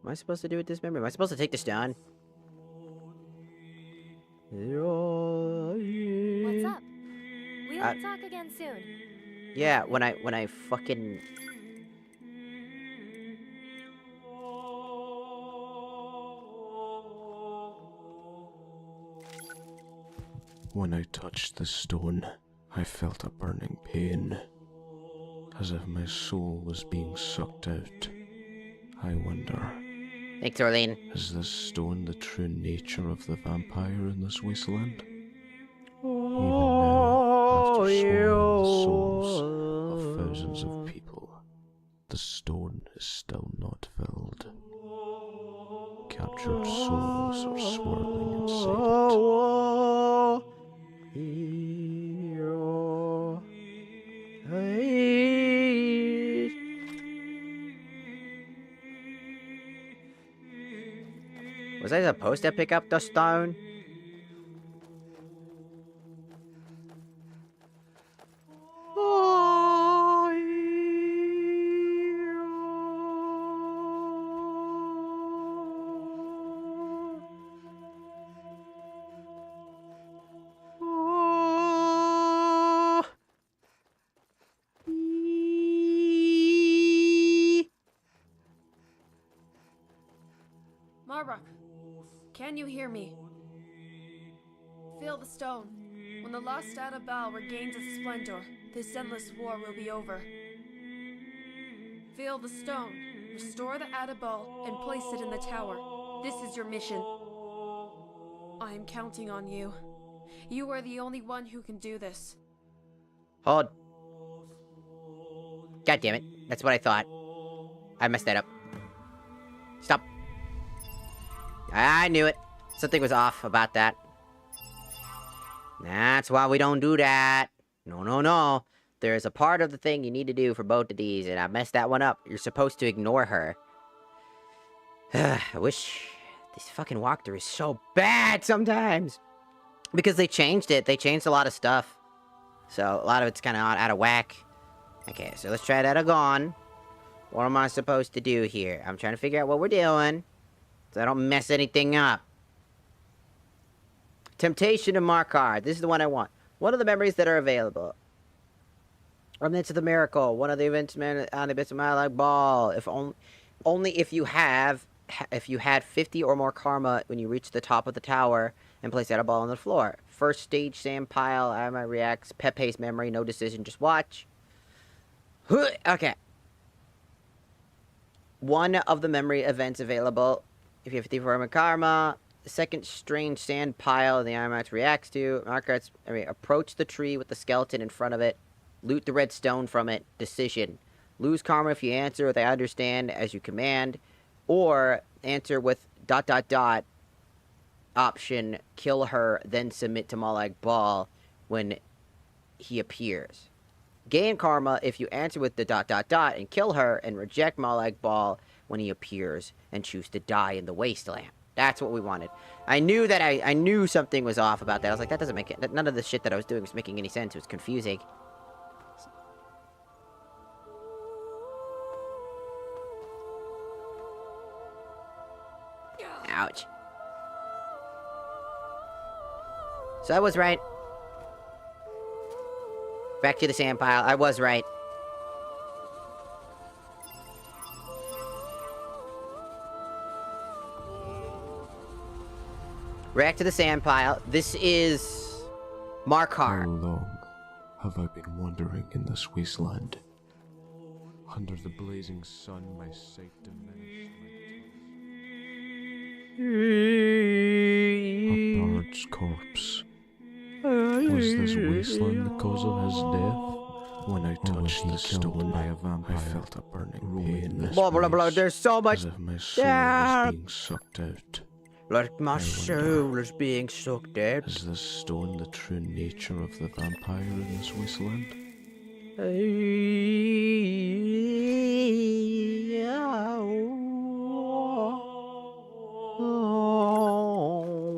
What am I supposed to do with this memory? Am I supposed to take this down? What's up? We'll talk again soon. Yeah, when I fucking... When I touched the stone, I felt a burning pain, as if my soul was being sucked out. I wonder... Thanks, Orlean. Is this stone the true nature of the vampire in this wasteland? Even now, after swallowing the souls of thousands of people, the stone is still not filled. Captured souls are swirling inside Was I supposed to pick up the stone? Marbach, can you hear me? Feel the stone. When the last Adabal regains its splendor, this endless war will be over. Feel the stone. Restore the Adabal and place it in the tower. This is your mission. I am counting on you. You are the only one who can do this. Hold. God damn it. That's what I thought. I messed that up. Stop. I knew it. Something was off about that. That's why we don't do that. No, no, no. There's a part of the thing you need to do for both of these, and I messed that one up. You're supposed to ignore her. I wish this fucking walkthrough is so bad sometimes. Because they changed it. They changed a lot of stuff. So, a lot of it's kind of out of whack. Okay, so let's try that again. What am I supposed to do here? I'm trying to figure out what we're doing, so I don't mess anything up. Temptation to Markard. This is the one I want. What are the memories that are available? Remnants of the Miracle. One of the events on the bits of my like ball. If only if you had 50 or more karma when you reach the top of the tower and place out a ball on the floor. First stage sand pile. I might reacts. Pepe's memory. No decision. Just watch. Okay. One of the memory events available. If you have 50 or more karma. The second strange sand pile the IMAX reacts to. Markers. Approach the tree with the skeleton in front of it. Loot the red stone from it. Decision. Lose karma if you answer with I understand as you command. Or answer with ... Option. Kill her, then submit to Malag Bal when he appears. Gain karma if you answer with the ... and kill her and reject Malag Bal when he appears and choose to die in the wasteland. That's what we wanted. I knew that I knew something was off about that. I was like, that doesn't make it. None of the shit that I was doing was making any sense. It was confusing. Ouch. So I was right. Back to the sand pile. I was right. Back to the sand pile. This is Markar. How long have I been wandering in this wasteland? Under the blazing sun, my sight diminished. A bard's corpse. Was this wasteland the cause of his death? When I touched the stone by a vampire, I felt a burning pain. Blah blah blah. There's so much. As if my soul was being sucked out. Like my soul is being sucked out. Is this stone the true nature of the vampire in this wasteland?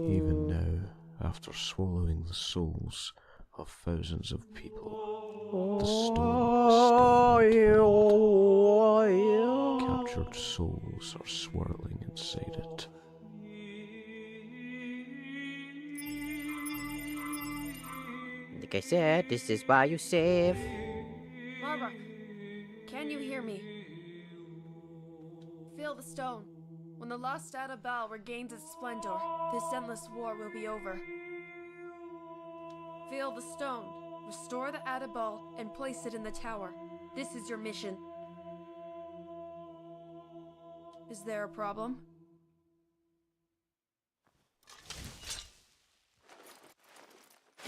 Even now, after swallowing the souls of thousands of people, the stone is still captured souls are swirling inside it. Like I said, this is why you save. Marbuck, can you hear me? Feel the stone. When the lost Adabal regains its splendor, this endless war will be over. Feel the stone. Restore the Adabal and place it in the tower. This is your mission. Is there a problem?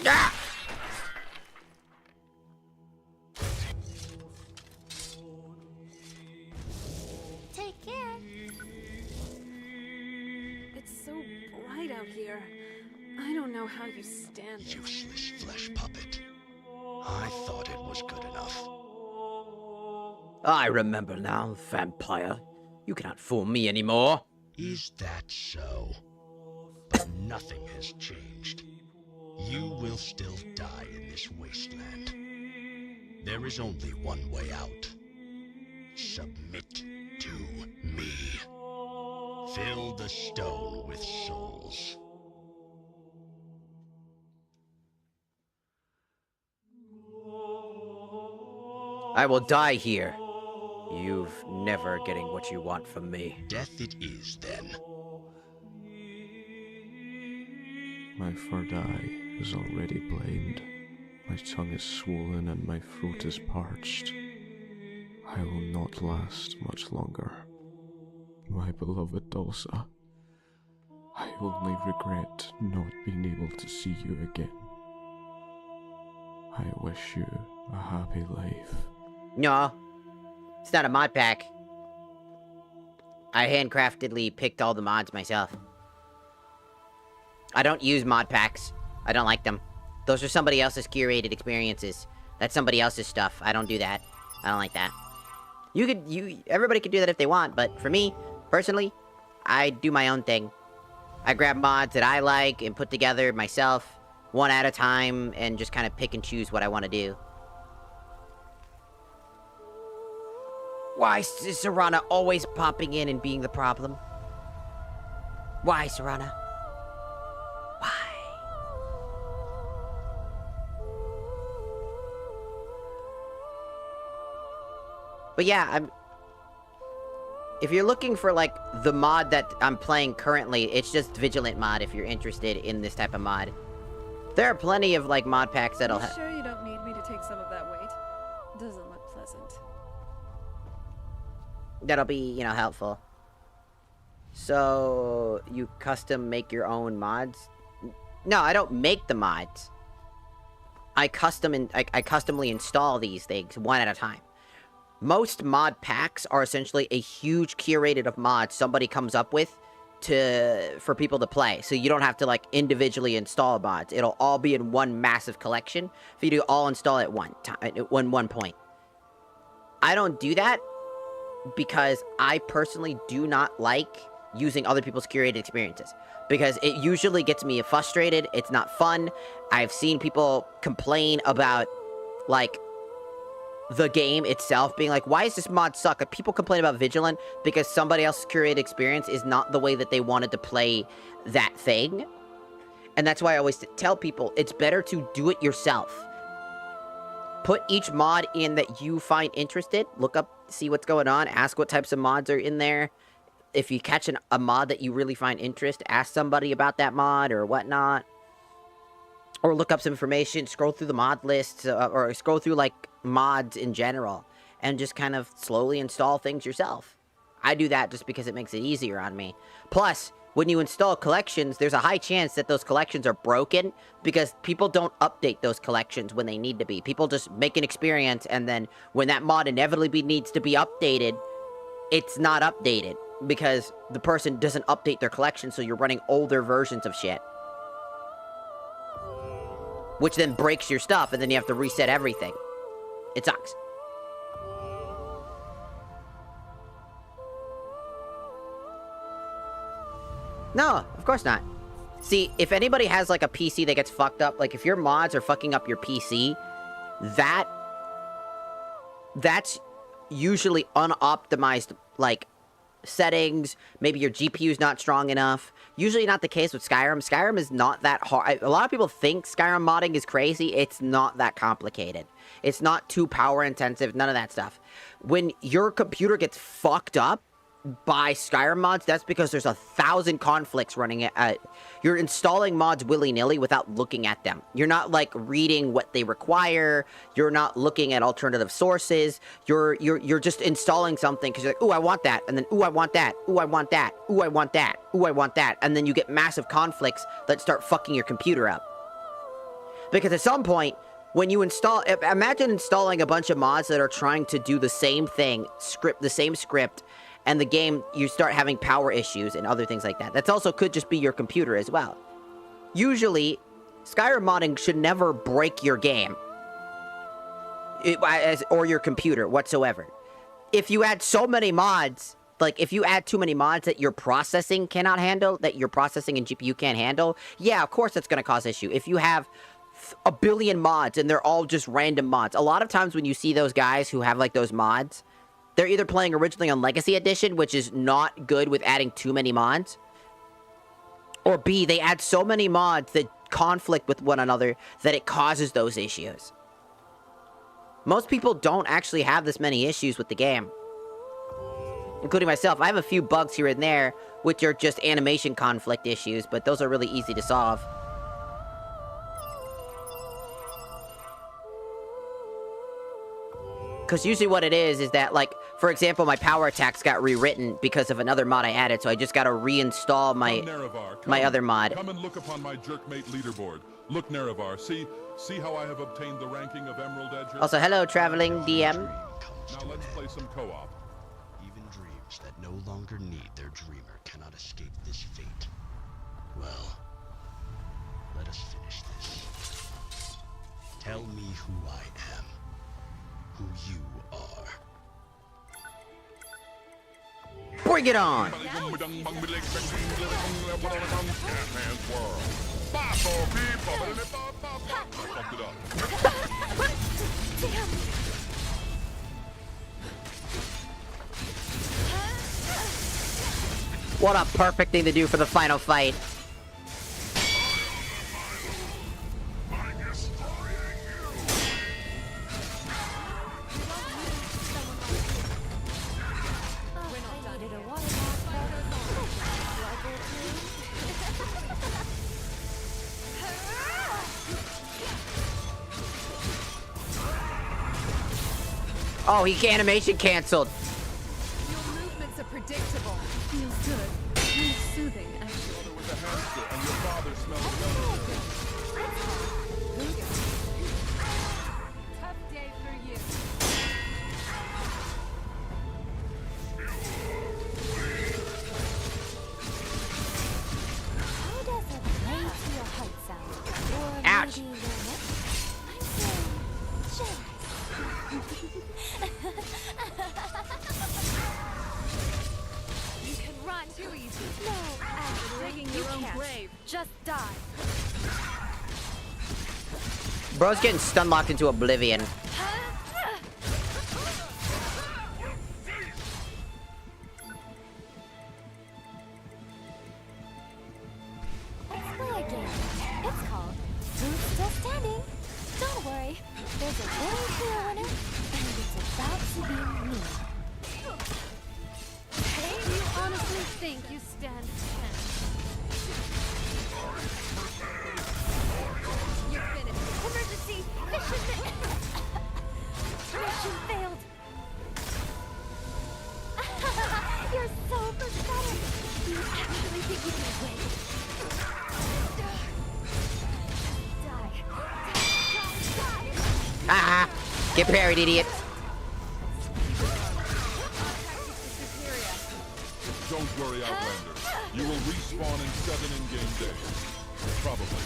Ah! Take care. It's so bright out here. I don't know how you stand it. Useless flesh puppet. I thought it was good enough. I remember now, vampire. You cannot fool me anymore. Is that so? But nothing has changed. You will still die in this wasteland. There is only one way out. Submit to me. Fill the stone with souls. I will die here. You've never getting what you want from me. Death it is, then. My third eye is already blind. My tongue is swollen and my throat is parched. I will not last much longer. My beloved Dulsa, I only regret not being able to see you again. I wish you a happy life. No. It's not a mod pack. I handcraftedly picked all the mods myself. I don't use mod packs. I don't like them. Those are somebody else's curated experiences. That's somebody else's stuff. I don't do that. I don't like that. Everybody could do that if they want, but for me, personally, I do my own thing. I grab mods that I like and put together myself, one at a time, and just kind of pick and choose what I want to do. Why is Serana always popping in and being the problem? Why, Serana? Why? But yeah, if you're looking for, like, the mod that I'm playing currently, it's just Vigilant mod if you're interested in this type of mod. There are plenty of, like, mod packs that'll You sure you don't need me to take some of that weight? Doesn't look pleasant. that'll be, you know, helpful. So, you custom make your own mods? No, I don't make the mods. I customly install these things one at a time. Most mod packs are essentially a huge curated of mods somebody comes up with for people to play. So you don't have to, like, individually install mods. It'll all be in one massive collection for you to all install at one time, at one point. I don't do that because I personally do not like using other people's curated experiences. Because it usually gets me frustrated. It's not fun. I've seen people complain about, like, the game itself being like, why does this mod suck? Like, people complain about Vigilant because somebody else's curated experience is not the way that they wanted to play that thing. And that's why I always tell people, it's better to do it yourself. Put each mod in that you find interested. Look up, see what's going on. Ask what types of mods are in there. If you catch a mod that you really find interest, ask somebody about that mod or whatnot. Or look up some information, scroll through the mod lists, or scroll through, like, mods in general. And just kind of slowly install things yourself. I do that just because it makes it easier on me. Plus, when you install collections, there's a high chance that those collections are broken because people don't update those collections when they need to be. People just make an experience, and then when that mod inevitably needs to be updated, it's not updated because the person doesn't update their collection, so you're running older versions of shit. Which then breaks your stuff, and then you have to reset everything. It sucks. No, of course not. See, if anybody has, like, a PC that gets fucked up, like, if your mods are fucking up your PC, that's usually unoptimized, like, settings. Maybe your GPU's not strong enough. Usually not the case with Skyrim. Skyrim is not that hard. A lot of people think Skyrim modding is crazy. It's not that complicated. It's not too power intensive, none of that stuff. When your computer gets fucked up by Skyrim mods, that's because there's 1,000 conflicts running you're installing mods willy-nilly without looking at them. You're not, like, reading what they require. You're not looking at alternative sources. You're just installing something because you're like, ooh, I want that, and then ooh, I want that, ooh, I want that, ooh, I want that, ooh, I want that, and then you get massive conflicts that start fucking your computer up. Because at some point, when you imagine installing a bunch of mods that are trying to do the same thing, the same script, and the game, you start having power issues and other things like that. That also could just be your computer as well. Usually, Skyrim modding should never break your game. Or your computer, whatsoever. If you add so many mods, like, if you add too many mods that your processing cannot handle, that your processing and GPU can't handle, yeah, of course that's going to cause issue. If you have a billion mods and they're all just random mods, a lot of times when you see those guys who have, like, those mods, they're either playing originally on Legacy Edition, which is not good with adding too many mods, or B, they add so many mods that conflict with one another that it causes those issues. Most people don't actually have this many issues with the game, including myself. I have a few bugs here and there, which are just animation conflict issues, but those are really easy to solve. Because usually what it is that, like, for example, my power attacks got rewritten because of another mod I added, so I just gotta reinstall my other mod. Come and look upon my jerkmate leaderboard. Look, Nerevar, see how I have obtained the ranking of Emerald Edger? Also, hello, traveling DM. comes Now to an let's play end. some co-op. Even dreams that no longer need their dreamer cannot escape this fate. Well, let us finish this. Tell me who I am. Who you are. Bring it on! What a perfect thing to do for the final fight. Oh, he animation canceled. Your movements are predictable. Feels good. Feels soothing, actually. With a hamster and your father smells better. Tough day for you. How does a play to your heart sound? Or Ouch. maybe your neck? I'm saying jazz. You can run. Too easy. No, actually, Digging you your own can't. grave. Just die. Bro's getting stun locked into oblivion. Let's play a game. It's called Who's Still Standing? Don't worry, there's a very clear winner, and it's about to be me. Hey, do you honestly think you stand a chance? You're finished. Emergency! Mission failed! You're so pathetic! You actually think you can win? Die. Ah! Get parried, idiot. Don't worry, Outlander. You will respawn in 7 in-game days. Probably.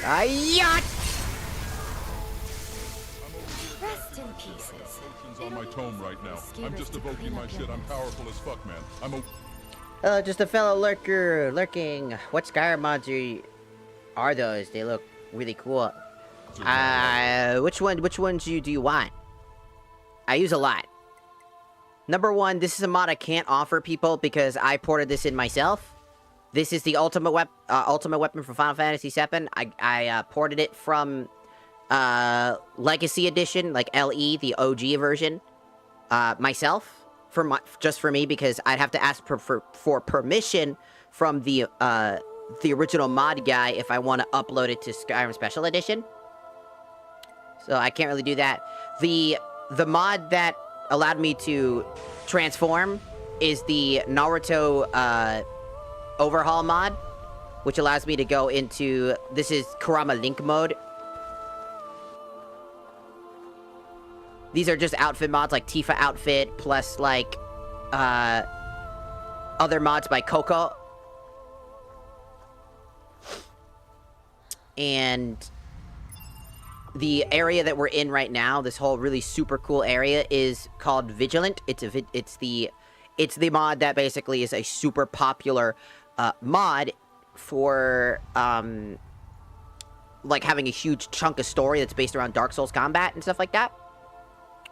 Yacht! Rest in pieces. Potions on my tome right now. I'm just evoking my shit. I'm powerful as fuck, man. I'm a... Just a fellow lurker lurking. What Skyrim mods are those? They look really cool. Which ones do you want? I use a lot. Number one, this is a mod I can't offer people because I ported this in myself. This is the ultimate weapon from Final Fantasy VII. I ported it from Legacy Edition, like LE, the OG version, myself, just for me, because I'd have to ask for permission from the original mod guy if I want to upload it to Skyrim Special Edition. So I can't really do that. The mod that allowed me to transform is the Naruto overhaul mod, which allows me to go into, this is Kurama Link mode. These are just outfit mods like Tifa outfit plus like other mods by Coco. And the area that we're in right now, this whole really super cool area, is called Vigilant. It's the mod that basically is a super popular mod for like having a huge chunk of story that's based around Dark Souls combat and stuff like that.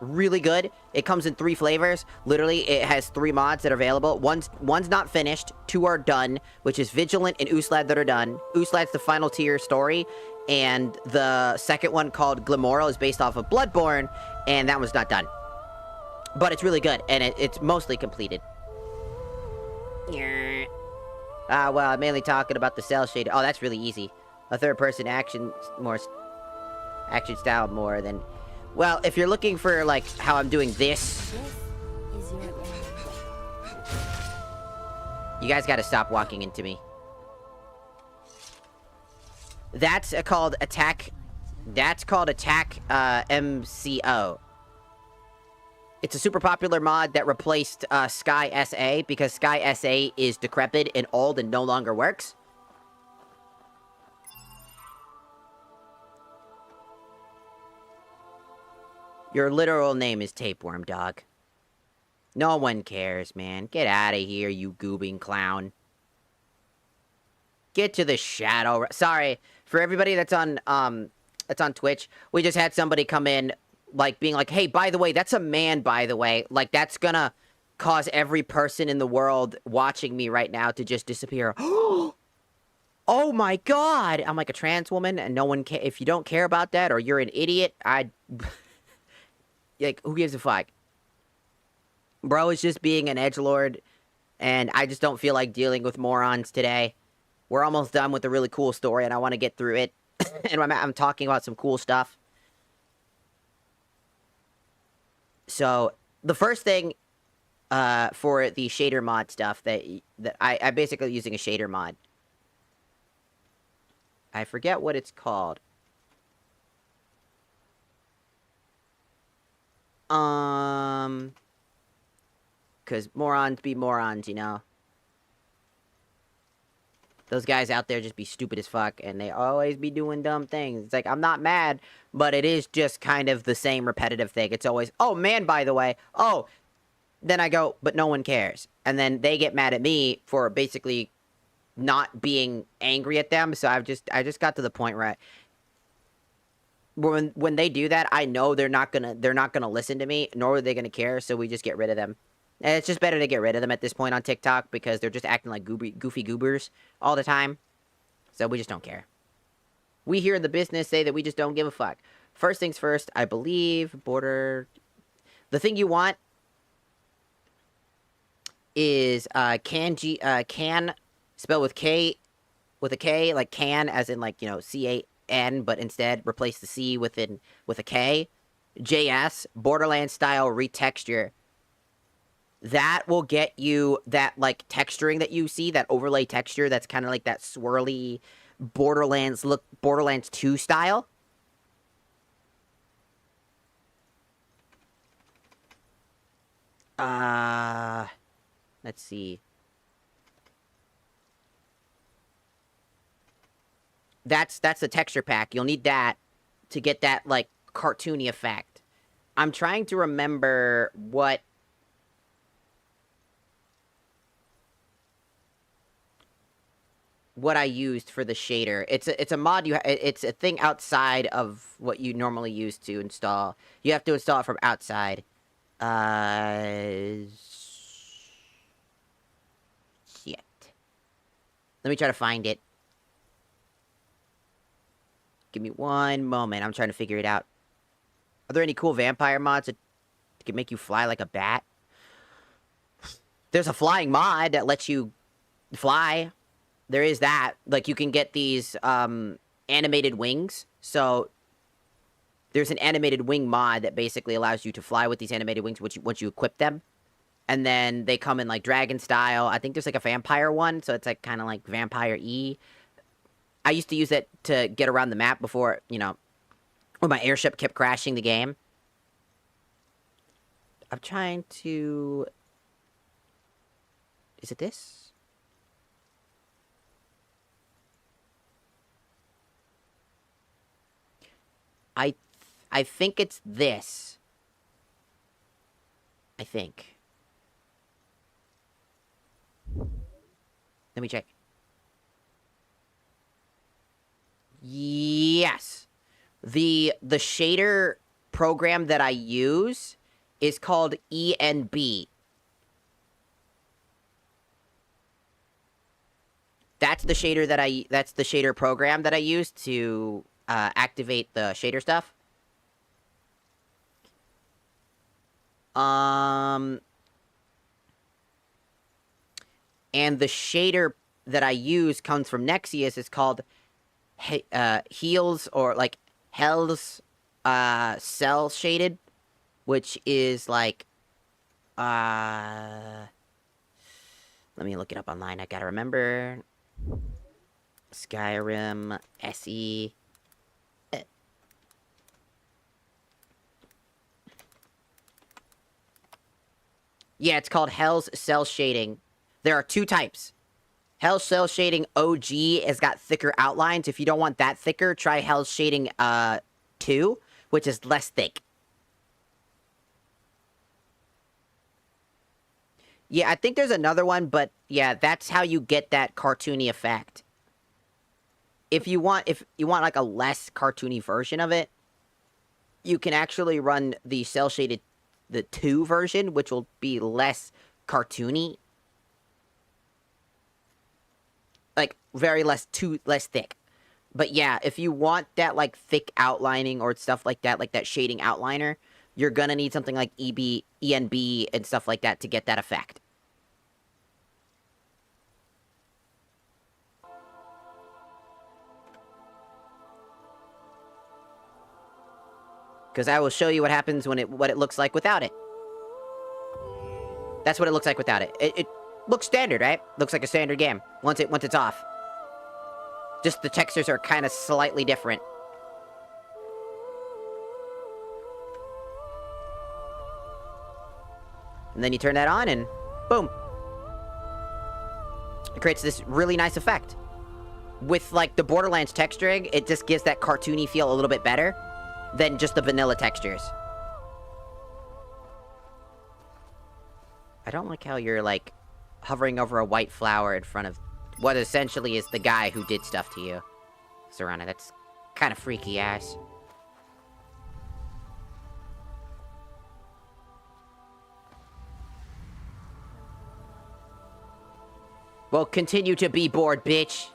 Really good. It comes in 3 flavors. Literally, it has 3 mods that are available. One's not finished. 2 are done, which is Vigilant and Uslad that are done. Uslad's the final tier story, and the second one, called Glamorel, is based off of Bloodborne, and that one's not done. But it's really good, and it's mostly completed. Well, I'm mainly talking about the cell shading. Oh, that's really easy. A third-person action style more than... Well, if you're looking for, like, how I'm doing this... You guys gotta stop walking into me. That's called attack... That's called attack, MCO. It's a super popular mod that replaced Sky SA because Sky SA is decrepit and old and no longer works. Your literal name is Tapeworm, dog. No one cares, man. Get out of here, you goobing clown. Get to the shadow. Sorry, for everybody that's on Twitch, we just had somebody come in, like, being like, hey, by the way, that's a man, by the way. Like, that's gonna cause every person in the world watching me right now to just disappear. Oh my god! I'm like a trans woman, and no one can. If you don't care about that, or you're an idiot, like, who gives a fuck? Bro is just being an edgelord, and I just don't feel like dealing with morons today. We're almost done with a really cool story, and I want to get through it. And I'm talking about some cool stuff. So, the first thing for the shader mod stuff that I'm basically using a shader mod. I forget what it's called. Because morons be morons, you know? Those guys out there just be stupid as fuck, and they always be doing dumb things. It's like, I'm not mad, but it is just kind of the same repetitive thing. It's always, oh, man, by the way. Oh, then I go, but no one cares. And then they get mad at me for basically not being angry at them. So I just got to the point where when they do that, I know they're not gonna listen to me, nor are they gonna care. So we just get rid of them. And it's just better to get rid of them at this point on TikTok because they're just acting like goofy goobers all the time. So we just don't care. We here in the business say that we just don't give a fuck. First things first, I believe, the thing you want is can spelled with K, with a K, like can, as in, like, you know, CAN, but instead replace the C with a K. JS, Borderlands style retexture. That will get you that, like, texturing that you see, that overlay texture that's kind of like that swirly Borderlands look, Borderlands 2 style. Let's see. That's the texture pack. You'll need that to get that, like, cartoony effect. I'm trying to remember what I used for the shader. It's a mod it's a thing outside of what you normally use to install. You have to install it from outside. Shit. Let me try to find it. Give me one moment. I'm trying to figure it out. Are there any cool vampire mods that can make you fly like a bat? There's a flying mod that lets you fly. There is that. Like, you can get these animated wings. So there's an animated wing mod that basically allows you to fly with these animated wings once you equip them. And then they come in, like, dragon style. I think there's, like, a vampire one, so it's, like, kind of like Vampire-E. I used to use it to get around the map before, you know, when my airship kept crashing the game. I'm trying to... Is it this? I think it's this. I think. Let me check. Yes. The shader program that I use is called ENB. That's the shader program that I use to activate the shader stuff. And the shader that I use comes from Nexius. It's called Heels, or like Hell's Cell Shaded, which is like let me look it up online. I gotta remember. Skyrim SE. Yeah, it's called Hell's Cell Shading. There are 2 types. Hell's Cell Shading OG has got thicker outlines. If you don't want that thicker, try Hell's Shading 2, which is less thick. Yeah, I think there's another one, but yeah, that's how you get that cartoony effect. If you want like a less cartoony version of it, you can actually run the cell shaded, the 2 version, which will be less cartoony. Like, very less thick. But yeah, if you want that, like, thick outlining or stuff like that shading outliner, you're gonna need something like ENB and stuff like that to get that effect. Because I will show you what happens when what it looks like without it. That's what it looks like without it. It looks standard, right? Looks like a standard game once it's off. Just the textures are kind of slightly different. And then you turn that on and boom. It creates this really nice effect. With like the Borderlands texturing, it just gives that cartoony feel a little bit better than just the vanilla textures. I don't like how you're, like, hovering over a white flower in front of what essentially is the guy who did stuff to you. Serrana, that's kind of freaky ass. Well, continue to be bored, bitch.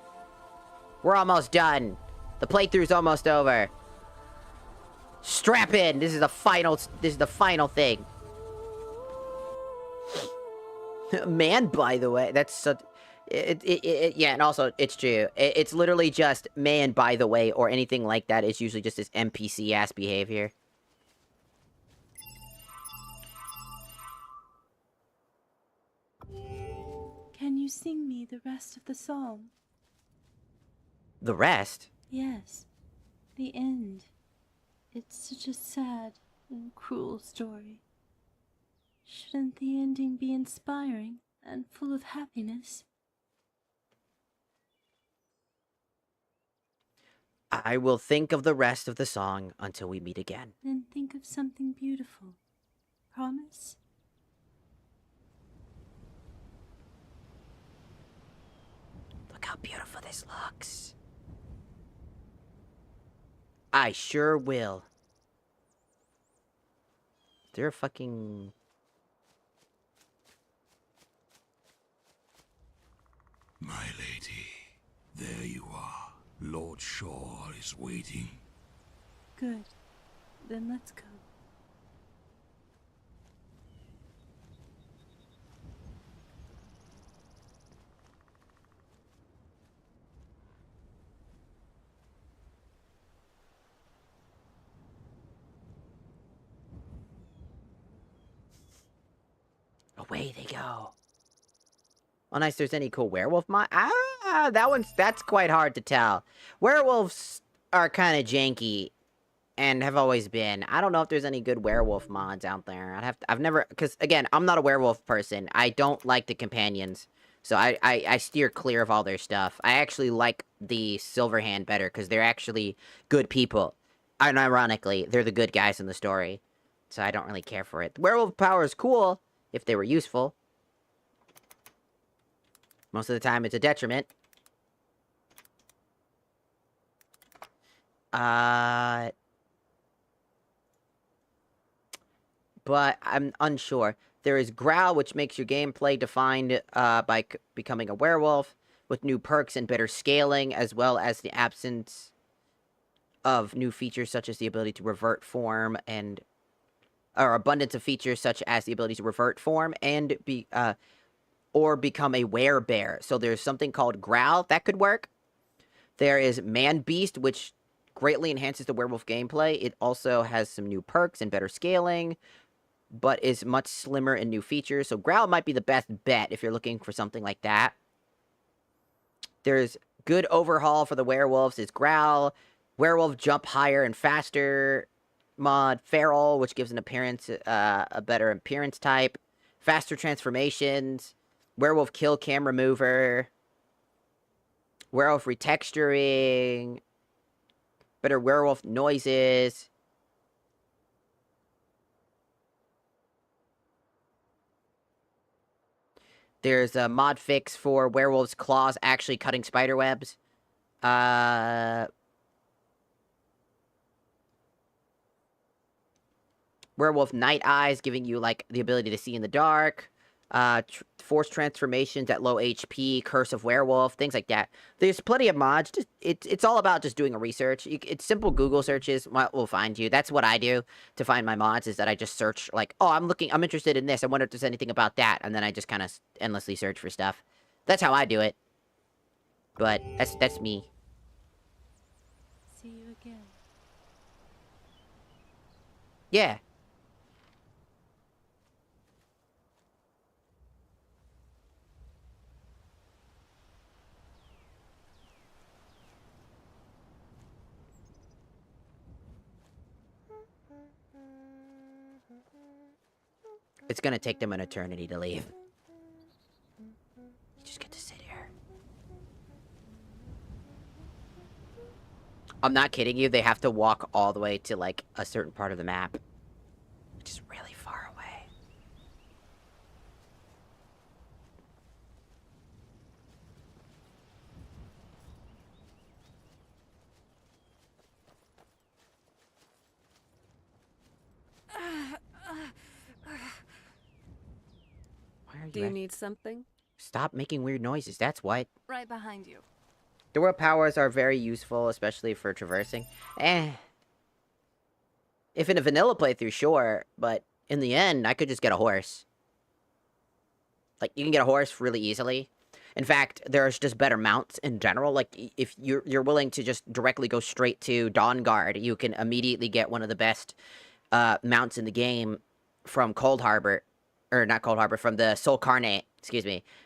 We're almost done. The playthrough's almost over. Strap in. This is the final thing. Man, by the way, that's so... yeah, and also, it's true. It's literally just, man, by the way, or anything like that. It's usually just this NPC-ass behavior. Can you sing me the rest of the song? The rest? Yes. The end. It's such a sad and cruel story. Shouldn't the ending be inspiring and full of happiness? I will think of the rest of the song until we meet again. Then think of something beautiful. Promise? Look how beautiful this looks. I sure will. Is there a fucking... My lady, there you are. Lord Shaw is waiting. Good. Then let's go. Away they go. Oh, nice. There's any cool werewolf mod? That's quite hard to tell. Werewolves are kind of janky, and have always been. I don't know if there's any good werewolf mods out there. I've never, because again, I'm not a werewolf person. I don't like the companions, so I steer clear of all their stuff. I actually like the Silverhand better because they're actually good people, and ironically, they're the good guys in the story. So I don't really care for it. The werewolf power is cool if they were useful. Most of the time, it's a detriment. But I'm unsure. There is Growl, which makes your gameplay defined by becoming a werewolf, with new perks and better scaling, as well as the absence of new features such as the ability to revert form and... or abundance of features such as the ability to revert form and or become a werebear. So there's something called Growl that could work. There is Man Beast, which greatly enhances the werewolf gameplay. It also has some new perks and better scaling, but is much slimmer in new features. So Growl might be the best bet if you're looking for something like that. There's good overhaul for the werewolves is Growl, Werewolf jump higher and faster mod, Feral, which gives an appearance, a better appearance type, faster transformations, werewolf kill cam remover, werewolf retexturing, better werewolf noises. There's a mod fix for werewolf's claws actually cutting spider webs. Werewolf Night Eyes, giving you, like, the ability to see in the dark. Force transformations at low HP, Curse of Werewolf, things like that. There's plenty of mods. Just it's all about just doing a research. It's simple Google searches will find you. That's what I do to find my mods, is that I just search, like, oh, I'm interested in this. I wonder if there's anything about that. And then I just kind of endlessly search for stuff. That's how I do it. But that's me. See you again. Yeah. It's gonna take them an eternity to leave. You just get to sit here. I'm not kidding you, they have to walk all the way to, like, a certain part of the map. Which is really far away. Do you need something? Stop making weird noises, that's what. Right behind you. The world powers are very useful, especially for traversing. If in a vanilla playthrough, sure, but in the end, I could just get a horse. Like, you can get a horse really easily. In fact, there's just better mounts in general. Like, if you're willing to just directly go straight to Dawn Guard, you can immediately get one of the best mounts in the game from Cold Harbor. Or not Cold Harbor, from the Soul Carnate,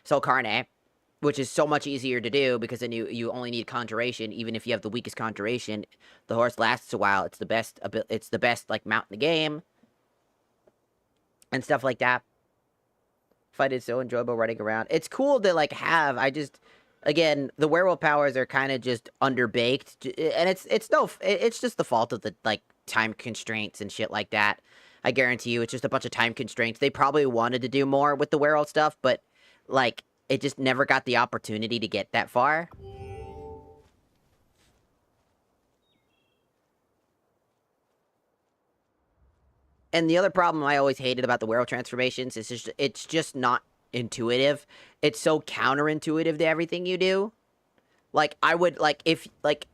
Soul Carnate, which is so much easier to do, because then you only need Conjuration. Even if you have the weakest Conjuration, the horse lasts a while. It's the best, like, mount in the game. And stuff like that. Fight is so enjoyable running around. It's cool to, like, have. Again, the werewolf powers are kind of just underbaked. And it's just the fault of the, like, time constraints and shit like that. I guarantee you, it's just a bunch of time constraints. They probably wanted to do more with the werewolf stuff, but, like, it just never got the opportunity to get that far. And the other problem I always hated about the werewolf transformations is it's just not intuitive. It's so counterintuitive to everything you do. Like, I would, like, if, like,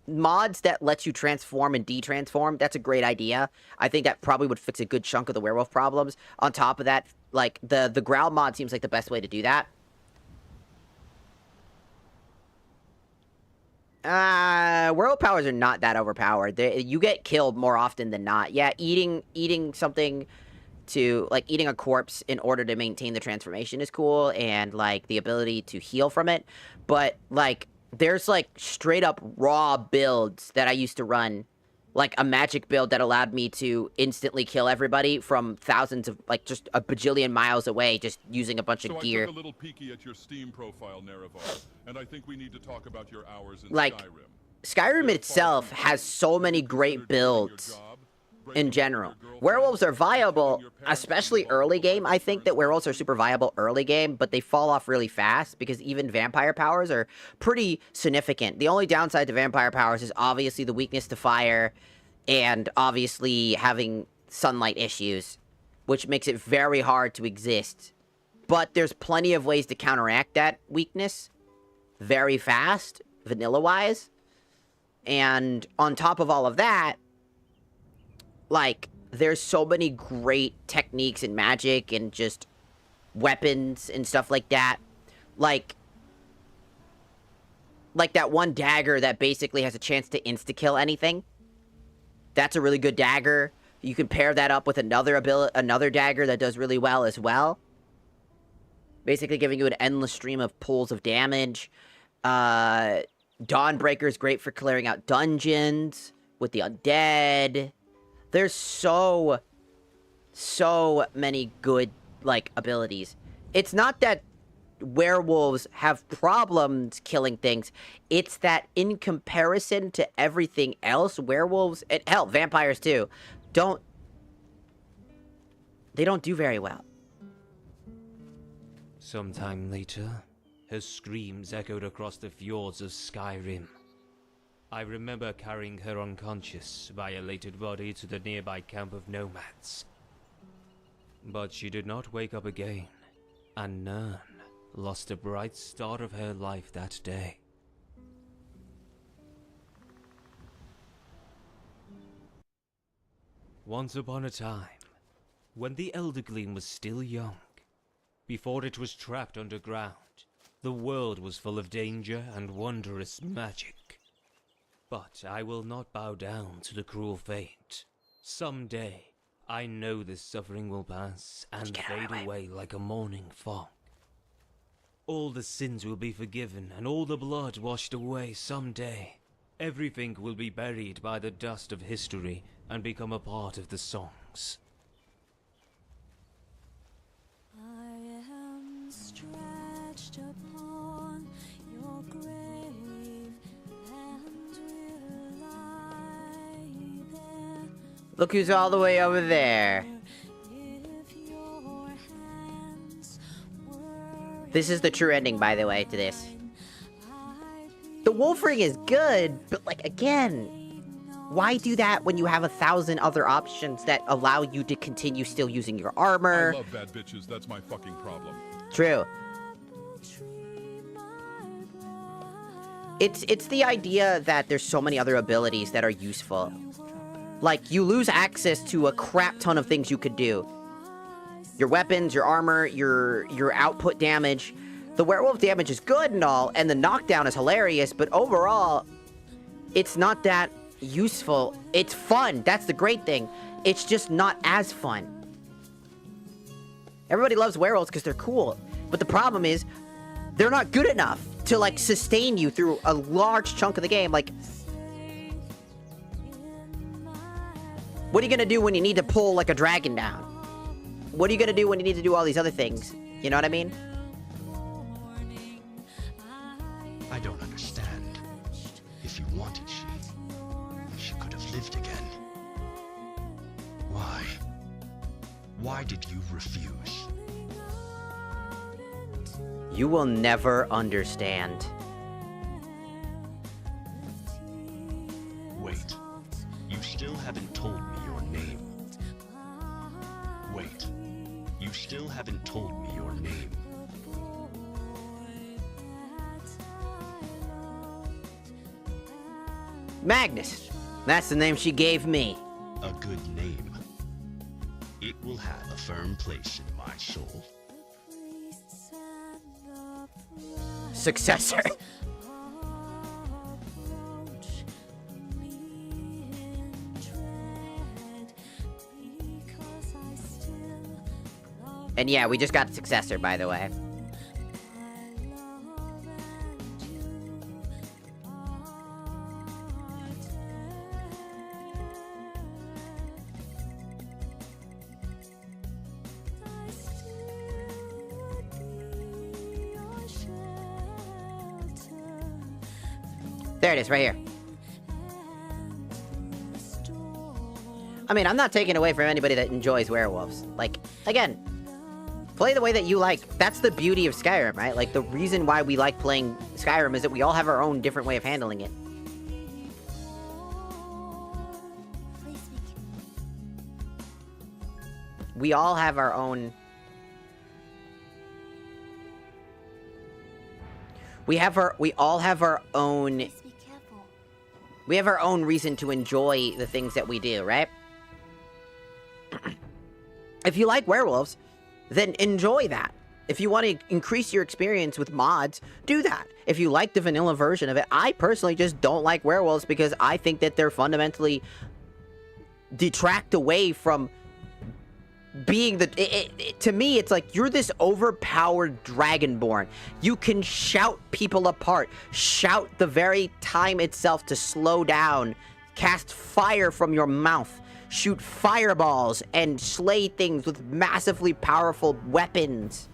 mods that lets you transform and de-transform, that's a great idea. I think that probably would fix a good chunk of the werewolf problems. On top of that, like, the growl mod seems like the best way to do that. Werewolf powers are not that overpowered. You get killed more often than not. Yeah, eating something to, like, eating a corpse in order to maintain the transformation is cool, and, like, the ability to heal from it. But, like, there's, like, straight up raw builds that I used to run. Like, a magic build that allowed me to instantly kill everybody from thousands of, like, just a bajillion miles away, just using a bunch of gear. I took a little peeky at your Steam profile, Nerevar, and I think we need to talk about your hours in like, Skyrim. Skyrim itself has so many great builds in general. Werewolves are viable, especially early game. I think that werewolves are super viable early game, but they fall off really fast because even vampire powers are pretty significant. The only downside to vampire powers is obviously the weakness to fire and obviously having sunlight issues, which makes it very hard to exist. But there's plenty of ways to counteract that weakness very fast, vanilla-wise. And on top of all of that, like, there's so many great techniques in magic and just weapons and stuff like that. Like that one dagger that basically has a chance to insta-kill anything. That's a really good dagger. You can pair that up with another dagger that does really well as well. Basically giving you an endless stream of pulls of damage. Dawnbreaker is great for clearing out dungeons with the undead. There's so many good, like, abilities. It's not that werewolves have problems killing things. It's that in comparison to everything else, werewolves, and hell, vampires too, they don't do very well. Sometime later, her screams echoed across the fjords of SKYRIM. I remember carrying her unconscious, violated body to the nearby camp of nomads. But she did not wake up again, and Nern lost a bright start of her life that day. Once upon a time, when the Elder Gleam was still young, before it was trapped underground, the world was full of danger and wondrous magic. But I will not bow down to the cruel fate. Someday, I know this suffering will pass and fade away like a morning fog. All the sins will be forgiven and all the blood washed away someday. Everything will be buried by the dust of history and become a part of the songs. I am stretched upon your grave and will lie there. Look who's all the way over there. This is the true ending, by the way, to this. The wolf ring is good, but like, again, why do that when you have 1,000 other options that allow you to continue still using your armor? I love bad bitches, that's my fucking problem. True. It's the idea that there's so many other abilities that are useful. Like, you lose access to a crap ton of things you could do. Your weapons, your armor, your output damage. The werewolf damage is good and all, and the knockdown is hilarious, but overall, it's not that useful. It's fun. That's the great thing. It's just not as fun. Everybody loves werewolves because they're cool, but the problem is, they're not good enough to, like, sustain you through a large chunk of the game. Like, what are you gonna do when you need to pull, like, a dragon down? What are you gonna do when you need to do all these other things? You know what I mean? I don't understand. If you wanted she could have lived again. Why? Why did you refuse? You will never understand. Wait. You still haven't told me your name. Wait. You still haven't told me your name. Magnus. That's the name she gave me. A good name. It will have a firm place in my soul. Successor. And yeah, we just got a successor, by the way. There it is, right here. I mean, I'm not taking away from anybody that enjoys werewolves. Like, again, play the way that you like. That's the beauty of Skyrim, right? Like, the reason why we like playing Skyrim is that we all have our own different way of handling it. We all have our own... We all have our own... We have our own reason to enjoy the things that we do, right? If you like werewolves, then enjoy that. If you want to increase your experience with mods, do that. If you like the vanilla version of it, I personally just don't like werewolves because I think that they're fundamentally detract away from being the... to me, it's like, you're this overpowered dragonborn. You can shout people apart, shout the very time itself to slow down, cast fire from your mouth, shoot fireballs and slay things with massively powerful weapons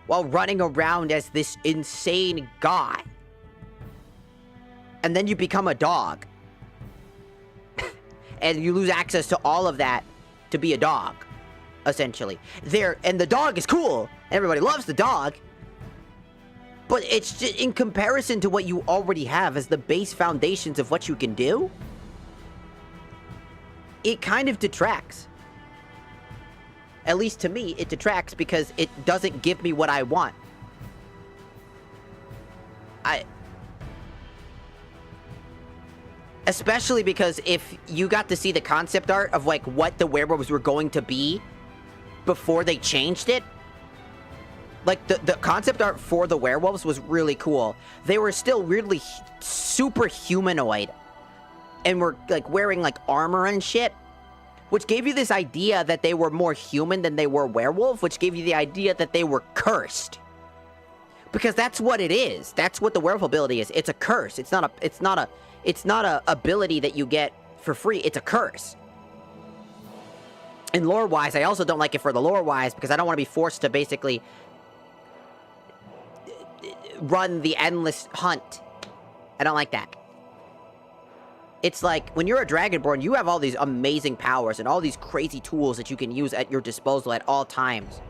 while running around as this insane guy. And then you become a dog. And you lose access to all of that to be a dog, essentially. And the dog is cool. Everybody loves the dog. But it's just in comparison to what you already have as the base foundations of what you can do, it kind of detracts. At least to me, it detracts because it doesn't give me what I want. Especially because if you got to see the concept art of like what the werewolves were going to be before they changed it, like the concept art for the werewolves was really cool. They were still weirdly super humanoid and were like wearing like armor and shit, which gave you this idea that they were more human than they were werewolf, which gave you the idea that they were cursed. Because that's what it is. That's what the werewolf ability is. It's a curse. It's not a ability that you get for free. It's a curse. And lore-wise, I also don't like it for the lore-wise because I don't want to be forced to basically run the endless hunt. I don't like that. It's like, when you're a Dragonborn, you have all these amazing powers and all these crazy tools that you can use at your disposal at all times.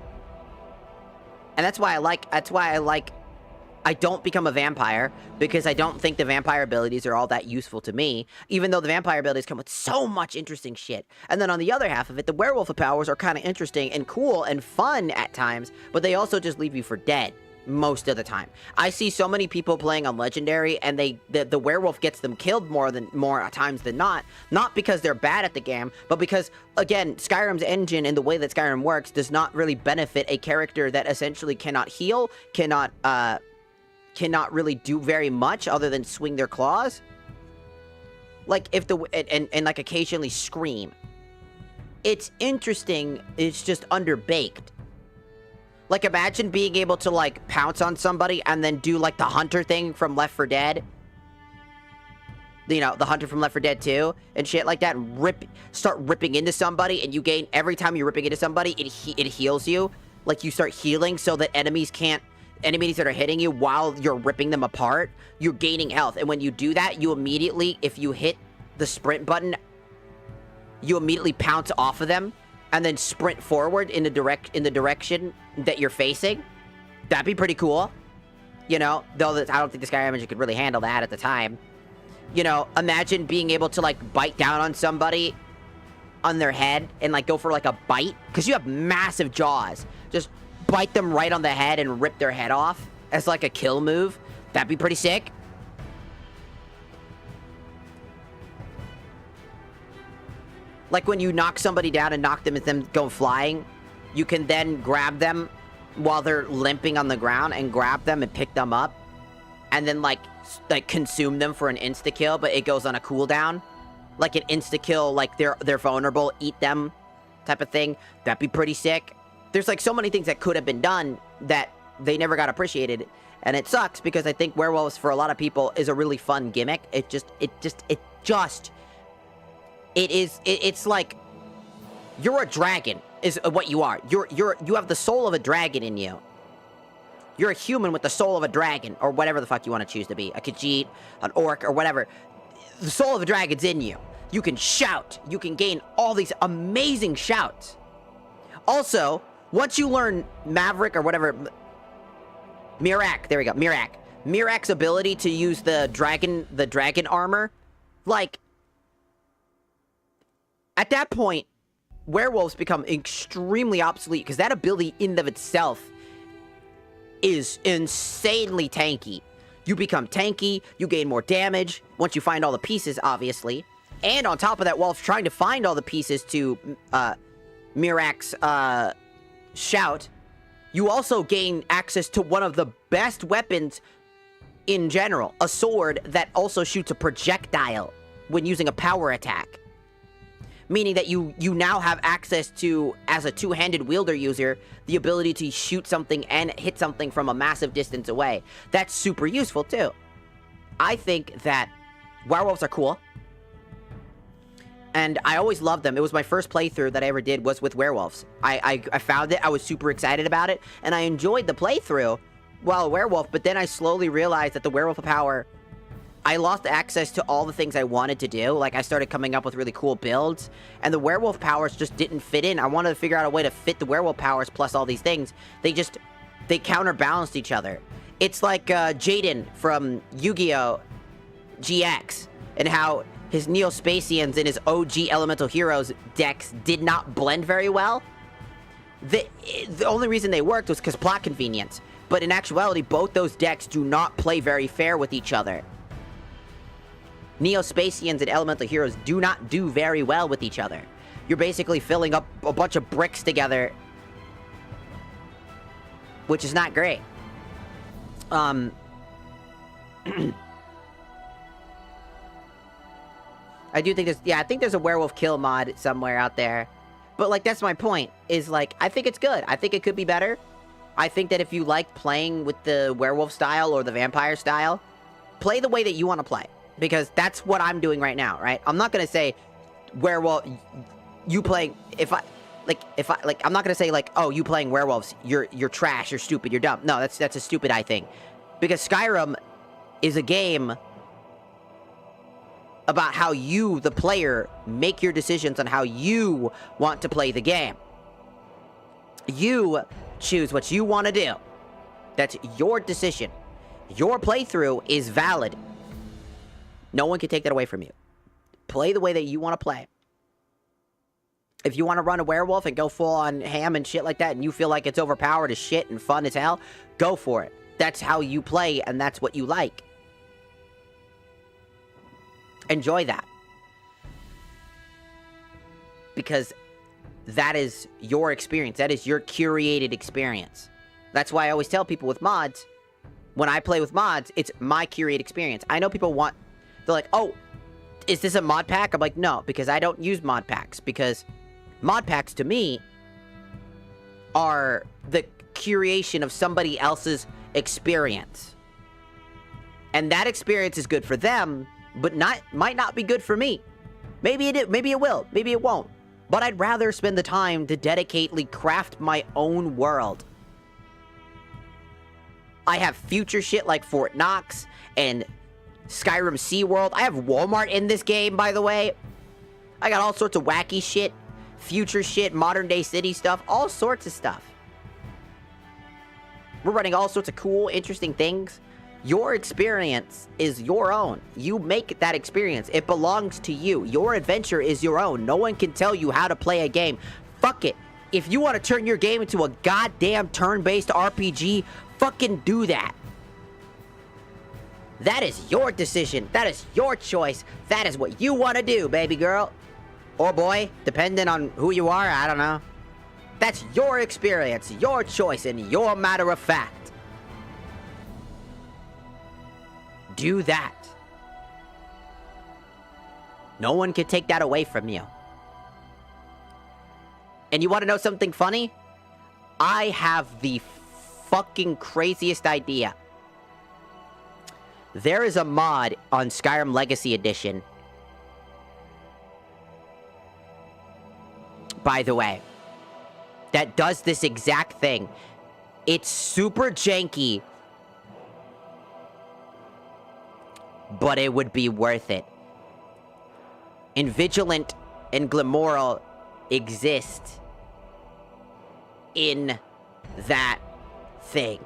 And that's why I don't become a vampire, because I don't think the vampire abilities are all that useful to me, even though the vampire abilities come with so much interesting shit. And then on the other half of it, the werewolf powers are kind of interesting and cool and fun at times, but they also just leave you for dead most of the time. I see so many people playing on Legendary, and the werewolf gets them killed more times than not because they're bad at the game, but because, again, Skyrim's engine and the way that Skyrim works does not really benefit a character that essentially cannot heal, cannot really do very much other than swing their claws. Like, and like occasionally scream. It's interesting, it's just underbaked. Like, imagine being able to, like, pounce on somebody and then do, like, the hunter thing from Left 4 Dead. You know, the hunter from Left 4 Dead 2 and shit like that. Start ripping into somebody, and you gain, every time you're ripping into somebody, it heals you. Like, you start healing so that enemies that are hitting you while you're ripping them apart, you're gaining health. And when you do that, you immediately, if you hit the sprint button, you immediately pounce off of them and then sprint forward in the direction that you're facing. That'd be pretty cool. You know, though I don't think the Skyrim engine could really handle that at the time. You know, imagine being able to, like, bite down on somebody on their head and, like, go for, like, a bite. Because you have massive jaws. Just bite them right on the head and rip their head off as, like, a kill move. That'd be pretty sick. Like, when you knock somebody down and knock them and them go flying, you can then grab them while they're limping on the ground and grab them and pick them up. And then, like consume them for an insta-kill, but it goes on a cooldown. Like an insta-kill, like they're vulnerable, eat them type of thing. That'd be pretty sick. There's, like, so many things that could have been done that they never got appreciated. And it sucks because I think werewolves, for a lot of people, is a really fun gimmick. It's like, you're a dragon, is what you are. You have the soul of a dragon in you. You're a human with the soul of a dragon, or whatever the fuck you want to choose to be. A Khajiit, an orc, or whatever. The soul of a dragon's in you. You can shout. You can gain all these amazing shouts. Also, once you learn Maverick, or whatever, Mirak, there we go, Mirak. Mirak's ability to use the dragon armor, like, at that point, werewolves become extremely obsolete, because that ability in and of itself is insanely tanky. You become tanky, you gain more damage, once you find all the pieces, obviously. And on top of that, while trying to find all the pieces to Mirak's shout, you also gain access to one of the best weapons in general. A sword that also shoots a projectile when using a power attack. Meaning that you now have access to, as a two-handed wielder user, the ability to shoot something and hit something from a massive distance away. That's super useful, too. I think that werewolves are cool. And I always loved them. It was my first playthrough that I ever did was with werewolves. I found it, I was super excited about it, and I enjoyed the playthrough while a werewolf, but then I slowly realized that the werewolf power, I lost access to all the things I wanted to do. Like, I started coming up with really cool builds, and the werewolf powers just didn't fit in. I wanted to figure out a way to fit the werewolf powers plus all these things. They counterbalanced each other. It's like Jaden from Yu-Gi-Oh! GX, and how his Neo-Spacians and his OG Elemental Heroes decks did not blend very well. The only reason they worked was because plot convenience. But in actuality, both those decks do not play very fair with each other. Neo-Spacians and Elemental Heroes do not do very well with each other. You're basically filling up a bunch of bricks together, which is not great. I do think I think there's a werewolf kill mod somewhere out there. But, like, that's my point, is, like, I think it's good. I think it could be better. I think that if you like playing with the werewolf style or the vampire style, play the way that you want to play. Because that's what I'm doing right now, right? I'm not going to say, werewolf, you playing, I'm not going to say, like, oh, you playing werewolves, you're trash, you're stupid, you're dumb. No, that's a stupid I thing. Because Skyrim is a game about how you, the player, make your decisions on how you want to play the game. You choose what you want to do. That's your decision. Your playthrough is valid. No one can take that away from you. Play the way that you want to play. If you want to run a werewolf and go full on ham and shit like that, and you feel like it's overpowered as shit and fun as hell, go for it. That's how you play, and that's what you like. Enjoy that. Because that is your experience. That is your curated experience. That's why I always tell people with mods, when I play with mods, it's my curated experience. I know people they're like, oh, is this a mod pack? I'm like, no, because I don't use mod packs. Because mod packs, to me, are the curation of somebody else's experience. And that experience is good for them, but might not be good for me. Maybe it will, maybe it won't. But I'd rather spend the time to dedicatedly craft my own world. I have future shit like Fort Knox and Skyrim SeaWorld. I have Walmart in this game, by the way. I got all sorts of wacky shit, future shit, modern day city stuff, all sorts of stuff. We're running all sorts of cool, interesting things. Your experience is your own. You make that experience. It belongs to you. Your adventure is your own. No one can tell you how to play a game. Fuck it. If you want to turn your game into a goddamn turn-based RPG, fucking do that. That is your decision. That is your choice. That is what you want to do, baby girl. Or boy, depending on who you are, I don't know. That's your experience, your choice, and your matter of fact. Do that. No one can take that away from you. And you want to know something funny? I have the fucking craziest idea. There is a mod on Skyrim Legacy Edition, by the way, that does this exact thing. It's super janky, but it would be worth it. Invigilant and Glemoral exist in that thing.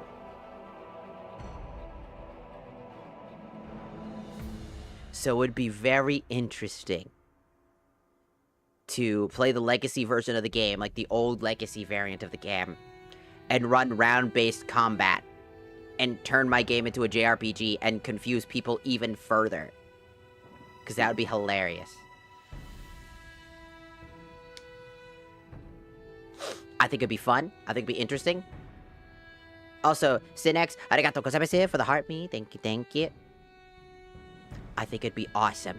So it would be very interesting to play the Legacy version of the game, like the old Legacy variant of the game, and run round-based combat, and turn my game into a JRPG and confuse people even further. Because that would be hilarious. I think it'd be fun. I think it'd be interesting. Also, Sinex, arigato gozaimasu for the heart me. Thank you, thank you. I think it'd be awesome.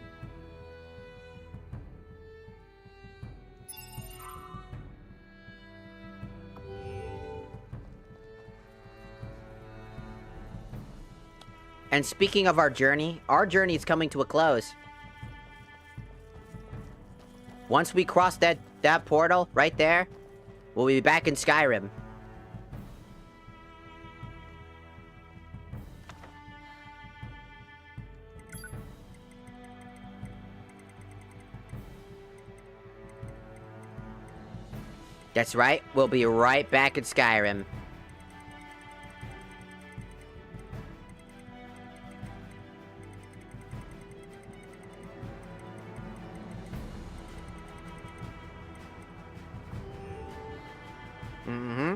And speaking of our journey is coming to a close. Once we cross that portal right there, we'll be back in Skyrim. That's right, we'll be right back in Skyrim. Mm-hmm.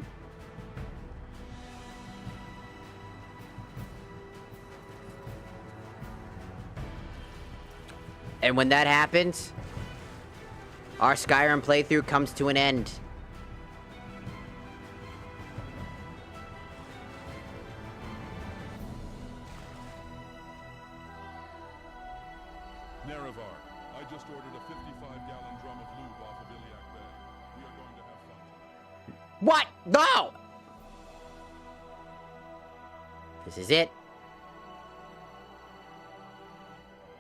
And when that happens, our Skyrim playthrough comes to an end. Nerevar, I just ordered a 55-gallon drum of lube off of Iliac Bay. We are going to have fun. What? No! This is it.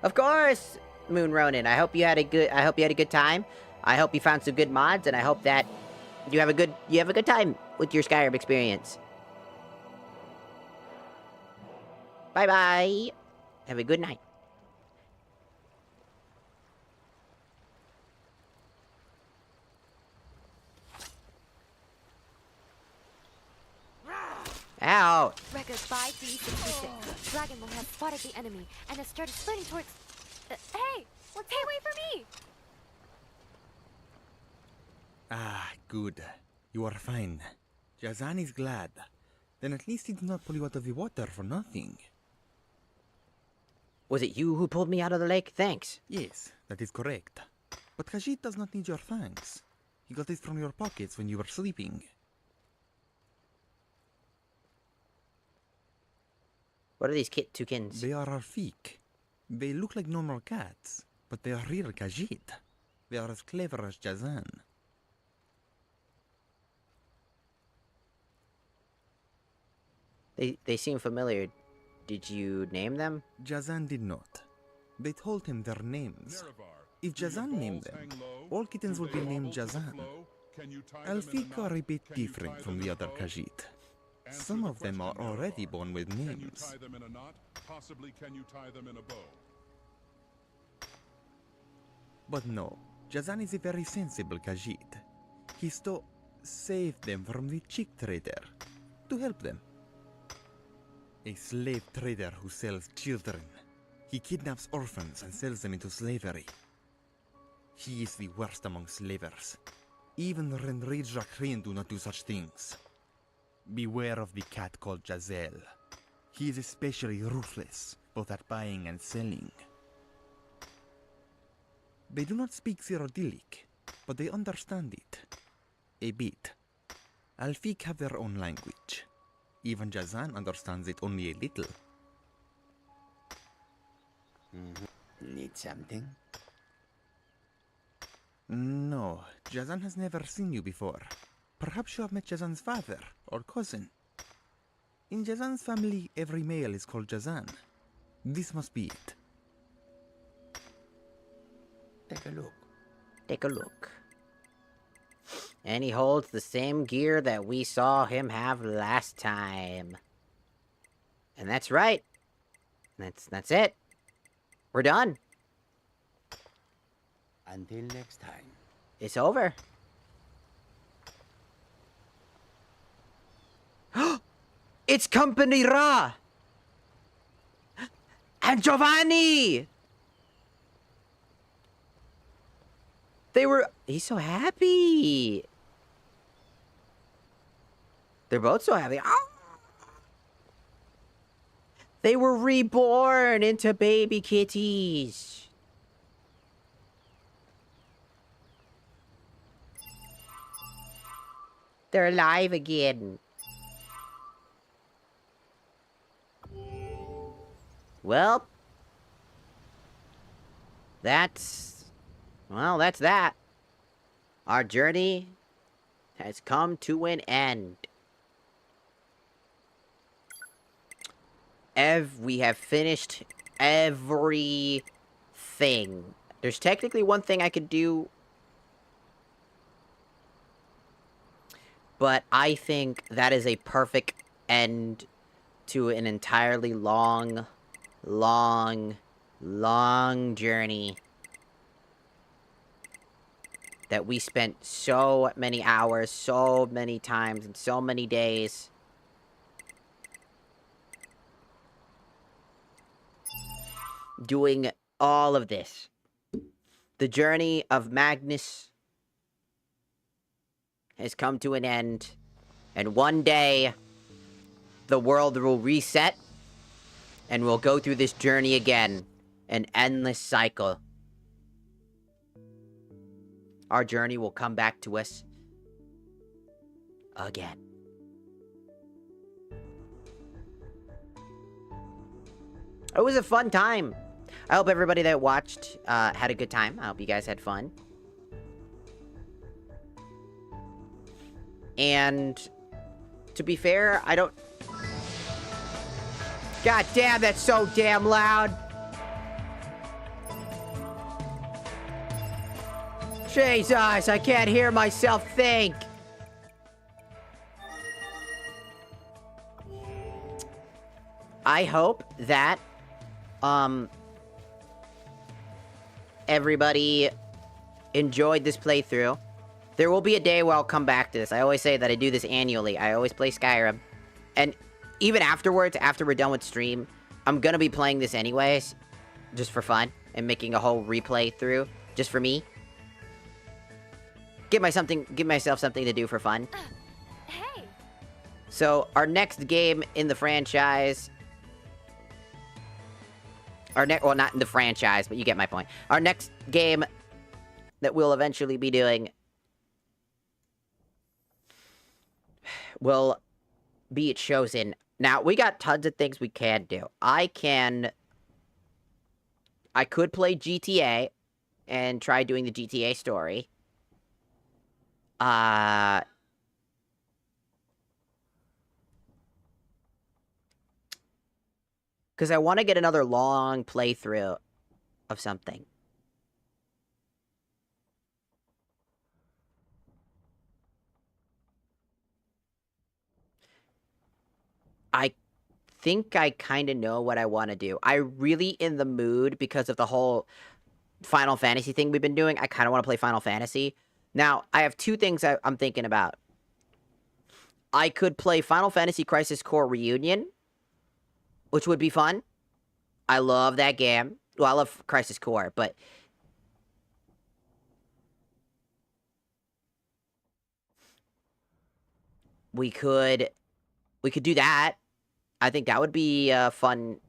Of course, Moon Ronin. I hope you had a good time. I hope you found some good mods, and I hope that you have a good time with your Skyrim experience. Bye-bye. Have a good night. Ow! Record 5366. Dragon will have spotted the enemy and has started sprinting towards... hey! Stay away from me! Ah, good. You are fine. Jazan is glad. Then at least he did not pull you out of the water for nothing. Was it you who pulled me out of the lake? Thanks. Yes, that is correct. But Khajiit does not need your thanks. He got it from your pockets when you were sleeping. What are these toucans? They are Rafik. They look like normal cats, but they are real Khajiit. They are as clever as Jazan. They seem familiar. Did you name them? Jazan did not. They told him their names. If Jazan named them, all kittens would be named Jazan. Alfik are a bit different from the other Khajiit. Some of them are already born with names. Can you tie them in a knot? Possibly can you tie them in a bow? But no, Jazan is a very sensible Khajiit. He saved them from the chick trader to help them. A slave trader who sells children. He kidnaps orphans and sells them into slavery. He is the worst among slavers. Even Renri Drakrin do not do such things. Beware of the cat called Jazel. He is especially ruthless, both at buying and selling. They do not speak Cyrodiilic, but they understand it. A bit. Alfik have their own language. Even Jazan understands it only a little. Need something? No, Jazan has never seen you before. Perhaps you have met Jazan's father or cousin. In Jazan's family, every male is called Jazan. This must be it. Take a look. Take a look. And he holds the same gear that we saw him have last time. And that's right. That's it. We're done. Until next time. It's over. It's Company Ra! And Giovanni! He's so happy. They're both so happy. Oh! They were reborn into baby kitties. They're alive again. Well, that's that. Our journey has come to an end. We have finished everything. There's technically one thing I could do But I think that is a perfect end to an entirely long journey that we spent so many hours, so many times, and so many days doing all of this. The journey of Magnus has come to an end, and one day the world will reset and we'll go through this journey again, an endless cycle. Our journey will come back to us again. It was a fun time. I hope everybody that watched had a good time. I hope you guys had fun. And to be fair, I don't... God damn, that's so damn loud. Jesus, I can't hear myself think. I hope that, everybody enjoyed this playthrough. There will be a day where I'll come back to this. I always say that I do this annually. I always play Skyrim. And even afterwards, after we're done with stream, I'm gonna be playing this anyways. Just for fun. And making a whole replay through. Just for me. Give myself something to do for fun. Hey! So, our next game in the franchise... well, not in the franchise, but you get my point. Our next game that we'll eventually be doing will be Chosen. Now, we got tons of things we can do. I could play GTA and try doing the GTA story. Because I want to get another long playthrough of something. I think I kind of know what I want to do. I'm really in the mood because of the whole Final Fantasy thing we've been doing. I kind of want to play Final Fantasy. Now, I have two things I'm thinking about. I could play Final Fantasy Crisis Core Reunion, which would be fun. I love that game. Well, I love Crisis Core, but... We could do that. I think that would be fun.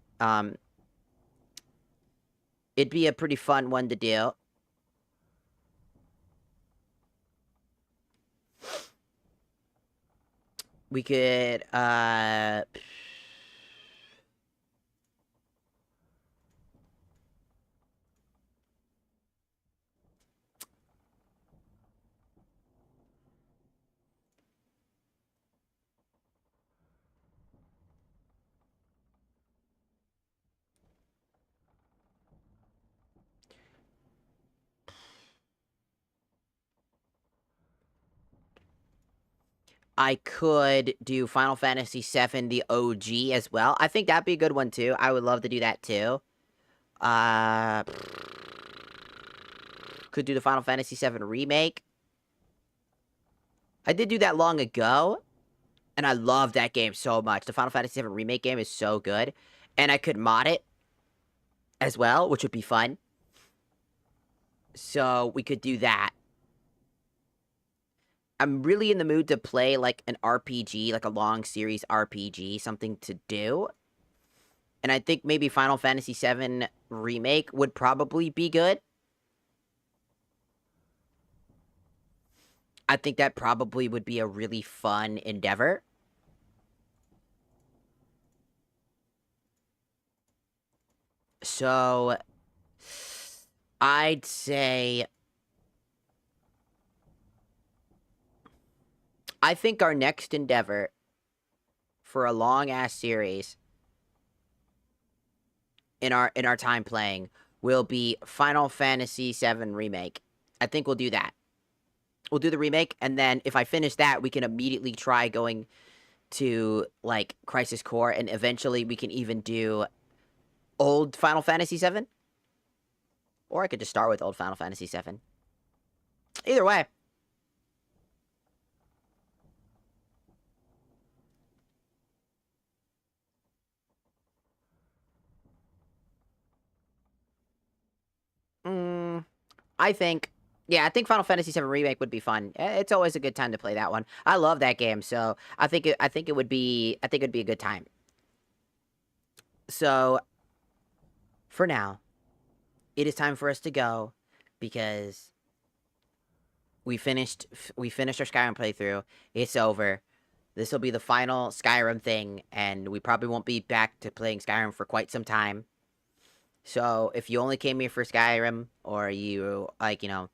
It'd be a pretty fun one to do. We could, I could do Final Fantasy VII, the OG, as well. I think that'd be a good one, too. I would love to do that, too. Could do the Final Fantasy VII Remake. I did do that long ago, and I love that game so much. The Final Fantasy VII Remake game is so good. And I could mod it as well, which would be fun. So, we could do that. I'm really in the mood to play, like, an RPG, like a long series RPG, something to do. And I think maybe Final Fantasy VII Remake would probably be good. I think that probably would be a really fun endeavor. So, I'd say... I think our next endeavor for a long-ass series in our time playing will be Final Fantasy VII Remake. I think we'll do that. We'll do the remake, and then if I finish that, we can immediately try going to, like, Crisis Core, and eventually we can even do old Final Fantasy VII. Or I could just start with old Final Fantasy VII. Either way. I think Final Fantasy VII Remake would be fun. It's always a good time to play that one. I love that game, so I think it would be a good time. So, for now, it is time for us to go because we finished our Skyrim playthrough. It's over. This will be the final Skyrim thing, and we probably won't be back to playing Skyrim for quite some time. So, if you only came here for Skyrim, or you, like, you know,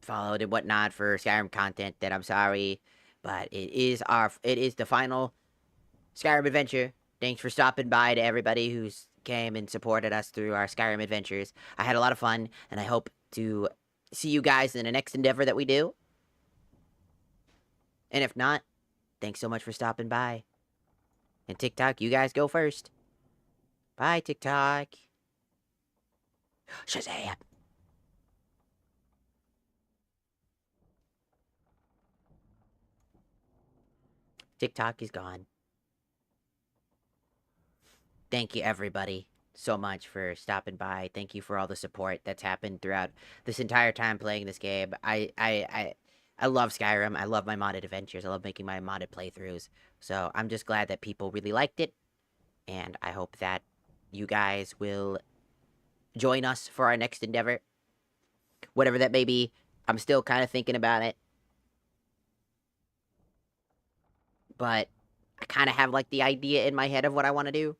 followed and whatnot for Skyrim content, then I'm sorry. But it is the final Skyrim adventure. Thanks for stopping by to everybody who's came and supported us through our Skyrim adventures. I had a lot of fun, and I hope to see you guys in the next endeavor that we do. And if not, thanks so much for stopping by. And TikTok, you guys go first. Bye, TikTok. Shazam! TikTok is gone. Thank you, everybody, so much for stopping by. Thank you for all the support that's happened throughout this entire time playing this game. I love Skyrim. I love my modded adventures. I love making my modded playthroughs. So I'm just glad that people really liked it. And I hope that you guys will join us for our next endeavor. Whatever that may be. I'm still kind of thinking about it. But I kind of have, like, the idea in my head of what I want to do.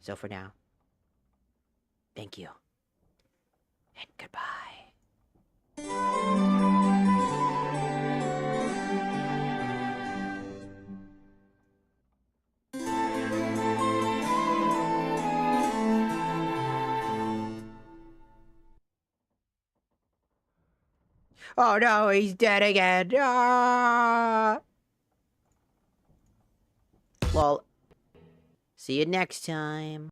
So for now, thank you. And goodbye. Oh no, he's dead again. Ah! Well, see you next time.